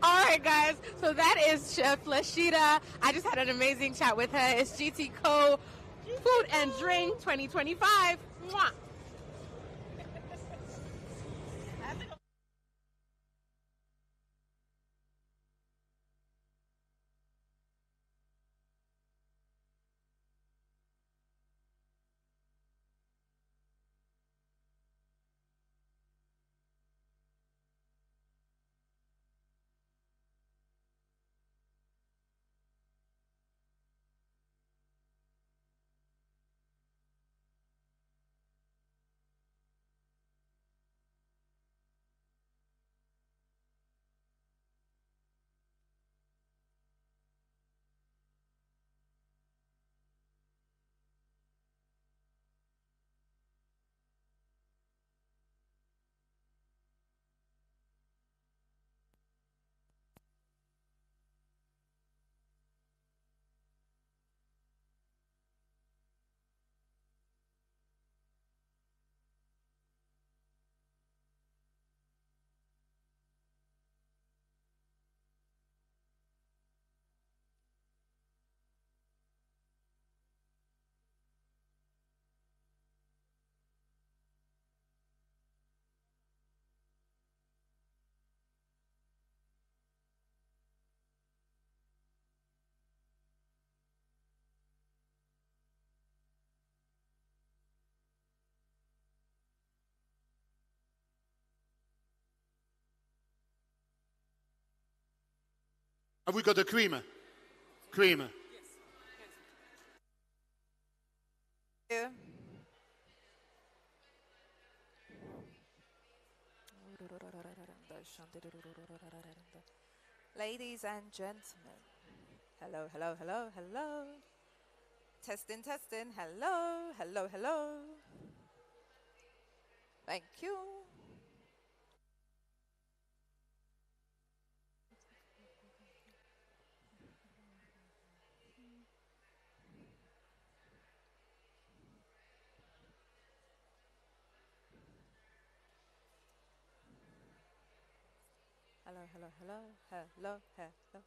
Speaker 1: All right, guys. So that is Chef Lasheeda. I just had an amazing chat with her. It's GTCO Food and Drink 2025. Mwah.
Speaker 18: Have we got the creamer? Creamer.
Speaker 19: Yeah. Ladies and gentlemen, hello, hello, hello, hello. Testing, testing, hello, hello, hello. Thank you. Hello, hello, hello, hello, hello.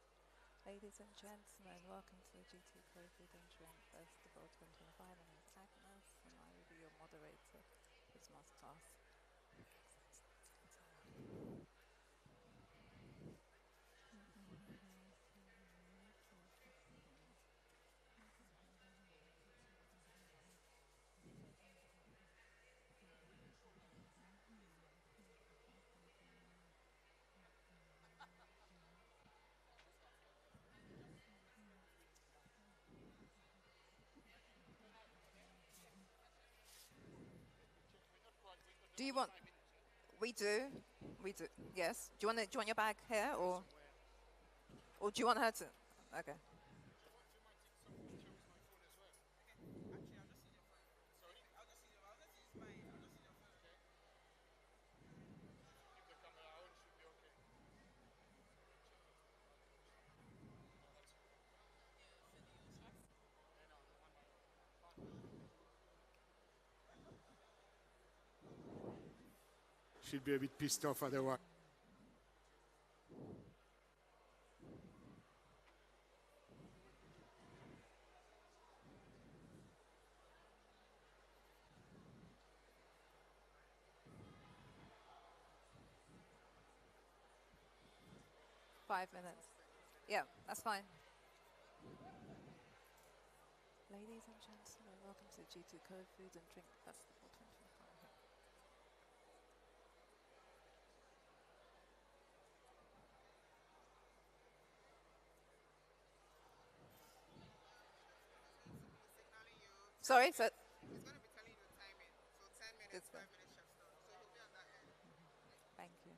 Speaker 19: Ladies and gentlemen, welcome to the GTCO Food and Drink Festival 2025. My name is Agnes, and I will be your moderator for this masterclass. Do you want? We do. Yes. Do you want your bag here, or do you want her to? Okay.
Speaker 18: She'd be a bit pissed off otherwise.
Speaker 19: Five minutes. Yeah, that's fine. Ladies and gentlemen, welcome to GTCO Food and Drink Festival 2025. Sorry? So, Good stuff. Thank you.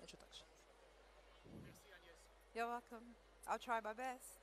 Speaker 19: Introduction. You're welcome. I'll try my best.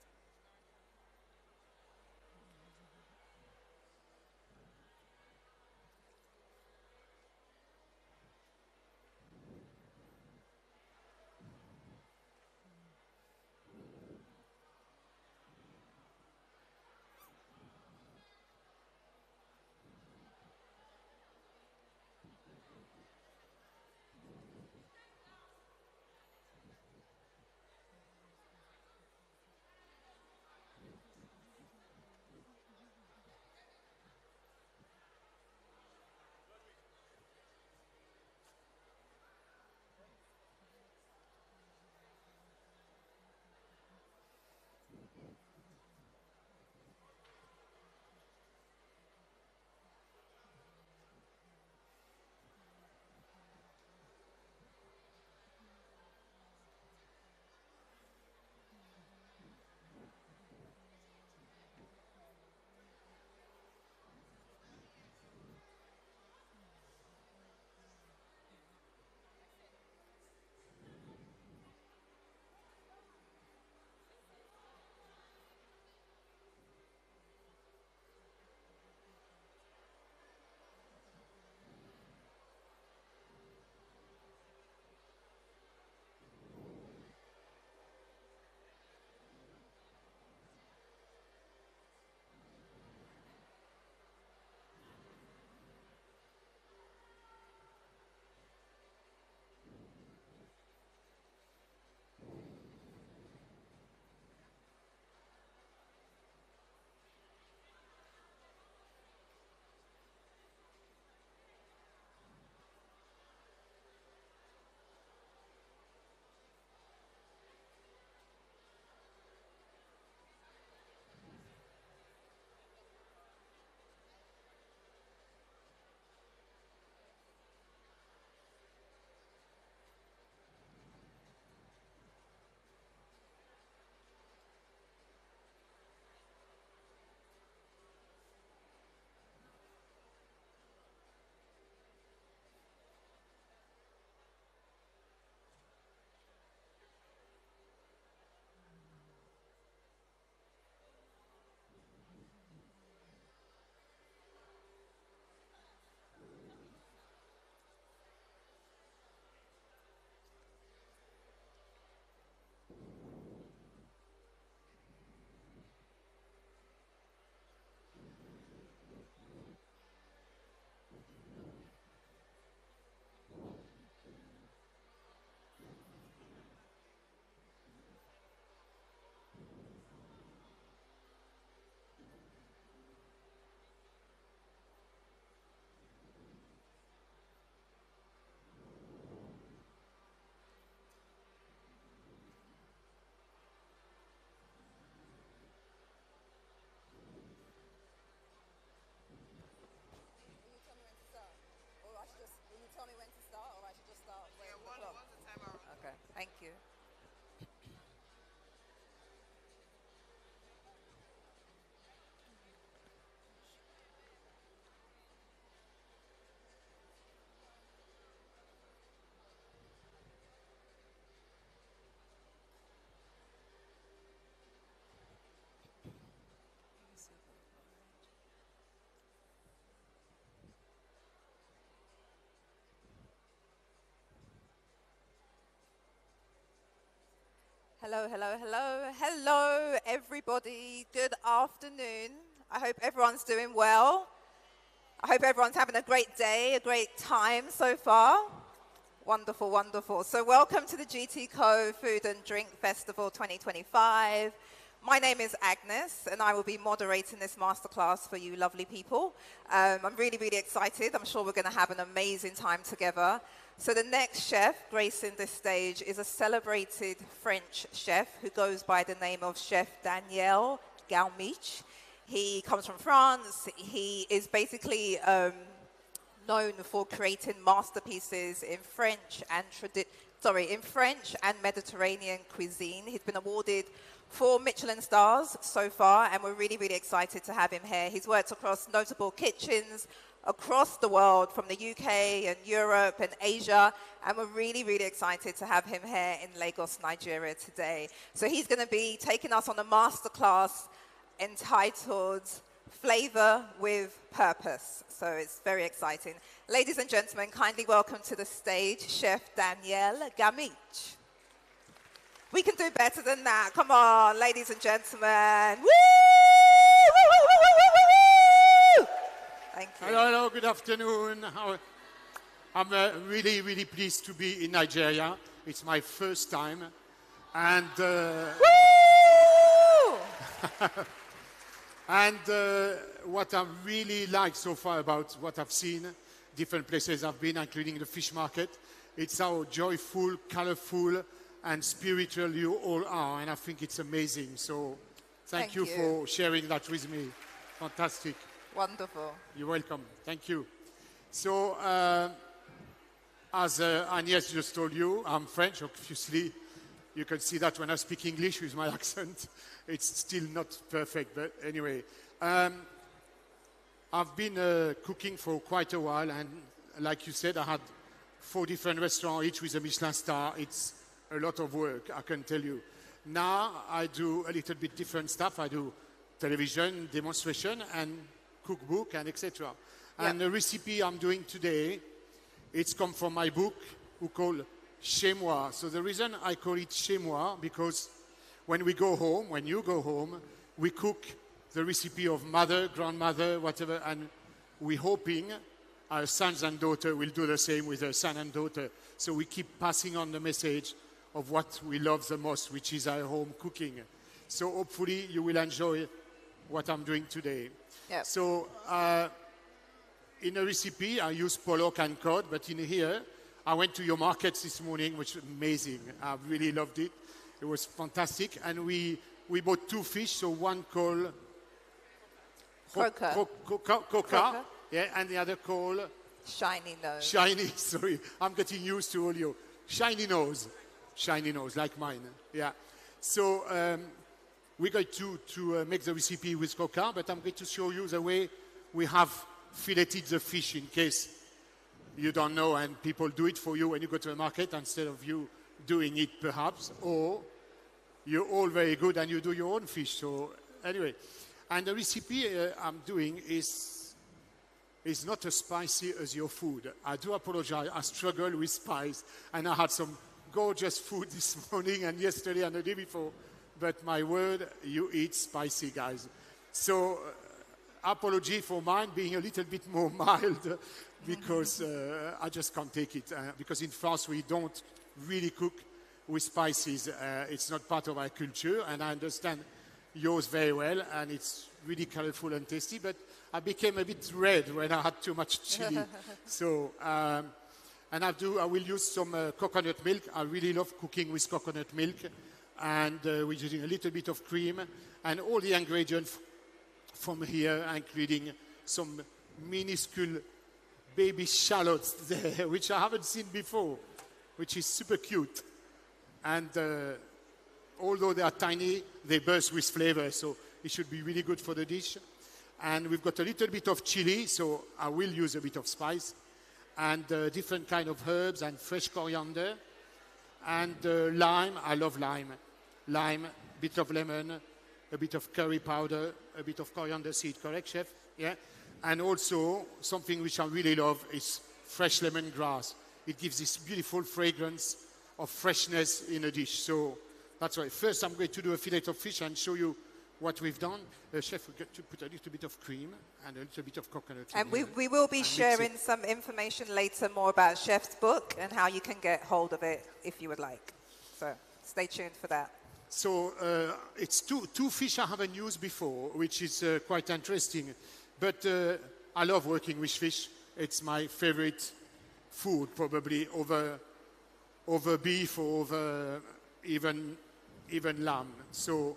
Speaker 19: Okay, thank you. Hello, hello, hello. Hello, everybody. Good afternoon. I hope everyone's doing well. I hope everyone's having a great day, a great time so far. Wonderful, wonderful. So welcome to the GTCO Food and Drink Festival 2025. My name is Agnes, and I will be moderating this masterclass for you lovely people. I'm really, really excited. I'm sure we're going to have an amazing time together. So the next chef gracing this stage is a celebrated French chef who goes by the name of Chef Daniel Galmiche. He comes from France. He is basically known for creating masterpieces in French and Mediterranean cuisine. He's been awarded 4 Michelin stars so far, and we're really, really excited to have him here. He's worked across notable kitchens across the world, from the UK and Europe and Asia, and we're really, really excited to have him here in Lagos, Nigeria today. So he's going to be taking us on a masterclass entitled Flavour with Purpose. So it's very exciting. Ladies and gentlemen, kindly welcome to the stage Chef Daniel Galmiche. We can do better than that. Come on, ladies and gentlemen. Woo! Woo, woo, woo, woo, woo, woo, woo! Thank you.
Speaker 18: Hello, hello, good afternoon. I'm really, really pleased to be in Nigeria. It's my first time. And, and what I really like so far about what I've seen, different places I've been, including the fish market, it's how joyful, colorful, and spiritual you all are, and I think it's amazing. So thank you for sharing that with me. Fantastic.
Speaker 19: Wonderful.
Speaker 18: You're welcome. Thank you. So as Agnès just told you, I'm French, obviously. You can see that when I speak English with my accent. It's still not perfect, but anyway. I've been cooking for quite a while, and like you said, I had 4 different restaurants, each with a Michelin star. It's a lot of work, I can tell you. Now I do a little bit different stuff. I do television, demonstration, and cookbook, and etc. Yep. And the recipe I'm doing today, it's come from my book, called Chez Moi. So the reason I call it Chez Moi, because when we go home, when you go home, we cook the recipe of mother, grandmother, whatever, and we're hoping our sons and daughter will do the same with their son and daughter. So we keep passing on the message of what we love the most, which is our home cooking. So hopefully you will enjoy what I'm doing today.
Speaker 19: Yep.
Speaker 18: So in a recipe, I use pollock and cod, but in here, I went to your markets this morning, which was amazing. I really loved it. It was fantastic. And we bought 2 fish, so one called Coca, yeah, and the other called
Speaker 19: Shiny Nose.
Speaker 18: Shiny, sorry. I'm getting used to all your shiny nose, like mine. Yeah. So we're going to make the recipe with Coca, but I'm going to show you the way we have filleted the fish in case you don't know and people do it for you when you go to the market instead of you doing it perhaps, or you're all very good and you do your own fish. So anyway, and the recipe I'm doing is not as spicy as your food. I do apologize. I struggle with spice, and I had some gorgeous food this morning and yesterday and the day before. But my word, you eat spicy, guys. So apology for mine being a little bit more mild because I just can't take it. Because in France, we don't really cook with spices. It's not part of our culture, and I understand yours very well, and it's really colorful and tasty, but I became a bit red when I had too much chili. So, and I will use some coconut milk. I really love cooking with coconut milk, and we're using a little bit of cream, and all the ingredients from here, including some minuscule baby shallots there, which I haven't seen before, which is super cute. And although they are tiny, they burst with flavor, so it should be really good for the dish. And we've got a little bit of chili, so I will use a bit of spice, and different kind of herbs and fresh coriander, and lime. I love lime. Lime, a bit of lemon, a bit of curry powder, a bit of coriander seed, correct, chef? Yeah. And also, something which I really love is fresh lemongrass. It gives this beautiful fragrance of freshness in a dish. So that's why. First, I'm going to do a fillet of fish and show you what we've done. Chef, we're going to put a little bit of cream and a little bit of coconut.
Speaker 19: And we will be sharing some information later more about Chef's book and how you can get hold of it if you would like. So stay tuned for that.
Speaker 18: So it's two fish I haven't used before, which is quite interesting. But I love working with fish. It's my favorite food, probably over beef or over even lamb. So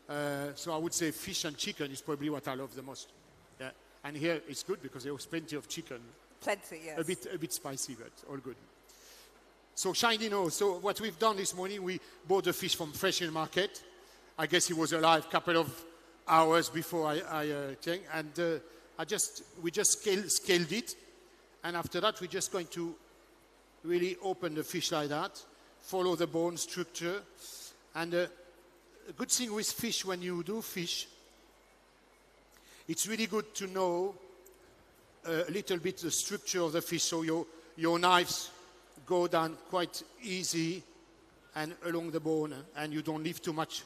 Speaker 18: So I would say fish and chicken is probably what I love the most. Yeah. And here it's good because there was plenty of chicken.
Speaker 19: Plenty, yes.
Speaker 18: A bit spicy, but all good. So shiny nose. So what we've done this morning, we bought the fish from fresh in market. I guess he was alive a couple of hours before I came, and we just scaled it, and after that we're just going to really open the fish like that, follow the bone structure, and a good thing with fish when you do fish, it's really good to know a little bit the structure of the fish, so your knives go down quite easy and along the bone, and you don't leave too much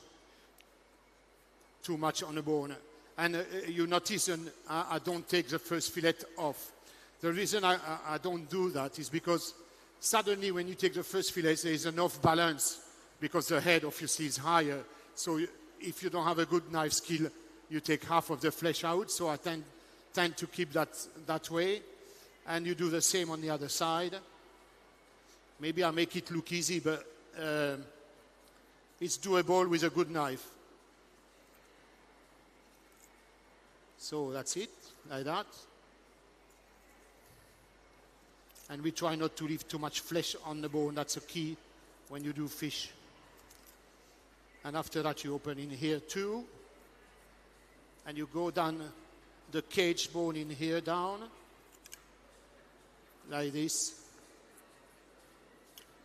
Speaker 18: on the bone. And you notice I don't take the first fillet off. The reason I don't do that is because suddenly when you take the first fillet, there is an off balance because the head obviously is higher. So if you don't have a good knife skill, you take half of the flesh out. So I tend to keep that way. And you do the same on the other side. Maybe I make it look easy, but it's doable with a good knife. So that's it, like that. And we try not to leave too much flesh on the bone. That's a key when you do fish. And after that, you open in here too. And you go down the cage bone in here down, like this.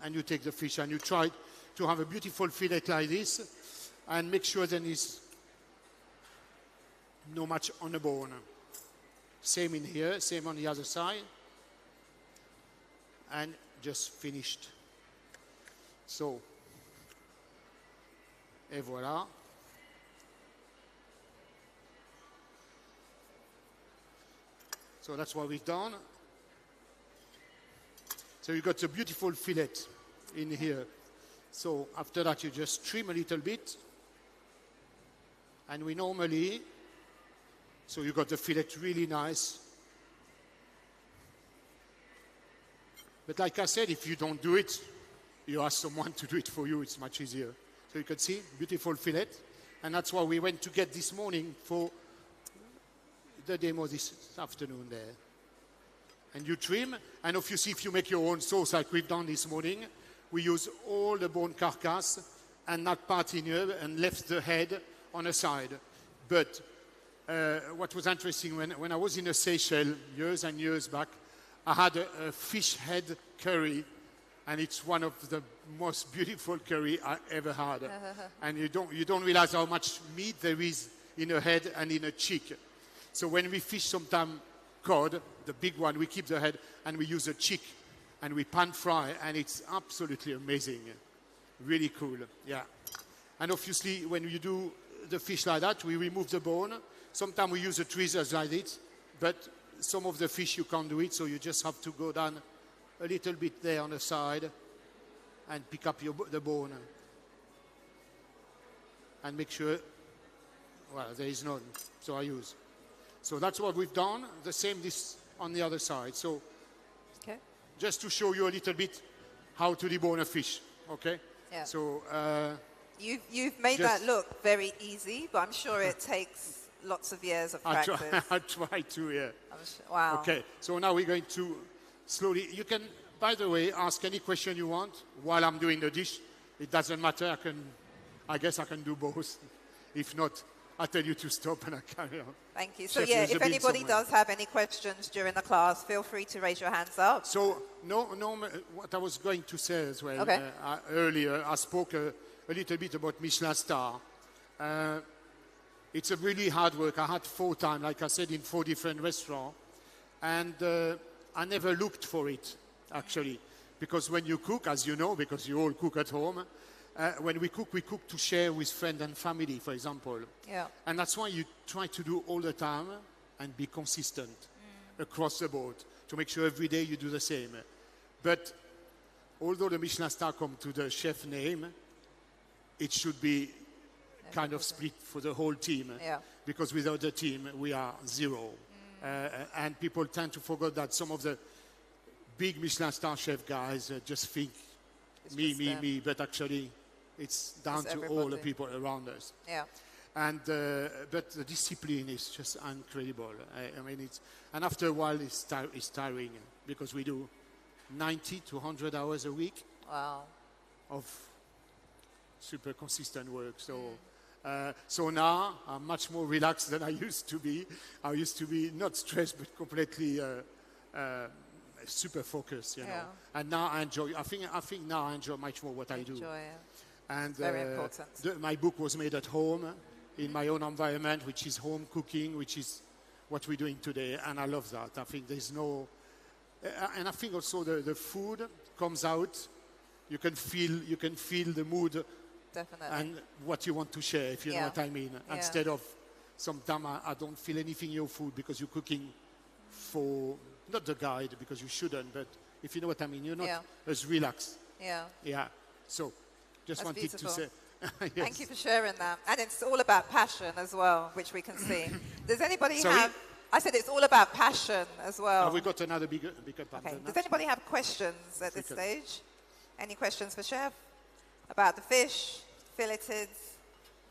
Speaker 18: And you take the fish and you try to have a beautiful fillet like this and make sure there is no much on the bone. Same in here, same on the other side. And just finished. So, et voilà. So that's what we've done. So you got a beautiful fillet in here. So after that you just trim a little bit. And we normally, so you got the fillet really nice. But like I said, if you don't do it, you ask someone to do it for you, it's much easier. So you can see, beautiful fillet. And that's why we went to get this morning for the demo this afternoon there. And you trim, and obviously if you make your own sauce like we've done this morning, we use all the bone carcass and that part in here and left the head on a side. But what was interesting, when I was in a Seychelles years and years back, I had a fish head curry, and it's one of the most beautiful curry I ever had. And you don't realize how much meat there is in a head and in a cheek. So when we fish sometime cod, the big one, we keep the head and we use a cheek and we pan fry, and it's absolutely amazing. Really cool, yeah. And obviously when you do the fish like that, we remove the bone. Sometimes we use the tweezers like this, but some of the fish you can't do it, so you just have to go down a little bit there on the side and pick up the bone and make sure, well, there is none, so I use. So that's what we've done. The same this on the other side. So
Speaker 19: okay.
Speaker 18: Just to show you a little bit how to debone a fish, okay?
Speaker 19: Yeah.
Speaker 18: So
Speaker 19: you've made that look very easy, but I'm sure it takes lots of years of practice.
Speaker 18: I try to, yeah.
Speaker 19: Wow.
Speaker 18: Okay, so now we're going to slowly, you can, by the way, ask any question you want while I'm doing the dish. It doesn't matter, I guess I can do both. If not, I tell you to stop and I carry on.
Speaker 19: Thank you. So yeah, if anybody does have any questions during the class, feel free to raise your hands up.
Speaker 18: So, no, what I was going to say as well,
Speaker 19: okay.
Speaker 18: Earlier, I spoke a little bit about Michelin star. It's a really hard work. I had 4 times, like I said, in 4 different restaurants. And I never looked for it, actually. Because when you cook, as you know, because you all cook at home, when we cook to share with friends and family, for example.
Speaker 19: Yeah.
Speaker 18: And that's why you try to do all the time and be consistent across the board to make sure every day you do the same. But although the Michelin star comes to the chef name, it should be kind of split for the whole team.
Speaker 19: Yeah.
Speaker 18: Because without the team, we are 0. And people tend to forget that some of the big Michelin star chef guys just think me, but actually it's down to all the people around us.
Speaker 19: Yeah.
Speaker 18: And but the discipline is just incredible. I mean, and after a while, it's tiring because we do 90 to 100 hours a week.
Speaker 19: Wow.
Speaker 18: Of super consistent work. So now I'm much more relaxed than I used to be. I used to be not stressed, but completely super focused, you know. And now I enjoy. I think now I enjoy much more what I do.
Speaker 19: Enjoy it.
Speaker 18: And
Speaker 19: very important.
Speaker 18: My book was made at home, in my own environment, which is home cooking, which is what we're doing today, and I love that. I think there's no, and I think also the food comes out. You can feel the mood.
Speaker 19: Definitely.
Speaker 18: And what you want to share, if you know what I mean. Instead of sometimes I don't feel anything in your food because you're cooking for, not the guide because you shouldn't, but if you know what I mean, you're not as relaxed.
Speaker 19: Yeah.
Speaker 18: Yeah. So just
Speaker 19: That's
Speaker 18: wanted
Speaker 19: beautiful.
Speaker 18: to say. Yes.
Speaker 19: Thank you for sharing that. And it's all about passion as well, which we can see. Does anybody
Speaker 18: Sorry?
Speaker 19: have, I said it's all about passion as well.
Speaker 18: Have we got another bigger pan
Speaker 19: Okay.
Speaker 18: than
Speaker 19: Does
Speaker 18: that?
Speaker 19: anybody have questions at this stage? Any questions for Chef? About the fish, filleted?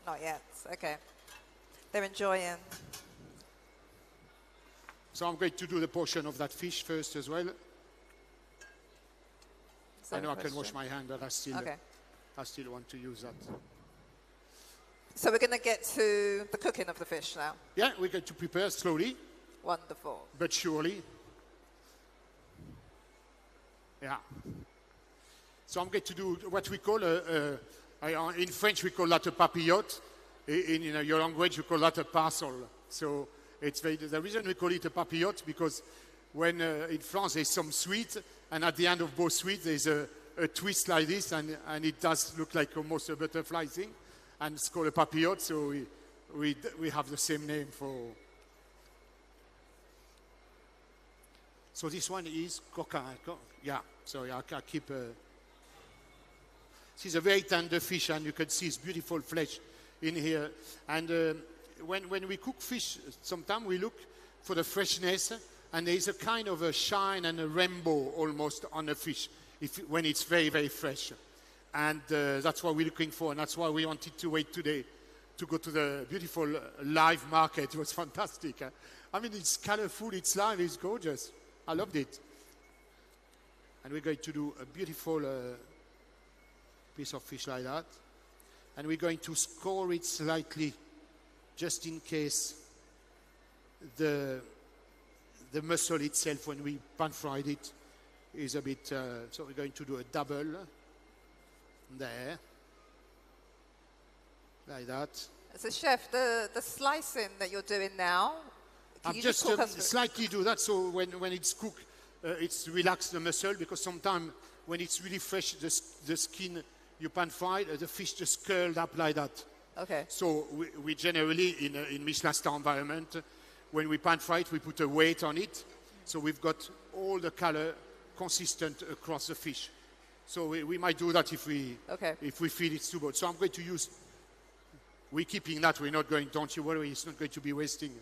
Speaker 19: Not yet. Okay. They're enjoying.
Speaker 18: So I'm going to do the portion of that fish first as well. I know I can wash my hand, but I still want to use that.
Speaker 19: So we're going to get to the cooking of the fish now.
Speaker 18: Yeah, we're going to prepare slowly.
Speaker 19: Wonderful.
Speaker 18: But surely. Yeah. So I'm going to do what we call in French we call that a papillote. In your language you call that a parcel. So it's the reason we call it a papillote because when in France there's some sweet and at the end of both sweets there's a twist like this and it does look like almost a butterfly thing and it's called a papillote. So we have the same name for. So this one is coquin. Yeah. So I keep. This is a very tender fish, and you can see it's beautiful flesh in here. And when we cook fish, sometimes we look for the freshness, and there is a kind of a shine and a rainbow almost on the fish when it's very, very fresh. And that's what we're looking for, and that's why we wanted to wait today to go to the beautiful live market. It was fantastic. I mean, it's colorful, it's live, it's gorgeous. I loved it. And we're going to do a beautiful piece of fish like that. And we're going to score it slightly, just in case the mussel itself, when we pan-fried it, is a bit... so we're going to do a double there, like that.
Speaker 19: So Chef, the slicing that you're doing now, can
Speaker 18: I'm
Speaker 19: you
Speaker 18: just
Speaker 19: talk us through?
Speaker 18: slightly do that, so when it's cooked, it's relaxed the muscle, because sometimes when it's really fresh, the skin you pan fry, the fish just curled up like that.
Speaker 19: Okay.
Speaker 18: So we generally, in Michelin star environment, when we pan fry it, we put a weight on it, so we've got all the color consistent across the fish. So we might do that if we feel it's too much. So I'm going to use, we're keeping that, we're not going, don't you worry, it's not going to be wasting.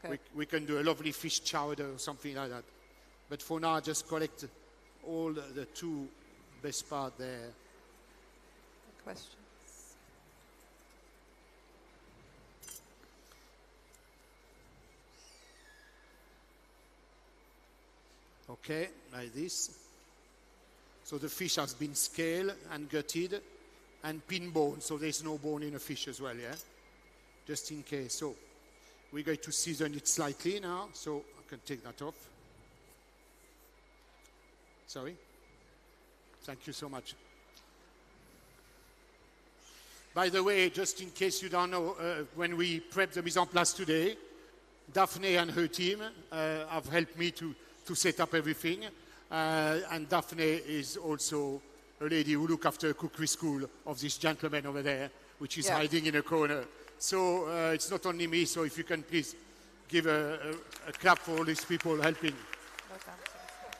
Speaker 19: Okay.
Speaker 18: We can do a lovely fish chowder or something like that. But for now, just collect all the two best part there.
Speaker 19: Questions?
Speaker 18: Okay, like this. So the fish has been scaled and gutted and pin bone, so there's no bone in a fish as well, yeah? Just in case. So we're going to season it slightly now, so I can take that off. Sorry. Thank you so much. By the way, just in case you don't know, when we prepped the mise en place today, Daphne and her team have helped me to set up everything. And Daphne is also a lady who looks after a cookery school of this gentleman over there, which is hiding in a corner. So it's not only me, so if you can please give a clap for all these people helping.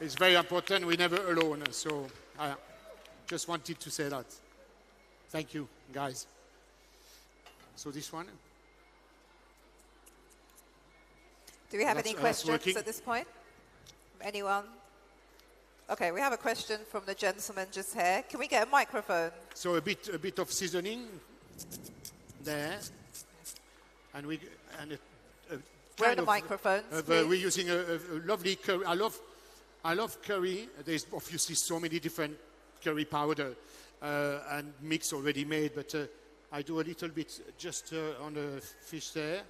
Speaker 18: It's very important, we're never alone, so I just wanted to say that. Thank you, guys. So this one.
Speaker 19: Do we have any questions at this point? Anyone? Okay, we have a question from the gentleman just here. Can we get a microphone?
Speaker 18: So a bit of seasoning there. and
Speaker 19: Where are the microphones?
Speaker 18: We're using a lovely curry. I love curry. There's obviously so many different curry powder and mix already made, but I do a little bit just on the fish there.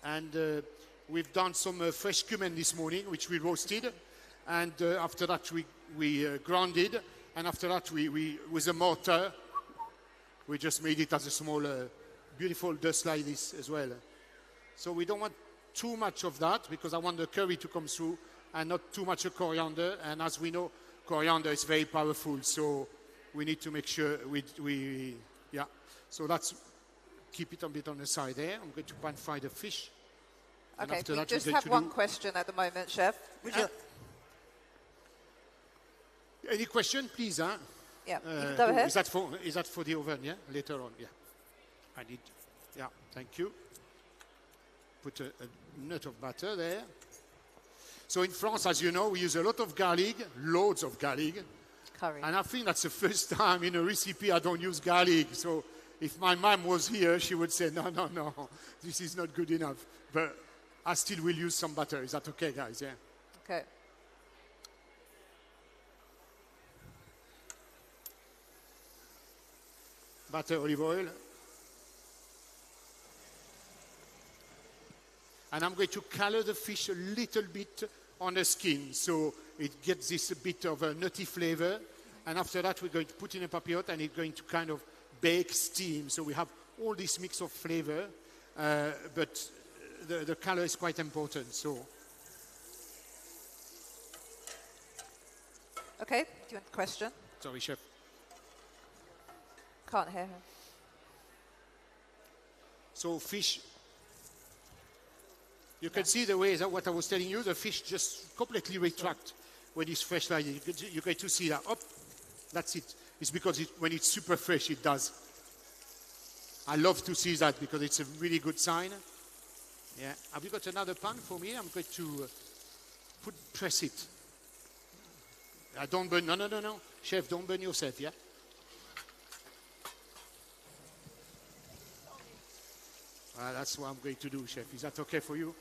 Speaker 18: And we've done some fresh cumin this morning, which we roasted. And after that, we grounded. And after that, we with a mortar, we just made it as a small, beautiful dust like this as well. So we don't want too much of that because I want the curry to come through and not too much of coriander. And as we know, coriander is very powerful. So we need to make sure yeah. So that's, keep it a bit on the side there. I'm going to pan fry the fish.
Speaker 19: Okay, we just have one question at the moment, Chef. Would you...
Speaker 18: Any question, please? Huh?
Speaker 19: Yeah, go ahead.
Speaker 18: Is that for the oven? Yeah, later on. Yeah, I need. Yeah, thank you. Put a nut of butter there. So in France, as you know, we use a lot of garlic, loads of garlic.
Speaker 19: Curry.
Speaker 18: And I think that's the first time in a recipe I don't use garlic. So if my mom was here, she would say, no, this is not good enough. But I still will use some butter. Is that okay, guys? Yeah.
Speaker 19: Okay.
Speaker 18: Butter, olive oil. And I'm going to color the fish a little bit on the skin so it gets this bit of a nutty flavor. And after that, we're going to put in a papillote and it's going to kind of bake, steam. So we have all this mix of flavor, but the color is quite important. So.
Speaker 19: Okay, do you want a question?
Speaker 18: Sorry, Chef.
Speaker 19: Can't hear him.
Speaker 18: So fish, you can see the way that what I was telling you, the fish just completely retract when it's fresh like this. You get to see that. Up, that's it. It's because when it's super fresh, it does. I love to see that because it's a really good sign. Yeah. Have you got another pan for me? I'm going to press it. Don't burn. No. Chef, don't burn yourself, yeah? That's what I'm going to do, Chef. Is that okay for you?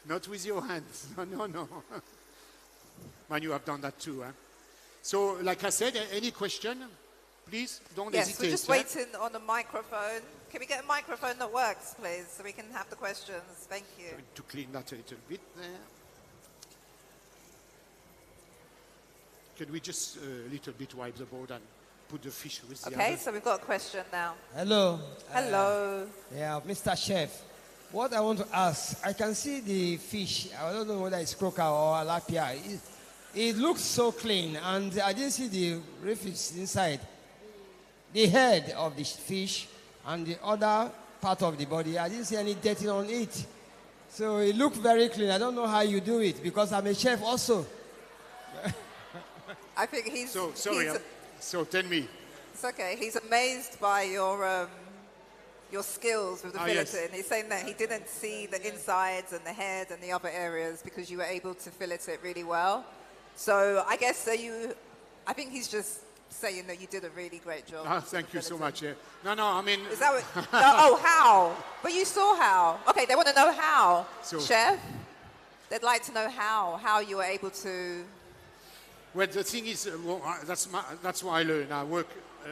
Speaker 18: Not with your hands. No. Man, you have done that too, huh? So, like I said, any question? Please, don't hesitate.
Speaker 19: Yes, we're just waiting on a microphone. Can we get a microphone that works, please, so we can have the questions? Thank you.
Speaker 18: Going to clean that a little bit there. Can we just a little bit wipe the board and put the fish with the
Speaker 19: Okay,
Speaker 18: other?
Speaker 19: so we've got a question now.
Speaker 20: Hello.
Speaker 19: Hello.
Speaker 20: Yeah, Mr. Chef. What I want to ask, I can see the fish. I don't know whether it's croaker or tilapia. It looks so clean, and I didn't see the refish inside. The head of the fish and the other part of the body, I didn't see any dirty on it. So it looked very clean. I don't know how you do it because I'm a chef also.
Speaker 19: I think he's...
Speaker 18: So, sorry, so tell me.
Speaker 19: It's okay. He's amazed by your skills with the filleting.
Speaker 18: Yes.
Speaker 19: He's saying that he didn't see the insides and the head and the other areas because you were able to fillet it really well. So I guess I think he's just saying that you did a really great job.
Speaker 18: Thank you so much. Yeah. No, I mean...
Speaker 19: Is that what... No, how? But you saw how. Okay, they want to know how.
Speaker 18: So,
Speaker 19: Chef, they'd like to know how you were able to...
Speaker 18: Well, the thing is, that's what I learned. I work,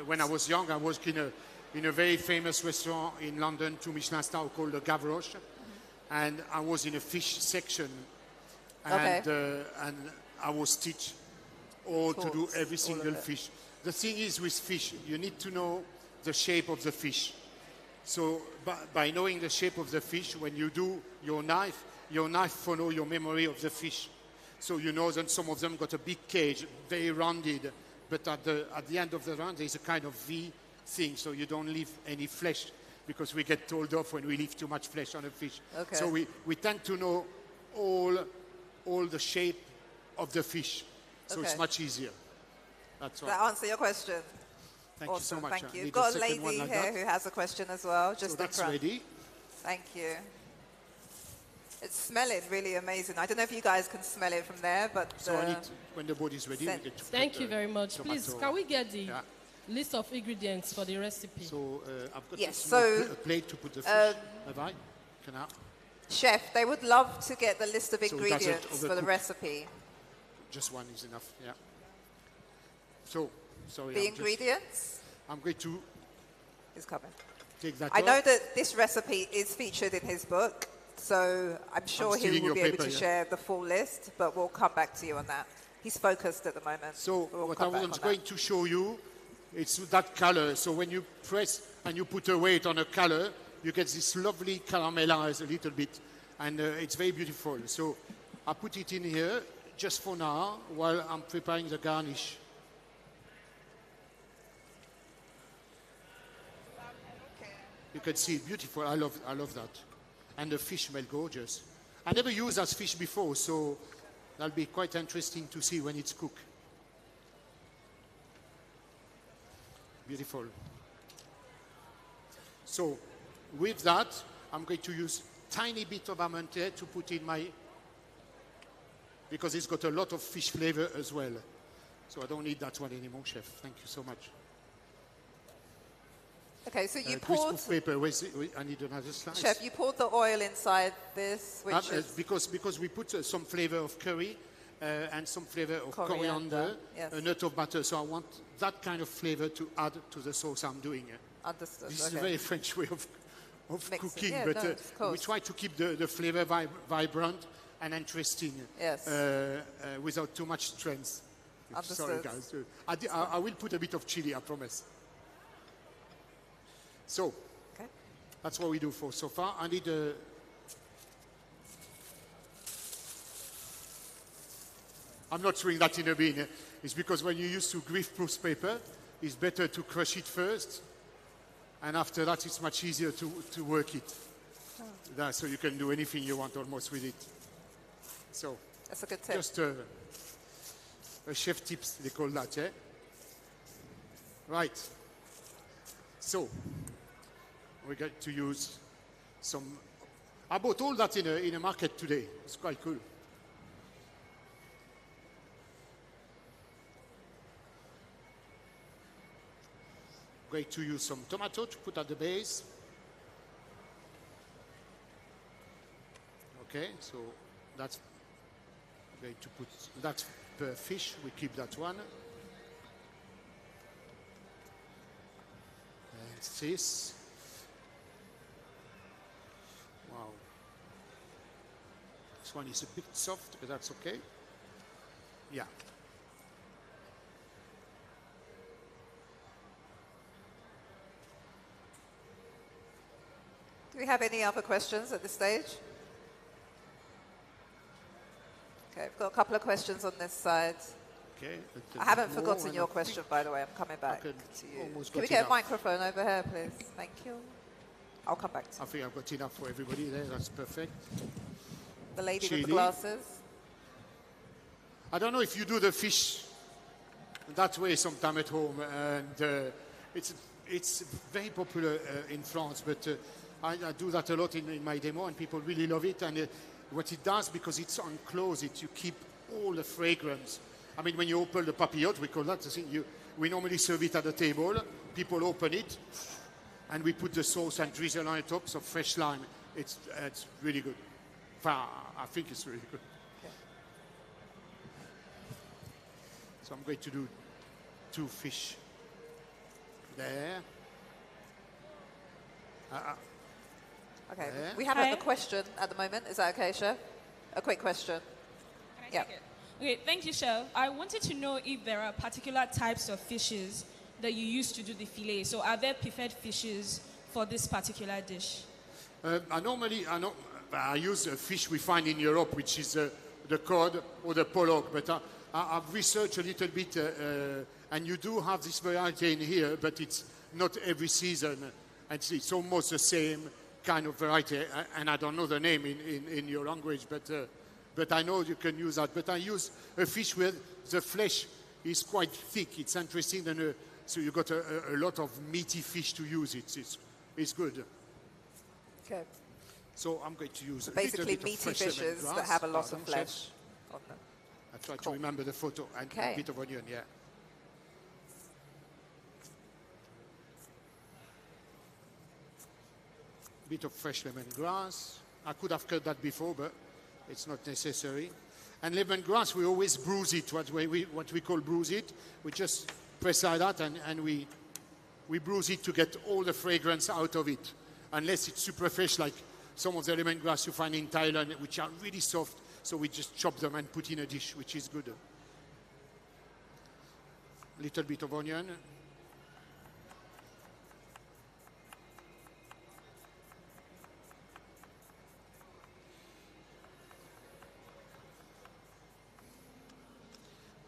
Speaker 18: when I was young, I worked in a very famous restaurant in London, 2 Michelin stars called the Gavroche. And I was in a fish section. And, and I was taught to do every single fish. The thing is with fish, you need to know the shape of the fish. So by knowing the shape of the fish, when you do your knife follows your memory of the fish. So you know that some of them got a big cage, very rounded, but at the end of the round there's a kind of V thing, so you don't leave any flesh because we get told off when we leave too much flesh on a fish.
Speaker 19: Okay.
Speaker 18: So we tend to know all the shape of the fish, so it's much easier. That's all.
Speaker 19: Does that answer your question?
Speaker 18: Thank you so much.
Speaker 19: Thank you. We've got a lady here who has a question as well, just
Speaker 18: so that's
Speaker 19: in front.
Speaker 18: ready.
Speaker 19: Thank you. It's smelling really amazing. I don't know if you guys can smell it from there, but...
Speaker 18: So I need, when the board is ready, we get to
Speaker 21: Thank you very much.
Speaker 18: tomato.
Speaker 21: Please, can we get the
Speaker 16: list of ingredients for the recipe.
Speaker 18: So I've got
Speaker 21: Yes,
Speaker 18: a plate to put the fish. Have I? Can I?
Speaker 21: Chef, they would love to get the list of
Speaker 18: So it doesn't
Speaker 21: ingredients for the
Speaker 18: overcook.
Speaker 21: recipe.
Speaker 18: Just one is enough, yeah. So, sorry.
Speaker 21: The ingredients
Speaker 18: I'm going to
Speaker 21: is coming.
Speaker 18: take that
Speaker 21: I know
Speaker 18: off.
Speaker 21: that this recipe is featured in his book, so I'm sure he
Speaker 18: stealing
Speaker 21: will
Speaker 18: your
Speaker 21: be able
Speaker 18: paper,
Speaker 21: to
Speaker 18: yeah.
Speaker 21: share the full list, but we'll come back to you on that. He's focused at the moment.
Speaker 18: So
Speaker 21: we'll
Speaker 18: what
Speaker 21: come
Speaker 18: I
Speaker 21: back
Speaker 18: was
Speaker 21: on
Speaker 18: going to show you, it's that color. So when you press and you put a weight on a color, you get this lovely caramelized a little bit, and it's very beautiful. So I put it in here just for now while I'm preparing the garnish. You can see it beautiful. I love that. And the fish smell gorgeous. I never used that fish before, so that'll be quite interesting to see when it's cooked. Beautiful. So with that, I'm going to use tiny bit of amante to put in my, because it's got a lot of fish flavor as well. So I don't need that one anymore, chef. Thank you so much.
Speaker 21: Okay, so you
Speaker 18: Grease
Speaker 21: poured,
Speaker 18: proof paper. Where's it? I need another slice.
Speaker 21: Chef, you poured the oil inside this, which is
Speaker 18: because we put some flavor of curry and some flavor of coriander,
Speaker 21: yes.
Speaker 18: a nut of butter. So I want that kind of flavor to add to the sauce I'm doing.
Speaker 21: Understood.
Speaker 18: This is
Speaker 21: okay.
Speaker 18: a very French way of
Speaker 21: Mixing.
Speaker 18: cooking,
Speaker 21: Yeah,
Speaker 18: but
Speaker 21: no, of course.
Speaker 18: we try to keep the flavor vibrant and interesting
Speaker 21: Yes.
Speaker 18: without too much strength.
Speaker 21: Understood.
Speaker 18: Sorry, guys. I will put a bit of chili, I promise. So, that's what we do for so far. I need a... I'm not throwing that in a bin. It's because when you use to grease-proof paper, it's better to crush it first, and after that it's much easier to work it. So you can do anything you want almost with it. So,
Speaker 21: that's a good tip.
Speaker 18: Just a chef tips, they call that, yeah? Right. So, we're going to use some... I bought all that in a market today. It's quite cool. I'm going to use some tomato to put at the base. Okay, so that's going to put that per fish. We keep that one. And this. Wow. This one is a bit soft, but that's okay. Yeah.
Speaker 21: Do we have any other questions at this stage? Okay, I've got a couple of questions on this side.
Speaker 18: Okay.
Speaker 21: I haven't forgotten your question, by the way. I'm coming back to you. Can we get a microphone over here, please? Thank you. I'll come back to you.
Speaker 18: I think I've got enough for everybody there. That's perfect.
Speaker 21: The lady
Speaker 18: Chili.
Speaker 21: with the glasses.
Speaker 18: I don't know if you do the fish that way sometime at home, and it's very popular in France, but I do that a lot in my demo, and people really love it. And what it does, because it's unclosed, you keep all the fragrance. I mean, when you open the papillote, we call that the thing. We normally serve it at the table. People open it, and we put the sauce and drizzle on the top, so fresh lime. It's really good. I think it's really good.
Speaker 21: Okay.
Speaker 18: So I'm going to do 2 fish there.
Speaker 21: Okay,
Speaker 18: there.
Speaker 21: we have a question at the moment. Is that okay, Chef? A quick question.
Speaker 22: Can I take it? Okay, thank you, Chef. I wanted to know if there are particular types of fishes that you use to do the fillet. So are there preferred fishes for this particular dish? I use a fish we find in Europe, which is the cod or the pollock, but I've researched a little bit, and you do have this variety in here, but it's not every season, and it's almost the same kind of variety, and I don't know the name in your language, but I know you can use that. But I use a fish where the flesh is quite thick. It's interesting, so you got a lot of meaty fish to use. It's good.
Speaker 21: Okay.
Speaker 18: So I'm going to use
Speaker 21: basically meaty fishes that have a lot of flesh on them.
Speaker 18: I try to remember the photo and a bit of onion, yeah.
Speaker 22: bit of fresh lemongrass. I could have cut that before, but it's not necessary. And lemongrass, we always bruise it, what we call bruise it. We just press like that and we bruise it to get all the fragrance out of it. Unless it's super fresh, like some of the lemongrass you find in Thailand, which are really soft. So we just chop them and put in a dish, which is good. Little bit of onion.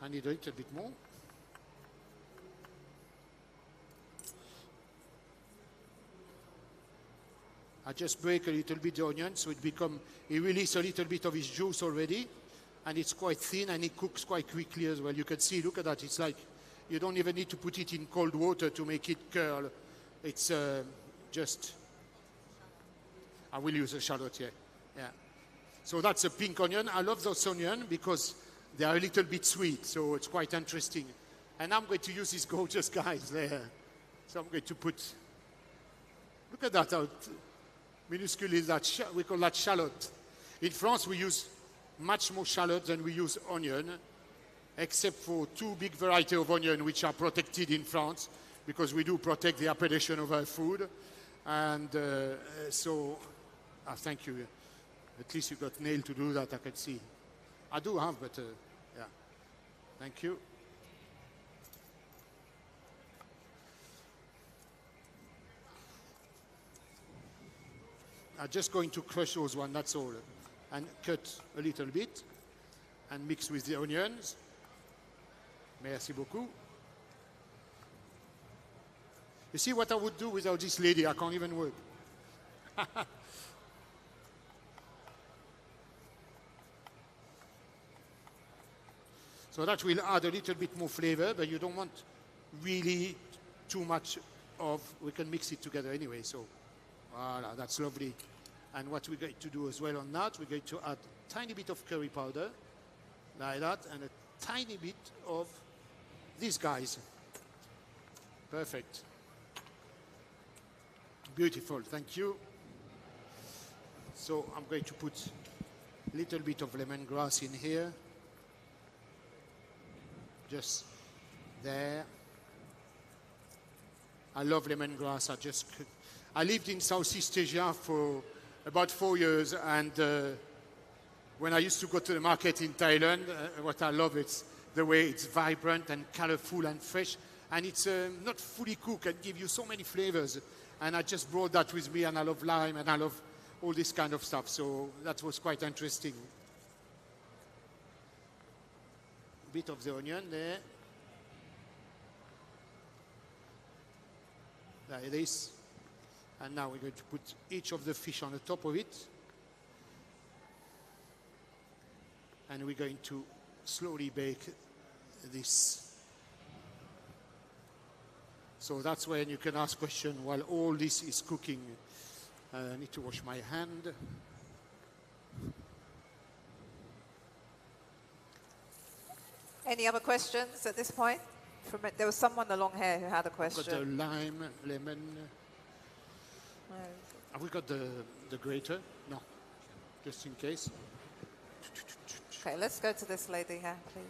Speaker 22: I need a little bit more. I just break a little bit the onion so it releases a little bit of its juice already, and it's quite thin and it cooks quite quickly as well. You can see, look at that, it's like you don't even need to put it in cold water to make it curl. It's just, I will use a shallot here. Yeah. So that's a pink onion. I love those onions because they are a little bit sweet, so it's quite interesting. And I'm going to use these gorgeous guys there. So I'm going to put, look at that, how minuscule is that, we call that shallot. In France, we use much more shallot than we use onion, except for two big varieties of onion which are protected in France, because we do protect the appellation of our food. And thank you. At least you got nailed to do that, I can see. I do have, but yeah. Thank you. I'm just going to crush those one, that's all. And cut a little bit and mix with the onions. Merci beaucoup. You see what I would do without this lady? I can't even work. So that will add a little bit more flavor, but you don't want really too much of, we can mix it together anyway, so voila, that's lovely. And what we're going to do as well on that, we're going to add a tiny bit of curry powder, like that, and a tiny bit of these guys. Perfect. Beautiful, thank you. So I'm going to put a little bit of lemongrass in here. Just there. I love lemongrass. I lived in Southeast Asia for about 4 years, and when I used to go to the market in Thailand, what I love is the way it's vibrant and colorful and fresh, and it's not fully cooked and give you so many flavors. And I just brought that with me, and I love lime, and I love all this kind of stuff. So that was quite interesting. Bit of the onion there. There it is. And now we're going to put each of the fish on the top of it. And we're going to slowly bake this. So that's when you can ask questions while all this is cooking. I need to wash my hand.
Speaker 21: Any other questions at this point? There was someone with long hair who had a question.
Speaker 22: We've got the lime, lemon. Have we got the grater? No, just in case.
Speaker 21: Okay, let's go to this lady here, please.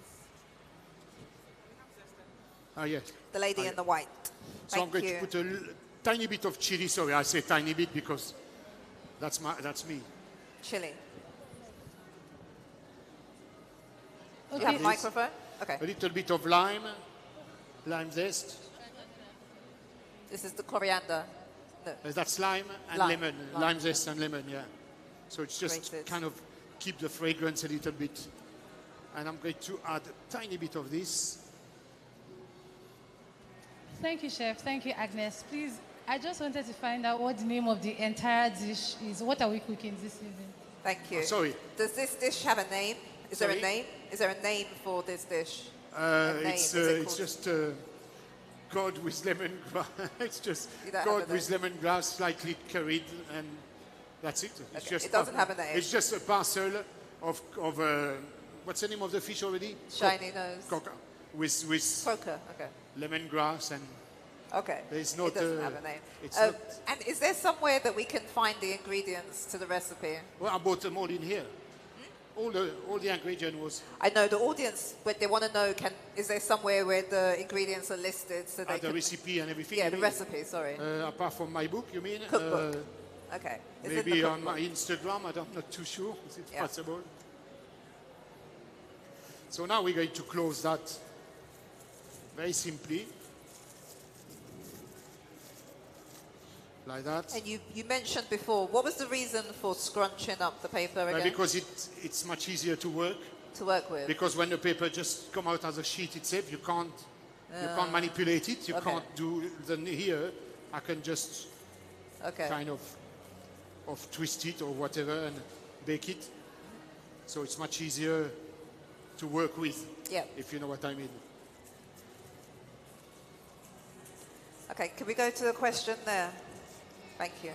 Speaker 22: Ah, yes.
Speaker 21: The lady in the white.
Speaker 22: So I'm going to put a tiny bit of chili. Sorry, I say tiny bit because that's me.
Speaker 21: Chili.
Speaker 14: Okay.
Speaker 21: You have a microphone? Okay.
Speaker 22: A little bit of lime zest.
Speaker 21: This is the coriander. No.
Speaker 22: That's lime and lemon. Lime zest and lemon, yeah. So it's just kind of keep the fragrance a little bit. And I'm going to add a tiny bit of this.
Speaker 14: Thank you, Chef. Thank you, Agnes. Please, I just wanted to find out what the name of the entire dish is. What are we cooking this evening?
Speaker 21: Thank you.
Speaker 22: Sorry.
Speaker 21: Does this dish have a name? Is there a name? Is there a name for this dish?
Speaker 22: It's just cod with lemongrass. It's just cod with lemongrass, slightly curried, and that's it. It's
Speaker 21: Okay.
Speaker 22: just
Speaker 21: It doesn't have a name.
Speaker 22: It's just a parcel of what's the name of the fish already?
Speaker 21: Shiny nose.
Speaker 22: Coca. With
Speaker 21: Croaker, okay.
Speaker 22: Lemongrass and
Speaker 21: Okay.
Speaker 22: There's not,
Speaker 21: it doesn't have a name.
Speaker 22: it's not,
Speaker 21: and is there somewhere that we can find the ingredients to the recipe?
Speaker 22: well, I bought them all in here. All the ingredient was...
Speaker 21: I know the audience, but they want to know, is there somewhere where the ingredients are listed so they
Speaker 22: the
Speaker 21: can...
Speaker 22: recipe and everything?
Speaker 21: Yeah, the recipe, sorry.
Speaker 22: Apart from my book, you mean?
Speaker 21: Cookbook. Okay. Is it
Speaker 22: Maybe
Speaker 21: the
Speaker 22: on my
Speaker 21: cookbook?
Speaker 22: Instagram, I'm not too sure. Is it possible? So now we're going to close that very simply. Like that.
Speaker 21: And you mentioned before, what was the reason for scrunching up the paper again?
Speaker 22: Because it's much easier to work.
Speaker 21: To work with.
Speaker 22: Because when the paper just come out as a sheet itself, you can't manipulate it. You can't do then here. I can just kind of twist it or whatever and bake it. So it's much easier to work with.
Speaker 21: Yeah.
Speaker 22: If you know what I mean.
Speaker 21: Okay, can we go to the question there? Thank you.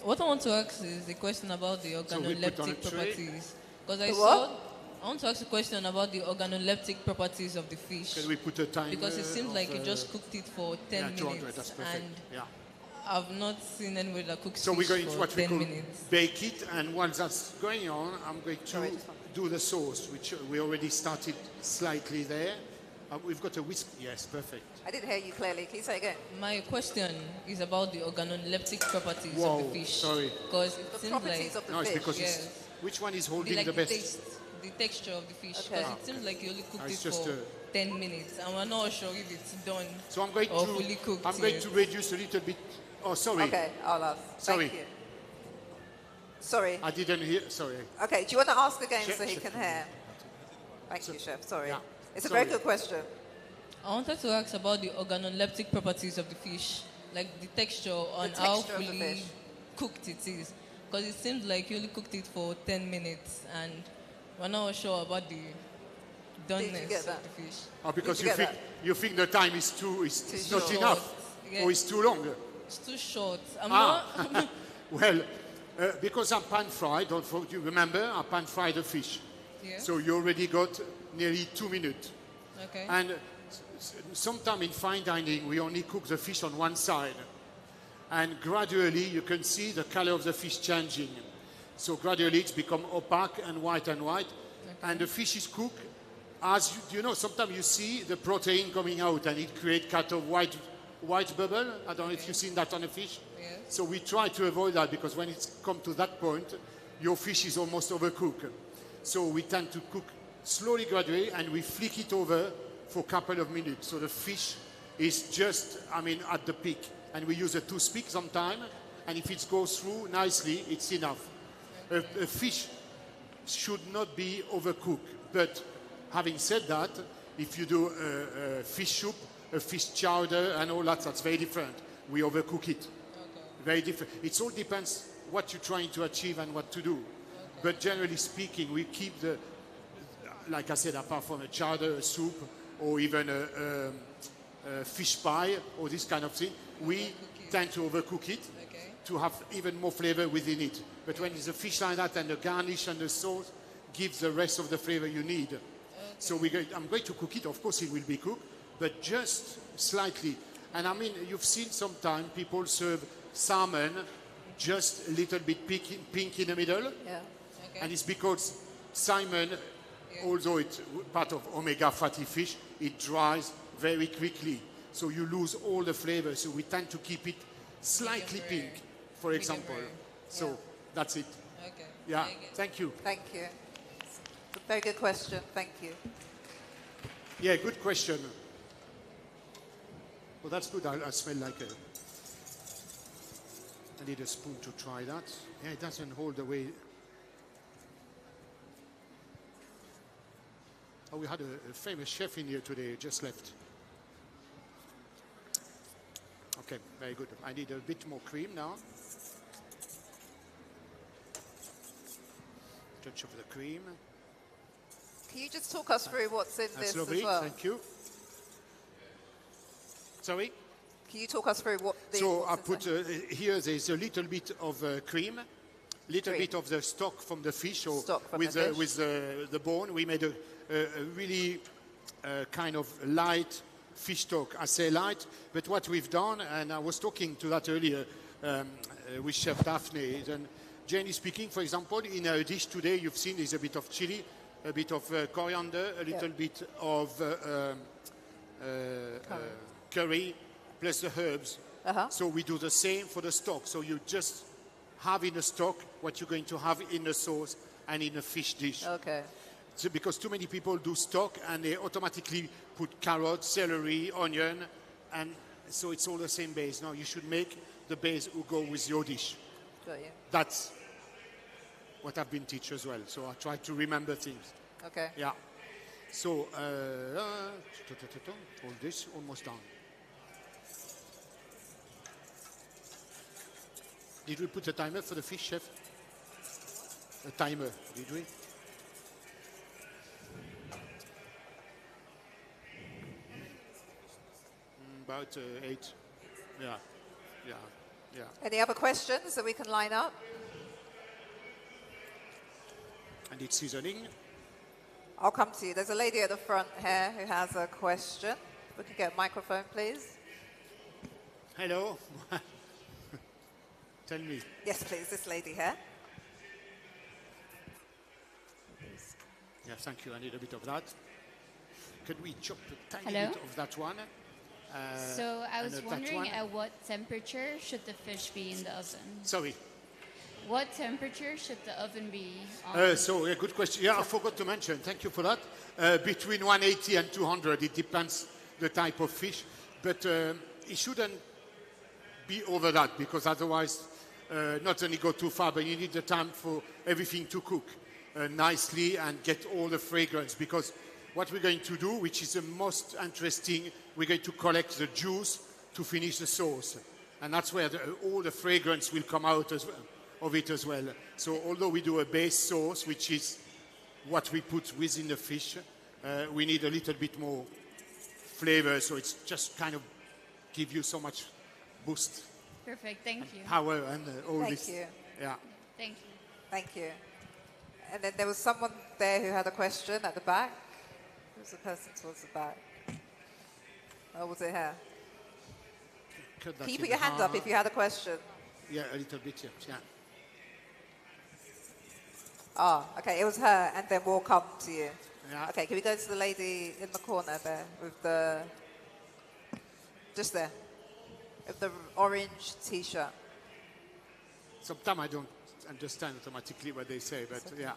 Speaker 2: What I want to ask is a question about the organoleptic properties. Because I want to ask a question about the organoleptic properties of the fish.
Speaker 22: Can we put a timer?
Speaker 2: Because it seems like you just cooked it for 10 minutes.
Speaker 22: That's perfect.
Speaker 2: And I've not seen anybody that cooks
Speaker 22: so
Speaker 2: fish
Speaker 22: we're going to
Speaker 2: for
Speaker 22: what
Speaker 2: 10
Speaker 22: we call
Speaker 2: minutes.
Speaker 22: bake it, and once that's going on, I'm going to do the sauce, which we already started slightly there. We've got a whisk. Yes, perfect.
Speaker 21: I didn't hear you clearly. Can you say again?
Speaker 2: My question is about the organoleptic properties
Speaker 22: Whoa,
Speaker 2: of the fish.
Speaker 22: sorry.
Speaker 2: Because it
Speaker 21: The
Speaker 2: seems
Speaker 21: properties
Speaker 2: like...
Speaker 21: of the fish.
Speaker 22: It's because which one is holding the best?
Speaker 2: The texture of the fish.
Speaker 21: Okay.
Speaker 2: Because it seems like you only cooked it
Speaker 22: it's just
Speaker 2: for 10 minutes. And we're not sure if it's done
Speaker 22: So I'm going
Speaker 2: or fully cooked.
Speaker 22: I'm going to reduce a little bit. Oh, sorry.
Speaker 21: Okay, I'll ask.
Speaker 22: Sorry.
Speaker 21: Thank you. Sorry.
Speaker 22: I didn't hear. Sorry.
Speaker 21: Okay, do you want to ask again
Speaker 22: Chef,
Speaker 21: so he
Speaker 22: chef.
Speaker 21: can hear? Thank you, Chef. Sorry.
Speaker 22: Yeah.
Speaker 21: It's a
Speaker 22: Sorry.
Speaker 21: very good question.
Speaker 2: I wanted to ask about the organoleptic properties of the fish, like the texture and
Speaker 21: texture
Speaker 2: how
Speaker 21: of the
Speaker 2: fully
Speaker 21: fish.
Speaker 2: cooked it is. Because it seems like you only cooked it for 10 minutes and we're not sure about the doneness
Speaker 21: get
Speaker 2: of
Speaker 21: that?
Speaker 2: the fish.
Speaker 22: Oh, because
Speaker 21: Did you
Speaker 22: you
Speaker 21: get
Speaker 22: think the time is not
Speaker 2: short.
Speaker 22: enough,
Speaker 2: Yeah.
Speaker 22: or it's too long.
Speaker 2: It's too short. I'm
Speaker 22: Ah,
Speaker 2: not...
Speaker 22: well, because I'm pan fried. Don't forget, you remember I pan fried the fish.
Speaker 2: Yeah.
Speaker 22: So you already got nearly 2 minutes.
Speaker 2: Okay.
Speaker 22: And sometimes in fine dining, we only cook the fish on one side. And gradually, you can see the color of the fish changing. So gradually, it's become opaque and white. And the fish is cooked. As you know, sometimes you see the protein coming out and it creates kind of white bubble. I don't know if you've seen that on a fish.
Speaker 2: Yes.
Speaker 22: So we try to avoid that because when it's come to that point, your fish is almost overcooked. So we tend to cook slowly, gradually, and we flick it over for a couple of minutes. So the fish is just, at the peak. And we use a toothpick sometimes, and if it goes through nicely, it's enough. A fish should not be overcooked. But having said that, if you do a fish soup, a fish chowder, and all that, that's very different. We overcook it. Very different. It all depends what you're trying to achieve and what to do. But generally speaking, we keep like I said, apart from a chowder, a soup, or even a fish pie, or this kind of thing, we tend to overcook it to have even more flavor within it. But when it's a fish like that, and the garnish and the sauce gives the rest of the flavor you need. So I'm going to cook it. Of course, it will be cooked, but just slightly. And you've seen sometimes people serve salmon just a little bit pink in the middle.
Speaker 21: Yeah.
Speaker 22: And it's because salmon, although it's part of omega fatty fish, it dries very quickly. So you lose all the flavor. So we tend to keep it slightly pink, for example. So that's it.
Speaker 2: Okay.
Speaker 22: Yeah. Thank you.
Speaker 21: Thank you. It's a very good question. Thank you.
Speaker 22: Yeah, good question. Well, that's good. I smell like I need a spoon to try that. Yeah, it doesn't hold the way. Oh, we had a famous chef in here today, just left. Okay, very good. I need a bit more cream now. Touch of the cream.
Speaker 21: Can you just talk us through what's in
Speaker 22: That's
Speaker 21: this
Speaker 22: lovely.
Speaker 21: as well?
Speaker 22: Thank you. Sorry?
Speaker 21: Can you talk us through what the...
Speaker 22: So I put here, there's a little bit of cream, little bit of the stock from the fish, or with the bone. We made a really kind of light fish stock, I say light, but what we've done, and I was talking to that earlier with Chef Daphne, and Jane is speaking, for example, in a dish today you've seen there's a bit of chili, a bit of coriander, a little bit of curry, plus the herbs. So we do the same for the stock. So you just have in the stock what you're going to have in the sauce and in a fish dish.
Speaker 21: Okay.
Speaker 22: So because too many people do stock and they automatically put carrot, celery, onion, and so it's all the same base. No, you should make the base who go with your dish.
Speaker 21: Got you.
Speaker 22: That's what I've been teach as well. So I try to remember things.
Speaker 21: Okay.
Speaker 22: Yeah. So all this almost done. Did we put a timer for the fish, chef? A timer, did we? About 8. Yeah.
Speaker 21: Any other questions that we can line up?
Speaker 22: And it's seasoning.
Speaker 21: I'll come to you. There's a lady at the front here who has a question. If we could get a microphone, please.
Speaker 22: Hello. Tell me.
Speaker 21: Yes, please. This lady here.
Speaker 22: Yeah, thank you. I need a bit of that. Could we chop a tiny
Speaker 3: Hello?
Speaker 22: bit of that one?
Speaker 3: So I was
Speaker 22: and
Speaker 3: wondering
Speaker 22: that one?
Speaker 3: at what temperature should the fish be in the oven?
Speaker 22: Sorry.
Speaker 3: What temperature should the oven be on?
Speaker 22: Good question. Yeah, I forgot to mention. Thank you for that. Between 180 and 200, it depends the type of fish. But it shouldn't be over that because otherwise, not only go too far, but you need the time for everything to cook nicely and get all the fragrance. Because what we're going to do, which is the most interesting, we're going to collect the juice to finish the sauce. And that's where all the fragrance will come out as well, of it as well. So although we do a base sauce, which is what we put within the fish, we need a little bit more flavor. So it's just kind of give you so much boost.
Speaker 3: Perfect, thank you.
Speaker 22: Power and all this.
Speaker 21: Thank you.
Speaker 22: Yeah.
Speaker 3: Thank you.
Speaker 21: Thank you. And then there was someone there who had a question at the back. Who's the person towards the back? Or was it here? Can you put your hand up if you had a question?
Speaker 22: Yeah, a little bit, yeah.
Speaker 21: Oh, okay, it was her, and then we'll come to you.
Speaker 22: Yeah.
Speaker 21: Okay, can we go to the lady in the corner there with the, just there, with the orange T-shirt?
Speaker 22: Sometimes I don't understand automatically what they say, but yeah.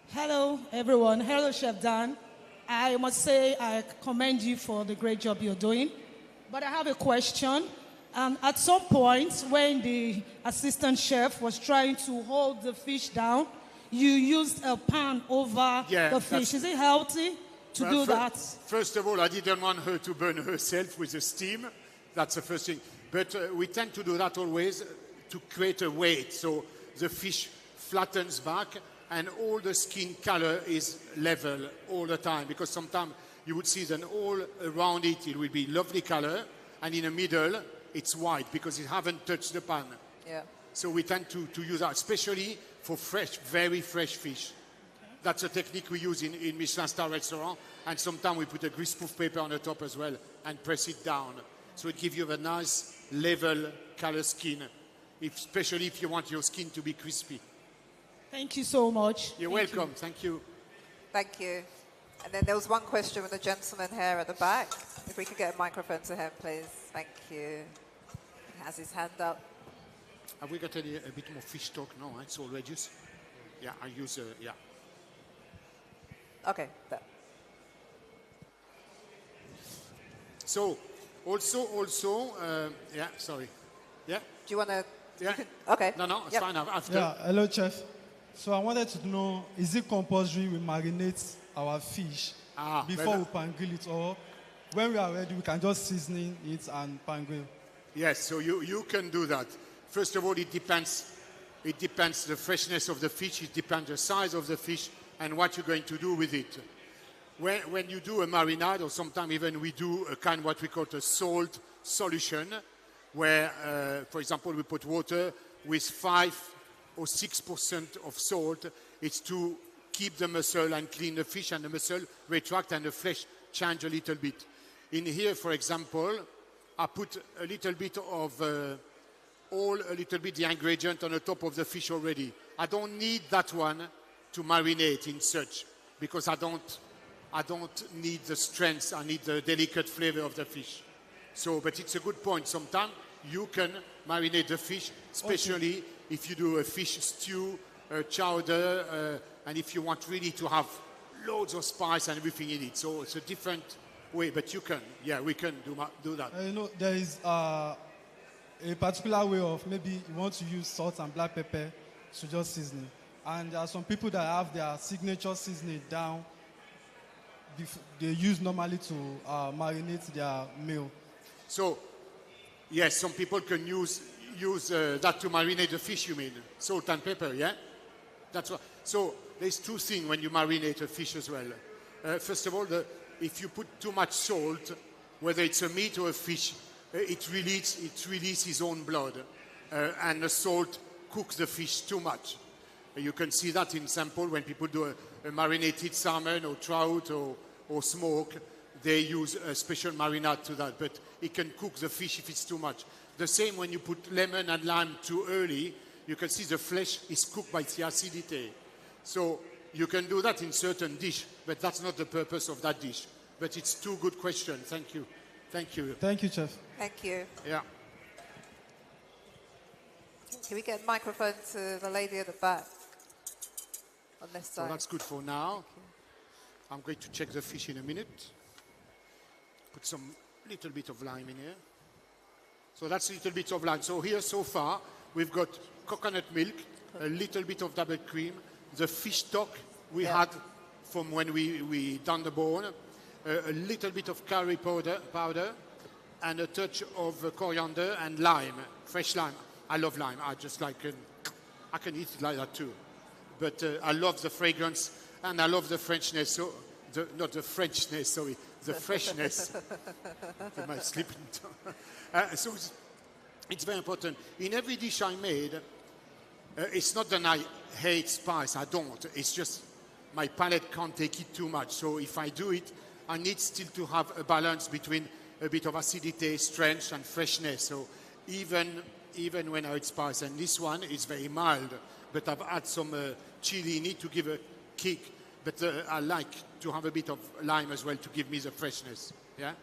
Speaker 16: Hello, everyone. Hello, Chef Dan. I must say I commend you for the great job you're doing. But I have a question. At some point, when the assistant chef was trying to hold the fish down, you used a pan over the fish. Is it healthy to do that?
Speaker 22: First of all, I didn't want her to burn herself with the steam. That's the first thing. But we tend to do that always to create a weight. So the fish flattens back and all the skin color is level all the time. Because sometimes you would see that all around it, it will be lovely color. And in the middle, it's white because it haven't touched the pan.
Speaker 21: Yeah.
Speaker 22: So we tend to use that, especially for fresh, very fresh fish. Okay. That's a technique we use in Michelin star restaurant. And sometimes we put a greaseproof paper on the top as well and press it down. So it gives you a nice level color skin, especially if you want your skin to be crispy.
Speaker 16: Thank you so much.
Speaker 22: You're welcome. Thank you.
Speaker 21: Thank you. And then there was one question with the gentleman here at the back. If we could get a microphone to him, please. Thank you. He has his hand up.
Speaker 22: Have we got a bit more fish stock? No, it's all reduced. Yeah, I use, yeah.
Speaker 21: Okay. There.
Speaker 22: So, also, yeah, sorry. Yeah?
Speaker 21: Do you want to?
Speaker 22: Yeah.
Speaker 21: Okay.
Speaker 22: No, it's fine. After.
Speaker 4: Yeah, hello, Chef. So I wanted to know, is it compulsory we marinate our fish before we pan grill it, or when we are ready, we can just season it and pan grill?
Speaker 22: Yes, so you can do that. First of all, it depends. It depends the freshness of the fish. It depends the size of the fish and what you're going to do with it. When you do a marinade, or sometimes even we do a kind of what we call a salt solution, where, for example, we put water with 5 or 6% of salt. It's to keep the muscle and clean the fish, and the muscle retract and the flesh change a little bit. In here, for example, I put a little bit of the ingredient on the top of the fish already. I don't need that one to marinate in such, because I don't need the strength, I need the delicate flavor of the fish. So, but it's a good point. Sometimes you can marinate the fish, especially if you do a fish stew, a chowder, and if you want really to have loads of spice and everything in it. So it's a different way, but you can, we can do that.
Speaker 4: There is a particular way of maybe you want to use salt and black pepper to just season it. And there are some people that have their signature seasoning down. They use normally to marinate their meal.
Speaker 22: So, yes, some people can use that to marinate the fish, you mean? Salt and pepper, yeah? That's what. So, there's two things when you marinate a fish as well. First of all, if you put too much salt, whether it's a meat or a fish, it releases its own blood. And the salt cooks the fish too much. You can see that in sample when people do a marinated salmon or trout or smoke. They use a special marinade to that, but it can cook the fish if it's too much. The same when you put lemon and lime too early, you can see the flesh is cooked by the acidity. So you can do that in certain dish, but that's not the purpose of that dish. But it's two good questions. Thank you. Thank you.
Speaker 4: Thank you, Chef.
Speaker 21: Thank you.
Speaker 22: Yeah.
Speaker 21: Can we get a microphone to the lady at the back? On this side.
Speaker 22: So that's good for now. I'm going to check the fish in a minute. Put some little bit of lime in here. So that's a little bit of lime. So here so far, we've got coconut milk, a little bit of double cream, the fish stock we had from when we done the bone, a little bit of curry powder, and a touch of coriander and lime, fresh lime. I love lime. I can eat it like that too. But I love the fragrance and I love the Frenchness. So, not the Frenchness, sorry, the freshness. My slipping tongue. So it's very important. In every dish I made, it's not that I hate spice. I don't. It's just my palate can't take it too much. So if I do it, I need still to have a balance between a bit of acidity, strength, and freshness. So even when I eat spice, and this one is very mild, but I've added some chili in it to give a kick. But I like to have a bit of lime as well to give me the freshness. Yeah?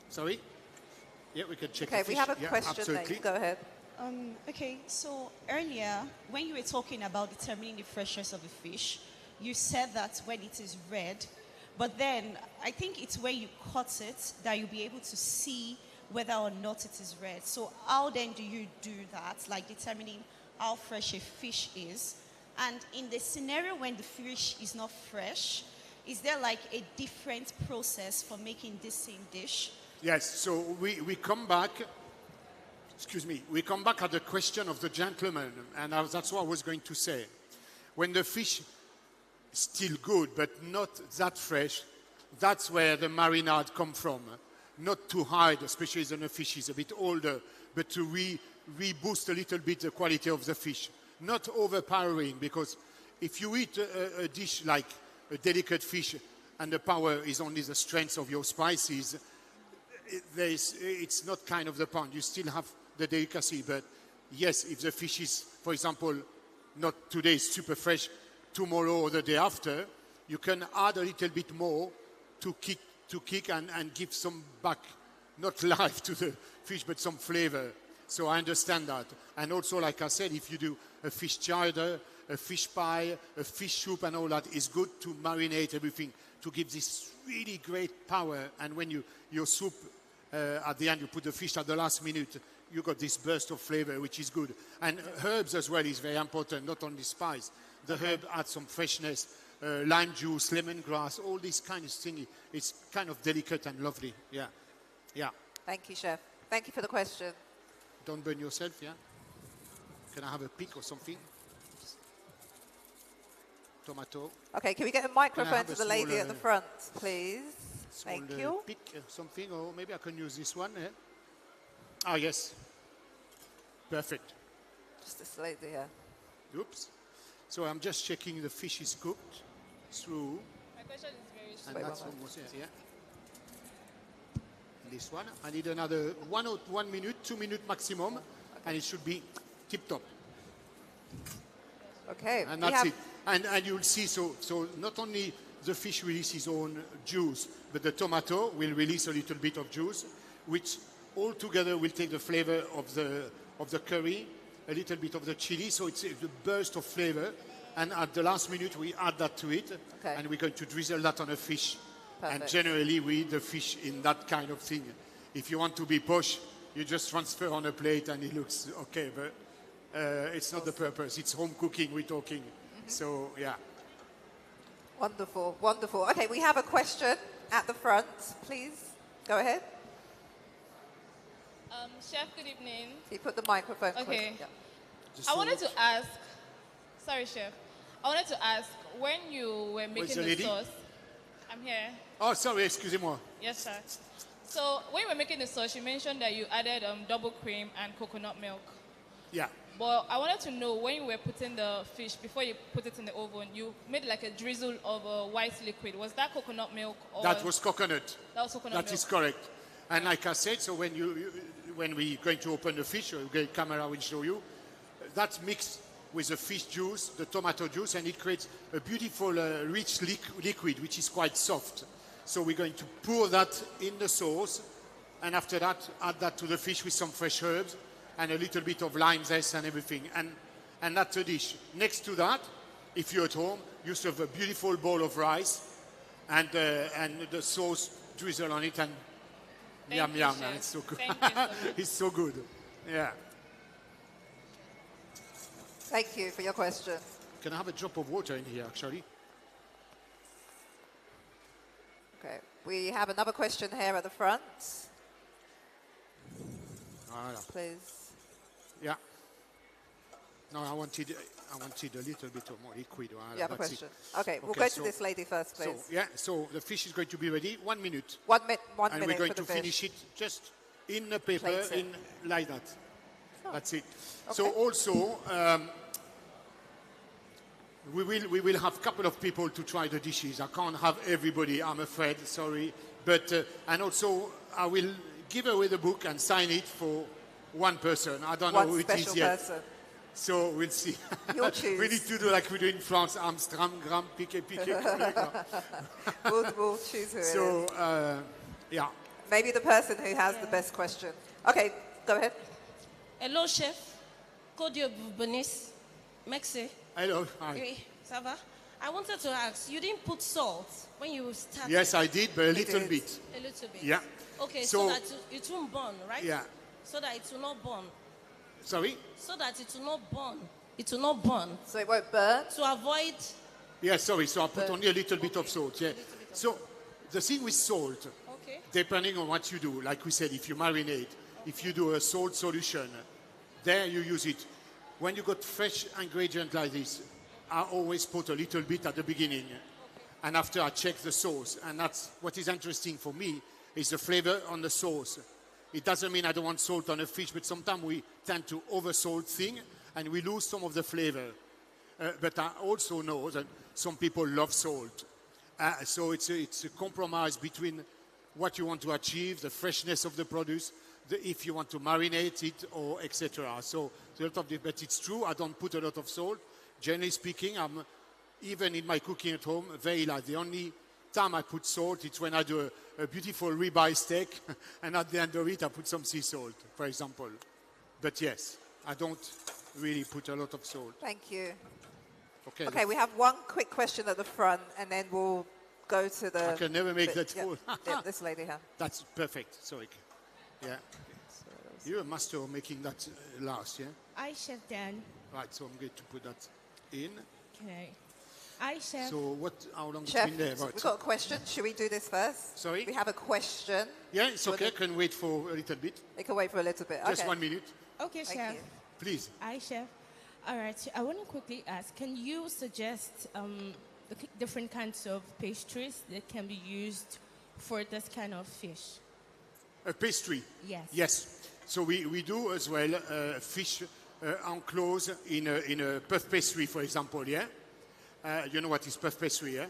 Speaker 22: Sorry? Yeah, we can check the fish.
Speaker 21: We have a
Speaker 22: yeah,
Speaker 21: question
Speaker 22: absolutely.
Speaker 21: there. Go ahead.
Speaker 7: Okay, so earlier, when you were talking about determining the freshness of a fish, you said that when it is red, but then I think it's when you cut it that you'll be able to see whether or not it is red. So how then do you do that, like determining how fresh a fish is? And in the scenario when the fish is not fresh, is there like a different process for making this same dish?
Speaker 22: Yes, so we come back, we come back at the question of the gentleman, and that's what I was going to say. When the fish is still good, but not that fresh, that's where the marinade comes from. Not to hide, especially when the fish is a bit older, but to reboost a little bit the quality of the fish. Not overpowering, because if you eat a dish like a delicate fish and the power is only the strength of your spices, it's not kind of the point. You still have the delicacy, but yes, if the fish is, for example, not today super fresh, tomorrow or the day after, you can add a little bit more to kick and give some back, not life to the fish, but some flavor. So I understand that. And also, like I said, if you do a fish chowder, a fish pie, a fish soup and all that, it's good to marinate everything to give this really great power. And when your soup, at the end, you put the fish at the last minute, you got this burst of flavor, which is good. And herbs as well is very important, not only spice. The herb adds some freshness, lime juice, lemongrass, all these kind of things. It's kind of delicate and lovely. Yeah. Yeah.
Speaker 21: Thank you, Chef. Thank you for the question.
Speaker 22: Don't burn yourself, yeah? Can I have a pick or something? Tomato.
Speaker 21: Okay, can we get a microphone to the lady at the front, please? Thank you.
Speaker 22: Pick something, or maybe I can use this one. Eh? Ah, yes. Perfect.
Speaker 21: Just this lady here.
Speaker 22: Oops. So I'm just checking the fish is cooked through.
Speaker 6: My question is very
Speaker 22: And
Speaker 6: short.
Speaker 22: that's almost, yeah. This one. I need another 1 minute, 2 minutes maximum, and it should be tip-top.
Speaker 21: Okay.
Speaker 22: And that's it. And you'll see, so not only the fish releases its own juice, but the tomato will release a little bit of juice, which all together will take the flavor of the curry, a little bit of the chili, so it's a burst of flavor. And at the last minute, we add that to it, and we're going to drizzle that on a fish.
Speaker 21: Perfect.
Speaker 22: And generally, we eat the fish in that kind of thing. If you want to be posh, you just transfer on a plate and it looks okay, but it's not the purpose. It's home cooking we're talking. So, yeah.
Speaker 21: Wonderful, wonderful. Okay, we have a question at the front. Please, go ahead.
Speaker 6: Chef, good evening.
Speaker 21: Can you put the microphone close?
Speaker 6: Okay.
Speaker 21: Yeah.
Speaker 6: I wanted to ask, sorry, Chef. I wanted to ask, when you were making the
Speaker 22: lady?
Speaker 6: sauce, I'm here.
Speaker 22: Oh, sorry, excusez-moi.
Speaker 6: Yes, sir. So when you were making the sauce, you mentioned that you added double cream and coconut milk.
Speaker 22: Yeah.
Speaker 6: But I wanted to know, when you were putting the fish, before you put it in the oven, you made like a drizzle of white liquid. Was that coconut milk? Or
Speaker 22: That was coconut.
Speaker 6: That was coconut milk.
Speaker 22: That is correct. And like I said, so when we're going to open the fish, or the camera will show you, that's mixed with the fish juice, the tomato juice, and it creates a beautiful, rich liquid, which is quite soft. So we're going to pour that in the sauce, and after that, add that to the fish with some fresh herbs, and a little bit of lime zest and everything. And that's a dish. Next to that, if you're at home, you serve a beautiful bowl of rice, and the sauce drizzle on it, and yum, yum. It's so good. It's so good. Yeah.
Speaker 21: Thank you for your question.
Speaker 22: Can I have a drop of water in here, actually?
Speaker 21: Okay, we have another question here at the front. Please.
Speaker 22: Yeah. No, I wanted a little bit of more liquid.
Speaker 21: You have a question. Okay, we'll go to this lady first, please.
Speaker 22: So the fish is going to be ready. 1 minute.
Speaker 21: 1 minute
Speaker 22: and we're going to finish it just in the paper, like that. Oh. That's it. Okay. So also, we will have a couple of people to try the dishes. I can't have everybody, I'm afraid, sorry. But, and also, I will give away the book and sign it for one person. I don't know who it is yet.
Speaker 21: Person.
Speaker 22: So we'll see.
Speaker 21: You'll choose.
Speaker 22: We need to do like we do in France, Amsterdam, Gram, Piqué.
Speaker 21: We'll choose who it is.
Speaker 22: So, yeah.
Speaker 21: Maybe the person who has the best question. Okay, go ahead.
Speaker 8: Hello, chef. Claudio Bonis. Merci.
Speaker 22: Hello. Hi.
Speaker 8: Oui, ça va? I wanted to ask, you didn't put salt when you started?
Speaker 22: Yes, I did, but a little bit.
Speaker 8: A little bit?
Speaker 22: Yeah.
Speaker 8: Okay, so that it won't burn, right?
Speaker 22: Yeah.
Speaker 8: So that it will not burn.
Speaker 22: Sorry?
Speaker 8: So that it will not burn. It will not burn.
Speaker 21: So it won't burn?
Speaker 8: To avoid...
Speaker 22: Yeah, sorry, so I put only a little bit of salt, yeah. So the thing with salt, depending on what you do, like we said, if you marinate, if you do a salt solution, there you use it. When you got fresh ingredient like this, I always put a little bit at the beginning, and after I check the sauce. And that's what is interesting for me, is the flavor on the sauce. It doesn't mean I don't want salt on a fish, but sometimes we tend to over-salt things, and we lose some of the flavor. But I also know that some people love salt. So it's a compromise between what you want to achieve, the freshness of the produce, if you want to marinate it, or etc. So a lot of but it's true, I don't put a lot of salt. Generally speaking, I'm, even in my cooking at home, very light. The only time I put salt, it's when I do a beautiful ribeye steak, and at the end of it, I put some sea salt, for example. But yes, I don't really put a lot of salt.
Speaker 21: Thank you.
Speaker 22: Okay,
Speaker 21: we have one quick question at the front, and then we'll go to the...
Speaker 22: I can never make that full.
Speaker 21: This lady here.
Speaker 22: That's perfect, sorry. Yeah. You're a master of making that last, yeah?
Speaker 23: Hi, Chef Dan.
Speaker 22: Right, so I'm going to put that in.
Speaker 23: Okay. Hi, Chef.
Speaker 22: So how long
Speaker 21: Chef,
Speaker 22: it's been there? Right.
Speaker 21: We've got a question. Should we do this first?
Speaker 22: Sorry?
Speaker 21: We have a question.
Speaker 22: Yeah, it's okay. I can wait for a little bit.
Speaker 21: It can wait for a little bit.
Speaker 22: Just 1 minute.
Speaker 23: Okay, Chef.
Speaker 22: Please.
Speaker 23: Hi, Chef. All right. I want to quickly ask, can you suggest the different kinds of pastries that can be used for this kind of fish?
Speaker 22: A pastry?
Speaker 23: Yes.
Speaker 22: Yes. So we do as well fish enclosed in a puff pastry, for example, yeah? You know what is puff pastry, yeah?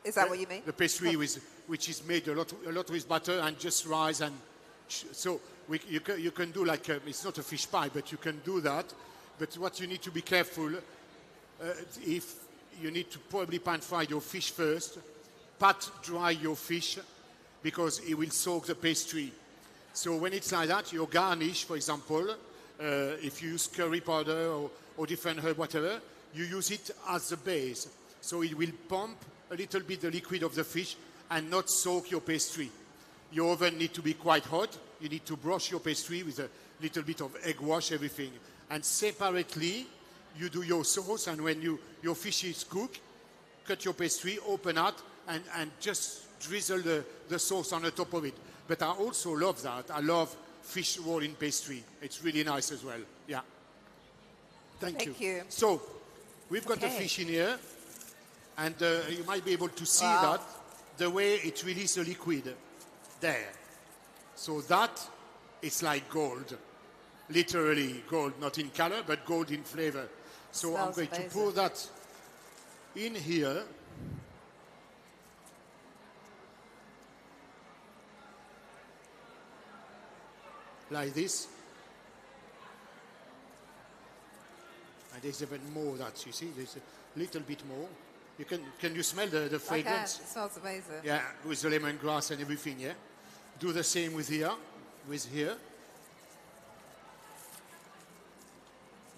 Speaker 21: Is that what you mean?
Speaker 22: The pastry which is made a lot with butter and just rice and so you can do like it's not a fish pie, but you can do that. But what you need to be careful, if you need to probably pan fry your fish first, pat dry your fish because it will soak the pastry. So when it's like that, your garnish, for example, if you use curry powder or different herb, whatever, you use it as the base. So it will pump a little bit the liquid of the fish and not soak your pastry. Your oven needs to be quite hot. You need to brush your pastry with a little bit of egg wash, everything. And separately, you do your sauce, and when your fish is cooked, cut your pastry, open it, and just drizzle the sauce on the top of it. But I also love that. I love fish roll in pastry. It's really nice as well. Yeah. Thank you. So, we've got the fish in here, and you might be able to see that, the way it releases the liquid there. So that is like gold. Literally gold, not in color, but gold in flavor. So I'm going to pour that in here. Like this. And there's even more that, you see, there's a little bit more. Can you smell the fragrance?
Speaker 21: It smells amazing.
Speaker 22: Yeah, with the lemongrass and everything, yeah. Do the same with here.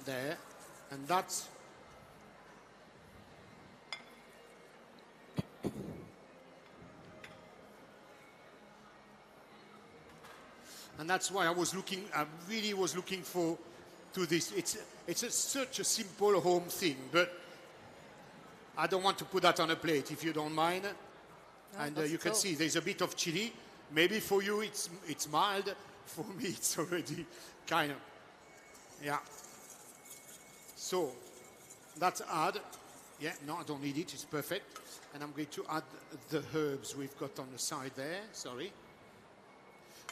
Speaker 22: There. And that's... And that's why I really was looking to this. It's such a simple home thing, but I don't want to put that on a plate, if you don't mind. No, and you can see there's a bit of chili. Maybe for you it's mild. For me it's already kind of, yeah. So that's add. Yeah, no, I don't need it. It's perfect. And I'm going to add the herbs we've got on the side there. Sorry.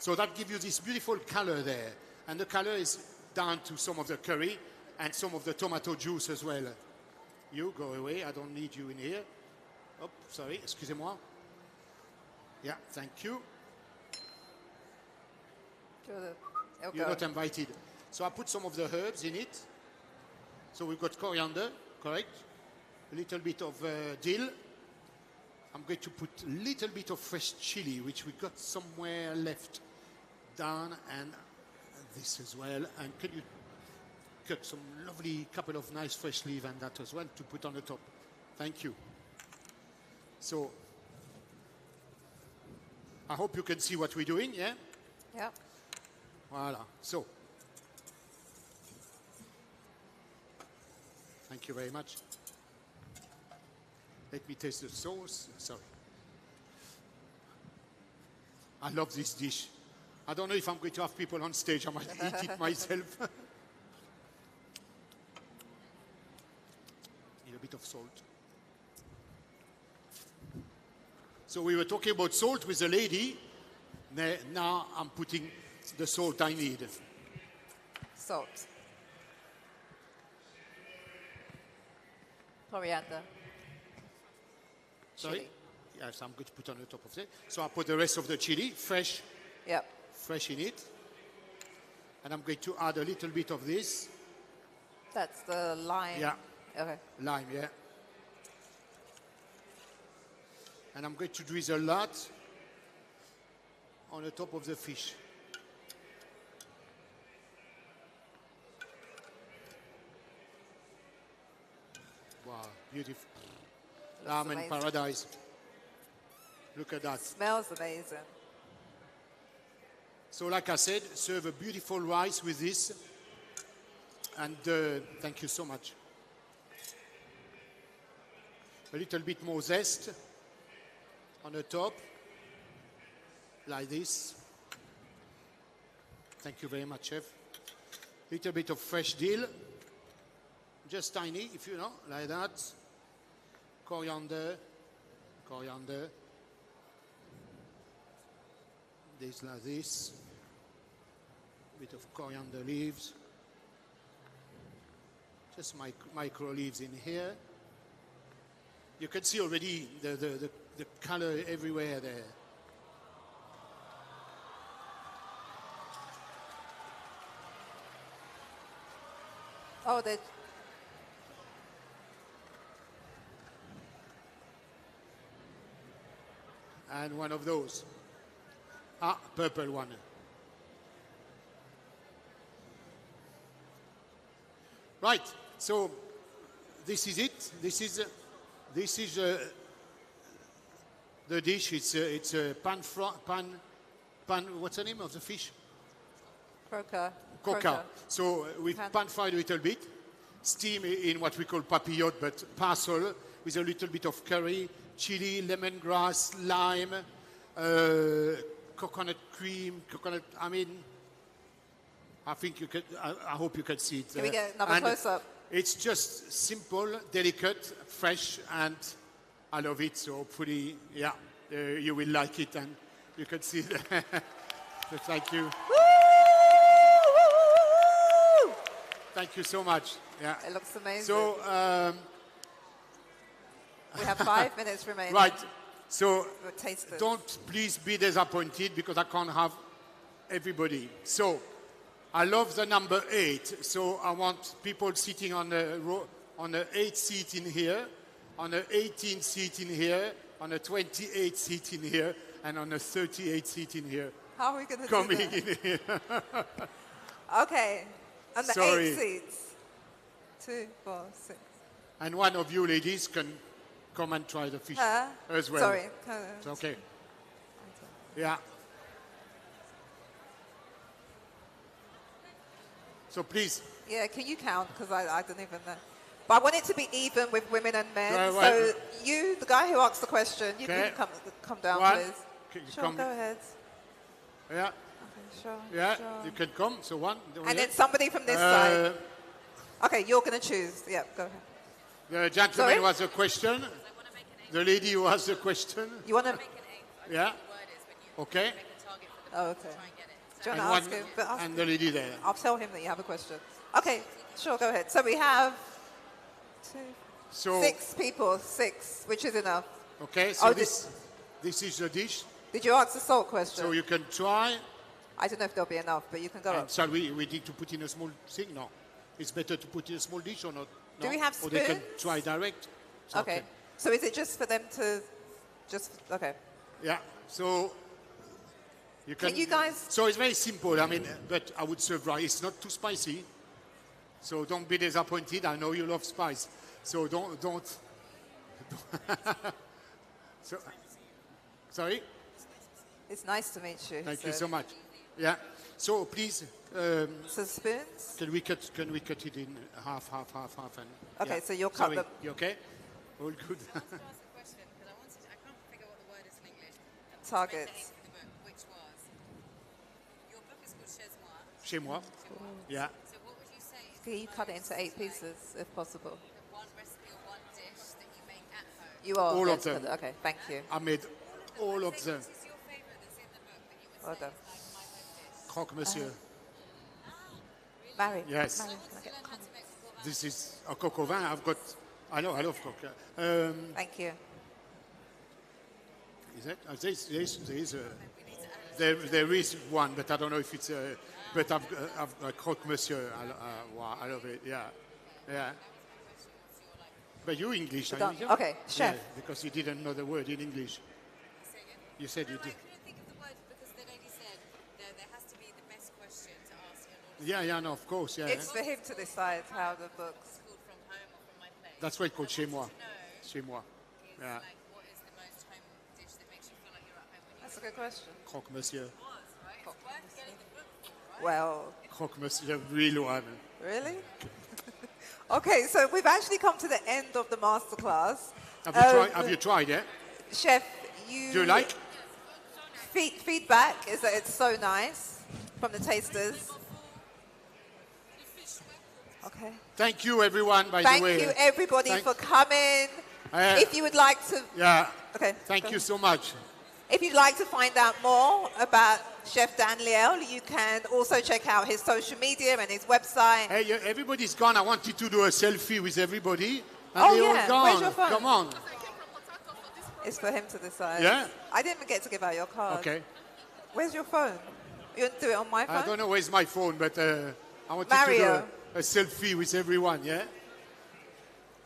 Speaker 22: So that gives you this beautiful color there. And the color is down to some of the curry and some of the tomato juice as well. You go away. I don't need you in here. Oh, sorry. Excusez-moi. Yeah, thank you. You're not invited. So I put some of the herbs in it. So we've got coriander, correct? A little bit of dill. I'm going to put a little bit of fresh chili, which we got somewhere left down, and this as well. And can you cut some lovely couple of nice fresh leaves and that as well to put on the top? Thank you. So I hope you can see what we're doing, yeah?
Speaker 21: Yeah.
Speaker 22: Voila. So thank you very much. Let me taste the sauce. Sorry. I love this dish. I don't know if I'm going to have people on stage. I might eat it myself. Need a bit of salt. So we were talking about salt with the lady. Now I'm putting the salt I need.
Speaker 21: Salt. Coriander.
Speaker 22: Sorry?
Speaker 21: Chili.
Speaker 22: Yes, I'm going to put on the top of it. So I put the rest of the chili, fresh.
Speaker 21: Yep.
Speaker 22: Fresh in it. And I'm going to add a little bit of this.
Speaker 21: That's the lime.
Speaker 22: Yeah.
Speaker 21: Okay.
Speaker 22: Lime, yeah. And I'm going to drizzle that on the top of the fish. Wow, beautiful. Lamb in paradise. Look at that.
Speaker 21: Smells amazing.
Speaker 22: So like I said, serve a beautiful rice with this. And thank you so much. A little bit more zest on the top. Like this. Thank you very much, chef. Little bit of fresh dill. Just tiny, if you know, like that. Coriander. Coriander. This like this. Bit of coriander leaves.
Speaker 18: Just micro leaves in here. You can see already the color everywhere there.
Speaker 21: Oh, they.
Speaker 18: And one of those. Ah, purple one. Right. So this is it. This is the dish. It's a pan. What's the name of the fish? Coca. So we've pan-fried a little bit, steam in what we call papillote, but parcel with a little bit of curry, chili, lemongrass, lime, coconut cream, I mean, I think you can. I hope you can see it.
Speaker 21: Can we get another close-up?
Speaker 18: It's just simple, delicate, fresh, and I love it. So hopefully, yeah, you will like it, and you can see that. So thank you. Thank you so much. Yeah.
Speaker 21: It looks amazing.
Speaker 18: So
Speaker 21: we have 5 minutes remaining.
Speaker 18: Right. So
Speaker 21: taste it.
Speaker 18: Don't please be disappointed because I can't have everybody. So I love the number 8. So I want people sitting on the 8th seat in here, on the 18th seat in here, on the 28th seat in here, and on the 38th seat in here.
Speaker 21: How are we going to
Speaker 18: coming
Speaker 21: do that?
Speaker 18: in here?
Speaker 21: Okay. And the
Speaker 18: Sorry.
Speaker 21: 8 seats. 2, 4, 6.
Speaker 18: And one of you ladies can come and try the fish as well.
Speaker 21: Sorry.
Speaker 18: It's okay. Yeah. So please.
Speaker 21: Yeah, can you count? Because I don't even know. But I want it to be even with women and men.
Speaker 18: Right.
Speaker 21: So you, the guy who asked the question, you
Speaker 18: Okay.
Speaker 21: can come down,
Speaker 18: One.
Speaker 21: please. Sure,
Speaker 18: Come.
Speaker 21: go ahead.
Speaker 18: Yeah.
Speaker 21: Okay, sure.
Speaker 18: Yeah,
Speaker 21: sure.
Speaker 18: you can come. So one.
Speaker 21: And then somebody from this side. Okay, you're going to choose. Yeah, go ahead.
Speaker 18: The gentleman
Speaker 21: Sorry?
Speaker 18: who has a question. The lady who has a question.
Speaker 21: You want to?
Speaker 18: Yeah. Okay.
Speaker 21: Oh, okay. Do you
Speaker 18: And,
Speaker 21: want to ask
Speaker 18: one,
Speaker 21: him? But ask
Speaker 18: and
Speaker 21: him.
Speaker 18: the lady there.
Speaker 21: I'll tell him that you have a question. Okay, sure, go ahead. So we have 2,
Speaker 18: So
Speaker 21: 6 people, 6, which is enough.
Speaker 18: Okay. So
Speaker 21: Oh,
Speaker 18: this is the dish.
Speaker 21: Did you ask the salt question?
Speaker 18: So you can try.
Speaker 21: I don't know if there'll be enough, but you can go
Speaker 18: And
Speaker 21: up.
Speaker 18: shall we need to put in a small thing? No. It's better to put in a small dish or not?
Speaker 21: Do
Speaker 18: No?
Speaker 21: we have
Speaker 18: Or they can
Speaker 21: spoons?
Speaker 18: try direct. It's
Speaker 21: Okay. So is it just for them to okay.
Speaker 18: Yeah. So you can.
Speaker 21: Can you guys?
Speaker 18: So it's very simple. I mean, but I would serve rice. It's not too spicy. So don't be disappointed. I know you love spice. So don't. So, sorry.
Speaker 21: It's nice to meet you.
Speaker 18: Thank you so much. Yeah. So please.
Speaker 21: So spoons.
Speaker 18: Can we cut it in half, and.
Speaker 21: Okay,
Speaker 18: yeah.
Speaker 21: so you'll cut
Speaker 18: Sorry.
Speaker 21: them.
Speaker 18: You okay? All good.
Speaker 21: Targets.
Speaker 18: Chez moi. Yeah.
Speaker 21: Can you cut it into 8 pieces, if possible? You are.
Speaker 18: All
Speaker 21: yes,
Speaker 18: of them.
Speaker 21: Okay, thank you.
Speaker 18: I made all of them.
Speaker 21: Well done.
Speaker 18: Croque monsieur.
Speaker 21: Mary.
Speaker 18: Yes.
Speaker 21: Mary, can I get a comment?
Speaker 18: This is a coq au vin. I love coq.
Speaker 21: Thank you.
Speaker 18: Is it? There is one, but I don't know if it's. But I've croque monsieur. Wow, I love it. Yeah. But you English, are you?
Speaker 21: Okay, chef.
Speaker 18: Yeah, because you didn't know the word in English. You said you did. Yeah, no, of course, yeah.
Speaker 21: It's for him to decide how the books.
Speaker 18: That's why it's called chez moi. Chez moi. Yeah.
Speaker 21: That's a good question.
Speaker 18: Croque monsieur.
Speaker 21: Well.
Speaker 18: Croque monsieur, real one.
Speaker 21: Really? Okay, so we've actually come to the end of the masterclass.
Speaker 18: Have you tried it?
Speaker 21: Chef,
Speaker 18: Do you like?
Speaker 21: Feedback is that it's so nice from the tasters. Okay.
Speaker 18: Thank you, everyone, by the way.
Speaker 21: Thank you, everybody, for coming. If you would like to...
Speaker 18: Yeah.
Speaker 21: Okay.
Speaker 18: Thank you so much.
Speaker 21: If you'd like to find out more about Chef Dan Liel, you can also check out his social media and his website.
Speaker 18: Hey, everybody's gone. I wanted to do a selfie with everybody. And
Speaker 21: Oh,
Speaker 18: they all
Speaker 21: yeah.
Speaker 18: gone.
Speaker 21: Where's your phone?
Speaker 18: Come on.
Speaker 21: It's for him to decide.
Speaker 18: Yeah?
Speaker 21: I didn't get to give out your card.
Speaker 18: Okay.
Speaker 21: Where's your phone? You want to do it on my phone?
Speaker 18: I don't know where's my phone, but I wanted
Speaker 21: Mario.
Speaker 18: to do a selfie with everyone, yeah?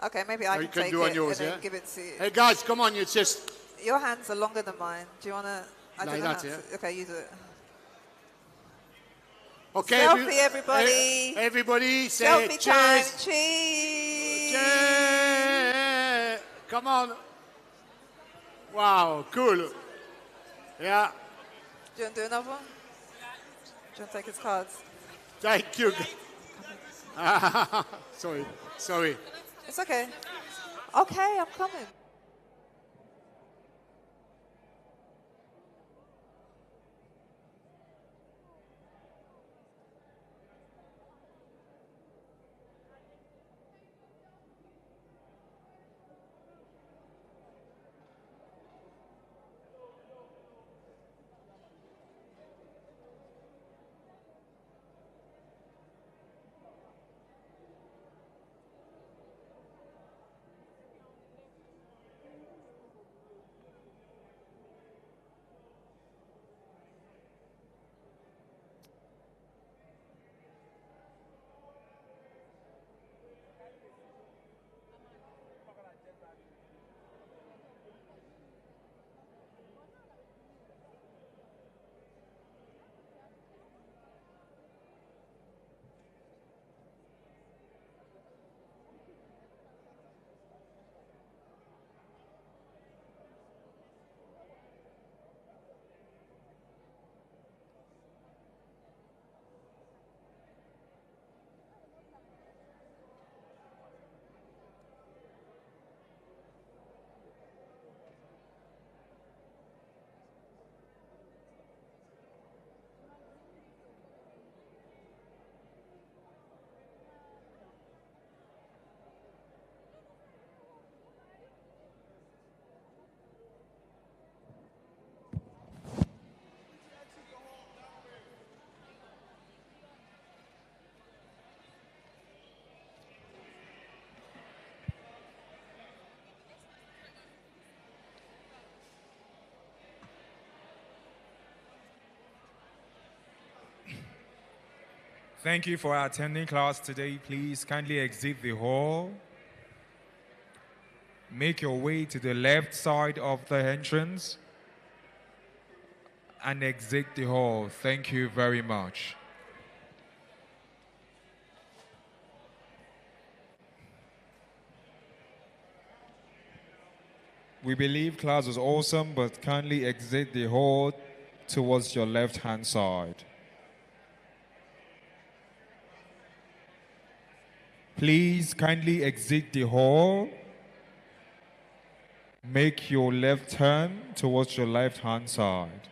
Speaker 21: Okay, maybe I
Speaker 18: you
Speaker 21: can take
Speaker 18: do on
Speaker 21: it
Speaker 18: yours,
Speaker 21: and then
Speaker 18: yeah?
Speaker 21: give it to you.
Speaker 18: Hey, guys, come on. You just...
Speaker 21: Your hands are longer than mine. Do you want to... I
Speaker 18: Like
Speaker 21: don't know
Speaker 18: that,
Speaker 21: how to-
Speaker 18: yeah?
Speaker 21: Okay, you do it.
Speaker 18: Okay.
Speaker 21: Selfie, everybody.
Speaker 18: Everybody say
Speaker 21: Selfie time.
Speaker 18: cheers.
Speaker 21: Cheese.
Speaker 18: Cheers. Come on. Wow, cool. Yeah.
Speaker 21: Do you want to do another one? Do you want to take his cards?
Speaker 18: Thank you. Sorry.
Speaker 21: It's okay. Okay, I'm coming.
Speaker 10: Thank you for attending class today. Please kindly exit the hall. Make your way to the left side of the entrance and exit the hall. Thank you very much. We believe class was awesome, but kindly exit the hall towards your left-hand side. Please kindly exit the hall. Make your left turn towards your left-hand side.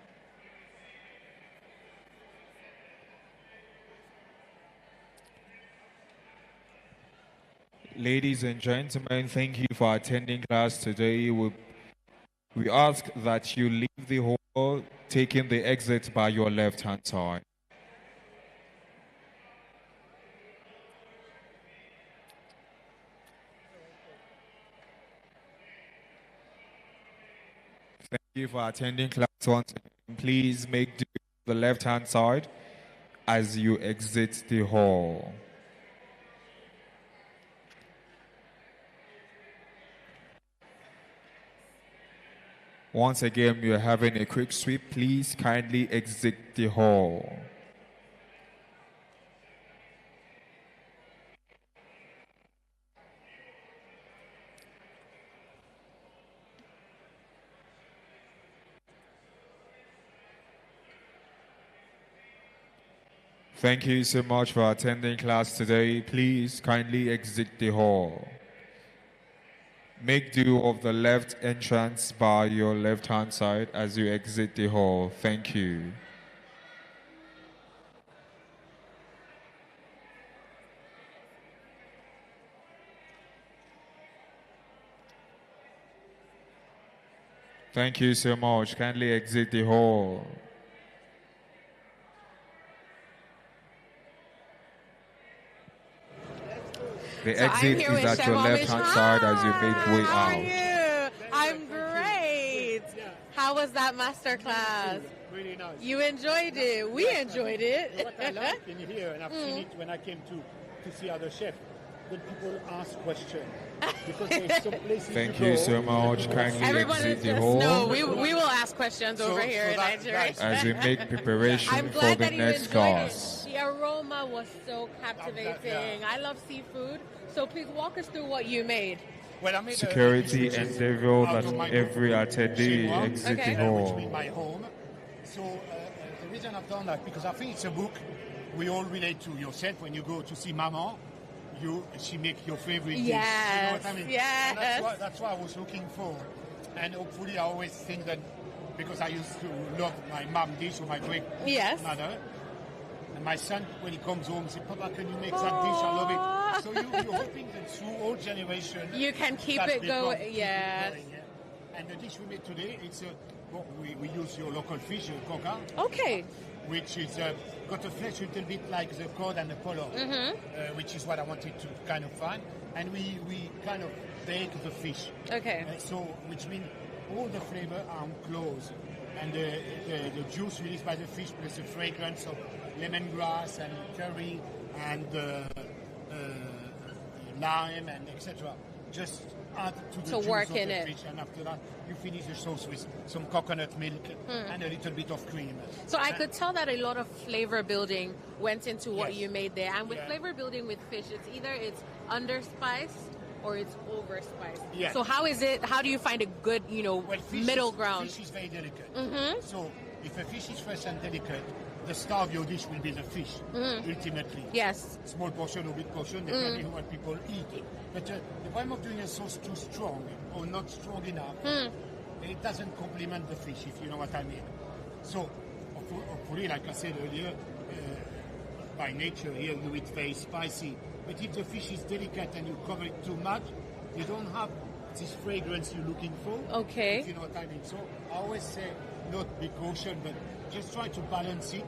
Speaker 10: Ladies and gentlemen, thank you for attending class today. We ask that you leave the hall, taking the exit by your left-hand side. Thank you for attending class once again. Please make the left-hand side as you exit the hall. Once again, you're having a quick sweep. Please kindly exit the hall. Thank you so much for attending class today. Please kindly exit the hall. Make do of the left entrance by your left-hand side as you exit the hall. Thank you. Thank you so much. Kindly exit the hall. The exit is at your left-hand side as you make way
Speaker 1: How are
Speaker 10: out.
Speaker 1: you? I'm great. How was that masterclass?
Speaker 18: Really nice.
Speaker 1: You enjoyed it. We enjoyed it.
Speaker 18: What I like in here, and I've seen it when I came to see other chefs, that people ask questions. Because there's some places
Speaker 10: Thank
Speaker 18: you
Speaker 10: you
Speaker 18: go,
Speaker 10: so much. Kindly
Speaker 1: Everyone
Speaker 10: exit
Speaker 1: is
Speaker 10: the
Speaker 1: just,
Speaker 10: hall
Speaker 1: no, we will ask questions over here in Nigeria.
Speaker 10: as we make preparation
Speaker 1: I'm
Speaker 10: for
Speaker 1: glad
Speaker 10: the
Speaker 1: that you
Speaker 10: next
Speaker 1: enjoyed
Speaker 10: class.
Speaker 1: it. The aroma was so captivating. I love seafood. So please walk us through what you made.
Speaker 18: Well, I made
Speaker 10: Security endeavor that every attendee exit the
Speaker 18: which
Speaker 10: hall.
Speaker 18: means my home. So the reason I've done that, because I think it's a book we all relate to. Yourself, when you go to see Maman, she make your favorite dish. You know what I mean?
Speaker 1: Yes.
Speaker 18: And that's what I was looking for. And hopefully I always think that, because I used to love my mom dish or my great mother. And my son, when he comes home, says, Papa, can you make that dish? I love it. So you're hoping that through all generations,
Speaker 1: You can keep it going. Yes.
Speaker 18: And the dish we made today, it's we use your local fish, coca.
Speaker 1: Okay.
Speaker 18: Which is got a flesh a little bit like the cod and the polo, which is what I wanted to kind of find. And we kind of bake the fish.
Speaker 1: Okay.
Speaker 18: So, which means all the flavor are close. And the juice released by the fish plus the fragrance of lemongrass and curry and lime and etc. Just add to the juice
Speaker 1: work
Speaker 18: of
Speaker 1: in
Speaker 18: the
Speaker 1: it.
Speaker 18: fish, and after that you finish the sauce with some coconut milk and a little bit of cream.
Speaker 1: So I could tell that a lot of flavor building went into what you made there. And with flavor building with fish, it's either it's underspiced or it's overspiced.
Speaker 18: Yeah.
Speaker 1: So how do you find a good, middle ground?
Speaker 18: Fish is very delicate. So if a fish is fresh and delicate, the star of your dish will be the fish, ultimately.
Speaker 1: Yes.
Speaker 18: Small portion or big portion, depending on what people eat. But the problem of doing a sauce too strong or not strong enough, it doesn't complement the fish, if you know what I mean. So, hopefully, like I said earlier, by nature here you eat very spicy. But if the fish is delicate and you cover it too much, you don't have this fragrance you're looking for.
Speaker 1: Okay.
Speaker 18: If you know what I mean. So I always say, not be cautious, but just try to balance it.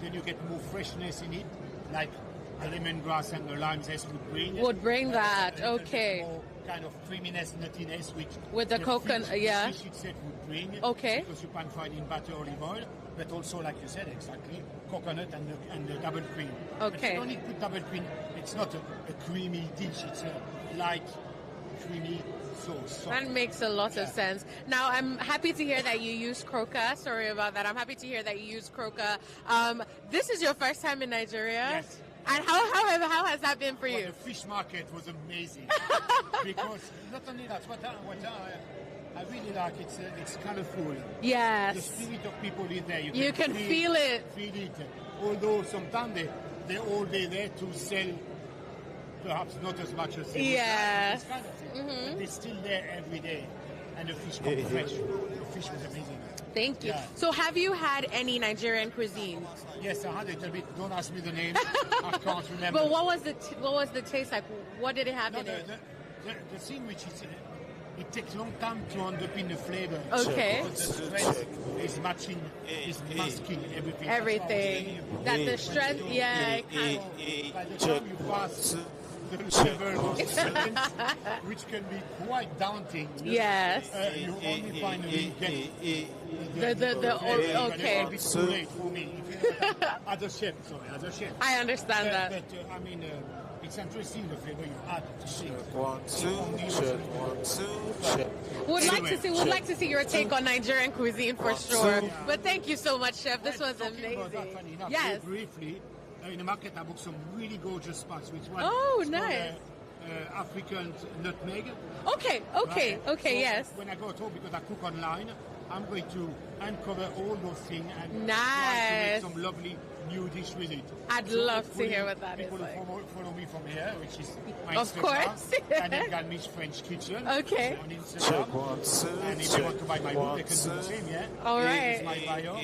Speaker 18: Then you get more freshness in it, like the lemongrass and the lime zest would bring.
Speaker 1: That, okay.
Speaker 18: More kind of creaminess, nuttiness, which
Speaker 1: with the coconut,
Speaker 18: fish itself would bring.
Speaker 1: Okay.
Speaker 18: Because you pan fried in butter, olive oil, but also, like you said, exactly, coconut and the double cream.
Speaker 1: Okay.
Speaker 18: But you don't need to put double cream. It's not a creamy dish. It's a light, creamy sauce.
Speaker 1: That makes a lot of sense. Now, I'm happy to hear that you use croca. Sorry about that. I'm happy to hear that you use croca. This is your first time in Nigeria?
Speaker 18: Yes.
Speaker 1: And how has that been for you?
Speaker 18: The fish market was amazing. Because not only that, what I really like, it's colorful.
Speaker 1: Yes.
Speaker 18: The spirit of people in there.
Speaker 1: You can feel it.
Speaker 18: Feel it. Although sometimes they're all day there to sell perhaps not as much as they would like, this kind of thing. But they're still there every day. And the fish come fresh. The fish was amazing.
Speaker 1: Thank you.
Speaker 18: Yeah.
Speaker 1: So have you had any Nigerian cuisine?
Speaker 18: Yes, I had it a bit. Don't ask me the name. I can't remember.
Speaker 1: But what was the taste like? What did it have in it?
Speaker 18: The thing which is, it takes a long time to underpin the flavor.
Speaker 1: Okay.
Speaker 18: Because the strength is matching, is masking everything.
Speaker 1: Everything. That the strength,
Speaker 18: by the time you pass the level of strength, which can be quite daunting.
Speaker 1: Yes.
Speaker 18: You only finally get
Speaker 1: okay.
Speaker 18: A bit too late for me. As a chef.
Speaker 1: I understand that.
Speaker 18: But I mean, it's interesting the flavor you add to see.
Speaker 1: Would like to see your take on Nigerian cuisine for sure. But thank you so much, Chef. This was amazing. Yes.
Speaker 18: Briefly, in the market I booked some really gorgeous spots. Which one?
Speaker 1: Oh, nice.
Speaker 18: African nutmeg.
Speaker 1: Okay,
Speaker 18: So
Speaker 1: yes.
Speaker 18: When I go at home, because I cook online, I'm going to uncover all those things and
Speaker 1: nice.
Speaker 18: try to make some lovely new dish with it.
Speaker 1: I'd love to hear what that is
Speaker 18: people
Speaker 1: like.
Speaker 18: Follow me from here, which is my
Speaker 1: Of course.
Speaker 18: and then Galmiche French Kitchen.
Speaker 1: Okay.
Speaker 18: On Instagram. And if they want to buy my book, they can do the same, yeah?
Speaker 1: All right.
Speaker 18: It's my bio.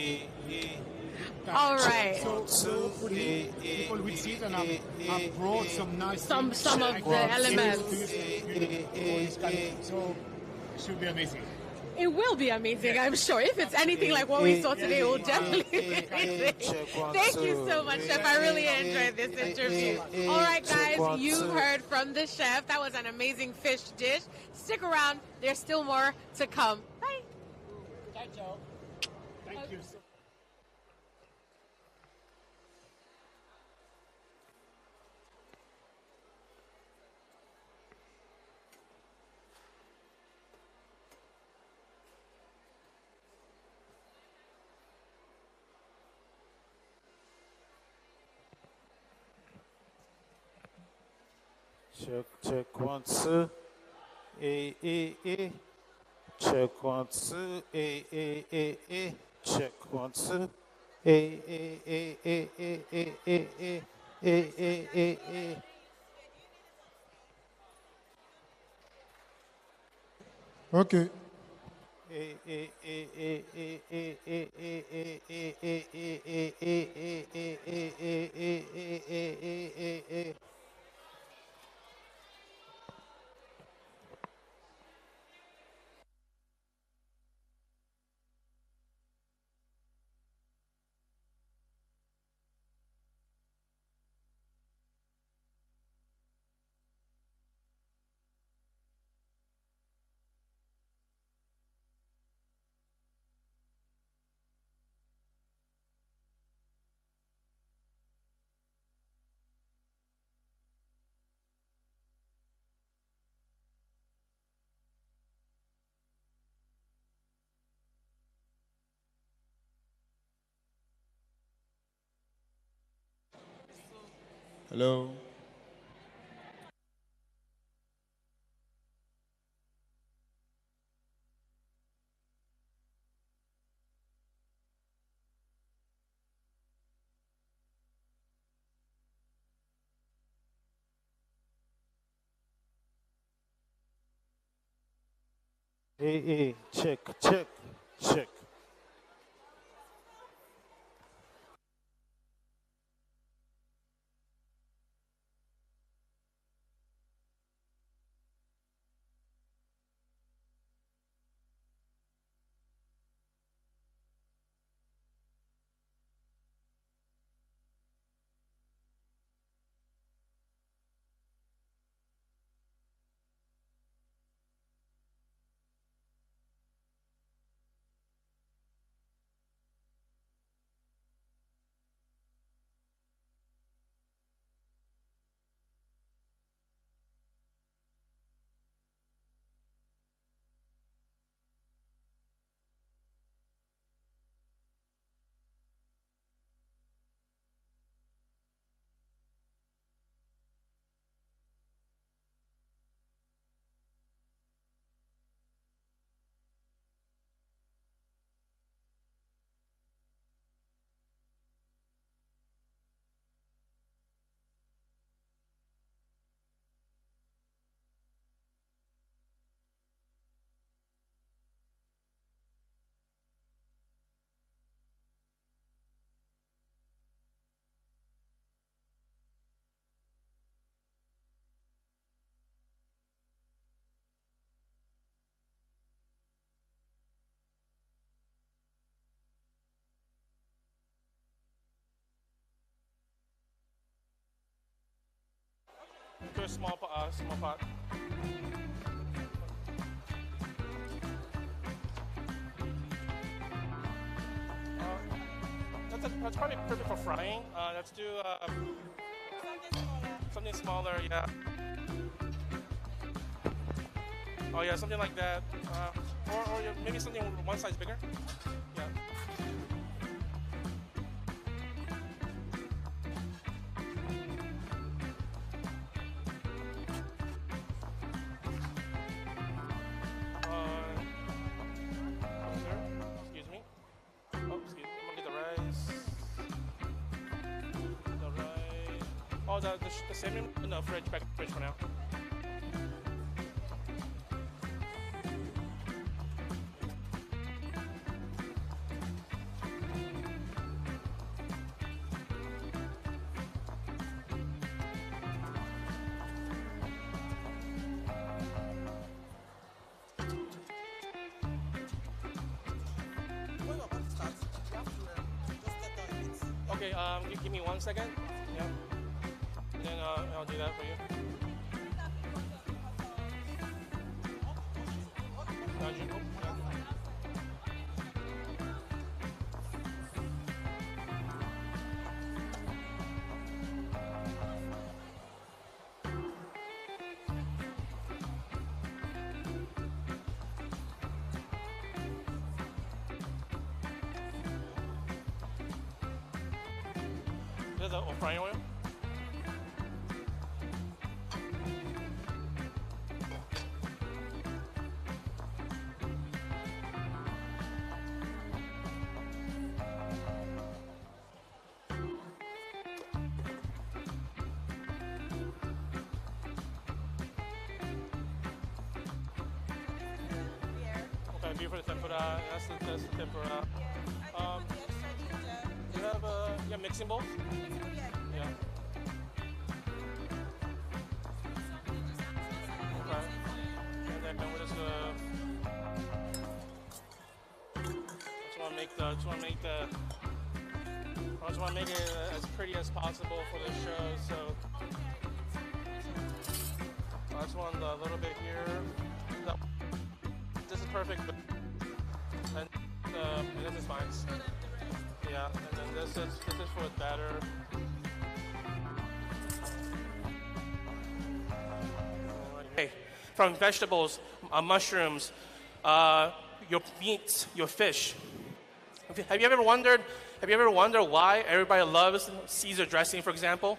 Speaker 1: All right.
Speaker 18: So hopefully people will see it, and I've brought some nice
Speaker 1: some of the elements.
Speaker 18: So it should be amazing.
Speaker 1: It will be amazing, I'm sure. If it's anything like what we saw today, it will definitely be amazing. Thank you so much, Chef. I really enjoyed this interview. All right, guys, you heard from the chef. That was an amazing fish dish. Stick around. There's still more to come. Bye.
Speaker 18: Thank you.
Speaker 11: Check 1 2. Check 1 2. Check 1 2.
Speaker 4: Okay.
Speaker 11: Hello. Check.
Speaker 12: To a small pot. That's probably perfect for frying. Let's do something smaller, yeah. Oh yeah, something like that. Or maybe something one size bigger. Yeah. Excuse me. Oh, excuse me. I'm gonna get the rice. Oh, the salmon in the fridge, back in the fridge for now. Okay, give me 1 second. Yeah. And then I'll do that for you. There's a frying oil. Okay, beef for the tempura. That's the tempura. Do you have mixing bowls? Yeah. Okay. And then we're just I just want to make it as pretty as possible for the show. So I just want a little bit here. This is perfect, and this is fine. Yeah, and then this is for the batter. Okay, from vegetables, mushrooms, your meats, your fish. Have you ever wondered why everybody loves Caesar dressing, for example?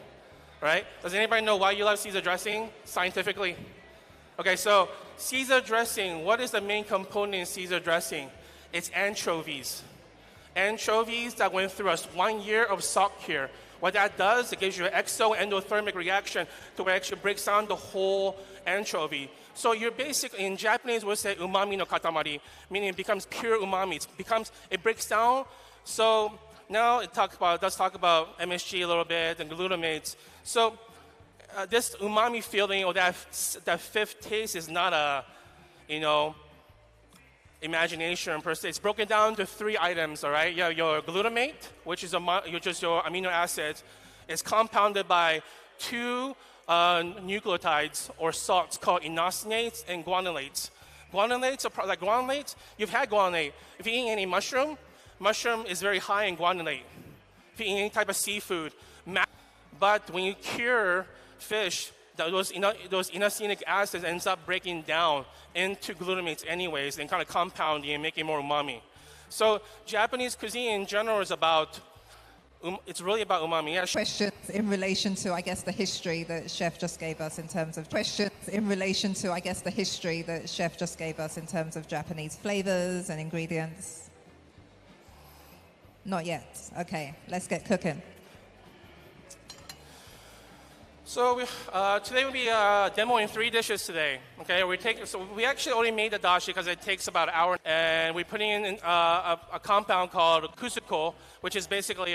Speaker 12: Right? Does anybody know why you love Caesar dressing scientifically? Okay, so Caesar dressing, what is the main component in Caesar dressing? It's anchovies. Anchovies that went through 1 year of salt cure. What that does, it gives you an exo-endothermic reaction to where it actually breaks down the whole anchovy. So you're basically, in Japanese, we'll say umami no katamari, meaning it becomes pure umami. It breaks down. So now it does talk about MSG a little bit and glutamates. So this umami feeling or that fifth taste is not a, imagination per se. It's broken down to 3 items, all right? You have your glutamate, which is just your amino acids. It's compounded by 2 nucleotides or salts called inosinates and guanylates. Guanylates are like guanylates. You've had guanylate. If you eat any mushroom is very high in guanylate. If you eat any type of seafood. But when you cure fish, those inosinic acids ends up breaking down into glutamates anyways and kind of compounding and making more umami. So Japanese cuisine in general is about, it's really about umami. Yeah.
Speaker 19: Questions in relation to, I guess, the history that Chef just gave us in terms of Japanese flavors and ingredients. Not yet. Okay, let's get cooking.
Speaker 12: So today we'll be demoing 3 dishes today. Okay, we actually only made the dashi because it takes about an hour, and we're putting in a compound called GTCO, which is basically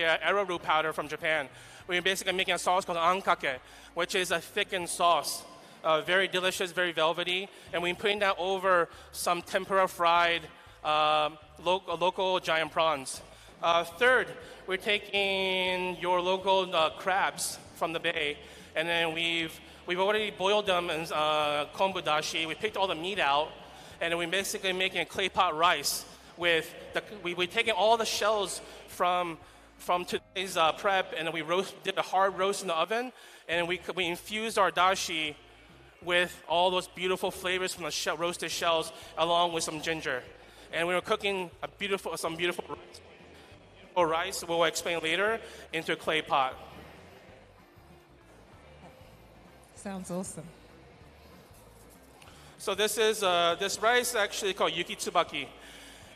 Speaker 12: a arrowroot powder from Japan. We're basically making a sauce called ankake, which is a thickened sauce, very delicious, very velvety, and we're putting that over some tempura fried local giant prawns. Third, we're taking your local crabs from the bay, and then we've already boiled them in kombu dashi. We picked all the meat out, and then we're basically making a clay pot rice with we're taking all the shells from today's prep, and then we did a hard roast in the oven, and we infused our dashi with all those beautiful flavors from the roasted shells, along with some ginger, and we were cooking some beautiful rice, we'll explain later, into a clay pot.
Speaker 19: Sounds awesome.
Speaker 12: So this rice is actually called Yuki Tsubaki.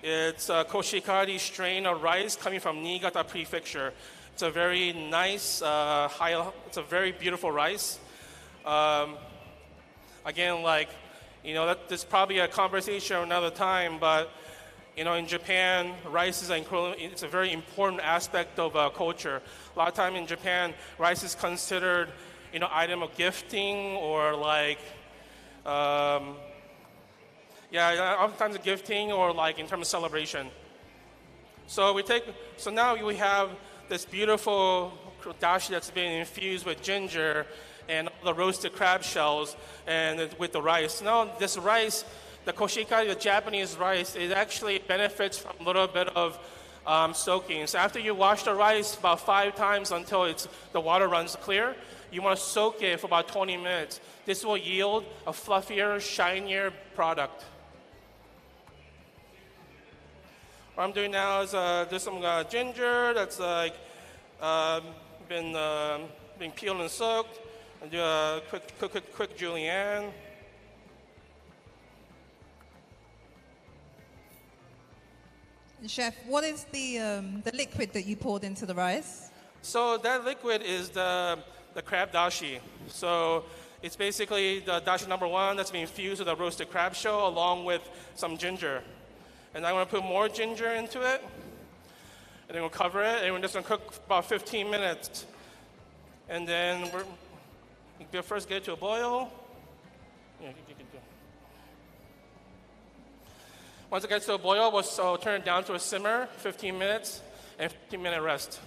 Speaker 12: It's a Koshikari strain of rice coming from Niigata Prefecture. It's a very nice, it's a very beautiful rice. Again, that's probably a conversation another time, but in Japan, rice is it's a very important aspect of culture. A lot of time in Japan, rice is considered, item of gifting or Yeah, oftentimes gifting or like in terms of celebration. So now we have this beautiful dashi that's been infused with ginger and all the roasted crab shells and with the rice. Now this rice, the koshikari, the Japanese rice, it actually benefits from a little bit of soaking. So after you wash the rice about 5 times until the water runs clear, you want to soak it for about 20 minutes. This will yield a fluffier, shinier product. What I'm doing now is there's some ginger that's like been peeled and soaked. I'll do a quick julienne.
Speaker 21: Chef, what is the liquid that you poured into the rice?
Speaker 12: So that liquid is the crab dashi. So it's basically the dashi number 1 that's being infused with a roasted crab shell along with some ginger. And I'm going to put more ginger into it. And then we'll cover it. And we're just going to cook for about 15 minutes. And then we'll first get it to a boil. Once it gets to a boil, we'll turn it down to a simmer, 15 minutes, and 15-minute rest.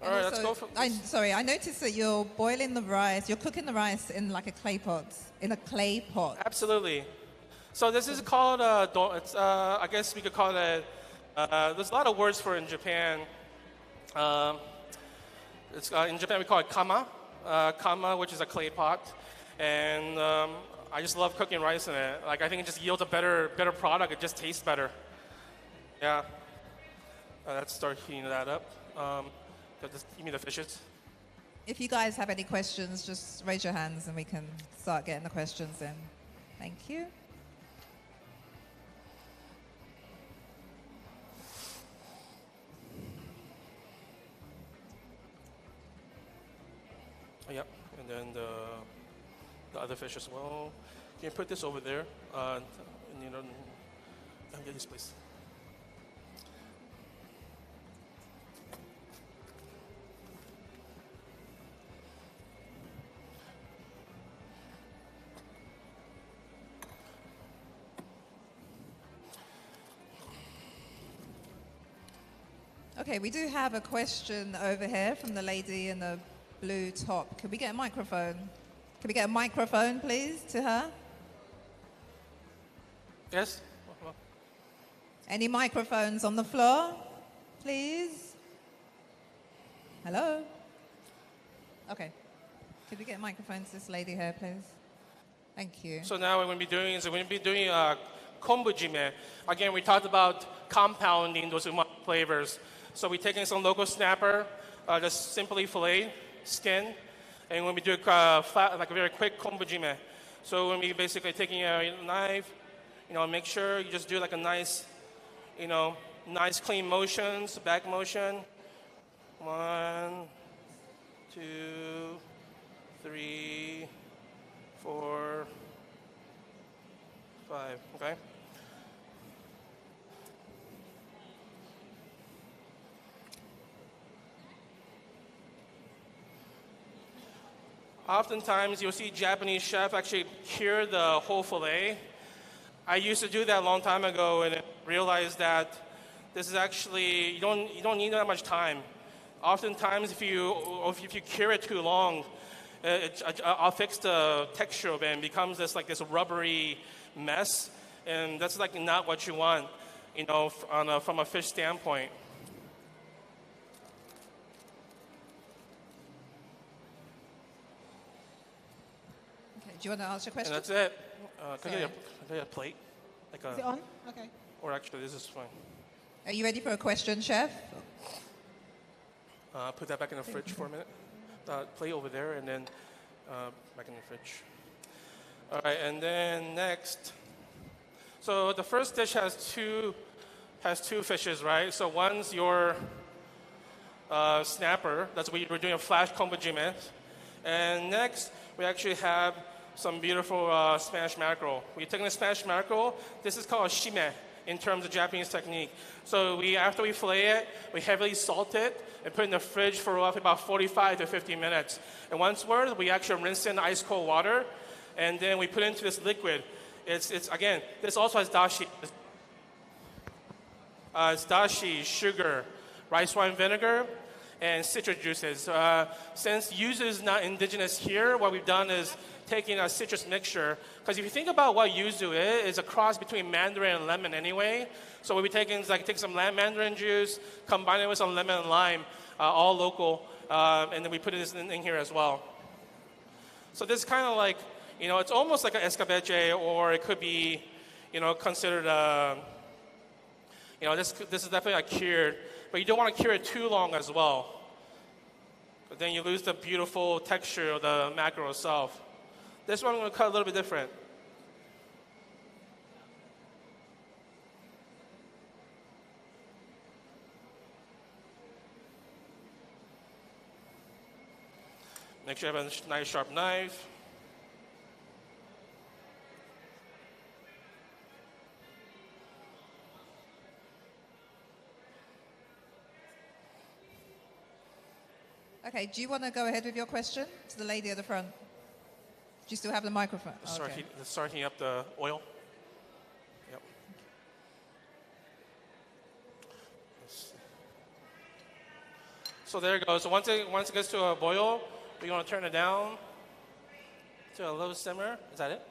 Speaker 12: All right, let's go.
Speaker 21: Sorry, I noticed that you're boiling the rice. You're cooking the rice in like a clay pot. Absolutely.
Speaker 12: So this is called, I guess we could call it, there's a lot of words for it in Japan. In Japan we call it kama, which is a clay pot. And I just love cooking rice in it. Like I think it just yields a better product. It just tastes better. Yeah. Let's start heating that up. You mean the fishes?
Speaker 21: If you guys have any questions, just raise your hands and we can start getting the questions in. Thank you.
Speaker 12: Yep, and then the other fish as well. Can you put this over there? Get this, please.
Speaker 21: Okay, we do have a question over here from the lady in the blue top. Could we get a microphone? Can we get a microphone, please, to her?
Speaker 12: Yes.
Speaker 21: Any microphones on the floor, please? Hello? Okay. Could we get a microphone to this lady here, please? Thank you.
Speaker 12: So now what we're going to be doing kombu jime. Again, we talked about compounding those umami flavors. So we're taking some local snapper, just simply fillet, skin, and when we do like a very quick kombu jime. So when we basically taking a knife, make sure you just do like a nice, nice clean motions, back motion. 1, 2, 3, 4, 5. Okay. Oftentimes, you'll see Japanese chef actually cure the whole fillet. I used to do that a long time ago and realized that this is actually, you don't need that much time. Oftentimes, if you cure it too long, it affects the texture of it and becomes this rubbery mess, and that's like not what you want, from a fish standpoint.
Speaker 21: Do you want to ask your question?
Speaker 12: And that's it. Can I get a plate?
Speaker 16: Is it on? Okay.
Speaker 12: Or actually, this is fine.
Speaker 21: Are you ready for a question, chef?
Speaker 12: Put that back in the fridge for a minute. Plate over there, and then back in the fridge. All right, and then next. So the first dish has two fishes, right? So one's your snapper. That's what we're doing a flash kombu jime. And next, we actually have some beautiful Spanish mackerel. We're taking the Spanish mackerel. This is called shime. in terms of Japanese technique. So after we fillet it, we heavily salt it and put it in the fridge for roughly about 45 to 50 minutes. And once worth, we actually rinse it in ice cold water, and then we put it into this liquid. It's again, this also has dashi. It's dashi, sugar, rice wine vinegar, and citrus juices. Since yuzu is not indigenous here, what we've done is taking a citrus mixture. Because if you think about what yuzu is, it's a cross between mandarin and lemon anyway. So what we're taking is like take some mandarin juice, combine it with some lemon and lime, all local, and then we put it in here as well. So this is kind of like, it's almost like an escabeche, or it could be, considered this is definitely a cured, but you don't want to cure it too long as well. But then you lose the beautiful texture of the mackerel itself. This one I'm going to cut a little bit different. Make sure you have a nice sharp knife.
Speaker 21: Okay, do you want to go ahead with your question to the lady at the front? Do you still have the microphone? Okay.
Speaker 12: Start heating up the oil. Yep. So there it goes. So once it gets to a boil, we're going to turn it down to a low simmer. Is that it?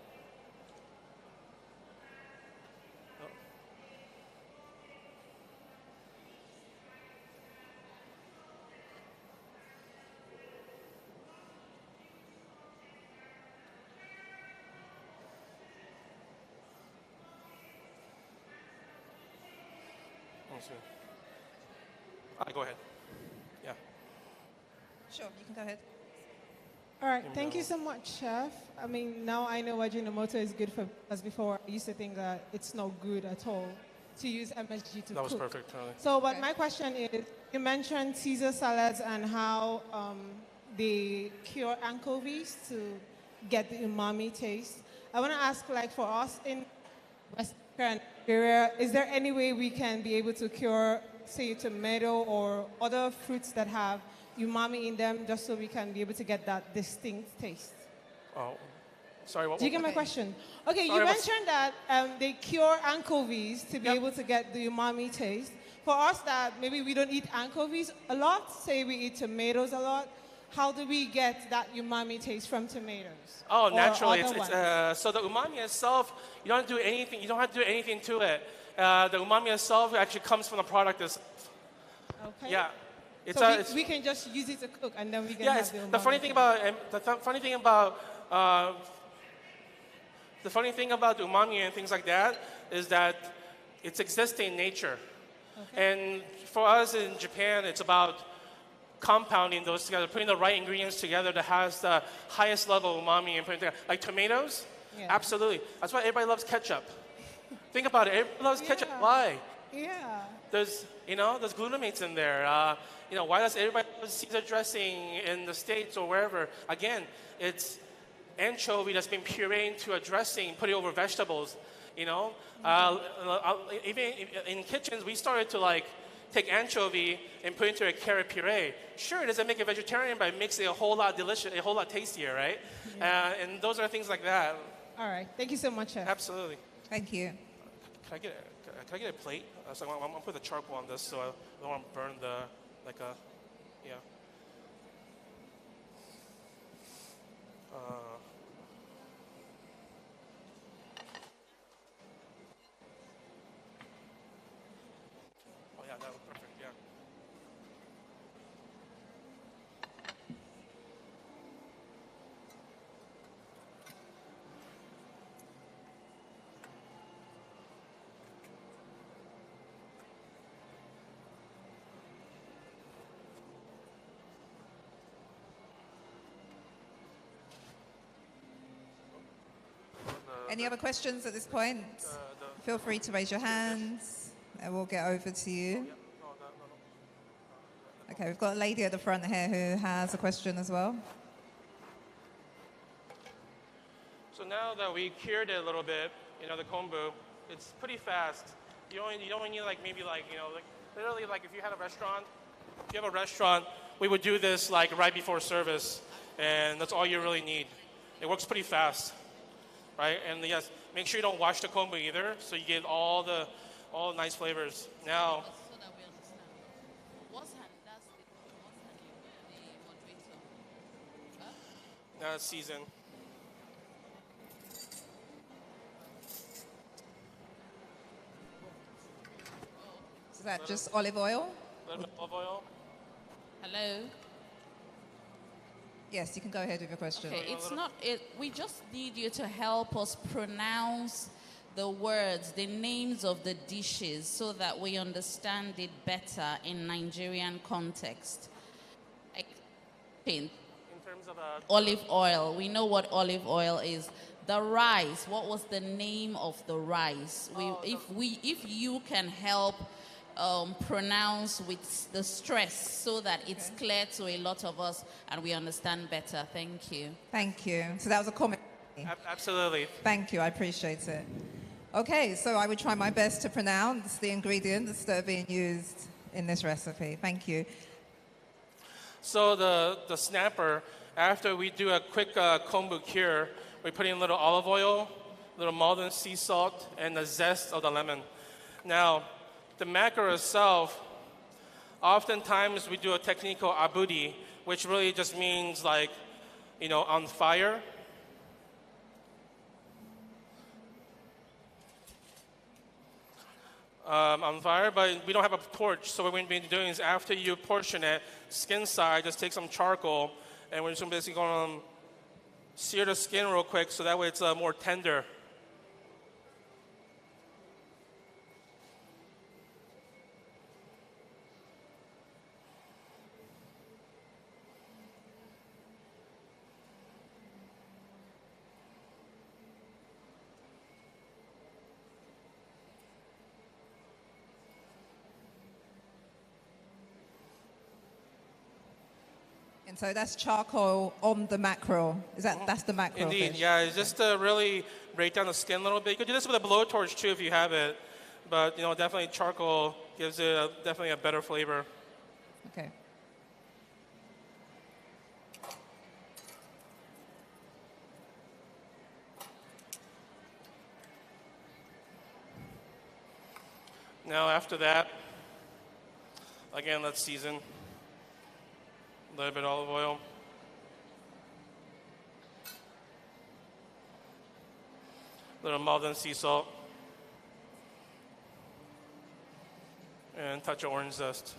Speaker 12: Go ahead. Yeah.
Speaker 21: Sure, you can go ahead.
Speaker 13: All right, thank you so much, Chef. I mean, now I know Ajinomoto is good for us. Before, I used to think that it's not good at all to use MSG to cook.
Speaker 12: That was perfect, Charlie.
Speaker 13: So, but my question is, you mentioned Caesar salads and how they cure anchovies to get the umami taste. I want to ask, like, for us in Western Nigeria, is there any way we can be able to cure, say, tomato or other fruits that have umami in them, just so we can be able to get that distinct taste?
Speaker 12: Oh, sorry. What?
Speaker 13: Do you get my question? Okay,
Speaker 12: sorry,
Speaker 13: you mentioned that they cure anchovies to be able to get the umami taste. For us that maybe we don't eat anchovies a lot, say we eat tomatoes a lot, how do we get that umami taste from tomatoes?
Speaker 12: Oh, naturally. So the umami itself, you don't have to do anything. You don't have to do anything to it. The umami itself actually comes from the product itself.
Speaker 13: Okay.
Speaker 12: Yeah.
Speaker 13: We can just use it to cook, and then we can have the umami.
Speaker 12: The funny thing about the umami and things like that is that it's existing in nature. Okay. And for us in Japan, it's about compounding those together, putting the right ingredients together that has the highest level of umami and putting it together. Like tomatoes, absolutely. That's why everybody loves ketchup. Think about it. Everybody loves ketchup. Why?
Speaker 13: Yeah.
Speaker 12: There's glutamates in there. Why does everybody love Caesar dressing in the States or wherever? Again, it's anchovy that's been pureed into a dressing, put it over vegetables. Even in kitchens, we started to take anchovy and put it into a carrot puree. Sure, it doesn't make it vegetarian, but it makes it a whole lot delicious, a whole lot tastier, right? Yeah. And those are things like that.
Speaker 13: All right. Thank you so much, Chef.
Speaker 12: Absolutely.
Speaker 21: Thank you.
Speaker 12: Can I get a plate? So I'm going to put the charcoal on this so I don't want to burn yeah. Oh yeah, that was perfect, yeah.
Speaker 21: Any other questions at this point? Feel free to raise your hands and we'll get over to you. Okay, we've got a lady at the front here who has a question as well.
Speaker 12: So now that we cured it a little bit, the kombu, it's pretty fast. You only need like maybe like like literally like if you had a restaurant, if you have a restaurant, we would do this like right before service, and that's all you really need. It works pretty fast, right? And yes, make sure you don't wash the kombu either, so you get all the nice flavors. Now. Now it's seasoned.
Speaker 21: Is that just olive oil?
Speaker 12: A little bit of olive oil.
Speaker 5: Hello.
Speaker 21: Yes, you can go ahead with your question.
Speaker 5: Okay, it's not it. We just need you to help us pronounce the words, the names of the dishes, so that we understand it better in Nigerian context. Like, in
Speaker 12: terms of
Speaker 5: olive oil, we know what olive oil is. The rice, what was the name of the rice? If you can help pronounce with the stress so that it's clear to a lot of us and we understand better. Thank you.
Speaker 21: Thank you. So that was a comment.
Speaker 12: Absolutely.
Speaker 21: Thank you. I appreciate it. Okay, so I will try my best to pronounce the ingredients that are being used in this recipe. Thank you.
Speaker 12: So the snapper, after we do a quick kombu cure, we put in a little olive oil, a little Malden sea salt, and the zest of the lemon. Now, the mackerel itself, oftentimes we do a technique called abudi, which really just means like, on fire. On fire, but we don't have a torch, so what we're going to be doing is after you portion it, skin side, just take some charcoal, and we're just basically going to sear the skin real quick so that way it's more tender.
Speaker 21: And so that's charcoal on the mackerel. That's the mackerel
Speaker 12: Indeed,
Speaker 21: fish?
Speaker 12: yeah. It's just to really break down the skin a little bit. You could do this with a blowtorch too if you have it, but definitely charcoal gives it definitely a better flavor.
Speaker 21: Okay.
Speaker 12: Now after that, again, let's season. A little bit of olive oil. A little Malden sea salt. And a touch of orange zest.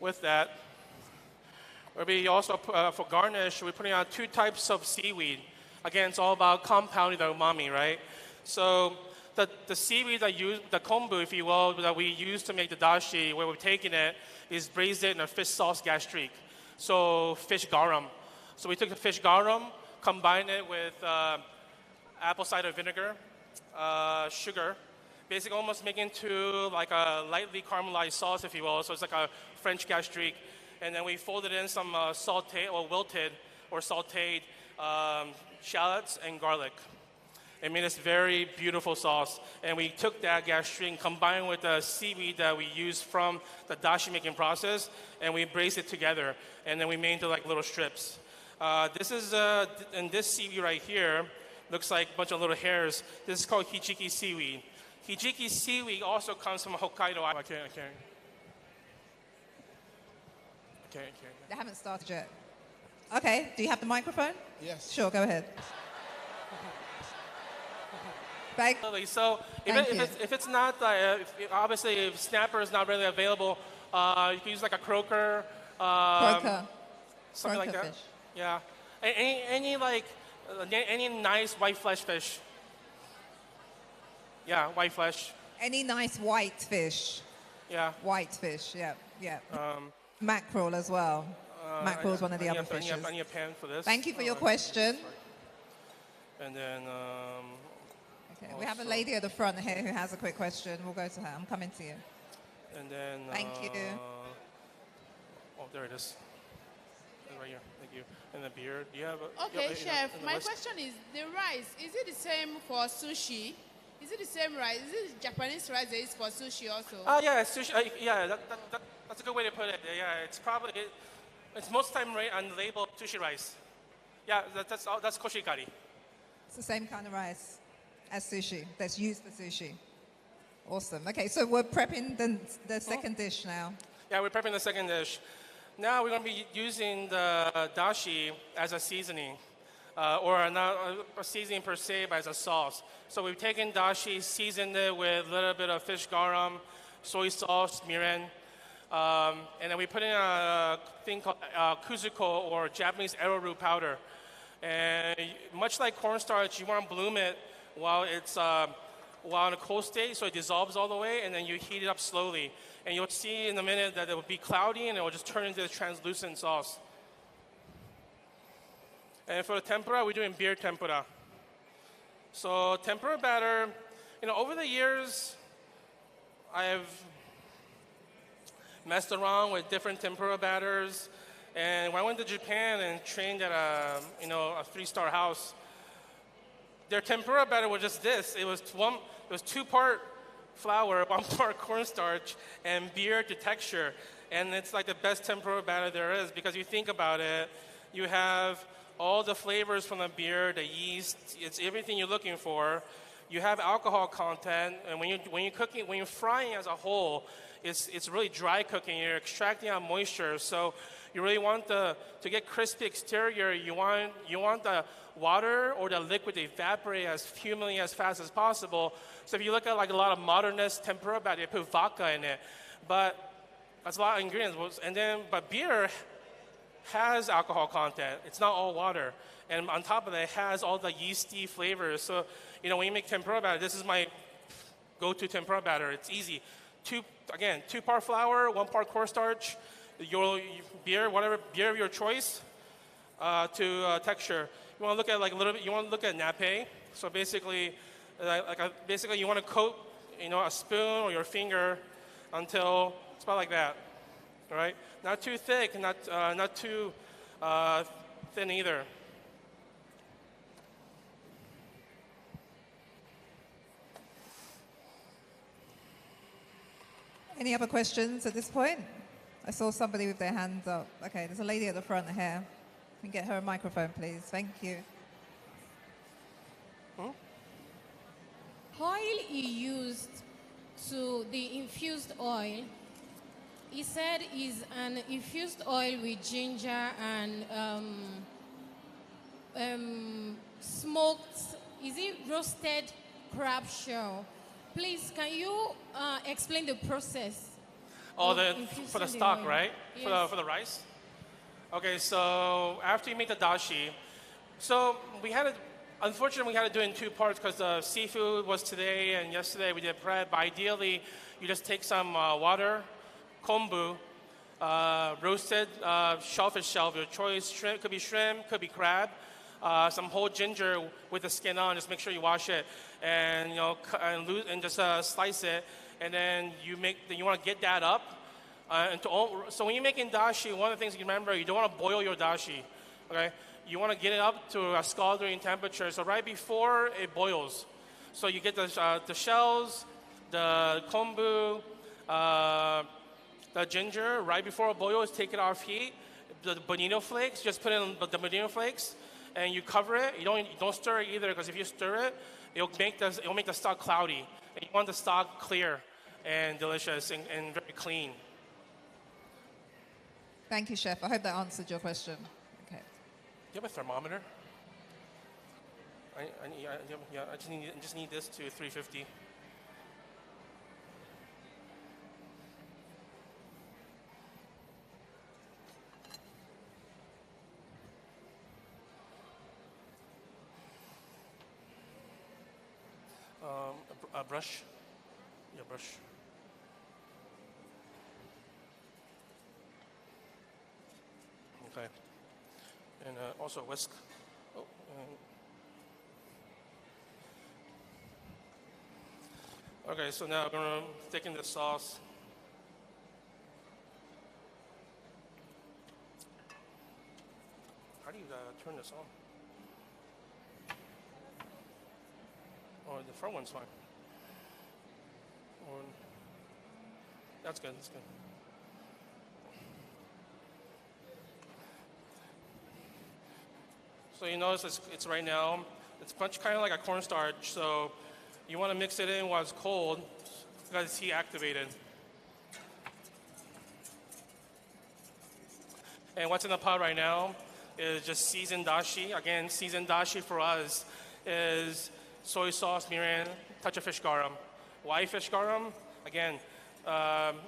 Speaker 12: With that, we also, for garnish, we're putting on 2 types of seaweed. Again, it's all about compounding the umami, right? So the seaweed that the kombu, if you will, that we use to make the dashi, where we're taking it, is braised in a fish sauce gastrique. So fish garum. So we took the fish garum, combined it with apple cider vinegar, sugar, basically almost making into like a lightly caramelized sauce, if you will. So it's like a French gastrique. And then we folded in some sauteed or wilted or sauteed shallots and garlic. It made this very beautiful sauce. And we took that gastrique and combined with the seaweed that we used from the dashi making process, and we braised it together. And then we made into like little strips. This is, and this seaweed right here looks like a bunch of little hairs. This is called hijiki seaweed. Hijiki seaweed also comes from Hokkaido. I can't.
Speaker 21: They haven't started yet. Okay, do you have the microphone?
Speaker 15: Yes.
Speaker 21: Sure, go ahead.
Speaker 12: So if it's not, obviously if snapper is not really available, you can use like a croaker. Something like that.
Speaker 21: Fish.
Speaker 12: Yeah. Any nice white flesh fish. Yeah, white flesh.
Speaker 21: Any nice white fish.
Speaker 12: Yeah.
Speaker 21: White fish, yeah. Mackerel as well. mackerel is one of the other fishes.
Speaker 12: I need a pan for this.
Speaker 21: Thank you for your question.
Speaker 12: And then...
Speaker 21: okay, we have a lady at the front here who has a quick question. We'll go to her. I'm coming to you.
Speaker 12: And then...
Speaker 21: Thank you.
Speaker 12: Oh, there it is. Right here. Thank you. And the beer. Do you have a...
Speaker 9: Okay, chef. My question is, the rice, is it the same for sushi? Is it the same rice? Is it Japanese rice that is for sushi also?
Speaker 12: Yeah, sushi. That's a good way to put it. Yeah, it's probably... it's most time on the label sushi rice. Yeah, that's koshikari.
Speaker 21: It's the same kind of rice as sushi that's used for sushi. Awesome. Okay, so we're prepping the second dish now.
Speaker 12: Yeah, we're prepping the second dish. Now we're going to be using the dashi as a seasoning, or not a seasoning per se, but as a sauce. So we've taken dashi, seasoned it with a little bit of fish garam, soy sauce, mirin, and then we put in a thing called kuzuko, or Japanese arrowroot powder. And much like cornstarch, you want to bloom it while it's while in a cold state, so it dissolves all the way, and then you heat it up slowly. And you'll see in a minute that it will be cloudy, and it will just turn into a translucent sauce. And for the tempura, we're doing beer tempura. So tempura batter, over the years, I've messed around with different tempura batters. And when I went to Japan and trained at a 3-star house, their tempura batter was just this. It was 2-part flour, 1-part cornstarch, and beer to texture. And it's like the best tempura batter there is, because you think about it, you have all the flavors from the beer, the yeast, it's everything you're looking for. You have alcohol content, and when you're frying as a whole, it's really dry cooking. You're extracting out moisture, so you really want to get crispy exterior. You want the water or the liquid to evaporate as humanly as fast as possible. So if you look at like a lot of modernist tempura batter, they put vodka in it, but that's a lot of ingredients. But beer has alcohol content. It's not all water, and on top of that, it has all the yeasty flavors. So when you make tempura batter, this is my go-to tempura batter. It's easy. 2-part flour, 1-part cornstarch, your beer, whatever beer of your choice, to texture. You want to look at like a little bit. You want to look at nappe. So basically, you want to coat, a spoon or your finger until it's about like that. All right, not too thick, not too thin either.
Speaker 21: Any other questions at this point? I saw somebody with their hands up. Okay, there's a lady at the front here. Can you get her a microphone, please? Thank you.
Speaker 14: Oil you used to the infused oil, he said is an infused oil with ginger and smoked, is it roasted crab shell? Please, can you explain the process?
Speaker 12: Oh, for the stock, right?
Speaker 14: Yes.
Speaker 12: For the rice? Okay, so after you make the dashi, so unfortunately we had to do it in 2 parts because the seafood was today and yesterday we did prep. But ideally, you just take some water, kombu, roasted shellfish shell of your choice. Shrimp, could be shrimp, could be crab. Some whole ginger with the skin on. Just make sure you wash it and and just slice it. And then you want to get that up. So when you're making dashi, one of the things you remember, you don't want to boil your dashi. Okay, you want to get it up to a scalding temperature. So right before it boils, so you get the shells, the kombu, the ginger. Right before it boils, take it off heat. The bonito flakes, just put in the bonito flakes. And you cover it. You don't stir it either, because if you stir it, it'll make the stock cloudy. And you want the stock clear and delicious and very clean.
Speaker 21: Thank you, Chef. I hope that answered your question. Okay.
Speaker 12: Do you have a thermometer? I just need this to 350. A brush. Yeah, brush. Okay. And also whisk. Oh, okay, so now I'm going to thicken the sauce. How do you turn this on? Or the front one's fine. Or that's good. That's good. So you notice it's right now. It's much kind of like a cornstarch. So you want to mix it in while it's cold because it's heat activated. And what's in the pot right now is just seasoned dashi. Again, seasoned dashi for us is soy sauce, mirin, touch of fish garum. Why fish garum? Again,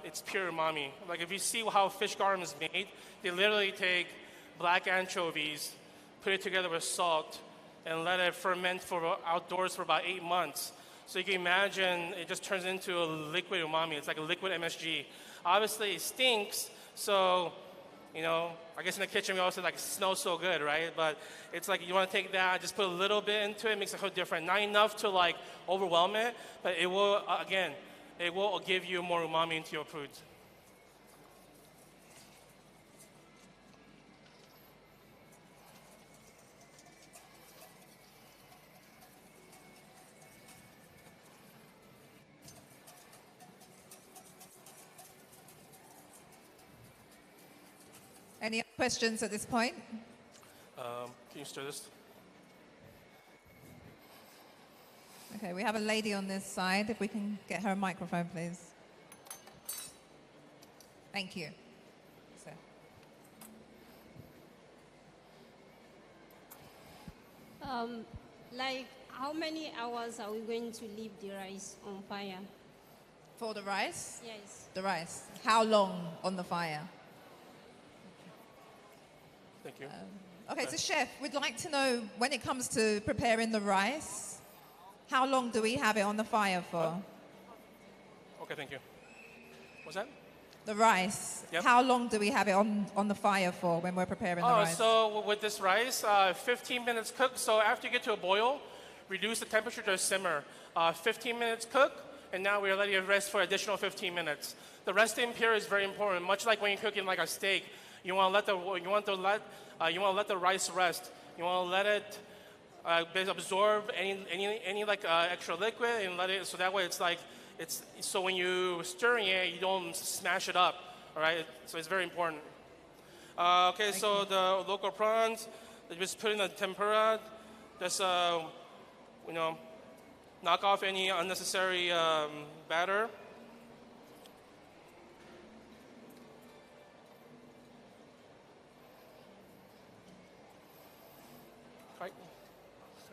Speaker 12: it's pure umami. Like if you see how fish garum is made, they literally take black anchovies, put it together with salt, and let it ferment for outdoors for about 8 months. So you can imagine it just turns into a liquid umami. It's like a liquid MSG. Obviously it stinks, so I guess in the kitchen we always say like it smells so good, right? But it's like you want to take that, just put a little bit into it, makes it whole different. Not enough to like overwhelm it, but it will, again, it will give you more umami into your food.
Speaker 21: Any other questions at this point?
Speaker 12: Can you stir this?
Speaker 21: Okay, we have a lady on this side. If we can get her a microphone, please. Thank you.
Speaker 15: Like, how many hours are we going to leave the rice on fire?
Speaker 21: For the rice?
Speaker 15: Yes.
Speaker 21: The rice. How long on the fire?
Speaker 12: Thank you.
Speaker 21: Okay, so chef, we'd like to know when it comes to preparing the rice, how long do we have it on the fire for?
Speaker 12: Okay, thank you. What's that?
Speaker 21: The rice.
Speaker 12: Yep.
Speaker 21: How long do we have it on the fire for when we're preparing the rice?
Speaker 12: So with this rice, 15 minutes cook. So after you get to a boil, reduce the temperature to a simmer. 15 minutes cook, and now we're letting it rest for additional 15 minutes. The resting period is very important. Much like when you're cooking like a steak, you want to let the rice rest. You want to let it absorb any like extra liquid and let it, so that way so when you stirring it, you don't smash it up. All right, so it's very important. Okay, so the local prawns, they just put in the tempura. Just knock off any unnecessary batter.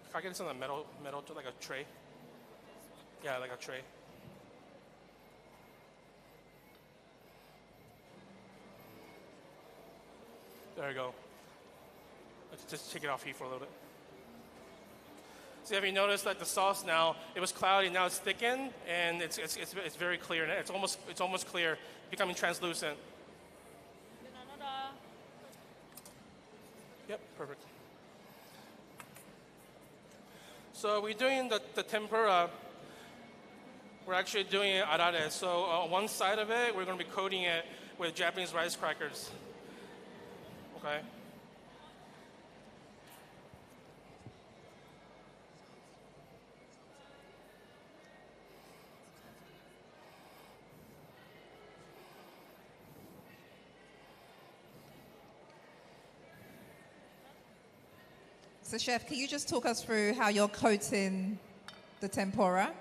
Speaker 12: If I get this on a metal to like a tray. Yeah, like a tray. There you go. Let's just take it off heat for a little bit. See, have you noticed that the sauce now, it was cloudy, now it's thickened, and it's very clear. It's almost clear, becoming translucent. Yep, perfect. So we're doing the tempura. We're actually doing it arare. So on one side of it, we're going to be coating it with Japanese rice crackers. Okay.
Speaker 21: So chef, can you just talk us through how you're coating the tempura?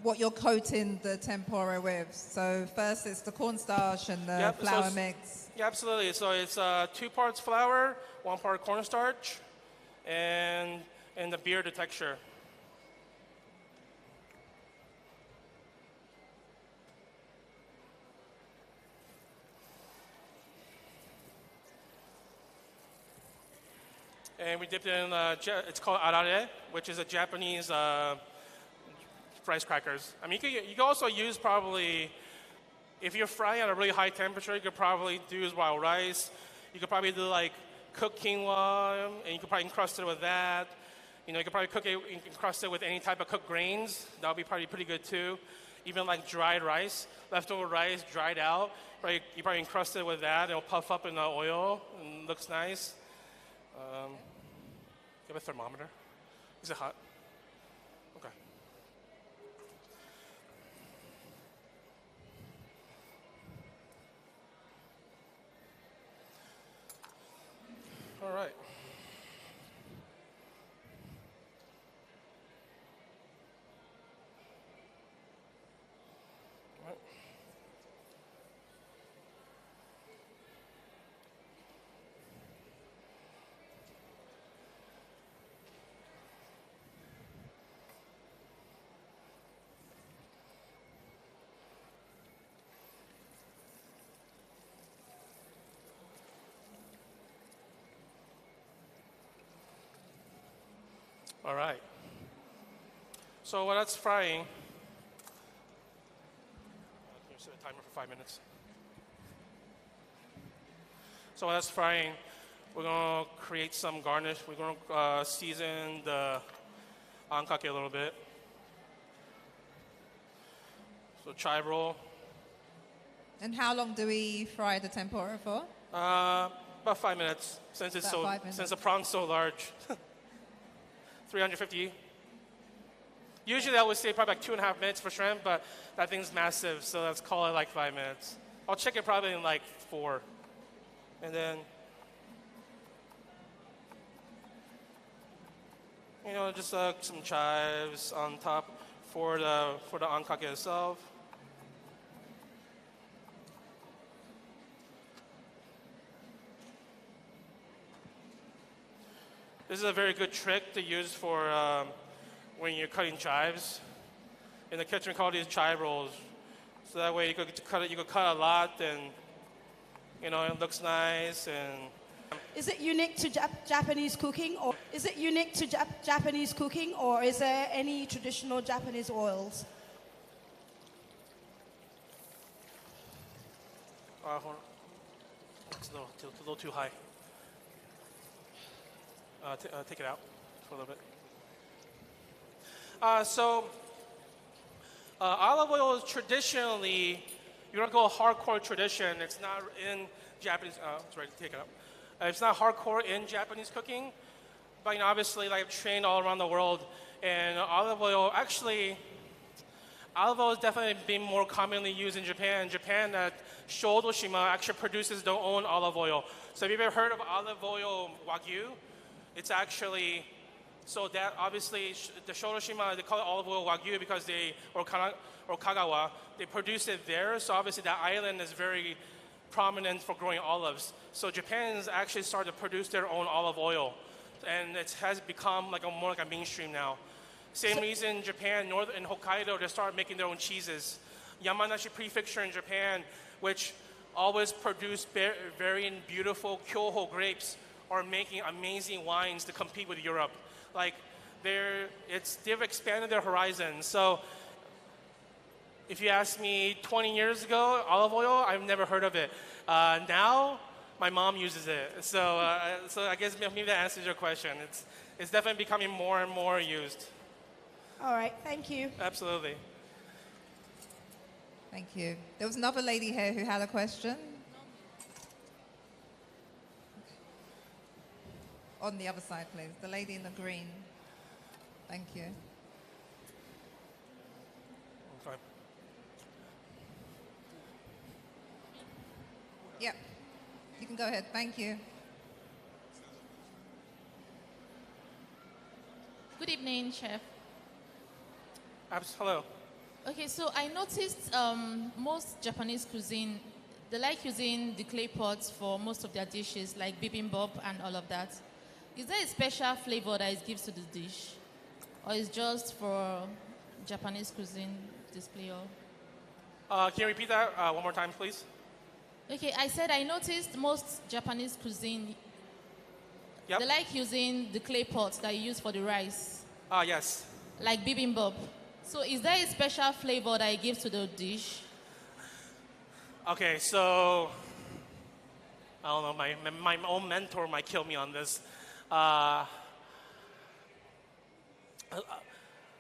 Speaker 21: What you're coating the tempura with? So first it's the cornstarch and the flour mix.
Speaker 12: Yeah, absolutely. So it's 2 parts flour, 1 part cornstarch, and the beer, the texture. And we dipped it in, it's called arare, which is a Japanese rice crackers. I mean, you can also use probably, if you're frying at a really high temperature, you could probably use wild rice. You could probably do like cooked quinoa, and you could probably encrust it with that. You know, you could probably cook it, encrust it with any type of cooked grains. That would be probably pretty good too. Even like dried rice, leftover rice, dried out. You probably encrust it with that. It'll puff up in the oil and looks nice. You have a thermometer? Is it hot? Okay. All right. All right. So while that's frying, can you set a timer for 5 minutes? So while that's frying, we're gonna create some garnish. We're gonna season the ankake a little bit. So chive roll.
Speaker 21: And how long do we fry the tempura for?
Speaker 12: About 5 minutes, since it's since the prawn's so large. 350. Usually I would say probably like 2.5 minutes for shrimp, but that thing's massive, so let's call it like 5 minutes. I'll check it probably in like 4. And then, you know, just some chives on top for the ankake itself. This is a very good trick to use for when you're cutting chives. In the kitchen, we call these chive rolls. So that way you could cut it. You could cut a lot, and you know it looks nice. And
Speaker 2: is it unique to Japanese cooking, or is it unique to Japanese cooking, or is there any traditional Japanese oils?
Speaker 12: Hold on. It's a little too high. Take it out for a little bit. Olive oil is traditionally, you don't go hardcore tradition. It's not in Japanese. It's ready to take it out. It's not hardcore in Japanese cooking, but you know, obviously, like I've trained all around the world, and olive oil actually. Olive oil is definitely being more commonly used in Japan. Japan, Shodoshima actually produces their own olive oil. So have you ever heard of olive oil wagyu? It's actually, so that obviously the Shodoshima, they call it olive oil wagyu because or Kagawa, they produce it there. So obviously that island is very prominent for growing olives. So Japan has actually started to produce their own olive oil. And it has become like more like a mainstream now. Same reason Japan, in Hokkaido, they started making their own cheeses. Yamanashi Prefecture in Japan, which always produce very beautiful Kyoho grapes, are making amazing wines to compete with Europe. Like they've expanded their horizons. So if you ask me 20 years ago, olive oil, I've never heard of it. Now, my mom uses it. So I guess maybe that answers your question. It's definitely becoming more and more used.
Speaker 2: All right, thank you.
Speaker 12: Absolutely.
Speaker 21: Thank you. There was another lady here who had a question. On the other side, please. The lady in the green. Thank you.
Speaker 12: Okay.
Speaker 21: Yep. You can go ahead. Thank you.
Speaker 3: Good evening, Chef.
Speaker 12: Hello.
Speaker 3: Okay, so I noticed most Japanese cuisine, they like using the clay pots for most of their dishes, like bibimbap and all of that. Is there a special flavor that it gives to the dish? Or is just for Japanese cuisine display?
Speaker 12: Can you repeat that one more time, please?
Speaker 3: Okay, I said I noticed most Japanese cuisine, they like using the clay pots that you use for the rice.
Speaker 12: Yes.
Speaker 3: Like bibimbap. So is there a special flavor that it gives to the dish?
Speaker 12: Okay, so I don't know, my own mentor might kill me on this.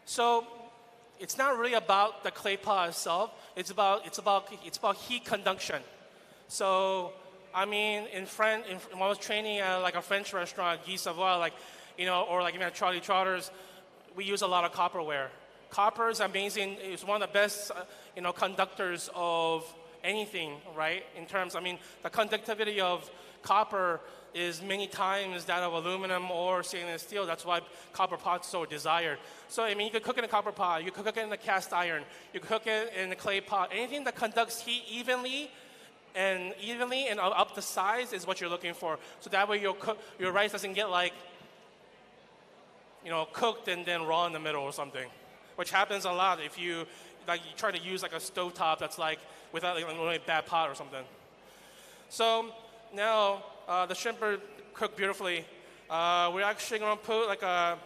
Speaker 12: So it's not really about the clay pot itself. It's about heat conduction. So I mean, when I was training at like a French restaurant, Guy Savoy, like, you know, or like even at Charlie Trotter's, we use a lot of copperware. Copper is amazing. It's one of the best, conductors of anything, right? In terms, I mean, the conductivity of copper is many times that of aluminum or stainless steel. That's why copper pots are so desired. So, I mean, you could cook in a copper pot, you could cook it in a cast iron, you could cook it in a clay pot. Anything that conducts heat evenly and up the size is what you're looking for. So that way your rice doesn't get like, cooked and then raw in the middle or something, which happens a lot if you try to use like a stovetop that's like without like a really bad pot or something. So now the shrimp are cooked beautifully. We're actually going to put like I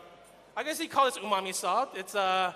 Speaker 12: guess you call this umami salt. It's a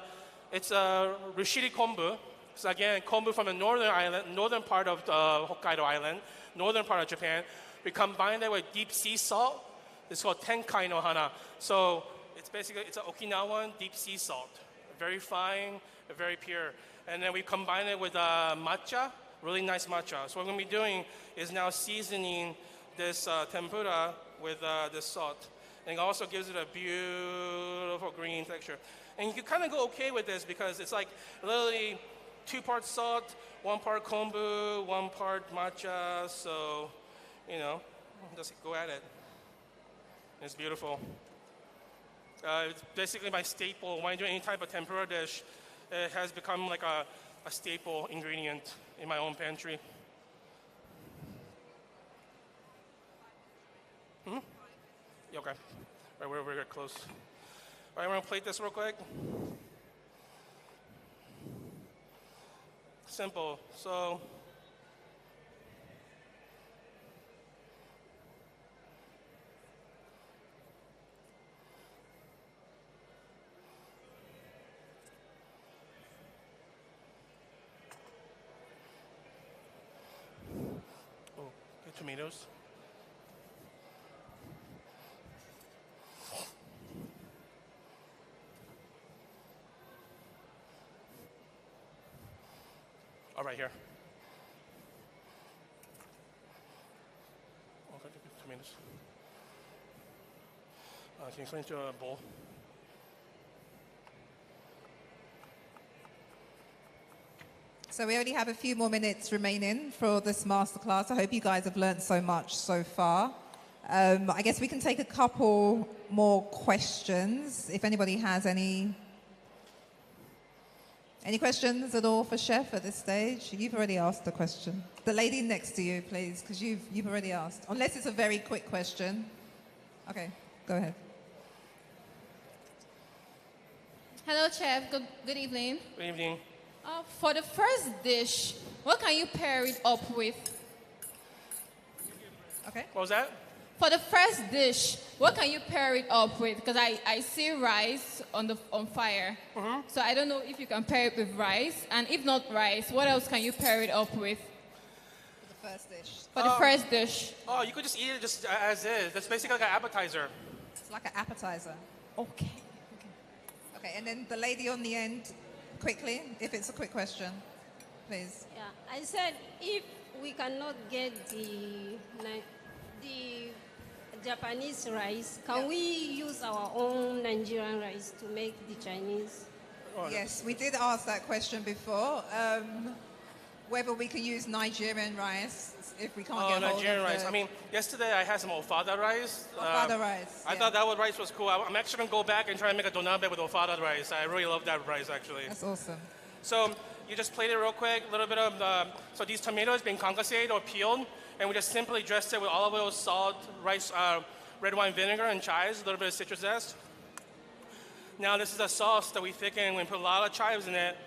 Speaker 12: rishiri kombu. So again, kombu from the northern part of Hokkaido Island, northern part of Japan. We combine that with deep sea salt. It's called tenkai no hana. So it's an Okinawan deep sea salt, very fine, very pure. And then we combine it with matcha, really nice matcha. So what we're going to be doing is now seasoning this tempura with this salt. And it also gives it a beautiful green texture. And you can kind of go okay with this because it's like literally 2 parts salt, 1 part kombu, 1 part matcha. So, just go at it. It's beautiful. It's basically my staple. When I do any type of tempura dish, it has become like a staple ingredient in my own pantry. Okay. All right, we're very close. All right, I'm going to plate this real quick. Simple. So, get tomatoes. All right, here. Okay, tomatoes. Can you put it into a bowl?
Speaker 21: So we only have a few more minutes remaining for this masterclass. I hope you guys have learned so much so far. I guess we can take a couple more questions. If anybody has any questions at all for Chef at this stage? You've already asked the question. The lady next to you, please, because you've already asked. Unless it's a very quick question. Okay, go ahead.
Speaker 7: Hello, Chef. Good evening.
Speaker 12: Good evening.
Speaker 7: For the first dish, what can you pair it up with?
Speaker 21: Okay.
Speaker 12: What was that?
Speaker 7: For the first dish, what can you pair it up with? Because I see rice on fire.
Speaker 12: Mm-hmm.
Speaker 7: So I don't know if you can pair it with rice. And if not rice, what else can you pair it up with?
Speaker 21: For the first dish.
Speaker 7: For the first dish.
Speaker 12: Oh, you could just eat it just as is. That's basically like an appetizer.
Speaker 21: It's like an appetizer.
Speaker 7: Okay.
Speaker 21: Okay, and then the lady on the end, quickly, if it's a quick question, please.
Speaker 15: Yeah, I said if we cannot get the Japanese rice, can we use our own Nigerian rice to make the Chinese?
Speaker 21: Yes, we did ask that question before. Whether we can use Nigerian rice if we can't get hold
Speaker 12: Nigerian
Speaker 21: of
Speaker 12: rice. I mean, yesterday I had some ofada rice.
Speaker 21: Ofada rice.
Speaker 12: I thought that rice was cool. I'm actually going to go back and try and make a donabe with ofada rice. I really love that rice, actually.
Speaker 21: That's awesome.
Speaker 12: So you just plate it real quick, a little bit of so these tomatoes being concassed or peeled, and we just simply dressed it with olive oil, salt, rice, red wine vinegar, and chives, a little bit of citrus zest. Now this is a sauce that we thicken. We put a lot of chives in it.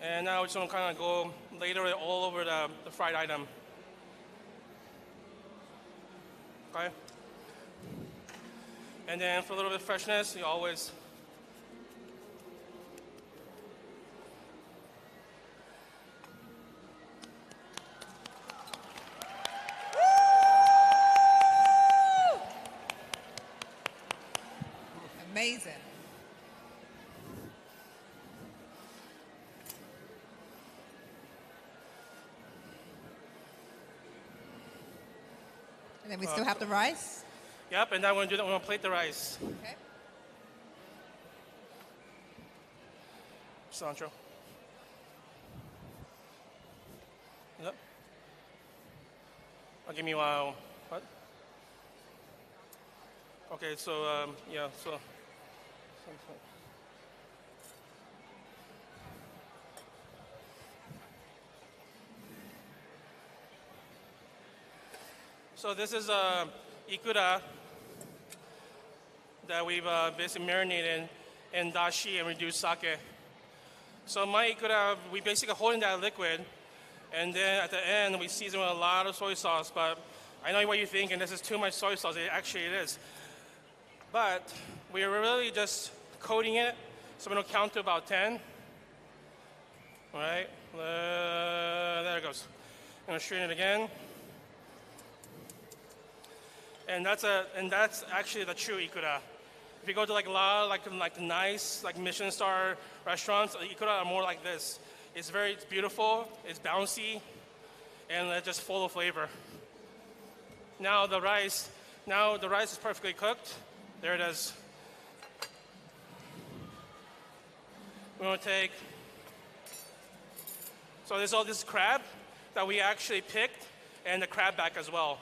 Speaker 12: And now we're just going to kind of go later it all over the fried item. Okay? And then for a little bit of freshness, you always...
Speaker 21: And then we still have the rice.
Speaker 12: Yep, and now we're going to do that. We're going to plate the rice.
Speaker 21: Okay.
Speaker 12: Cilantro. Yep. I'll give me what? Okay, so yeah, so. So this is ikura that we've basically marinated in dashi and reduced sake. So my ikura, we basically hold in that liquid, and then at the end we season with a lot of soy sauce. But I know what you're thinking, this is too much soy sauce. Actually, it is. But we're really just coating it, so we're going to count to about 10. All right, there it goes. I'm going to strain it again. And that's actually the true ikura. If you go to like a lot of like nice like Michelin star restaurants, ikura are more like this. It's beautiful, it's bouncy, and it's just full of flavor. Now the rice is perfectly cooked. There it is. We're gonna take. So there's all this crab that we actually picked, and the crab back as well.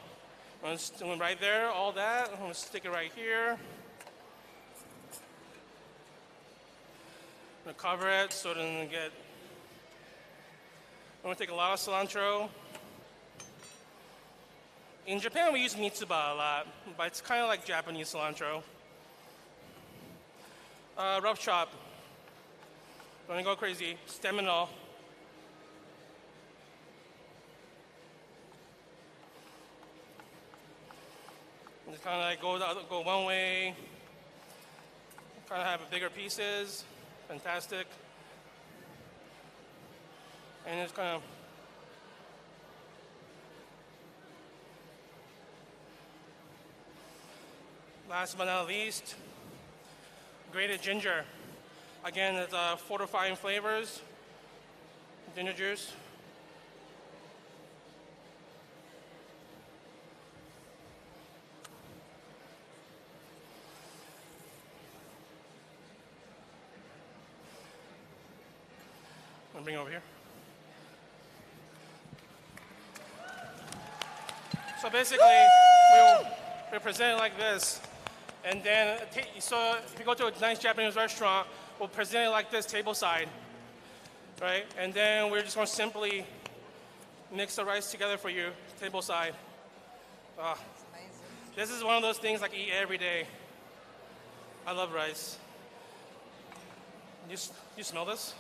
Speaker 12: Right there, all that. I'm gonna stick it right here. I'm gonna cover it so it doesn't get. I'm gonna take a lot of cilantro. In Japan, we use mitsuba a lot, but it's kind of like Japanese cilantro. Rough chop. Don't go crazy. Stem and all. Just kind of like go one way. Kind of have bigger pieces. Fantastic. And it's kind of. Last but not least, grated ginger. Again, it's fortifying flavors. Ginger juice. I'm gonna bring it over here. So basically, we present it like this. And then, so if you go to a nice Japanese restaurant, we'll present it like this, table side, right? And then we're just gonna simply mix the rice together for you, table side. This is one of those things like eat every day. I love rice. You smell this?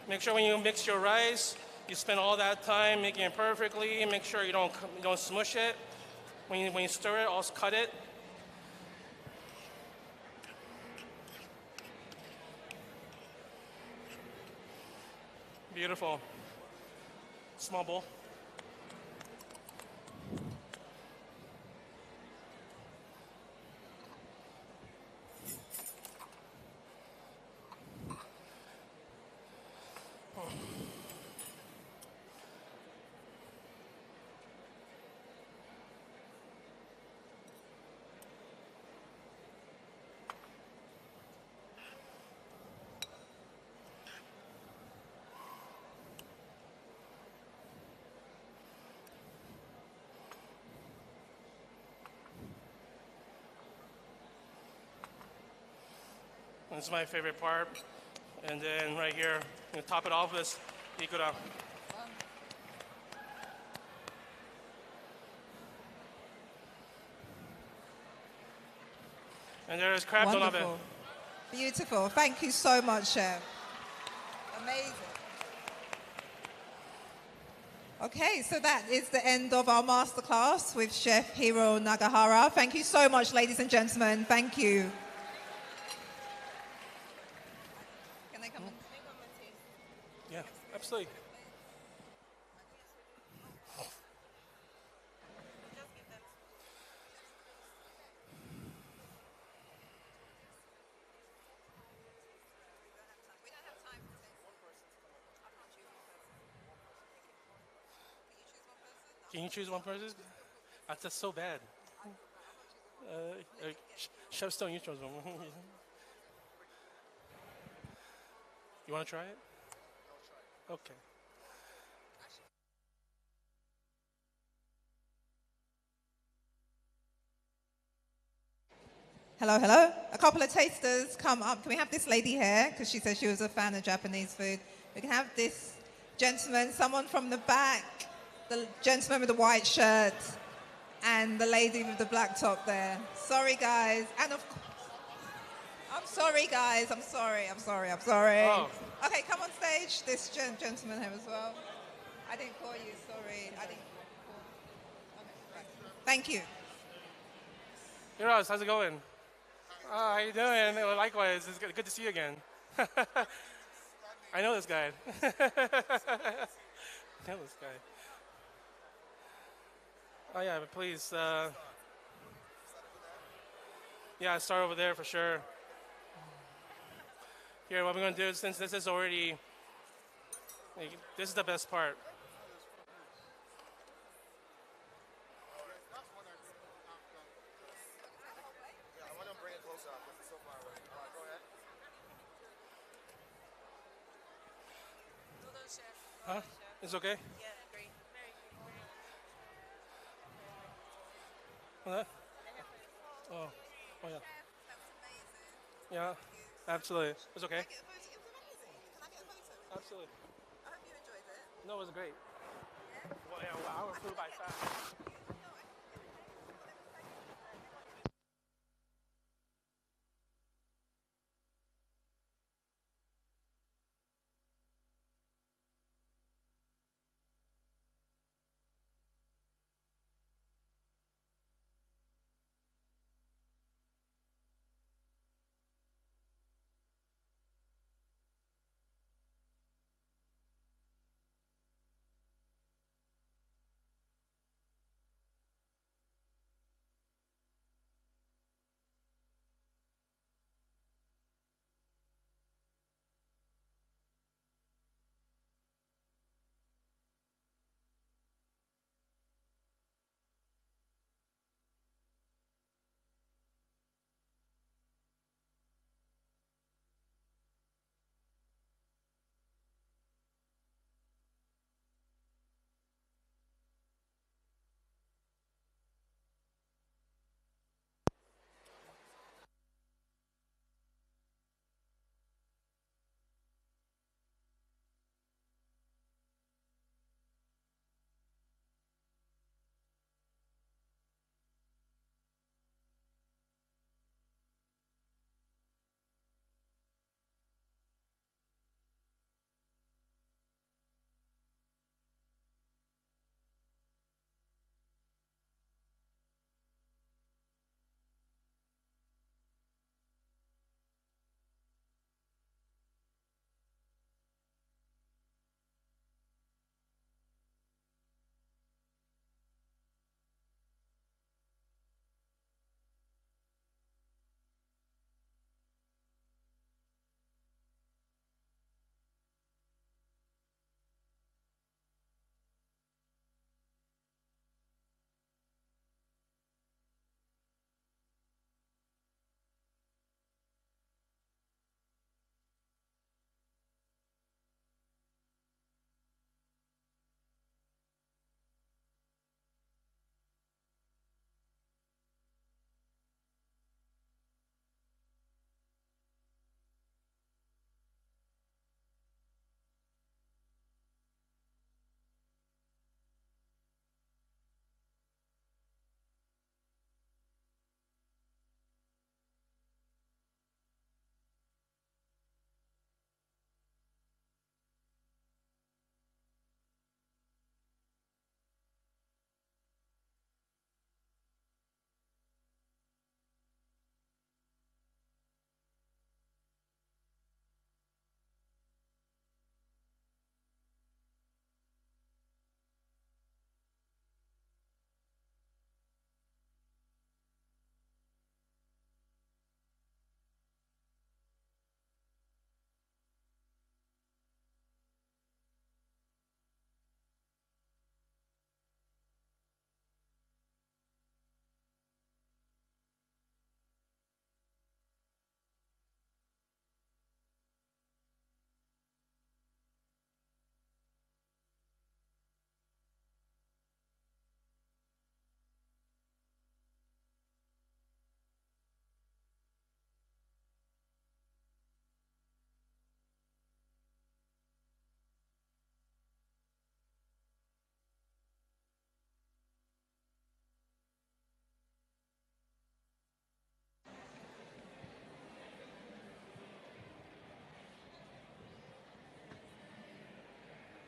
Speaker 12: Make sure when you mix your rice, you spend all that time making it perfectly. Make sure you don't smush it. When you stir it, also cut it. Beautiful. Small bowl. This is my favorite part. And then right here, you top it off with this ikura. And there is crab on it.
Speaker 21: Beautiful. Thank you so much, Chef. Amazing. Okay, so that is the end of our masterclass with Chef Hiroo Nagahara. Thank you so much, ladies and gentlemen. Thank you. Can I come in?
Speaker 12: Yeah, absolutely. Can you choose one person? That's so bad. Chef Stone, you chose one. You want to try it? Okay.
Speaker 21: Hello, hello. A couple of tasters come up. Can we have this lady here? Because she said she was a fan of Japanese food. We can have this gentleman, someone from the back, the gentleman with the white shirt, and the lady with the black top there. Sorry, guys. And of course, I'm sorry, guys. I'm sorry.
Speaker 12: Oh.
Speaker 21: Okay, come on stage. This gentleman here as well. I didn't call you. Sorry. I didn't call. Okay, right. Thank you.
Speaker 12: Heroes, how's it going? Oh, how you doing? Well, likewise, it's good to see you again. I know this guy. I know this guy. Oh yeah, but please. Yeah, start over there for sure. Here, what we're gonna do is, since this is already, this is the best part. Huh? It's okay?
Speaker 6: Yeah, great. Very good.
Speaker 12: What? Oh, oh yeah. Yeah, absolutely. It's okay. Absolutely.
Speaker 21: I hope you enjoyed it.
Speaker 12: No, it was great. Well, yeah, well, our flew by fast.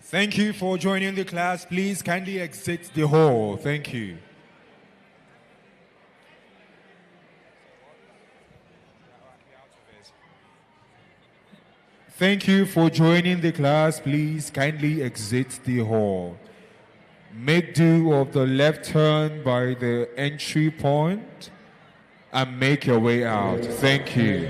Speaker 10: Thank you for joining the class. Please kindly exit the hall. Thank you. Thank you for joining the class. Please kindly exit the hall. Make do of the left turn by the entry point and make your way out. Thank you.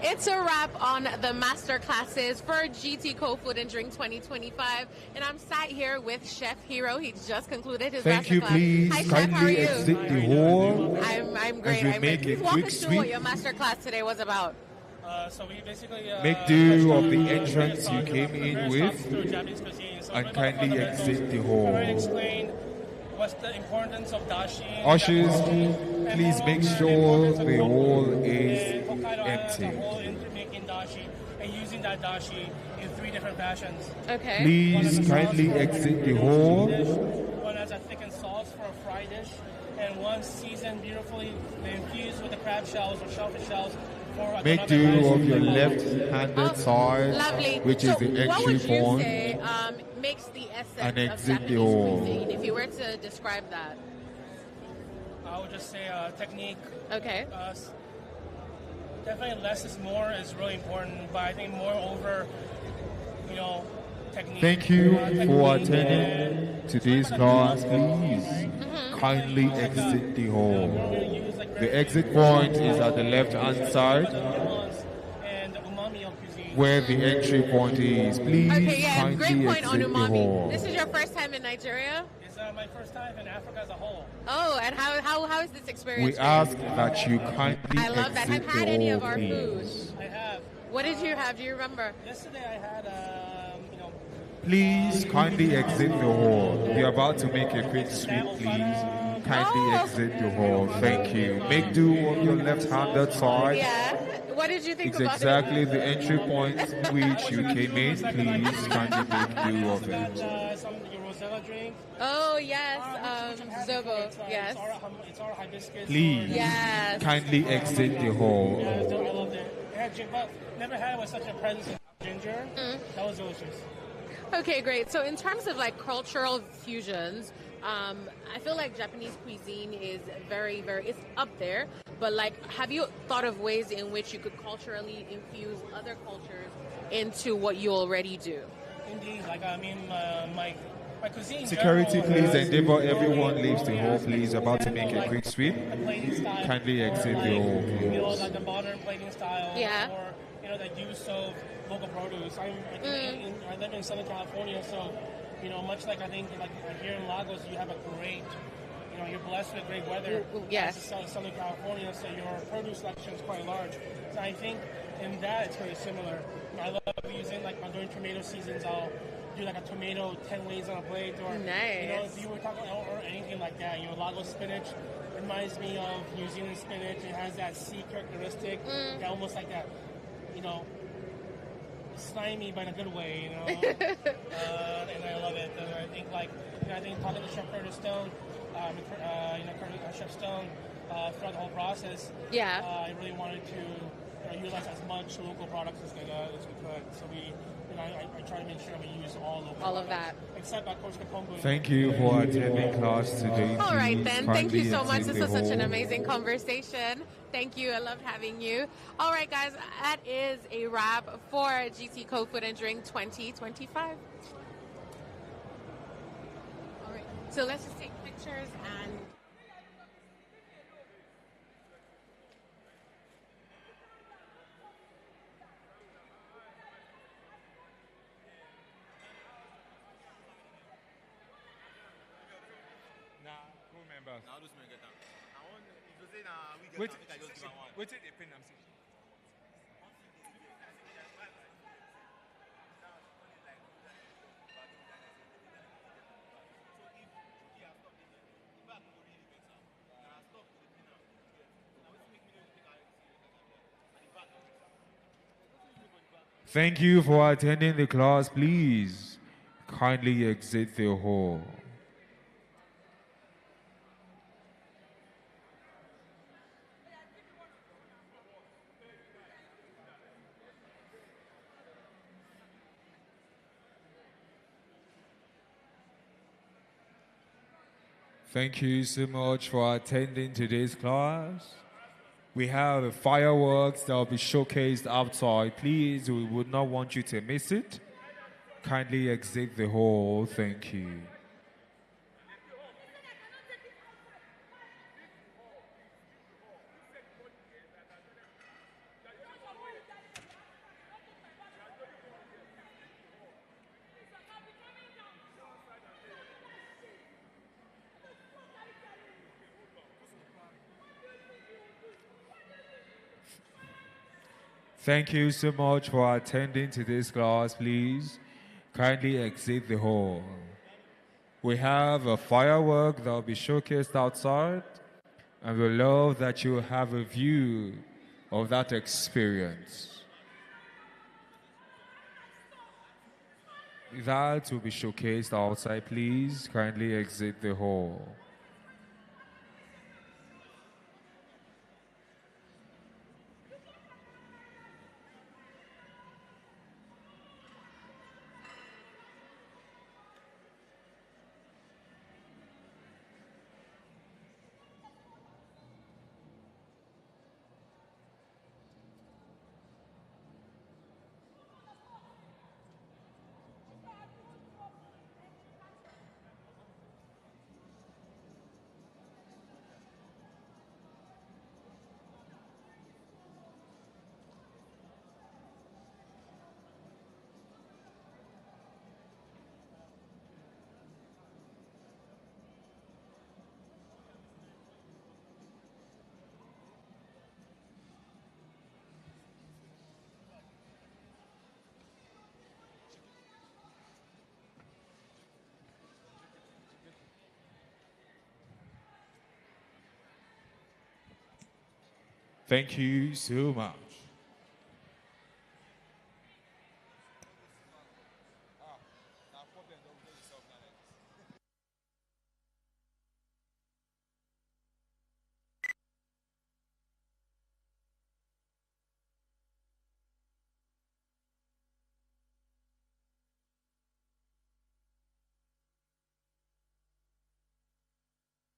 Speaker 1: It's a wrap on the masterclasses for GTCO Food and Drink 2025. And I'm sat here with Chef Hero. He just concluded his
Speaker 10: Thank you.
Speaker 1: masterclass.
Speaker 10: Please
Speaker 1: Hi, Chef. How are
Speaker 10: kindly
Speaker 1: you?
Speaker 10: exit the hall.
Speaker 1: I'm great.
Speaker 10: As we make
Speaker 1: Please
Speaker 10: a
Speaker 1: walk
Speaker 10: quick
Speaker 1: us through what
Speaker 10: sweep.
Speaker 1: your masterclass today was about.
Speaker 12: So we basically
Speaker 10: Make do of the entrance you came in with and kindly exit the hall.
Speaker 12: explain what's the importance of dashi.
Speaker 10: Ushers, please make sure the hall is empty.
Speaker 12: Making dashi and using that dashi in 3 different fashions.
Speaker 1: Okay.
Speaker 10: Please kindly exit the hall.
Speaker 12: One has a thickened sauce for a fried dish, and one seasoned beautifully and infused with the crab shells or shellfish shells.
Speaker 10: Make do of your left-handed side,
Speaker 1: Lovely.
Speaker 10: which is the
Speaker 1: What
Speaker 10: entry
Speaker 1: would you
Speaker 10: point,
Speaker 1: say makes the essence
Speaker 10: and
Speaker 1: of
Speaker 10: exit the
Speaker 1: Japanese
Speaker 10: hall.
Speaker 1: cuisine? If you were to describe that.
Speaker 12: I would just say technique.
Speaker 1: Okay.
Speaker 12: Definitely less is more is really important, but I think moreover, technique.
Speaker 10: Thank you for attending today's class. Please kindly exit the hall. The exit point is at the left-hand side, where the entry point is. Please
Speaker 1: Okay, yeah,
Speaker 10: kindly
Speaker 1: great point on
Speaker 10: exit the
Speaker 1: umami.
Speaker 10: hall.
Speaker 1: This is your first time in Nigeria?
Speaker 12: It's my first time in Africa as a whole.
Speaker 1: Oh, and how is this experience?
Speaker 10: We
Speaker 1: for you?
Speaker 10: ask that you kindly
Speaker 1: I love that.
Speaker 10: exit
Speaker 1: Have had
Speaker 10: the
Speaker 1: any
Speaker 10: hall,
Speaker 1: of our food?
Speaker 10: please.
Speaker 12: I have.
Speaker 1: What did you have? Do you remember?
Speaker 12: Yesterday I had,
Speaker 10: Please kindly exit the hall. We're about to make a quick sweep, please. Kindly exit the hall. Thank you. Make do on your left-handed side.
Speaker 1: Yeah. What did you think
Speaker 10: It's
Speaker 1: about
Speaker 10: exactly the entry point which you came in. Please kindly make do of it.
Speaker 12: Some Rosella drink.
Speaker 1: Oh, yes. Zobo. Yes.
Speaker 12: It's our hibiscus.
Speaker 10: Please
Speaker 1: Yes.
Speaker 10: kindly exit the hall.
Speaker 12: I loved it. It had ginger. Never had it with such a presence of ginger. That was delicious.
Speaker 1: Okay, great. So in terms of like cultural fusions, I feel like Japanese cuisine is it's up there. But like, have you thought of ways in which you could culturally infuse other cultures into what you already do?
Speaker 12: Indeed, my cuisine.
Speaker 10: Security, please endeavor everyone leaves the hall, please. About to make a quick sweep. Kindly exit the hall, please.
Speaker 12: Like the modern plating style.
Speaker 1: Yeah.
Speaker 12: Or the use of local produce. I live in Southern California, so much like I think like here in Lagos, you have a great. You're blessed with great weather.
Speaker 1: Yes.
Speaker 12: In Southern California, so your produce selection is quite large. So I think in that it's very similar. I love using during tomato seasons, I'll do like a tomato 10 ways on a plate, or
Speaker 1: nice.
Speaker 12: If you were talking or anything like that, Lagos spinach reminds me of New Zealand spinach. It has that sea characteristic, almost like that, slimy but in a good way, and I love it. And I think talking to Chef Curtis Stone, Chef Stone, throughout the whole process, I really wanted to utilize as much local products as we could. So I try to make sure we use all
Speaker 1: of that,
Speaker 12: except of course the kombu.
Speaker 10: Thank you for attending class today.
Speaker 1: All right
Speaker 10: Please
Speaker 1: then, thank you
Speaker 10: kindly
Speaker 1: so much.
Speaker 10: exit
Speaker 1: This
Speaker 10: the
Speaker 1: was such an
Speaker 10: hall.
Speaker 1: amazing conversation. Thank you. I loved having you. All right, guys, that is a wrap for GTCO Food and Drink 2025. All right, so let's just take pictures and.
Speaker 10: Wait till they pin them. Thank you for attending the class. Please kindly exit the hall. Thank you so much for attending today's class. We have fireworks that will be showcased outside. Please, we would not want you to miss it. Kindly exit the hall. Thank you. Thank you so much for attending today's class. Please kindly exit the hall. We have a firework that will be showcased outside, and we love that you have a view of that experience. That will be showcased outside. Please kindly exit the hall. Thank you so much.